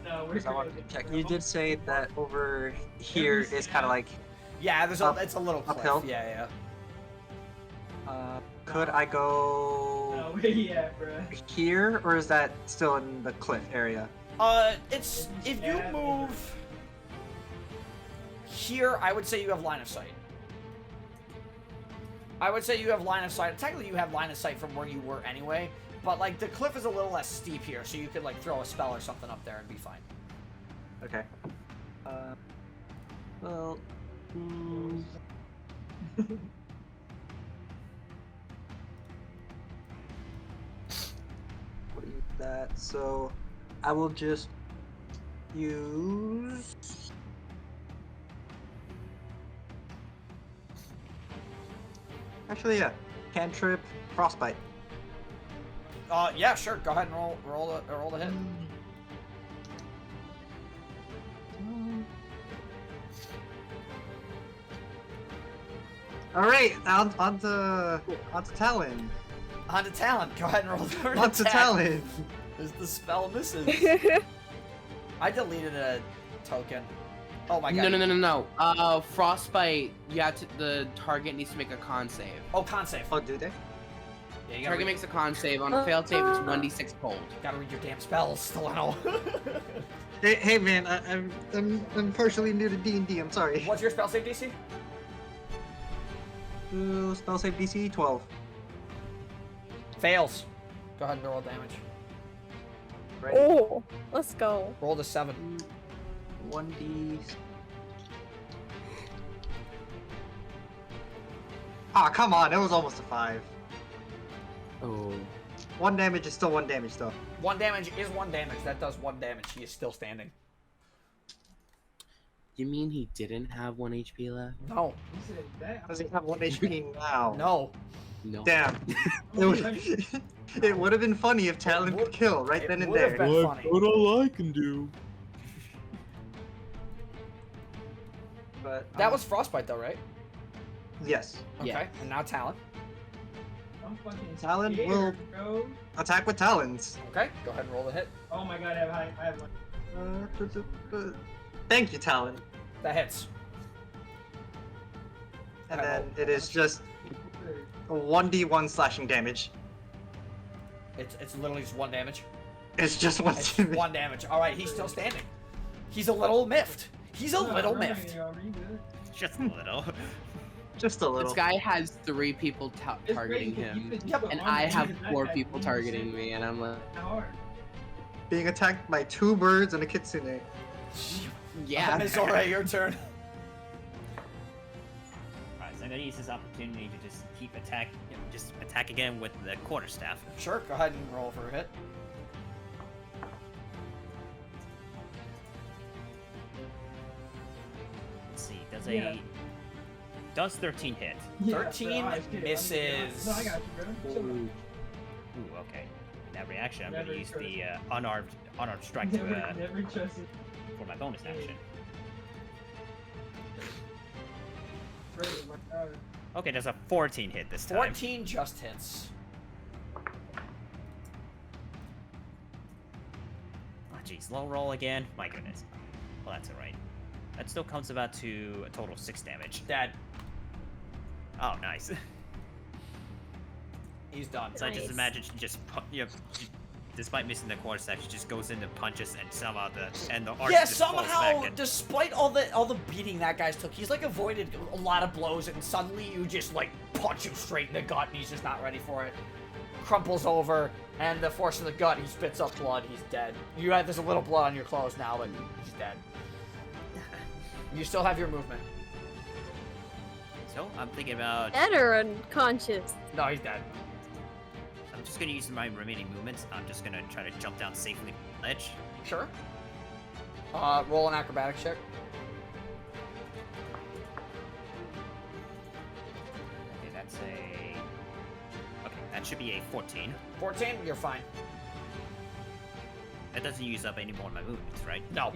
G: No, we're
E: 'Cause I wanted to check. You did say that over here is kind of like.
A: Yeah, there's it's a little cliff.
E: Uphill?
A: Yeah.
E: Could I go
G: No, yeah, bro.
E: here, or is that still in the cliff area?
A: It's if you move here, I would say you have line of sight. I would say you have line of sight. Technically, you have line of sight from where you were anyway, but like the cliff is a little less steep here, so you could like throw a spell or something up there and be fine.
E: Okay. Well. What is that? So, I will just use. Actually, yeah. Cantrip, frostbite.
A: Yeah, sure. Go ahead and roll the hit.
E: All right, on to Talon.
A: On to Talon. Go ahead and roll the
E: On to
A: attack.
E: Talon.
A: As the spell misses. I deleted a token. Oh my god.
B: No. Frostbite, the target needs to make a con save.
A: Oh, con save.
E: Oh, do they?
A: Yeah, you
B: Target makes a con save. On a failed save, it's 1d6 cold.
A: gotta read your damn spells, Delano.
E: Hey man, I'm partially new to D&D. I'm sorry.
A: What's your spell save DC?
E: Spell save DC 12.
A: Fails. Go ahead and roll damage.
E: Right.
D: Oh, let's go.
A: Roll the 7.
E: 1d. Ah, come on! It was almost a 5.
B: Oh.
E: 1 damage is still 1 damage, though.
A: 1 damage is 1 damage. That does 1 damage. He is still standing.
B: You mean he didn't have 1 HP left?
A: No.
E: Does he have 1 HP now?
A: No.
B: No.
E: Damn. It would have been funny if Talon could kill right then and there.
A: Been funny.
B: all I can do.
E: But
A: That was Frostbite, though, right?
E: yes.
A: Okay.
B: Yeah.
A: And now Talon.
G: I'm fucking
E: Talon
G: scared,
E: will
G: bro.
E: attack with talons.
A: Okay. Go ahead and roll the hit.
G: Oh my god, I have one.
E: Thank you, Talon.
A: That hits.
E: And then it is just a 1d1 slashing damage.
A: It's literally just 1 damage.
E: It's just 1
A: It's
E: damage.
A: 1 damage. All right. He's still standing. He's a little miffed. He's a little miffed.
C: Just a little.
E: Just a little.
B: This guy has 3 people targeting him, and I have 4 people targeting me, and I'm like,
E: Being attacked by 2 birds and a kitsune.
B: yeah.
A: Mizore, your turn.
C: Alright, so I'm gonna use this opportunity to just keep just attack again with the quarterstaff.
A: Sure. Go ahead and roll for a hit.
C: Let's see,
G: Yeah.
C: does 13 hit?
A: 13 misses.
G: No, I got you, bro.
B: Ooh.
C: Ooh, okay. In that reaction, I'm
G: Never
C: gonna use
G: trust.
C: the unarmed strike
G: Never,
C: to
G: never trust it.
C: for my bonus action.
G: Right, my God.
C: Okay, there's a 14 hit this time.
A: 14 just hits.
C: Oh, jeez, low roll again. My goodness. Well, that's alright. That still comes about to a total of 6 damage.
A: Dead.
C: Oh, nice.
A: He's done.
C: So I just
D: Nice.
C: imagine she just, despite missing the quarterstaff, she just goes into punches and somehow the archer
A: Yeah,
C: just falls
A: somehow,
C: back and-
A: despite all the beating that guy's took, he's like avoided a lot of blows, and suddenly you just like punch him straight in the gut, and he's just not ready for it. Crumples over, and the force of the gut, he spits up blood. He's dead. There's a little blood on your clothes now, but he's dead. You still have your movement.
C: So I'm thinking about.
D: Dead or unconscious?
A: No, he's dead.
C: I'm just gonna use my remaining movements. I'm just gonna try to jump down safely from the ledge.
A: Sure. Roll an acrobatics check.
C: Okay, that's a. Okay, that should be a 14.
A: 14, you're fine.
C: That doesn't use up any more of my movements, right?
A: No.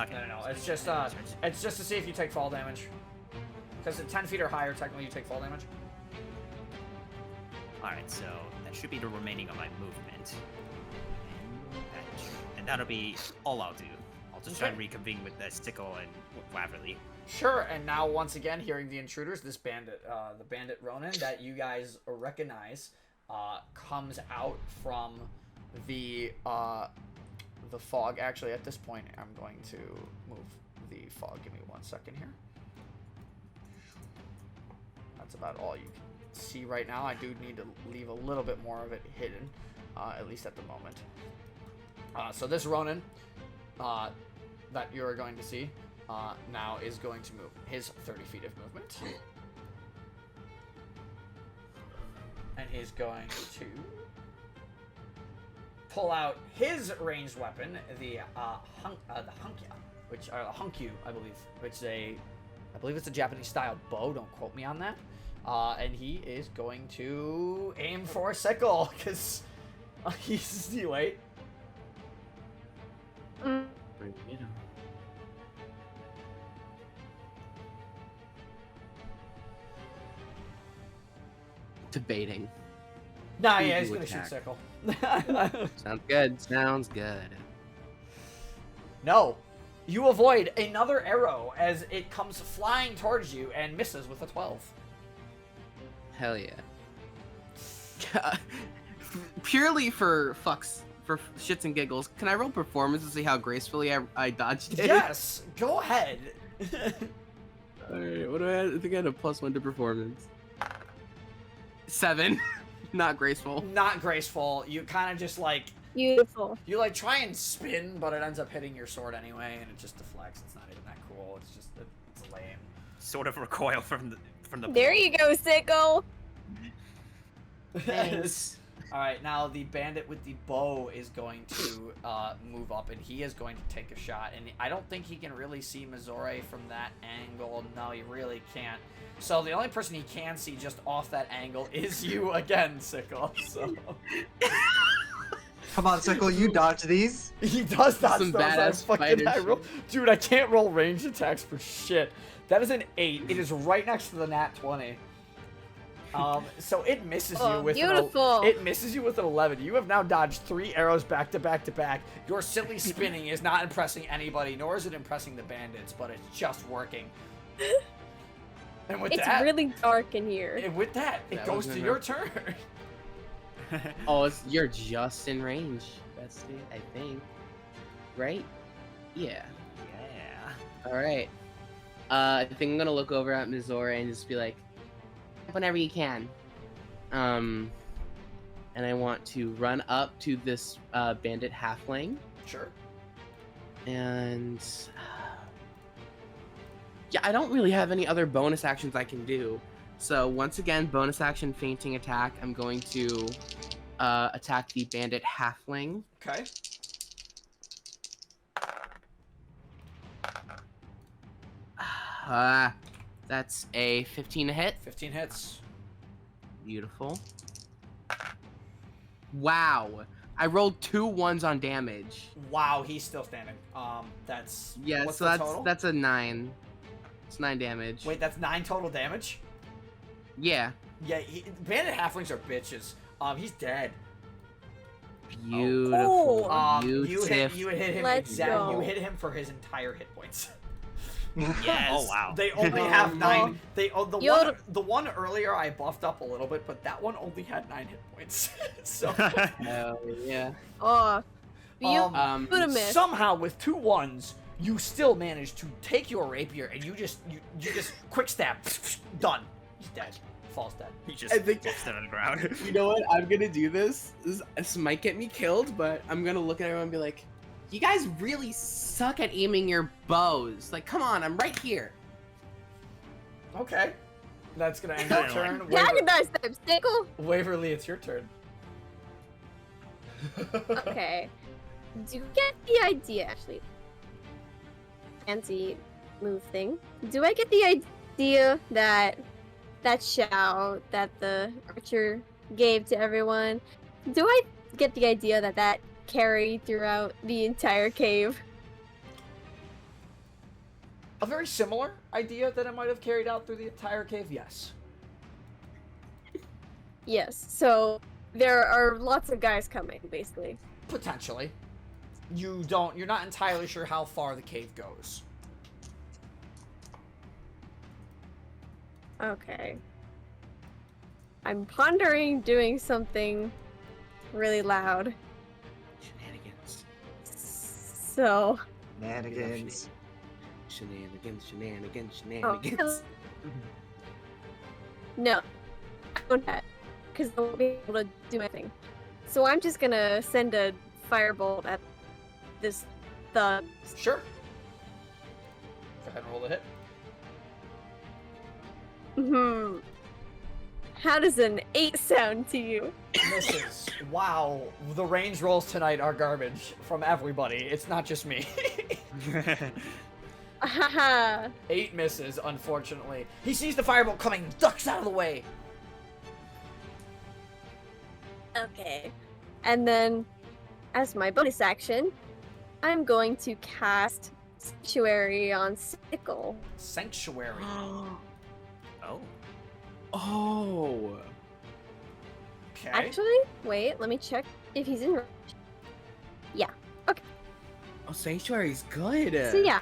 C: Okay.
A: No. It's just to see if you take fall damage. Because at 10 feet or higher, technically you take fall damage.
C: Alright, so that should be the remaining of my movement. And that'll be all I'll do. I'll just try and reconvene with the sickle and Waverly.
A: Sure, and now once again, hearing the intruders, this bandit, the bandit Ronin that you guys recognize, comes out from the fog. Actually, at this point, I'm going to move the fog. Give me 1 second here. That's about all you can see right now. I do need to leave a little bit more of it hidden, at least at the moment. So this Ronin that you're going to see now is going to move his 30 feet of movement. And he's going to pull out his ranged weapon, the Hunkya, which are Hunkyu, I believe, which I believe it's a Japanese-styled bow. Don't quote me on that. And he is going to aim for Sickle because he's wait.
B: Debating.
A: Nah,
B: Who
A: yeah,
B: to
A: he's gonna shoot
B: attack.
A: Sickle.
B: Sounds good. Sounds good.
A: No, you avoid another arrow as it comes flying towards you and misses with a 12.
B: Hell yeah. Purely for shits and giggles, can I roll performance to see how gracefully I dodged it?
A: Yes, go ahead.
B: Alright, what do I have? I think I had a +1 to performance. 7. Not graceful.
A: Not graceful. You kind of just like
D: Beautiful.
A: you like try and spin, but it ends up hitting your sword anyway, and it just deflects. It's not even that cool. It's just it's lame.
C: Sort of recoil from the
D: There you go, Sickle.
B: Thanks.
A: All right, now the bandit with the bow is going to move up, and he is going to take a shot. And I don't think he can really see Mizore from that angle. No, he really can't. So the only person he can see just off that angle is you again, Sickle. So
E: Come on, Sickle, you dodge these.
A: he does dodge
B: Some
A: those.
B: badass fighter
A: Dude, I can't roll ranged attacks for shit. That is an 8. It is right next to the nat 20. So it misses you with
D: beautiful.
A: it misses you with an 11. You have now dodged 3 arrows back to back to back. Your silly spinning is not impressing anybody, nor is it impressing the bandits, but it's just working. And with
D: It's
A: that,
D: really dark in here.
A: and with that, it
B: That
A: goes
B: wasn't
A: to
B: enough.
A: your turn.
B: Oh, you're just in range, Bestie, I think. Right? Yeah.
C: Yeah.
B: Alright. I think I'm gonna look over at Mizore and just be like, whenever you can. And I want to run up to this bandit halfling.
A: Sure.
B: And yeah, I don't really have any other bonus actions I can do. So once again, bonus action fainting attack. I'm going to attack the bandit halfling.
A: Okay.
B: That's a 15 to hit.
A: 15 hits.
B: Beautiful. Wow. I rolled 2 1s on damage.
A: Wow, he's still standing. That's
B: Yeah,
A: what's
B: so
A: the total?
B: that's a 9. It's 9 damage.
A: Wait, that's 9 total damage.
B: Yeah.
A: Yeah, bandit halflings are bitches. He's dead.
B: Beautiful.
A: You hit
B: Beautiful.
A: him
D: Let's
A: exactly.
D: go.
A: You hit him for his entire hit points.
C: Yes. Oh wow.
A: They only have 9.
D: You're-
A: The one earlier I buffed up a little bit, but that one only had 9 hit points. So
B: Hell yeah.
D: Oh, you could have missed.
A: somehow with 2 1s, you still managed to take your rapier and you just quick stab, done. He's dead. Falls dead.
C: He just
B: I think-
C: drops on the ground.
B: You know what? I'm gonna do this. This might get me killed, but I'm gonna look at everyone and be like, you guys really suck at aiming your bows. Like, come on, I'm right here.
A: Okay. That's gonna end your
C: Kinda
A: turn.
D: Dragon Dice type Stickle.
A: Waverly, it's your turn.
D: Okay. Do you get the idea, actually? Fancy move thing. Do I get the idea that that shout that the archer gave to everyone? Do I get the idea that that carried throughout the entire cave?
A: A very similar idea that it might have carried out through the entire cave, yes.
D: Yes. So there are lots of guys coming, basically.
A: Potentially. You're not entirely sure how far the cave goes.
D: Okay. I'm pondering doing something really loud.
B: Shenanigans.
D: So,
E: Shenanigans.
B: Shenanigans, shenanigans,
D: oh,
B: shenanigans.
D: no, I don't have, because I won't be able to do anything. So I'm just gonna send a firebolt at this thug.
A: Sure. Go ahead and roll the hit.
D: Hmm. How does an 8 sound to you?
A: Misses. Wow. The range rolls tonight are garbage from everybody. It's not just me.
D: Haha.
A: 8 misses, unfortunately. He sees the firebolt coming, ducks out of the way.
D: Okay. And then, as my bonus action, I'm going to cast Sanctuary on Sickle.
A: Sanctuary.
C: Oh.
B: Oh.
A: Okay.
D: Actually, wait, let me check if he's in range. Yeah.
B: Oh, Sanctuary's good.
D: So yeah.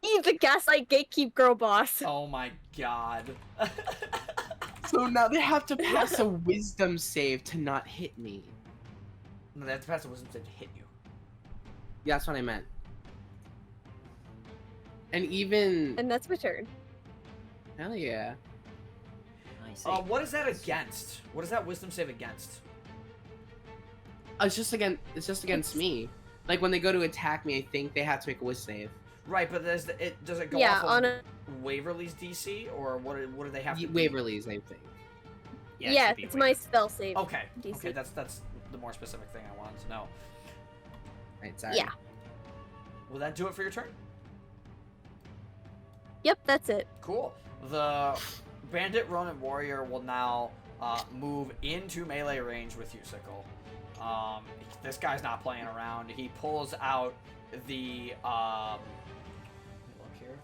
D: He's the Gaslight Gatekeep girl boss.
A: Oh my god.
B: So now they have to pass a wisdom save to not hit me.
A: No, that's the passive wisdom save to hit you.
B: Yeah, that's what I meant. And even...
D: And that's my turn.
B: Hell yeah.
C: I see.
A: What is that against? What is that wisdom save against?
B: It's just against me. Like when they go to attack me, I think they have to make a wisdom save.
A: Right, but does it go
D: Yeah,
A: off of
D: on a
A: Waverly's DC, or what do they have to be?
B: Waverly's, I think.
C: Yeah, it
D: Yeah,
C: should be
D: it's my
C: waived.
D: spell save.
A: Okay.
D: DC.
A: Okay, that's the more specific thing I wanted to know.
B: Right, sorry.
D: Yeah.
A: Will that do it for your turn?
D: Yep, that's it.
A: Cool. The Bandit Ronin Warrior will now move into melee range with you, Sickle. This guy's not playing around. He pulls out the let me look here.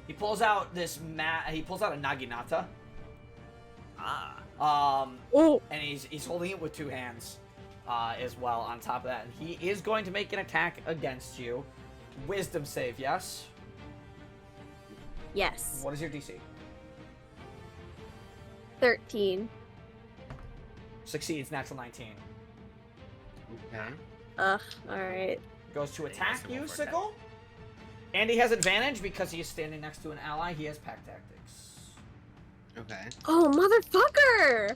A: He pulls out this he pulls out a Naginata.
C: Ah.
D: Oh,
A: And he's holding it with two hands as well on top of that. And he is going to make an attack against you. Wisdom save, yes?
D: yes.
A: What is your DC?
D: 13.
A: Succeeds, natural 19.
B: Okay.
D: Ugh, alright.
A: Goes to
C: Yeah,
A: attack
C: so go
A: you,
C: for attack.
A: Sickle. And he has advantage because he is standing next to an ally. He has pack tactics.
B: Okay.
D: Oh, motherfucker!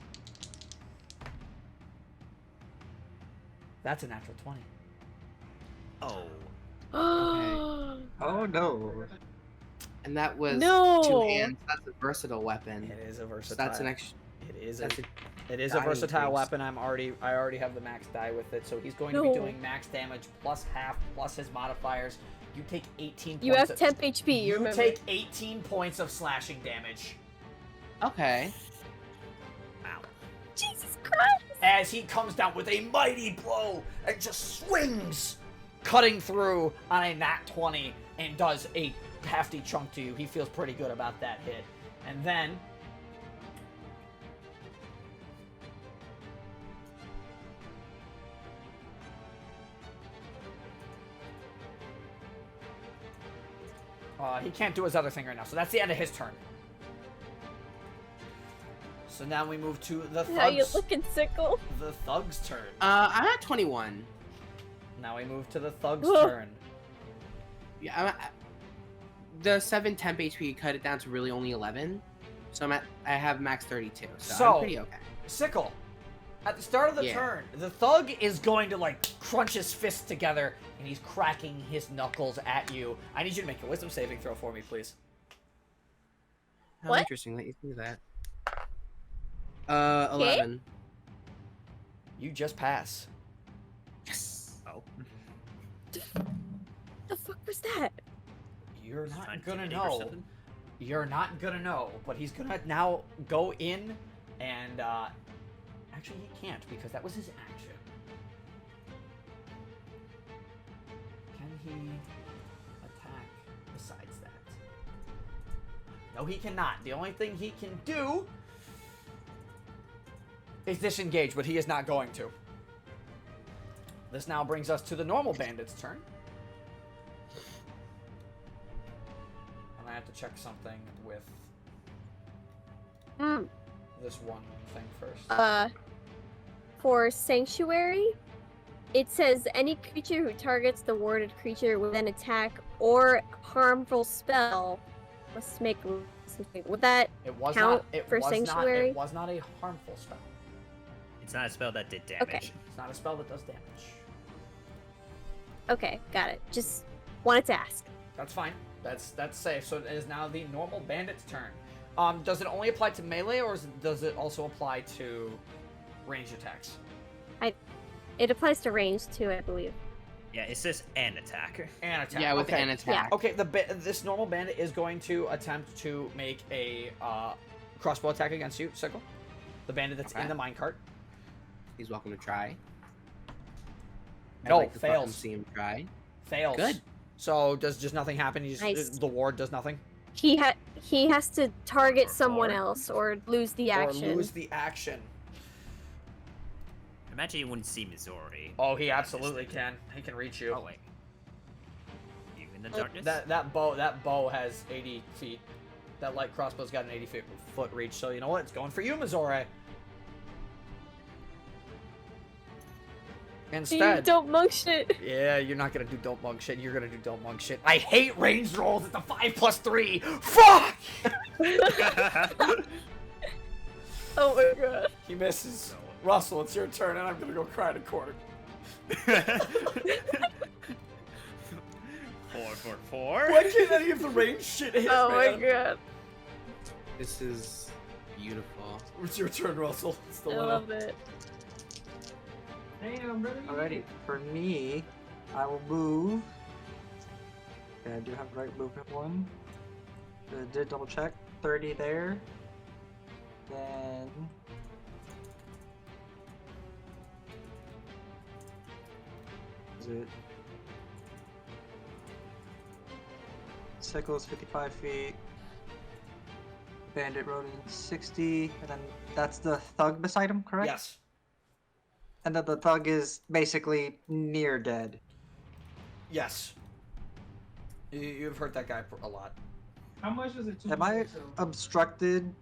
A: That's a natural 20.
C: Oh.
D: Oh,
E: Oh no.
B: And that was
D: No!
B: 2 hands. That's a versatile weapon.
A: It is a
B: So
A: versatile.
B: that's an extra.
A: It is
B: That's
A: a,
B: a
A: it is a
B: die
A: versatile
B: increase.
A: weapon. I already have the max die with it, so he's going to be
D: No.
A: doing max damage plus half plus his modifiers. You take 18
D: you
A: points.
D: have temp HP, you
A: You
D: remember.
A: take 18 points of slashing damage
B: Okay.
C: Wow.
D: Jesus Christ!
A: as he comes down with a mighty blow and just swings, cutting through on a nat 20 and does a hefty chunk to you. He feels pretty good about that hit. And then he can't do his other thing right now, so that's the end of his turn. So now we move to the
D: How you
A: thugs.
D: looking, Sickle?
A: The thugs' turn.
B: I'm at 21.
A: Now we move to the thugs'
D: Ugh.
A: turn.
B: Yeah. The 7 temp HP cut it down to really only 11. So I have max 32. So I'm pretty okay.
A: Sickle. At the start of the
B: Yeah.
A: turn, the thug is going to like crunch his fists together and he's cracking his knuckles at you. I need you to make a wisdom saving throw for me, please.
B: How
D: What?
B: interesting that you do that. 11.
A: You just pass.
B: Yes.
C: Oh.
D: The fuck was that?
A: You're
C: Trying
A: not
C: to
A: gonna
C: intimidate or
A: know.
C: something?
A: You're not gonna know, but he's gonna now go in and actually he can't because that was his action. Can he attack besides that? No, he cannot. The only thing he can do is disengage, but he is not going to. This now brings us to the normal bandit's turn. And I have to check something with
D: Mm.
A: this one thing first.
D: For Sanctuary, it says any creature who targets the warded creature with an attack or harmful spell must make something. Would that
A: It was
D: count
A: not. It
D: for
A: was
D: Sanctuary?
A: Not. It was not a harmful spell.
C: It's not a spell that did damage.
D: Okay.
A: It's not a spell that does damage.
D: Okay, got it. Just wanted to ask.
A: That's fine. That's safe. So it is now the normal bandit's turn. Does it only apply to melee, or does it also apply to ranged attacks?
D: It applies to range too, I believe.
C: Yeah, it says an attack.
A: And attack.
B: Yeah, with
A: okay.
B: an attack.
A: Okay, this normal bandit is going to attempt to make a crossbow attack against you, Sickle. The bandit that's in
B: Okay.
A: the minecart.
B: He's welcome to try. I'd
A: No,
B: like to fucking
A: fails.
B: see him try.
A: Fails.
B: Good.
A: So does just nothing happen? He just,
D: Nice.
A: the ward does nothing?
D: He has to target
C: Or
D: someone
C: four.
D: else or lose the action.
A: Or lose the action.
C: Imagine you wouldn't see Missouri.
A: Oh, he absolutely can. He can reach you.
C: Oh wait. Even in the darkness.
A: That bow has 80 feet. That light crossbow's got an 80-foot reach. So you know what? It's going for you, Missouri.
D: You
A: Instead,
D: don't monk shit.
A: yeah, you're not gonna do don't monk shit. You're gonna do don't monk shit. I hate ranged rolls at the 5+3. Fuck!
D: Oh my god.
A: He misses. Russell, it's your turn, and I'm gonna go cry in a corner.
C: 4 for 4.
A: Why can't any of the ranged shit hit,
D: Oh my
A: man?
D: god.
B: This is beautiful.
A: It's your turn, Russell. It's the
D: I
A: Leno.
D: love it.
G: Damn, brother.
E: Alrighty, for me, I will move. Okay, I do have the right movement one. Did double check. 30 there. Then. Is it? Sickle is 55 feet. Bandit Ronin 60. And then that's the thug beside him, correct?
A: Yes.
E: And then the thug is basically near dead.
A: Yes. You've hurt that guy a lot.
G: How much is it?
E: Am I obstructed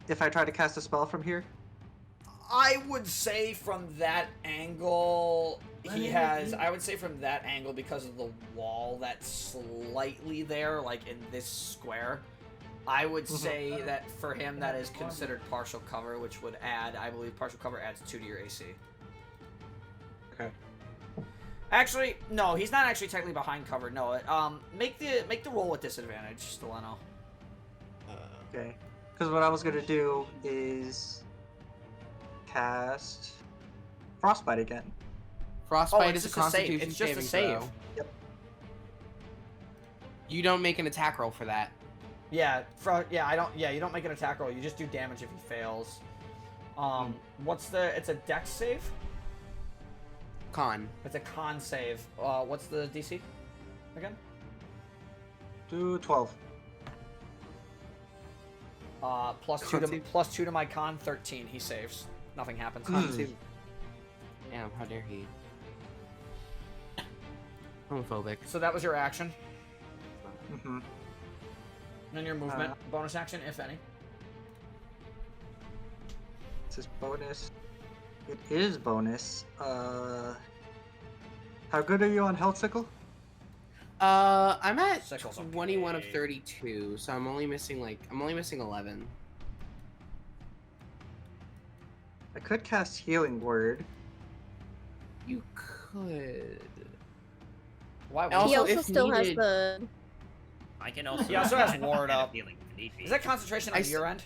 E: if I try to cast a spell from here?
A: I would say from that angle, I would say from that angle, because of the wall that's slightly there, like in this square, I would say that for him that is considered partial cover, which would add, I believe partial cover adds 2 to your AC.
E: Okay.
A: Actually, no, he's not actually technically behind cover. No, make the roll with disadvantage, Steleno.
E: Okay. Because what I was gonna do is cast Frostbite again.
B: Frostbite
A: it's
B: is a
A: just a save.
B: Constitution
A: It's just a
B: saving
A: save.
B: throw.
E: Yep.
B: You don't make an attack roll for that.
A: Yeah, you don't make an attack roll. You just do damage if he fails. It's a dex save?
B: Con.
A: It's a con save. What's the DC again?
E: Do 12.
A: Plus two to my con, 13. He saves. Nothing happens.
B: Damn, how dare he? Homophobic.
A: So that was your action.
E: Mm-hmm.
A: And then your movement. Bonus action, if any.
E: This is bonus. It is bonus. How good are you on health, Sickle?
B: I'm at
A: Sickle's
B: 21 of
A: okay.
B: 32, so I'm only missing 11.
E: I could cast Healing Word.
B: You could.
A: Why would
B: Also,
D: He also
B: if
D: still has
B: needed-
D: the.
C: I can also.
A: He also has
C: add
A: ward
C: a
A: up.
C: healing if need be.
A: Is that concentration on your end?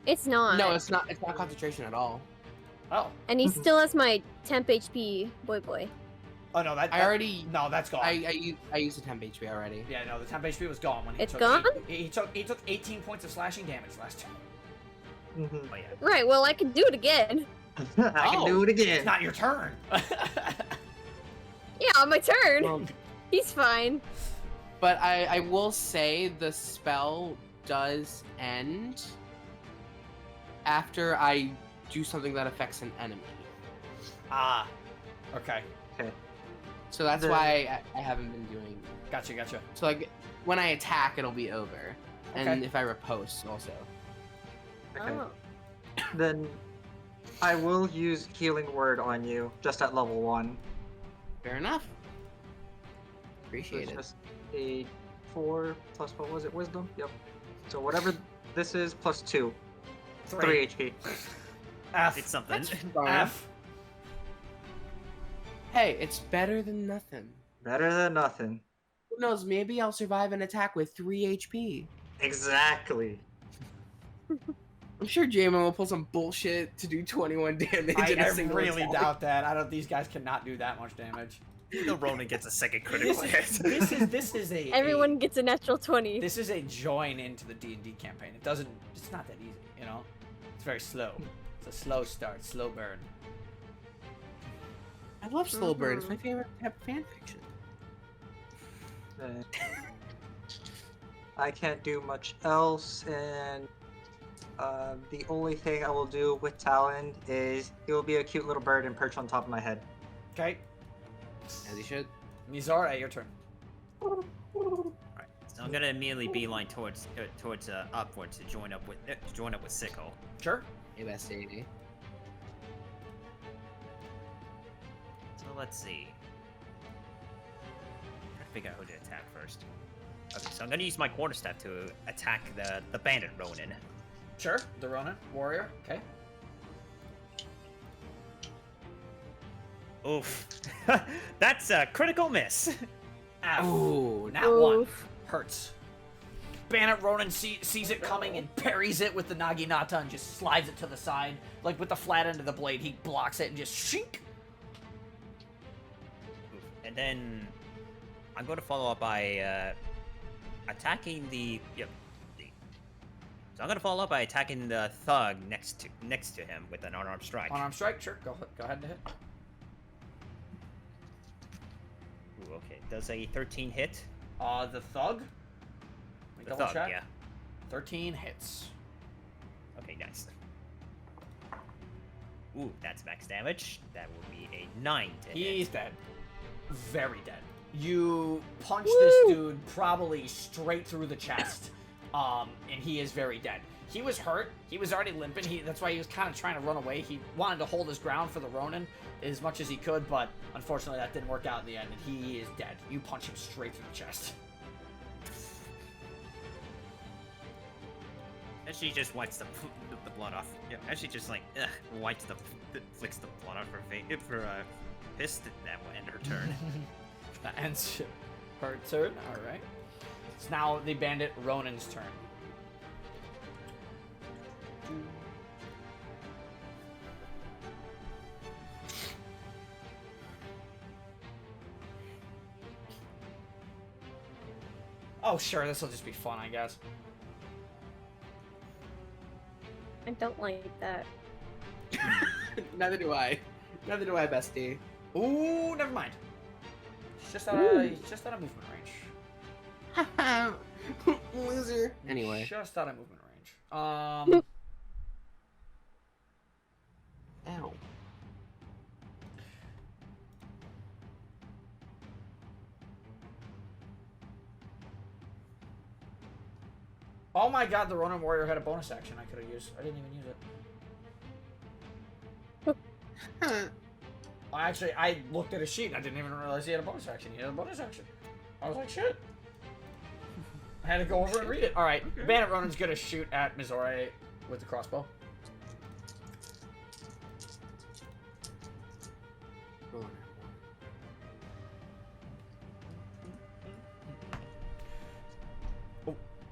D: It's not.
B: No, it's not. It's not concentration at all.
A: Oh.
D: And he still has my temp HP boy.
A: Oh no,
B: I already.
A: No, that's gone.
B: I used the temp HP already.
A: Yeah, no, the temp HP was gone when he
D: It's
A: took
D: gone?
A: He took 18 points of slashing damage last time.
E: Mm-hmm.
C: Oh, yeah.
D: Right. Well, I can do it again.
E: I can do it
A: It's
E: again.
A: not your turn.
D: Yeah, on my turn.
B: Well,
D: He's fine.
B: but I will say the spell does end after I do something that affects an enemy.
A: Ah. Okay.
B: So that's
E: The-
B: why I haven't been doing.
A: Gotcha.
B: So like when I attack, it'll be over, and
A: Okay.
B: if I riposte also.
E: Okay.
D: Oh.
E: Then I will use Healing Word on you, just at level 1.
B: Fair enough.
E: So
B: Appreciate
E: it's
B: it.
E: just a 4 plus, what was it, Wisdom? Yep. So whatever this is, plus 2. 3 HP.
A: F.
C: It's something.
B: Fine.
A: F.
B: Hey, it's better than nothing.
E: Better than nothing.
B: Who knows? Maybe I'll survive an attack with 3 HP.
E: Exactly.
B: I'm sure Jamin will pull some bullshit to do 21 damage in a
A: I
B: single
A: really
B: attack.
A: doubt that. These guys cannot do that much damage.
C: The Ronin gets a second critical hit.
A: This is a
D: Everyone gets a natural 20.
A: This is a join into the D&D campaign. It's not that easy, you know? It's very slow. It's a slow start, slow burn.
B: I love slow burn. It's my favorite type of fanfiction.
E: I can't do much else, and the only thing I will do with Talon is he will be a cute little bird and perch on top of my head.
A: Okay,
B: As he should.
A: Nizar, your turn.
C: Alright, so I'm gonna immediately beeline towards upwards to join up with Sickle.
A: Sure.
B: Hey, bestie.
C: So let's see. Try to figure out who to attack first. Okay, so I'm gonna use my quarterstaff to attack the bandit Ronin.
A: Sure. The Ronin, warrior. Okay.
C: Oof. That's a critical miss.
A: F.
B: Ooh,
A: Nat 1.
D: Oof.
A: Hurts. Bandit Ronan sees it coming and parries it with the Naginata and just slides it to the side. Like with the flat end of the blade, he blocks it and just shink.
C: And then I'm going to follow up by attacking the. Yep. So I'm going to follow up by attacking the thug next to him with an unarmed strike.
A: Unarmed strike, sure. Go ahead and hit.
C: Ooh, okay. Does a 13 hit?
A: The thug. Let me double check.
C: Yeah.
A: 13 hits.
C: Okay, nice. Ooh, that's max damage. That would be a 9 to hit.
A: He's dead. Very dead. You punch this dude probably straight through the chest, and he is very dead. He was hurt. He was already limping. That's why he was kind of trying to run away. He wanted to hold his ground for the Ronin as much as he could, but unfortunately that didn't work out in the end, and he is dead. You punch him straight through the chest.
C: And she just wipes the blood off. Yeah, and she just like wipes flicks the blood off her face for fist. That will end her turn.
A: That ends her turn. All right. It's now the bandit Ronin's turn. Oh, sure. This will just be fun, I guess.
D: I don't like that.
B: Neither do I. Neither do I, bestie.
A: Ooh, never mind. It's just out of movement range.
B: Loser. Anyway.
A: Just out of movement range.
B: Ow.
A: Oh my god, the Ronin Warrior had a bonus action I could have used. I didn't even use it. Actually, I looked at his sheet and I didn't even realize he had a bonus action. He had a bonus action. I was like, shit. I had to go over and read it. Alright, okay. Bandit Ronin's gonna shoot at Mizore with the crossbow.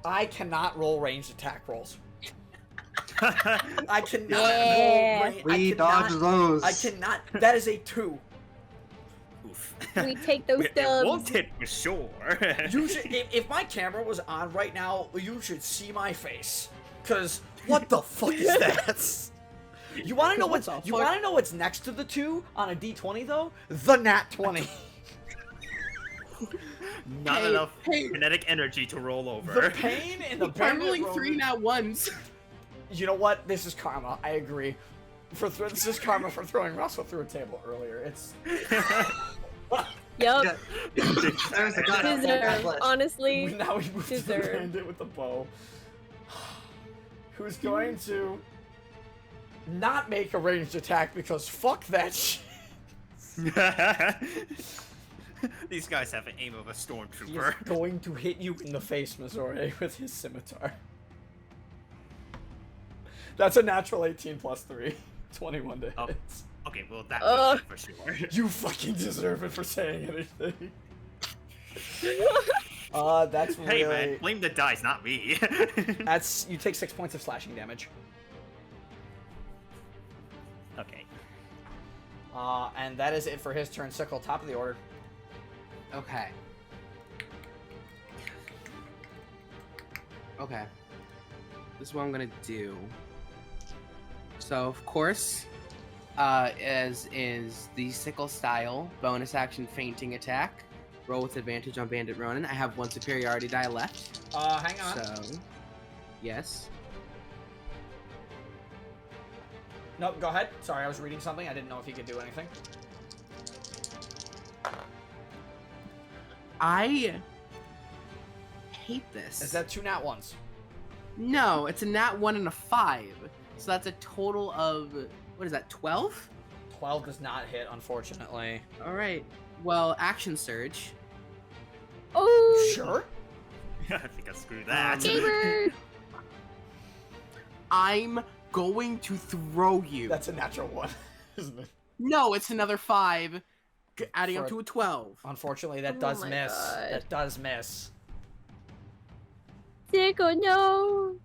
A: I cannot roll ranged attack rolls. I cannot roll range.
E: We dodge those.
A: I cannot. That is a 2.
C: Oof.
D: We take those
C: It
D: dubs.
C: won't hit for sure.
A: You should, if my camera was on right now, you should see my face. Cause what the fuck is that? You want to know what's next to the 2 on a D20 though? The nat 20.
C: Not enough kinetic energy to roll over.
A: The pain in the
B: I'm rolling 3 nat 1s.
A: You know what? This is karma. I agree. This is karma for throwing Russell through a table earlier. It's.
D: Yup.
E: There's the god.
D: Deserve. Honestly.
A: Now we move to the
D: Deserve.
A: bandit with the bow. Who's going to not make a ranged attack because fuck that shit.
C: These guys have an aim of a
A: He is
C: stormtrooper.
A: going to hit you in the face, Mizore, with his scimitar. That's a natural 18 plus 3. 21 to hit.
C: Oh. Okay, well that was for sure.
A: You fucking deserve it for saying anything. That's really...
C: Hey man, blame the dice, not me.
A: That's... You take 6 points of slashing damage.
C: Okay.
A: And that is it for his turn. Sickle, top of the order.
B: Okay. Okay. This is what I'm gonna do. So, of course, as is the sickle style, bonus action fainting attack. Roll with advantage on Bandit Ronin. I have 1 superiority die left.
A: Hang on.
B: So, yes.
A: Nope, go ahead. Sorry, I was reading something. I didn't know if he could do anything.
B: I hate this.
A: Is that 2 nat 1s?
B: No, it's a nat 1 and a 5. So that's a total of, what is that, 12?
A: 12 does not hit, unfortunately.
B: Alright. Well, action surge.
D: Oh.
A: Sure.
C: I think I screwed that.
D: Gamer.
B: I'm going to throw you.
A: That's a natural 1, isn't it?
B: No, it's another 5. Adding up
A: For-
B: to a 12.
A: Unfortunately, that
D: Oh
A: does
D: my
A: miss.
D: God.
A: That does miss.
D: Sickle, no.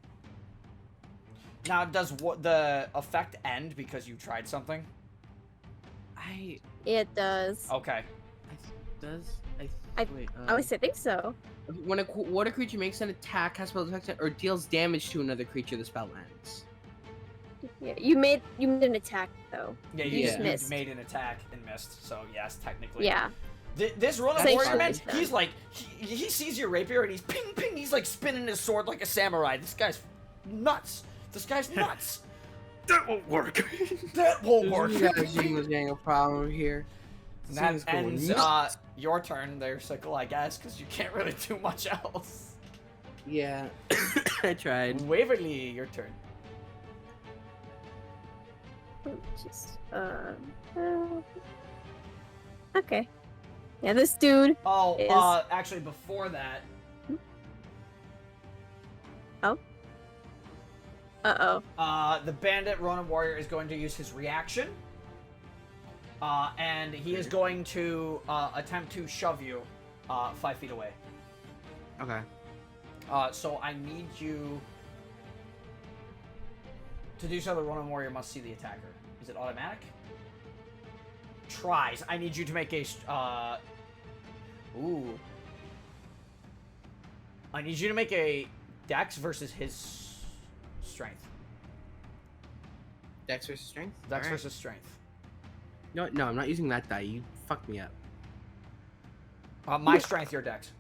A: Now, does the effect end because you tried something?
D: It does.
A: Okay.
B: Wait,
D: At least I think so.
B: when a water creature makes an attack, has spell attack, or deals damage to another creature, the spell ends.
D: Yeah, you made an attack though.
A: Yeah,
B: you just
D: missed.
A: made an attack and missed, so yes, technically.
D: Yeah.
A: This Ronin
D: Same
A: warrior man,
D: shit.
A: he's like, he sees your rapier and he's ping ping, he's like spinning his sword like a samurai. This guy's nuts. This guy's nuts.
F: That won't work.
A: That won't work.
B: You guys was getting a problem here.
A: And that
B: Thing's going
A: ends
B: nuts.
A: your turn there, Sickle, I guess, because you can't really do much else.
B: Yeah, I tried.
A: Waverly, your turn.
D: Just okay. Yeah, this dude.
A: Oh,
D: Is-
A: actually, before that, the bandit Ronin warrior is going to use his reaction, and he is going to attempt to shove you 5 feet away.
B: Okay.
A: So I need you to do so. The Ronin warrior must see the attacker. Is it automatic? Tries. I need you to make a. Ooh. I need you to make a Dex versus his strength.
B: Dex versus strength?
A: Dex
B: Alright.
A: versus strength.
B: No, I'm not using that die. You fucked me up.
A: My strength, your Dex.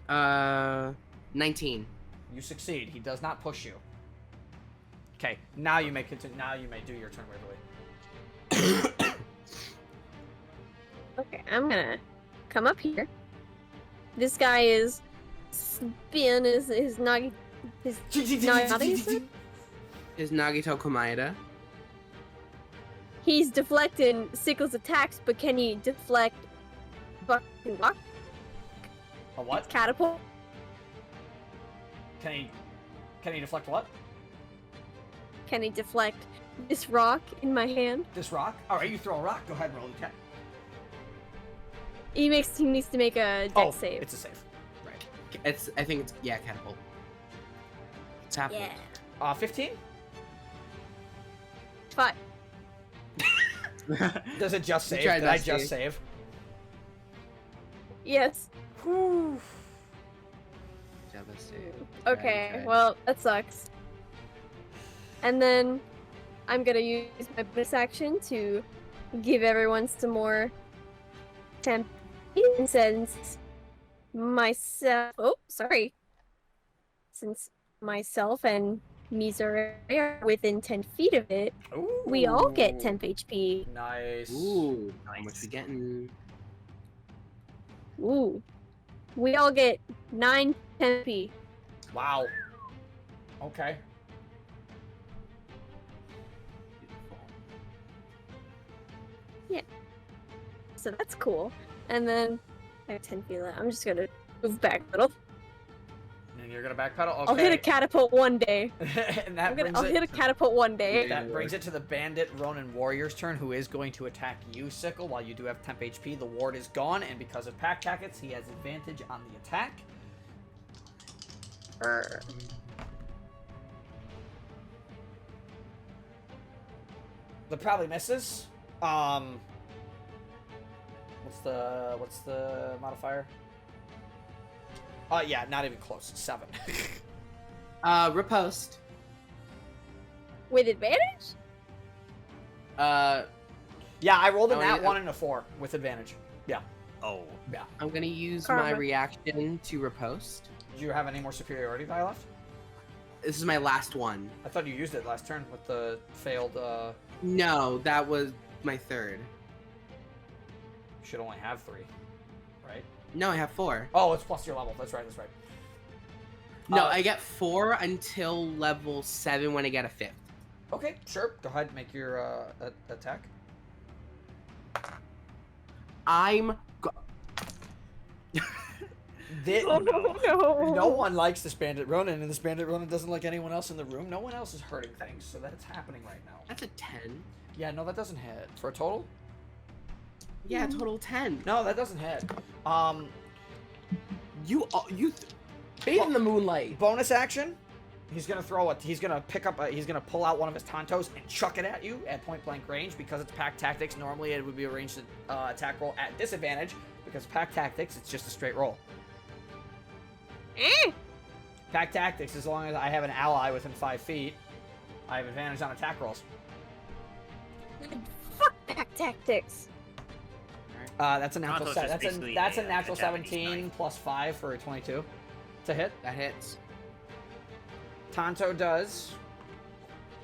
B: 19.
A: You succeed. He does not push you. Okay, now you may continue. Now you may do your turn, Waverly.
D: Okay, I'm gonna come up here. This guy is spin his nagi his nagi.
B: Is Nagito Komaeda?
D: He's deflecting Sickle's attacks, but can he deflect fucking rock
A: A what?
D: catapult?
A: Can he deflect what?
D: Can he deflect this rock in my hand?
A: This rock? Alright, you throw a rock. Go ahead and roll the 10.
D: He needs to make a dex save.
A: It's a save. Right.
B: I think it's catapult. It's happening.
D: Yeah.
A: 15?
D: 5.
A: Does it just save?
B: tried
A: Did
B: that
A: I just
B: save.
A: save?
D: Yes.
A: Whew.
D: Okay,
B: Right.
D: well, that sucks. And then I'm gonna use my bonus action to give everyone some more temp. Since myself, since myself and Missouri are within 10 feet of it, we all get 10 HP.
A: Nice.
B: Ooh, how
C: Nice.
B: much we getting?
D: Ooh. We all get 9 10 HP.
A: Wow. Okay.
D: So that's cool. And then I have 10 feet left. I'm just gonna move back a little.
A: And you're gonna backpedal? Okay.
D: I'll hit a catapult one day.
A: And that
D: I'll hit a catapult one day.
A: That brings it to the bandit Ronin warrior's turn, who is going to attack you, Sickle. While you do have temp HP, the ward is gone, and because of pack jackets, he has advantage on the attack. That probably misses. What's the modifier? Yeah, not even close. 7.
B: Riposte.
D: With advantage?
A: Yeah, I rolled a
B: Oh,
A: nat
B: yeah.
A: 1 and a 4 with advantage. Yeah.
C: Oh.
A: Yeah.
B: I'm gonna use
D: Karma.
B: my reaction to riposte.
A: Do you have any more superiority die left?
B: This is my last one.
A: I thought you used it last turn with the failed,
B: No, that was my third.
A: You should only have 3, right?
B: No, I have 4.
A: Oh, it's plus your level. That's right, that's right.
B: No,
A: Uh,
B: I get 4 until level 7 when I get a 5th.
A: Okay, sure. Go ahead and make your, attack.
B: I'm
A: No one likes this Bandit Ronin, and this Bandit Ronin doesn't like anyone else in the room. No one else is hurting things, so that's happening right now.
B: That's a 10.
A: Yeah, no, that doesn't hit. For a total?
B: Yeah, total 10.
A: No, that doesn't hit.
B: Bathe in the moonlight.
A: Bonus action. He's gonna throw it. He's gonna pick up. He's gonna pull out one of his Tontos and chuck it at you at point blank range. Because it's pack tactics, normally it would be a ranged attack roll at disadvantage. Because pack tactics, it's just a straight roll. Pack tactics, as long as I have an ally within 5 feet, I have advantage on attack rolls.
D: Fuck pack tactics.
A: That's a natural.
C: Tonto's
A: Se-
C: just
A: that's a
C: basically
A: that's a
C: a
A: natural
C: Japanese
A: 17
C: knife.
A: plus 5 for a 22 to hit.
B: That hits.
A: Tonto does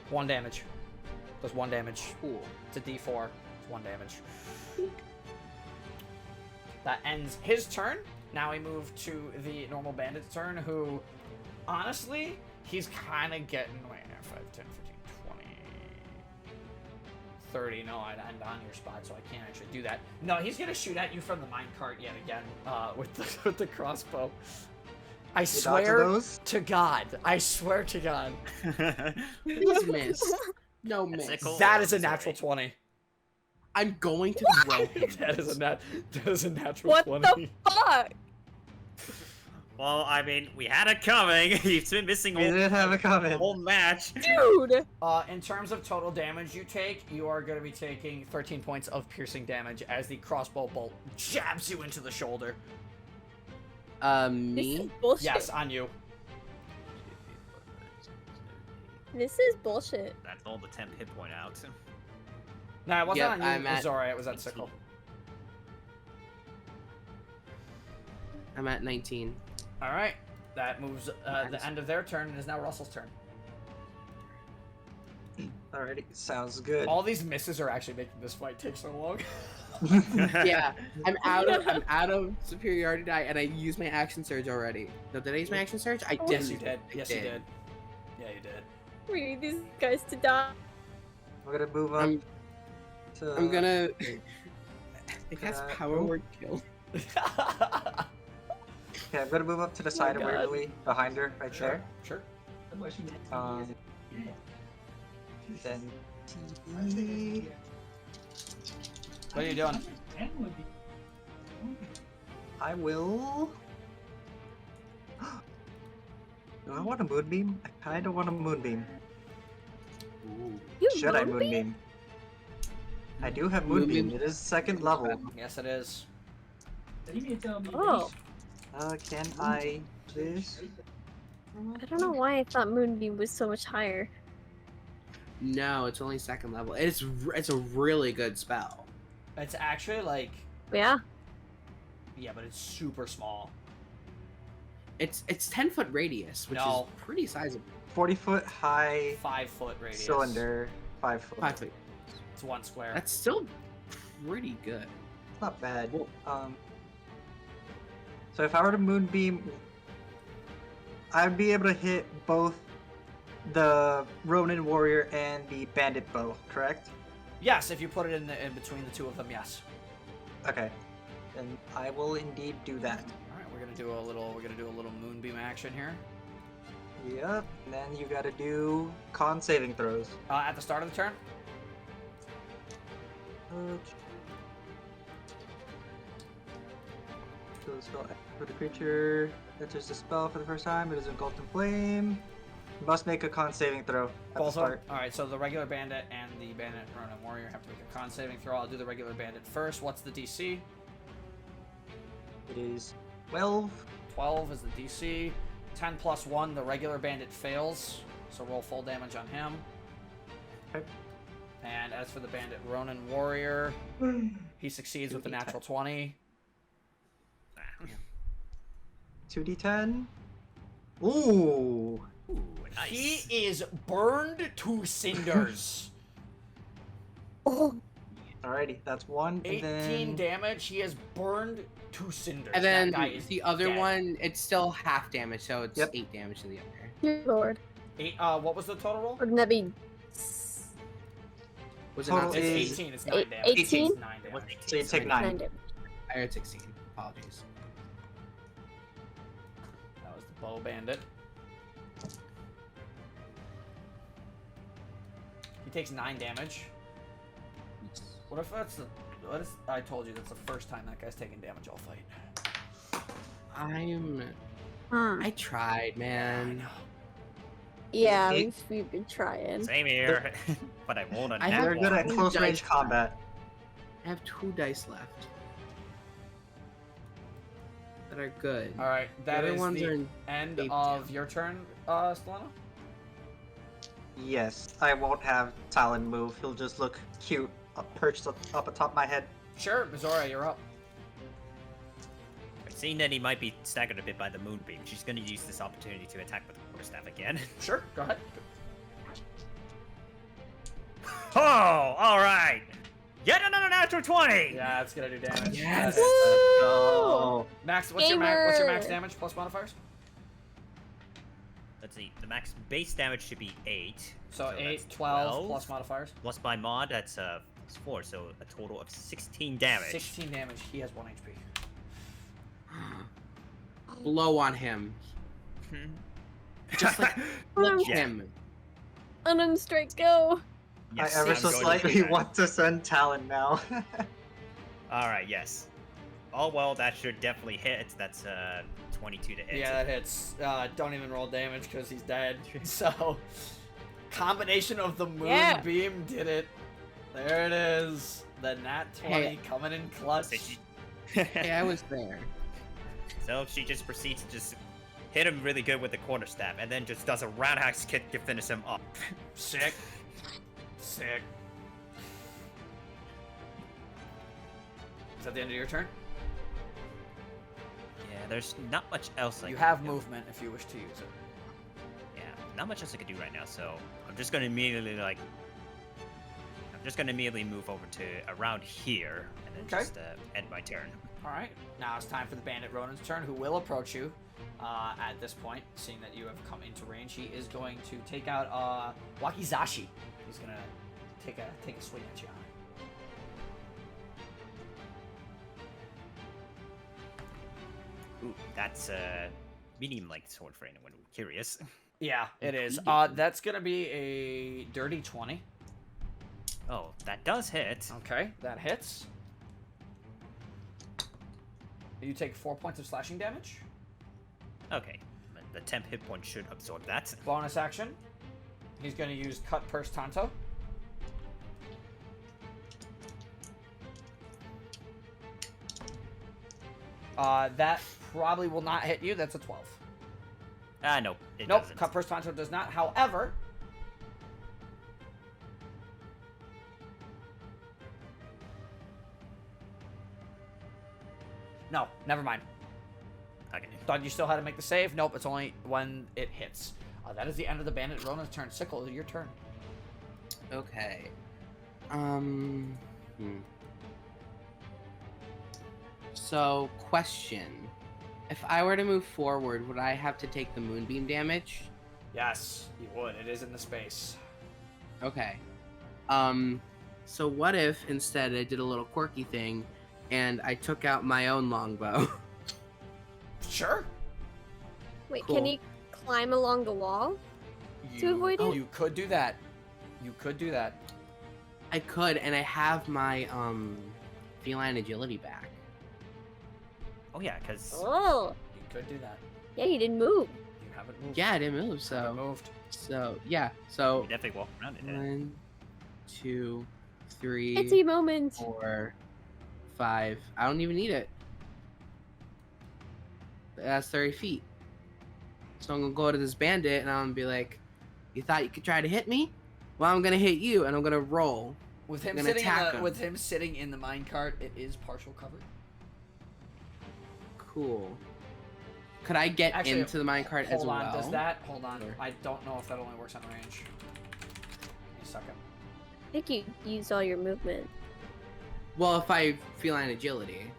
A: 1 damage. Does 1 damage.
B: Cool.
A: It's a D4. It's 1 damage. That ends his turn. Now we move to the normal bandit's turn, who, honestly, he's kind of getting... Wait, 5, 10, 15, 20... 30. No, I'd end on your spot, so I can't actually do that. No, he's going to shoot at you from the minecart yet again with the crossbow. I
E: You dodge
A: swear
E: those?
A: to God. I swear to God.
B: Please miss. No miss.
C: Sickle.
A: That is a
C: Sorry.
A: natural 20.
B: I'm going to throw him.
A: That is a natural
D: What
A: 20.
D: the fuck?
C: Well, I mean, we had it coming. You've been missing
E: We did have a
C: the
E: comment.
C: whole match.
D: Dude!
A: In terms of total damage you take, you are going to be taking 13 points of piercing damage as the crossbow bolt jabs you into the shoulder.
D: This is
B: Me?
D: bullshit.
A: Yes, on you.
D: This is bullshit.
C: That's all the temp hit point out.
A: No, it wasn't
B: Yep,
A: on you,
B: I'm at
A: Zora, it was on Sickle.
B: I'm at 19.
A: Alright, that moves the end of their turn and is now Russell's turn.
E: Alrighty, sounds good.
A: All these misses are actually making this fight take so long.
B: Yeah, I'm out of superiority die, and I used my action surge already. No, did I use my action surge? I did.
A: Yes, you did. Yes, you did. Yeah, you did.
D: We need these guys to die.
E: We're gonna move up
B: I'm
E: to...
B: I'm gonna. I guess
E: Uh,
B: power
E: oh.
B: word kill.
E: Okay, I'm gonna move up to the side of
A: God.
E: Waverly, behind her, right
A: Sure,
E: there.
A: sure.
E: Then... T.
A: What are you doing?
E: I will... Do I want a moonbeam? I kinda want a moonbeam.
D: You
E: Should I
D: moonbeam?
E: moonbeam? I do have moonbeam.
B: Moonbeam.
E: It is 2nd level.
A: Yes, it is.
D: Oh.
E: Can I do this?
D: I don't know why I thought Moonbeam was so much higher.
B: No, it's only 2nd level. It's a really good spell.
A: It's actually like,
D: Yeah.
A: yeah, but it's super small.
B: It's 10-foot radius, which
A: No.
B: is pretty sizable.
E: 40-foot high
A: 5-foot radius.
E: cylinder. 5 foot.
B: 5 foot.
A: It's 1 square.
B: That's still pretty good.
E: Not bad.
B: Well-
E: So if I were to moonbeam, I'd be able to hit both the Ronin warrior and the bandit bow, correct?
A: Yes, if you put it in between the two of them, yes.
E: Okay. Then I will indeed do that.
A: All right, we're gonna do a little moonbeam action here.
E: Yep. And then you gotta do con saving throws.
A: At the start of the turn.
E: So the spell for the creature enters the spell for the first time. It is engulfed in flame. You must make a con saving throw at the
A: Both of them.
E: start.
A: All right, so the regular bandit and the bandit Ronin warrior have to make a con saving throw. I'll do the regular bandit first. What's the DC?
E: It is 12.
A: 12 is the DC. 10 plus 1, the regular bandit fails. So roll full damage on him.
E: Okay.
A: And as for the bandit Ronin warrior, he succeeds with a natural 20.
E: 2d10. Ooh.
C: Ooh, nice.
A: He is burned to cinders.
D: Oh.
E: Alrighty, that's 1. And
A: 18
E: then...
A: damage. He is burned to cinders.
B: And
A: That
B: then
A: guy is
B: the other
A: dead.
B: one, it's still half damage, so it's
E: Yep.
B: 8 damage to the other.
D: Dear Lord.
A: 8, what was the total roll?
D: Wouldn't that be
B: Was it
E: Total
B: not
A: It's
E: is
B: 16?
A: 18. It's 9 damage.
D: 18?
A: It's 9 damage.
E: So you take
D: 9
E: 9.
D: damage?
B: I heard 16. Apologies.
A: That was the bow bandit. He takes 9 damage. What if that's the... What if I told you that's the first time that guy's taken damage all fight?
B: I'm I tried, man.
D: Yeah,
E: Eight.
D: we've been trying.
C: Same here, but I won't.
B: I have
E: They're good at
B: one
E: close
B: dice
E: range
B: left.
E: combat.
B: I have 2 dice left. That are good.
A: All right, that
B: other
A: is
B: ones are
A: the
B: in
A: end
B: shape
A: of
B: down.
A: your turn, Stelano.
E: Yes, I won't have Talon move. He'll just look cute, perched up atop my head.
A: Sure, Mizora, you're up.
C: Seeing that he might be staggered a bit by the moonbeam, she's going to use this opportunity to attack with the quarterstaff again.
A: Sure, go ahead.
C: Oh, all right. Yet another natural 20.
A: Yeah, it's gonna do damage.
B: Yes.
A: That hits.
E: Oh,
A: Max, what's your max
D: Gamer.
A: damage plus modifiers?
C: Let's see. The max base damage should be 8.
A: So 8,
C: that's
A: 12 plus modifiers.
C: Plus my mod, that's 4, so a total of 16 damage.
A: 16 damage. He has 1 HP.
B: Blow on him. Just like flick
C: Yeah.
B: him.
D: Unarmed strike, go!
C: Yes,
E: I ever
C: I'm
E: so
C: going to
E: slightly
C: do that.
E: want to send Talon now.
C: All right, yes. Oh well, that should definitely hit. That's 22 to hit.
A: Yeah, that hits. Don't even roll damage because he's dead. So, combination of the moonbeam did it. There it is. The nat 20
B: Hey.
A: coming in clutch.
C: So she,
B: Hey, I was there.
C: so she just proceeds to just hit him really good with the quarterstaff, and then just does a roundhouse kick to finish him up.
A: Sick. Sick. Is that the end of your turn?
C: Yeah, there's not much else.
A: You
C: can
A: have
C: do.
A: movement if you wish to use it.
C: Yeah, not much else I can do right now. So I'm just gonna immediately move over to around here, and then
A: Okay.
C: just end my turn.
A: All right. Now it's time for the Bandit Ronin's turn, who will approach you at this point, seeing that you have come into range. He is going to take out Wakizashi. He's gonna take a swing at you.
C: Ooh, that's medium length sword for anyone curious.
A: Yeah, it is. That's gonna be a dirty 20.
C: Oh, that does hit.
A: Okay, that hits. You take 4 points of slashing damage.
C: Okay, the temp hit point should absorb that.
A: Bonus action. He's gonna use Cut Purse Tanto. That probably will not hit you. That's a 12.
C: Nope. It
A: Nope,
C: doesn't.
A: Cut Purse Tanto does not. However, no, never mind.
C: Okay.
A: Thought you still had to make the save. Nope, it's only when it hits. That is the end of the Bandit Ronin's turn. Sickle, your turn.
B: Okay. So, question. If I were to move forward, would I have to take the moonbeam damage?
A: Yes, you would. It is in the space.
B: Okay. So what if instead I did a little quirky thing and I took out my own longbow?
A: Sure.
D: Wait,
B: Cool.
D: can he climb along the wall? To avoid it?
A: You could do that. You could do that.
B: I could, and I have my feline agility back.
C: Oh yeah, because
D: Oh,
A: You could do that.
D: yeah, he didn't move.
A: You haven't moved.
B: Yeah, I didn't move,
A: You haven't
B: so
A: moved.
B: yeah. So
C: we definitely walk around it.
B: 1, 2, 3,
D: Etsy moment.
B: 4, 5. I don't even need it. That's 30 feet. So I'm gonna go to this bandit and I'm gonna be like, "You thought you could try to hit me? Well, I'm gonna hit you, and I'm gonna roll."
A: With him
B: gonna
A: sitting
B: attack him.
A: with him sitting in the minecart, it is partial cover.
B: Cool. Could I get
A: Actually,
B: into the minecart as
A: Hold
B: well?
A: on, does that? Hold on.
B: Or-
A: I don't know if that only works on range. Give me a second.
D: I think you used all your movement.
B: Well, if I feline agility.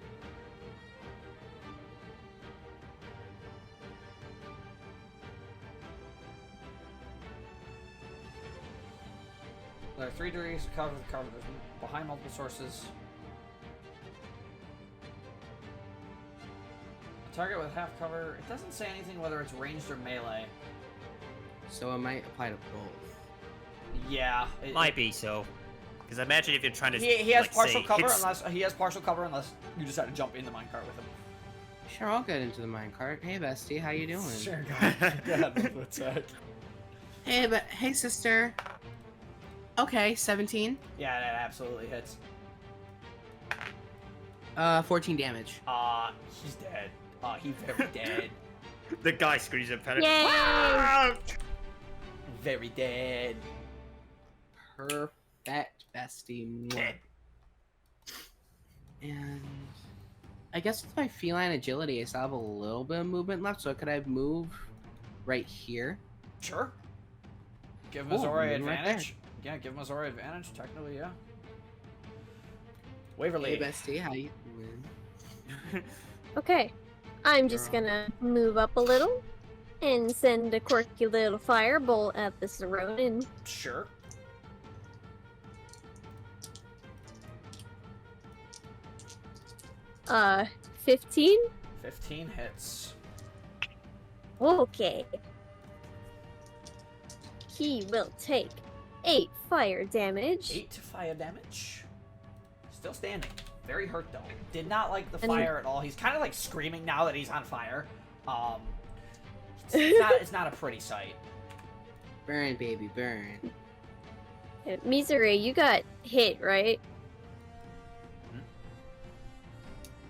A: There are 3 degrees of cover. The cover is behind multiple sources. A target with half cover. It doesn't say anything whether it's ranged or melee.
B: So it might apply to both.
A: Yeah.
C: Might be so. Because imagine if you're trying to.
A: He has
C: like,
A: partial
C: say,
A: cover
C: hit s-
A: unless he has partial cover unless you decide to jump in the minecart with him.
B: Sure, I'll get into the minecart. Hey, bestie, how you doing?
A: Sure, go ahead. What's that?
B: Hey, sister. Okay, 17.
A: Yeah, that absolutely hits.
B: 14 damage.
A: He's dead. He's very dead.
C: The guy screams in panic.
D: Yay!
C: "Ah!"
A: Very dead.
B: Perfect, bestie. Mwah. And I guess with my feline agility, I still have a little bit of movement left, so could I move right here?
A: Sure. Give
B: Cool,
A: Missouri
B: moving right
A: advantage. Yeah, give Missouri advantage, technically, yeah. Waverly.
B: Hey, bestie, how you doing?
D: Okay, I'm just gonna move up a little and send a quirky little firebolt at this Ronin.
A: Sure.
D: Uh, 15?
A: 15 hits.
D: Okay. He will take 8 fire damage.
A: 8 fire damage. Still standing. Very hurt though. Did not like the
D: And-
A: fire at all. He's kind of like screaming now that he's on fire. It's not a pretty sight.
B: Burn, baby, burn.
D: Misery, you got hit, right?
A: Hmm?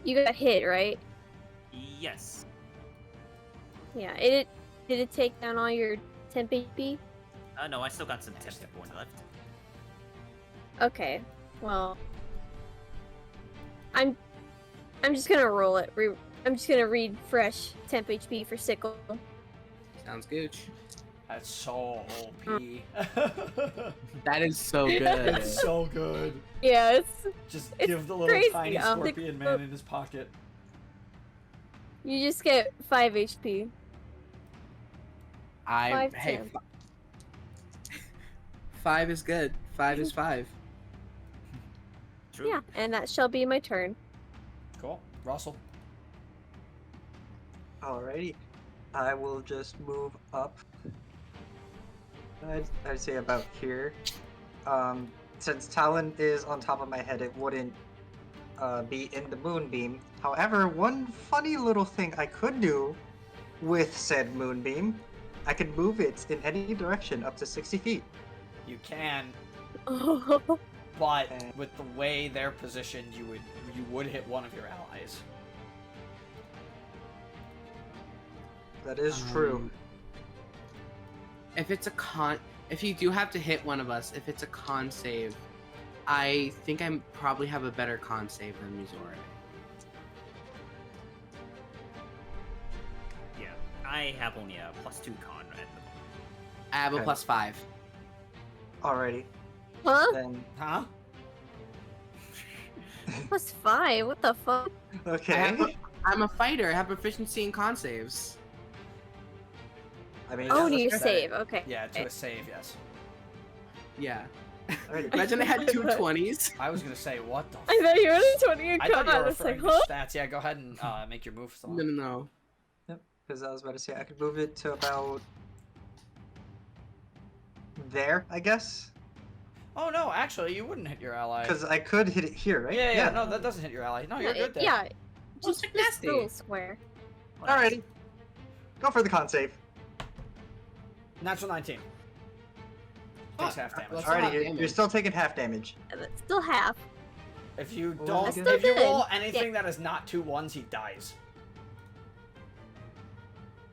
D: You got hit, right?
C: Yes.
D: Yeah, did it take down all your temp HP?
C: No, I still got some tempted one left.
D: Okay, well, I'm just gonna roll it. I'm just gonna read fresh temp HP for Sickle.
B: Sounds gooch.
A: That's so OP.
B: That is so good.
A: It's so good.
D: Yeah,
A: Just
D: It's
A: give the little
D: crazy.
A: tiny
D: The-
A: scorpion man in his pocket.
D: you just get 5 HP. Five
B: Hey,
D: temp.
B: 5 is good. 5 is 5.
C: True.
D: Yeah, and that shall be my turn.
A: Cool. Russell.
E: Alrighty. I will just move up. I'd say about here. Since Talon is on top of my head, it wouldn't be in the moonbeam. However, one funny little thing I could do with said moonbeam, I could move it in any direction up to 60 feet.
A: You can,
D: Oh,
A: but with the way they're positioned, you would hit one of your allies.
E: That is true.
B: If it's a if you do have to hit one of us, if it's a con save, I think I probably have a better con save than Missouri.
C: Yeah. I have only a +2 con at the moment.
B: I have a
E: Okay.
B: +5.
E: Alrighty.
D: huh?
E: Then
A: Huh?
D: +5? What the fuck?
E: okay.
B: I'm a fighter. I have proficiency in con saves.
E: I mean,
D: Oh,
E: yeah,
D: to your
E: let's
D: save. Okay.
A: Yeah, to a save, yes.
B: Yeah.
E: Alrighty.
B: Imagine I had 2 20s.
A: I was gonna say, what the
D: I thought you were at 20 and
A: I thought you
D: con.
A: were
D: It's like,
A: referring to
D: huh?
A: stats. Yeah, go ahead and make your move.
B: No.
E: Because I was about to say I could move it to about there, I guess.
A: Oh no, actually, you wouldn't hit your ally.
E: Because I could hit it here, right?
A: Yeah, no, that doesn't hit your ally. No, you're good there.
D: Yeah,
B: Well,
D: just
B: nasty.
D: little square.
E: Alrighty. Go for the con save.
A: Natural 19. Takes half damage.
B: That's
E: Alrighty,
B: half
E: you're
B: damage.
E: still taking half damage.
D: And that's still half.
A: If you
E: Well,
A: don't,
E: that's
D: still
A: if you
D: good.
A: roll anything that is not 2 1s, he dies.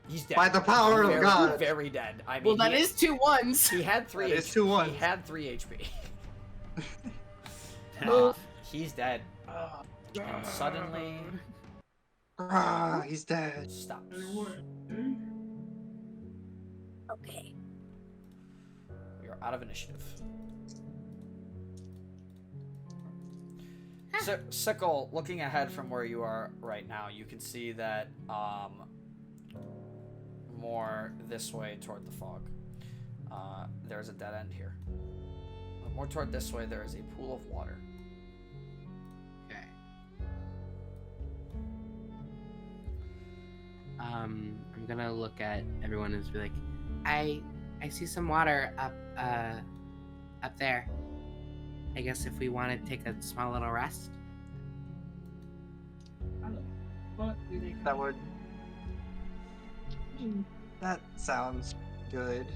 A: He's dead.
E: By the power of
A: very,
E: God.
A: Very dead. I mean,
B: Well, that
A: he,
B: is 2 1s.
A: He had 3
E: That is
A: HP.
E: 2 1s.
A: He had 3 HP.
D: Move.
A: He's dead. And suddenly
E: Ah, he's dead.
A: stops.
D: Okay.
A: We are out of initiative. Sickle, looking ahead from where you are right now, you can see that more this way toward the fog. There's a dead end here. More toward this way, there is a pool of water.
B: Okay. I'm gonna look at everyone and just be like, I see some water up there. I guess if we want to take a small little rest.
E: That would. That sounds good.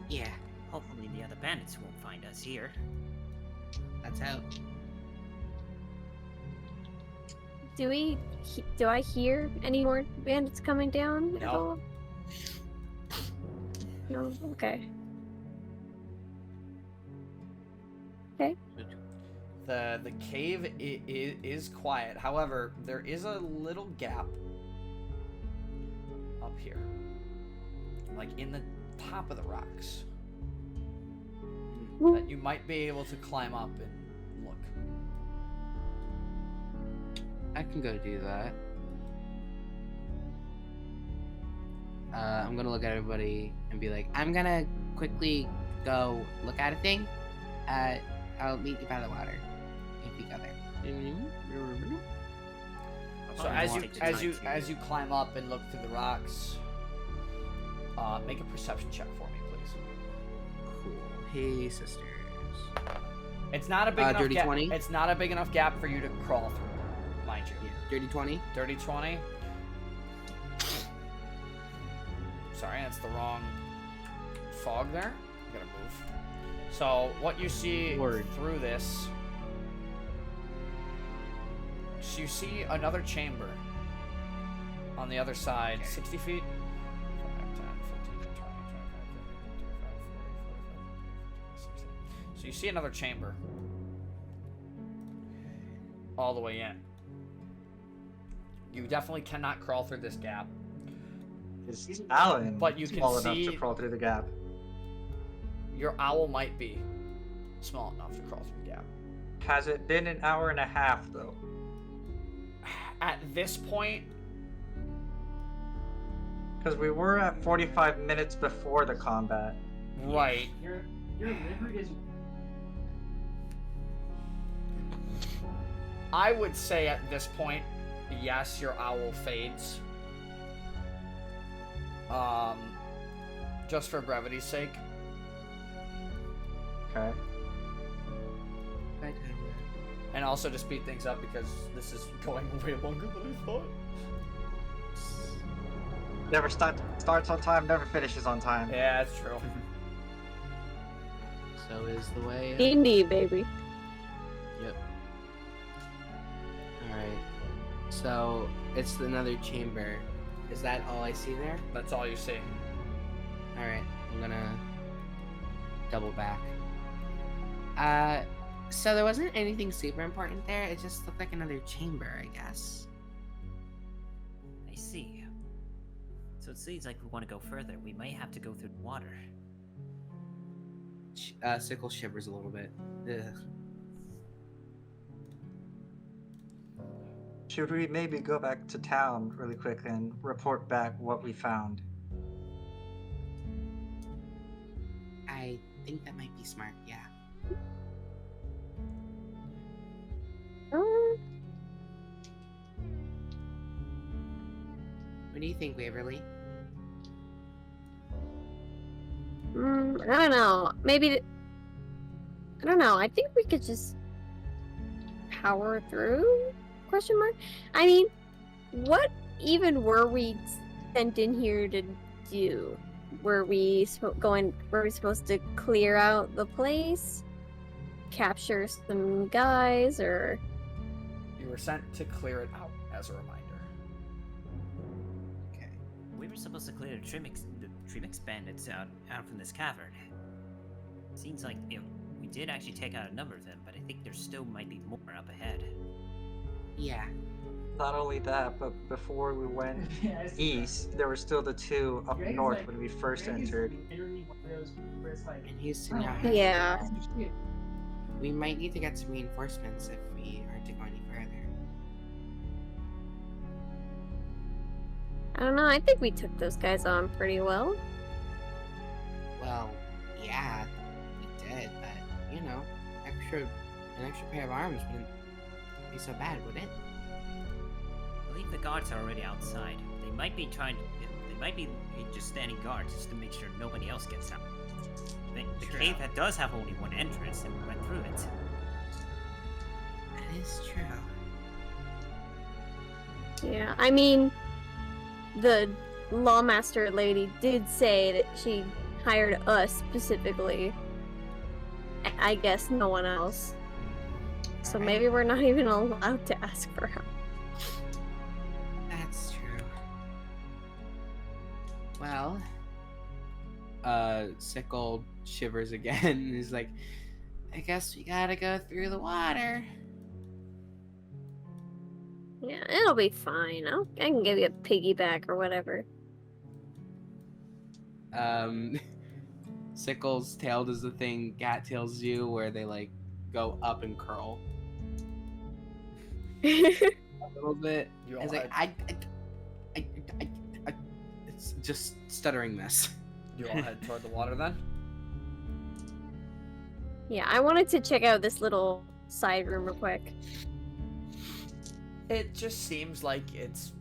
B: Yeah,
C: Hopefully the other bandits won't find us here.
B: that's out.
D: Do I hear any more bandits coming down at
A: No.
D: all? No. Okay.
A: The cave is quiet. However, there is a little gap up here, like in the top of the rocks, that you might be able to climb up and look.
B: I can go do that. I'm gonna look at everybody and be like, I'm gonna quickly go look at a thing. I'll meet you by the water if you go there.
A: So
C: Oh,
A: as you climb up and look through the rocks, make a perception check for me, please.
B: Cool. Hey, sisters.
A: It's not a big enough
B: dirty
A: gap.
B: 20?
A: It's not a big enough gap for you to crawl through, mind you.
B: Dirty 20.
A: Dirty 20. Sorry, that's the wrong fog there. I gotta move. So what you see
B: Word.
A: through this, so you see another chamber on the other side, 60 feet. 5, 10, 15, 20, 25, 30, 40, 60. So you see another chamber all the way in. You definitely cannot crawl through this gap.
E: Is Alan
A: But you can
E: small enough
A: see-
E: to crawl through the gap?
A: Your owl might be small enough to crawl through the gap.
E: Has it been an hour and a half though?
A: At this point,
E: Because we were at 45 minutes before the combat.
A: right.
G: Your liver is
A: I would say at this point, yes, your owl fades. Just for brevity's sake.
E: Okay.
A: And also to speed things up because this is going way longer than I thought.
E: Never starts on time, never finishes on time.
A: Yeah, that's true.
B: So is the way.
D: D&D, baby.
B: Yep. Alright. So, it's another chamber. Is that all I see there?
A: That's all you see.
B: Alright, I'm gonna double back. So there wasn't anything super important there, it just looked like another chamber, I guess.
C: I see. So it seems like we want to go further. We might have to go through the water.
B: Sickle shivers a little bit. Ugh.
E: Should we maybe go back to town really quick and report back what we found?
B: I think that might be smart, yeah. What do you think, Waverly?
D: I don't know. Maybe. I don't know. I think we could just power through? Question mark. I mean, what even were we sent in here to do? Were we Were we supposed to clear out the place, capture some guys, or?
A: You were sent to clear it out as a reminder.
B: Okay.
C: We were supposed to clear the Trimix bandits out from this cavern. Seems like we did actually take out a number of them, but I think there still might be more up ahead.
B: Yeah.
E: Not only that, but before we went east, there were still the two up north when we first entered.
B: And Houston now has
D: Yeah.
B: We might need to get some reinforcements if we are to go any further.
D: I don't know. I think we took those guys on pretty well.
B: Well, yeah, we did, but you know, an extra pair of arms wouldn't be so bad, would it?
C: I believe the guards are already outside. They might be just standing guard just to make sure nobody else gets out. The
B: True.
C: cave that does have only one entrance, and we went through it.
B: That is true.
D: Yeah, I mean, the lawmaster lady did say that she hired us specifically. I guess no one else. So
B: Alright.
D: maybe we're not even allowed to ask for help.
B: That's true. Well, Sickle shivers again and is like, I guess we gotta go through the water.
D: Yeah, it'll be fine. I can give you a piggyback or whatever.
B: Sickle's tail does the thing Gat tails do where they like go up and curl a little bit.
A: You
B: It's
A: all
B: like
A: head,
B: it's just stuttering mess.
A: you all head toward the water then?
D: Yeah, I wanted to check out this little side room real quick.
A: It just seems like it's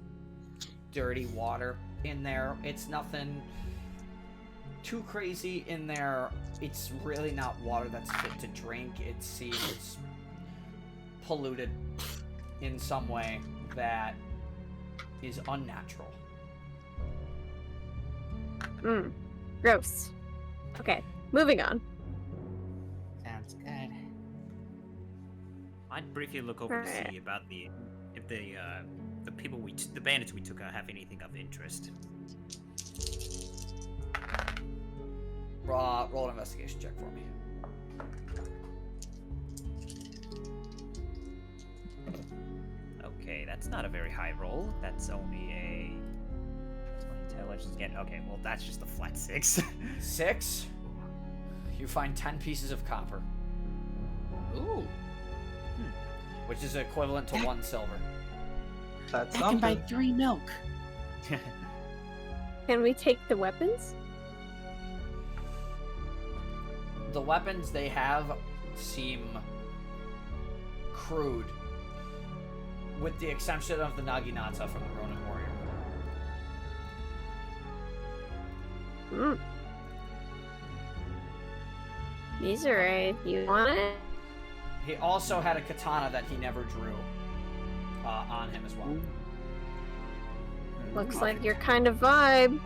A: dirty water in there. It's nothing too crazy in there. It's really not water that's fit to drink. It seems polluted in some way that is unnatural.
D: Gross. Okay, moving on.
B: Sounds good.
C: I'd briefly look over to
D: Alright.
C: see about if the people the bandits we took out have anything of interest.
A: Roll an investigation check for me.
C: Okay, that's not a very high roll. That's only a 20 intelligence again. Okay, well that's just a flat 6.
A: 6. You find 10 pieces of copper,
B: Ooh,
A: which is equivalent to 1 silver.
E: That's
B: I can buy
E: something.
B: 3 milk.
D: Can we take the weapons?
A: The weapons they have seem crude, with the exception of the Naginata from the Ronin Warrior.
D: These are right. You want it?
A: He also had a katana that he never drew on him as well.
D: Looks like your kind of vibe.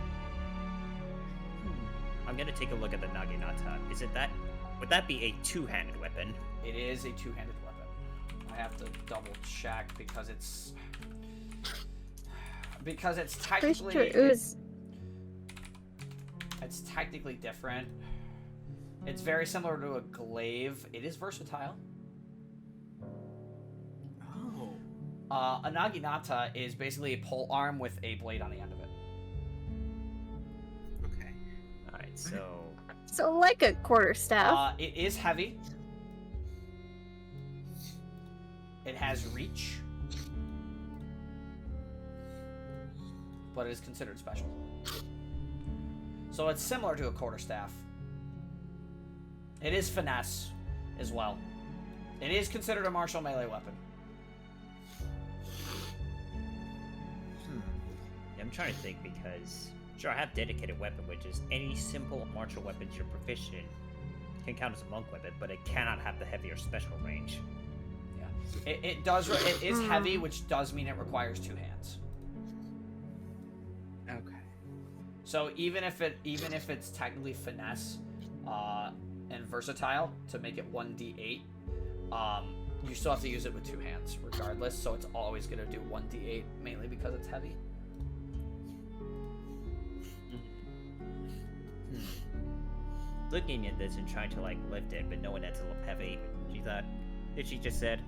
C: I'm gonna take a look at the Naginata. Would that be a two-handed weapon?
A: It is a two-handed weapon. I have to double check because it's
D: Pretty
A: technically
D: sure it was.
A: it's technically different. It's very similar to a glaive. It is versatile.
B: Oh.
A: A Naginata is basically a pole arm with a blade on the end of it.
B: Okay.
C: Alright, so
D: So like a quarterstaff.
A: It is heavy. It has reach. But it is considered special. So it's similar to a quarterstaff. It is finesse as well. It is considered a martial melee weapon.
C: I'm trying to think because sure I have dedicated weapon, which is any simple martial weapons you're proficient in can count as a monk weapon, but it cannot have the heavier special range.
A: Yeah. It is heavy, which does mean it requires 2 hands.
B: Okay.
A: So even if it's technically finesse and versatile to make it 1d8, you still have to use it with 2 hands regardless. So it's always gonna do 1d8 mainly because it's heavy.
C: Looking at this and trying to like lift it, but knowing that's a little heavy, she just said,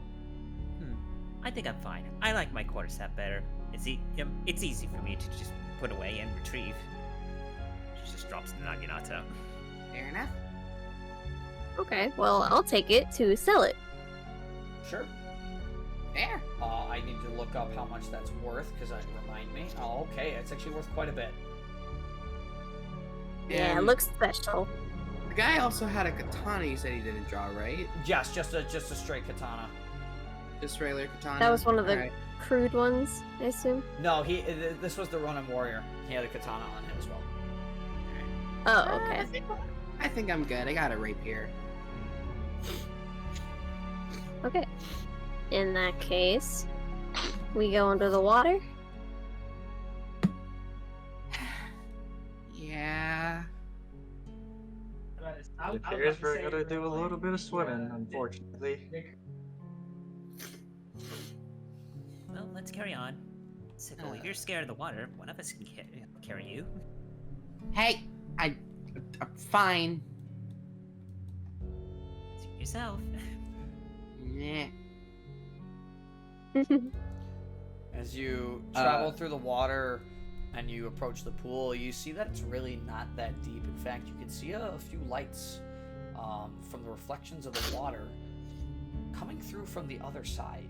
C: I think I'm fine. I like my quarterstaff better. It's easy for me to just put away and retrieve. She just drops the Naginata.
B: Fair enough.
D: Okay, well, I'll take it to sell it.
A: Sure.
B: Fair.
A: I need to look up how much that's worth because that remind me. Oh, okay, it's actually worth quite a bit.
D: Yeah, it
B: And
D: looks special.
B: the guy also had a katana you said he didn't draw, right?
A: Yes, just a straight katana.
B: Just regular katana?
D: That was one of the
B: Alright.
D: crude ones, I assume.
A: No, this was the Ronin Warrior. He had a katana on him as well.
D: Oh, okay.
B: I think I'm good. I got a rapier.
D: Okay. In that case, we go under the water.
E: It appears we're gonna do a little bit of swimming, unfortunately.
F: Well, let's carry on. Sickle, if you're scared of the water, one of us can carry you.
B: Hey, I'm fine.
F: Suit yourself.
B: Nah.
A: As you travel through the water and you approach the pool, you see that it's really not that deep. In fact, you can see a few lights from the reflections of the water coming through from the other side.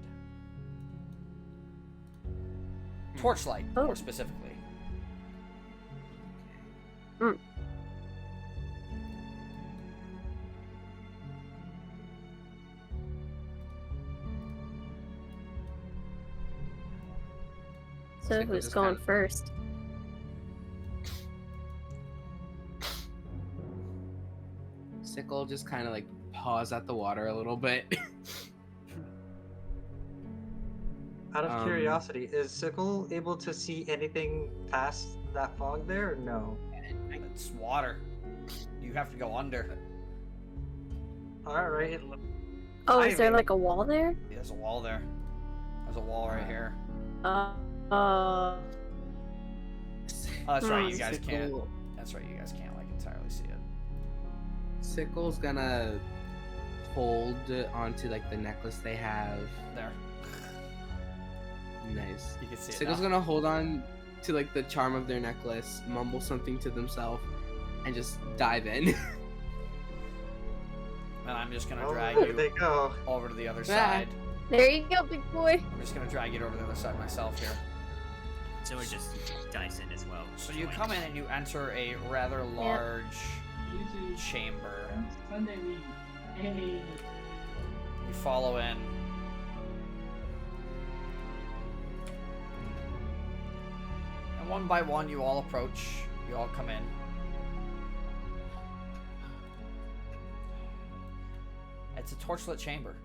A: Torchlight,
D: Oh.
A: more specifically.
D: So
B: Sickle
D: who's
B: just
D: going
B: kinda-
D: first?
B: Sickle just kind of like paws at the water a little bit.
E: Out of
B: Um,
E: curiosity, is Sickle able to see anything past that fog there, or no?
A: It's water. You have to go under.
E: Alright.
D: Oh, is there
E: Diving.
D: like a wall there?
A: There's a wall there. There's a wall right here.
D: Uh.
A: Oh, that's right. You guys
B: Sickle-
A: can't. That's right. You guys can't like entirely see it.
B: Sickle's gonna hold onto like the necklace they have.
A: There.
B: Nice.
A: You can see it
B: Sickle's
A: now.
B: gonna hold on to like the charm of their necklace, mumble something to themselves, and just dive in.
A: And I'm just gonna
E: Oh,
A: drag
E: there
A: you
E: they go.
A: over to the other
B: Ah.
A: side.
D: There you go, big boy.
A: I'm just gonna drag it over to the other side myself here.
C: So we're just dice in as well.
A: So you
C: joined.
A: come in and you enter a rather large chamber.
G: Sunday week. Hey.
A: You follow in. And one by one, you all approach. You all come in. It's a torchlit chamber.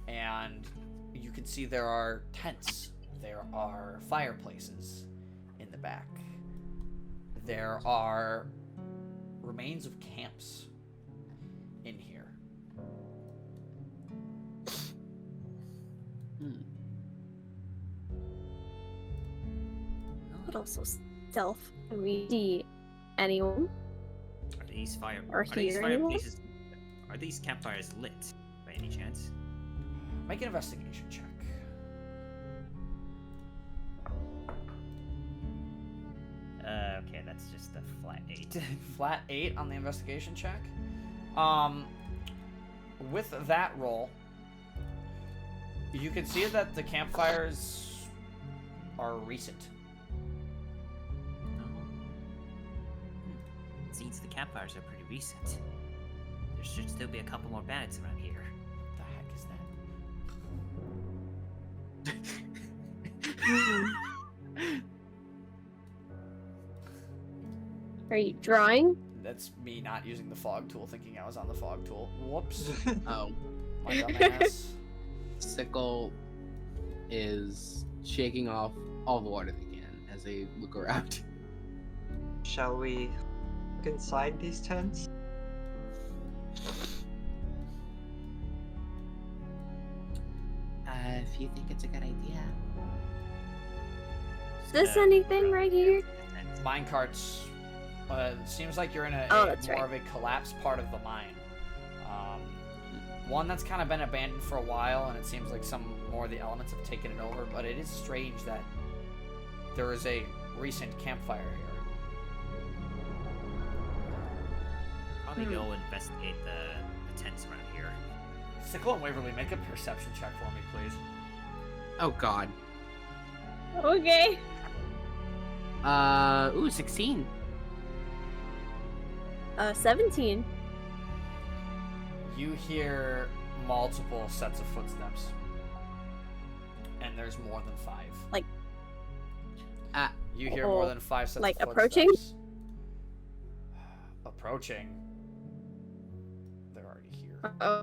A: And you can see there are tents. There are fireplaces in the back. There are remains of camps in here.
D: But also stealth. Can we see anyone?
C: Are these
D: Or hear anyone?
C: fireplaces? Are these campfires lit by any chance?
A: Make an investigation check.
C: Okay, that's just a flat 8.
A: Flat 8 on the investigation check. With that roll, you can see that the campfires are recent.
C: Seems the campfires are pretty recent. There should still be a couple more bandits around here.
A: What the heck is that?
D: Are you drawing?
A: That's me not using the fog tool, thinking I was on the fog tool. Whoops.
B: Oh,
A: My dumbass.
B: Sickle is shaking off all the water they can as they look around.
E: Shall we look inside these tents?
B: If you think it's a good idea.
D: Is this anything right here?
A: Mine carts. Seems like you're in
D: Oh,
A: a
D: that's
A: more
D: right.
A: of a collapsed part of the mine. One that's kind of been abandoned for a while, and it seems like some more of the elements have taken it over. But it is strange that there is a recent campfire here.
C: Probably go investigate the tents around here.
A: Sickle and Waverly, make a perception check for me, please.
B: Oh God.
D: Okay.
B: 16.
D: 17.
A: You hear multiple sets of footsteps, and there's more than 5.
D: Like-
A: you hear more than 5 sets
D: like
A: of
D: approaching?
A: footsteps. Approaching. They're already here.
D: Oh.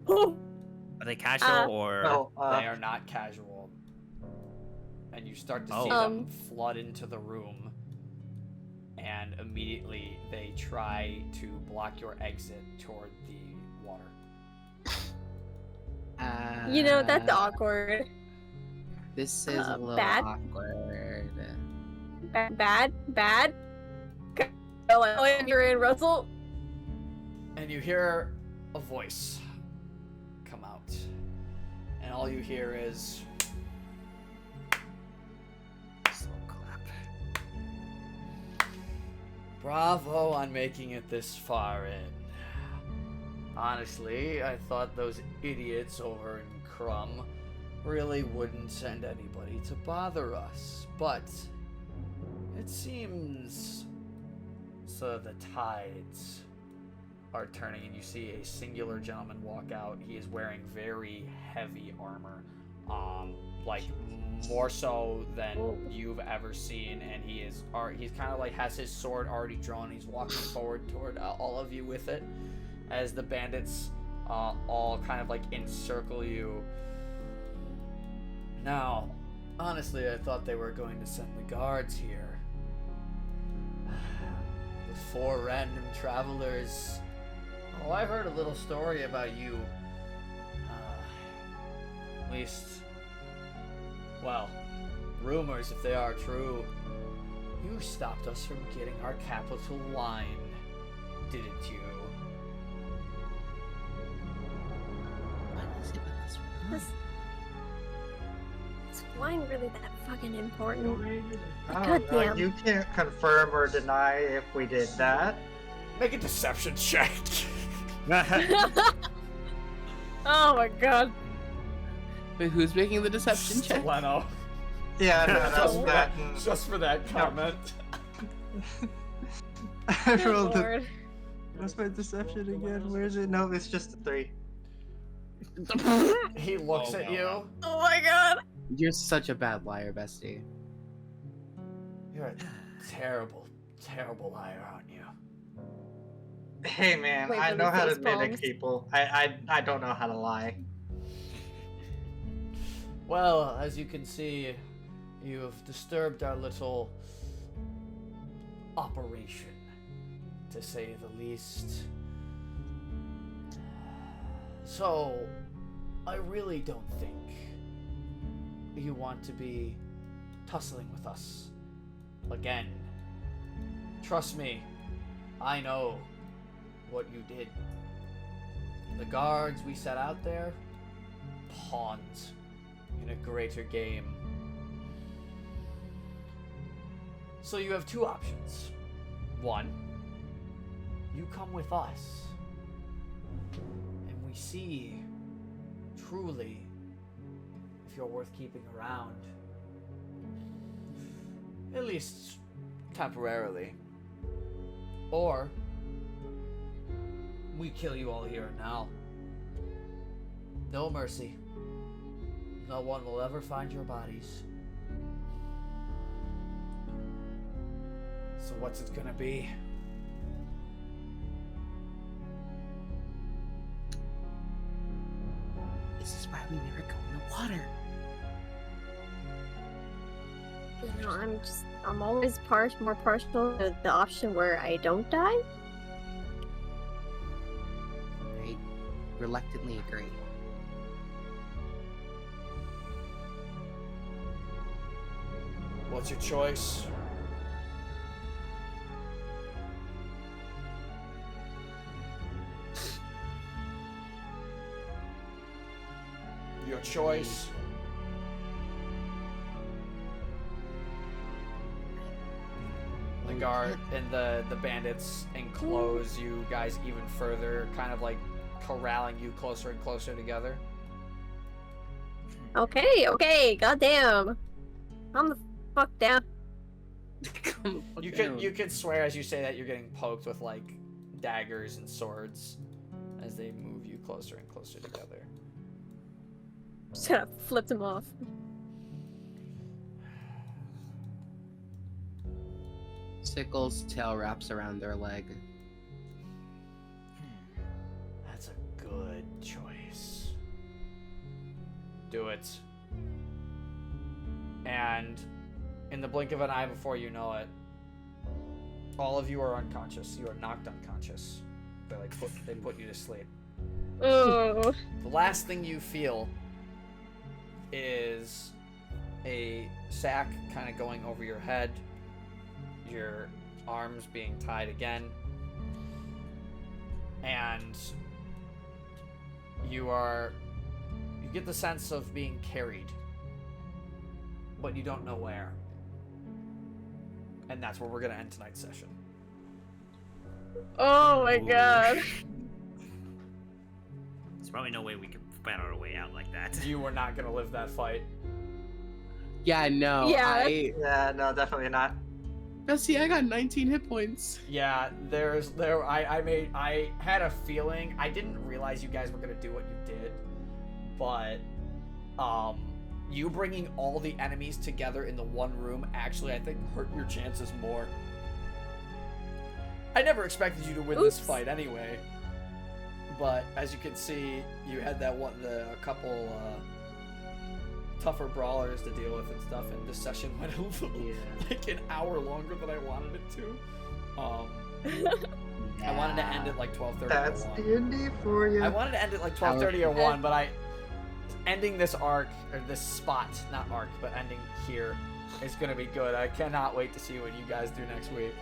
C: Are they casual or?
E: No,
A: They are not casual. And you start to see
C: Oh.
A: them flood into the room. and immediately they try to block your exit toward the water.
D: You know, that's awkward.
B: This is a little
D: bad.
B: awkward.
D: Bad. Go and you're in, Russell.
A: And you hear a voice come out. And all you hear is...
C: Slow clap.
A: Bravo on making it this far in. Honestly, I thought those idiots over in Korum really wouldn't send anybody to bother us, but it seems so the tides are turning, and you see a singular gentleman walk out. He is wearing very heavy armor, like more so than you've ever seen, and he's kind of like has his sword already drawn. He's walking forward toward all of you with it, as the bandits all kind of like encircle you. Now, honestly, I thought they were going to send the guards here. With 4 random travelers. Oh, I heard a little story about you. At least, well, rumors, if they are true. You stopped us from getting our capital wine, didn't you?
B: What is it with this one?
D: Is wine really that fucking important?
E: I don't know.
D: Goddamn.
E: You can't confirm or deny if we did that.
A: Make a deception check.
D: Oh my god.
B: Wait, who's making the deception check?
A: Leno.
E: Yeah, no, that's
A: Just,
E: that.
A: just for that comment.
E: I
D: Good
E: rolled the.
D: lord.
E: What's my deception again? Where is it? No, it's just a 3.
A: He looks at you.
D: Oh my god.
B: You're such a bad liar, bestie.
A: You're a terrible, terrible liar, aren't you?
E: Hey man,
D: Wait,
E: I
D: for
E: know
D: the
E: how to
D: face
E: mimic
D: palms.
E: people. I don't know how to lie.
A: Well, as you can see, you have disturbed our little operation, to say the least. So, I really don't think you want to be tussling with us again. Trust me, I know what you did. The guards we set out there, pawns in a greater game. So you have 2 options. 1, you come with us, and we see truly if you're worth keeping around. At least temporarily. Or we kill you all here and now. No mercy. No one will ever find your bodies. So what's it gonna be?
B: This is why we never go in the water.
D: You know, I'm always more partial to the option where I don't die.
B: I reluctantly agree.
A: What's your choice? Your choice. The guard and the bandits enclose you guys even further, kind of like corralling you closer and closer together.
D: Okay, goddamn. Calm the fuck down.
A: You could swear as you say that you're getting poked with like daggers and swords as they move you closer and closer together.
D: Just kind of flipped him off.
B: Sickle's tail wraps around their leg.
A: That's a good choice. Do it. And in the blink of an eye before you know it, All of you are unconscious. You are knocked unconscious. They put you to sleep.
D: Oh.
A: The last thing you feel is a sack kind of going over your head, your arms being tied again, and you get the sense of being carried, but you don't know where. And that's where we're gonna end tonight's session.
D: Oh my god.
C: There's probably no way we can find our way out like that.
A: You were not gonna live that fight.
B: Yeah, no.
D: Yeah.
E: Yeah, no, definitely not.
B: See, I got 19 hit points.
A: Yeah, I had a feeling. I didn't realize you guys were gonna do what you did, but you bringing all the enemies together in the one room actually, I think, hurt your chances more. I never expected you to win this
D: Oops.
A: fight anyway, but as you can see, you had a couple tougher brawlers to deal with and stuff, and this session went a little, like an hour longer than I wanted it to. I wanted to end at like 12:30
E: That's
A: or 1.
E: D&D for you.
A: I wanted to end at like 12:30 or 1, but ending this arc, or this spot, not arc, but ending here is gonna be good. I cannot wait to see what you guys do next week.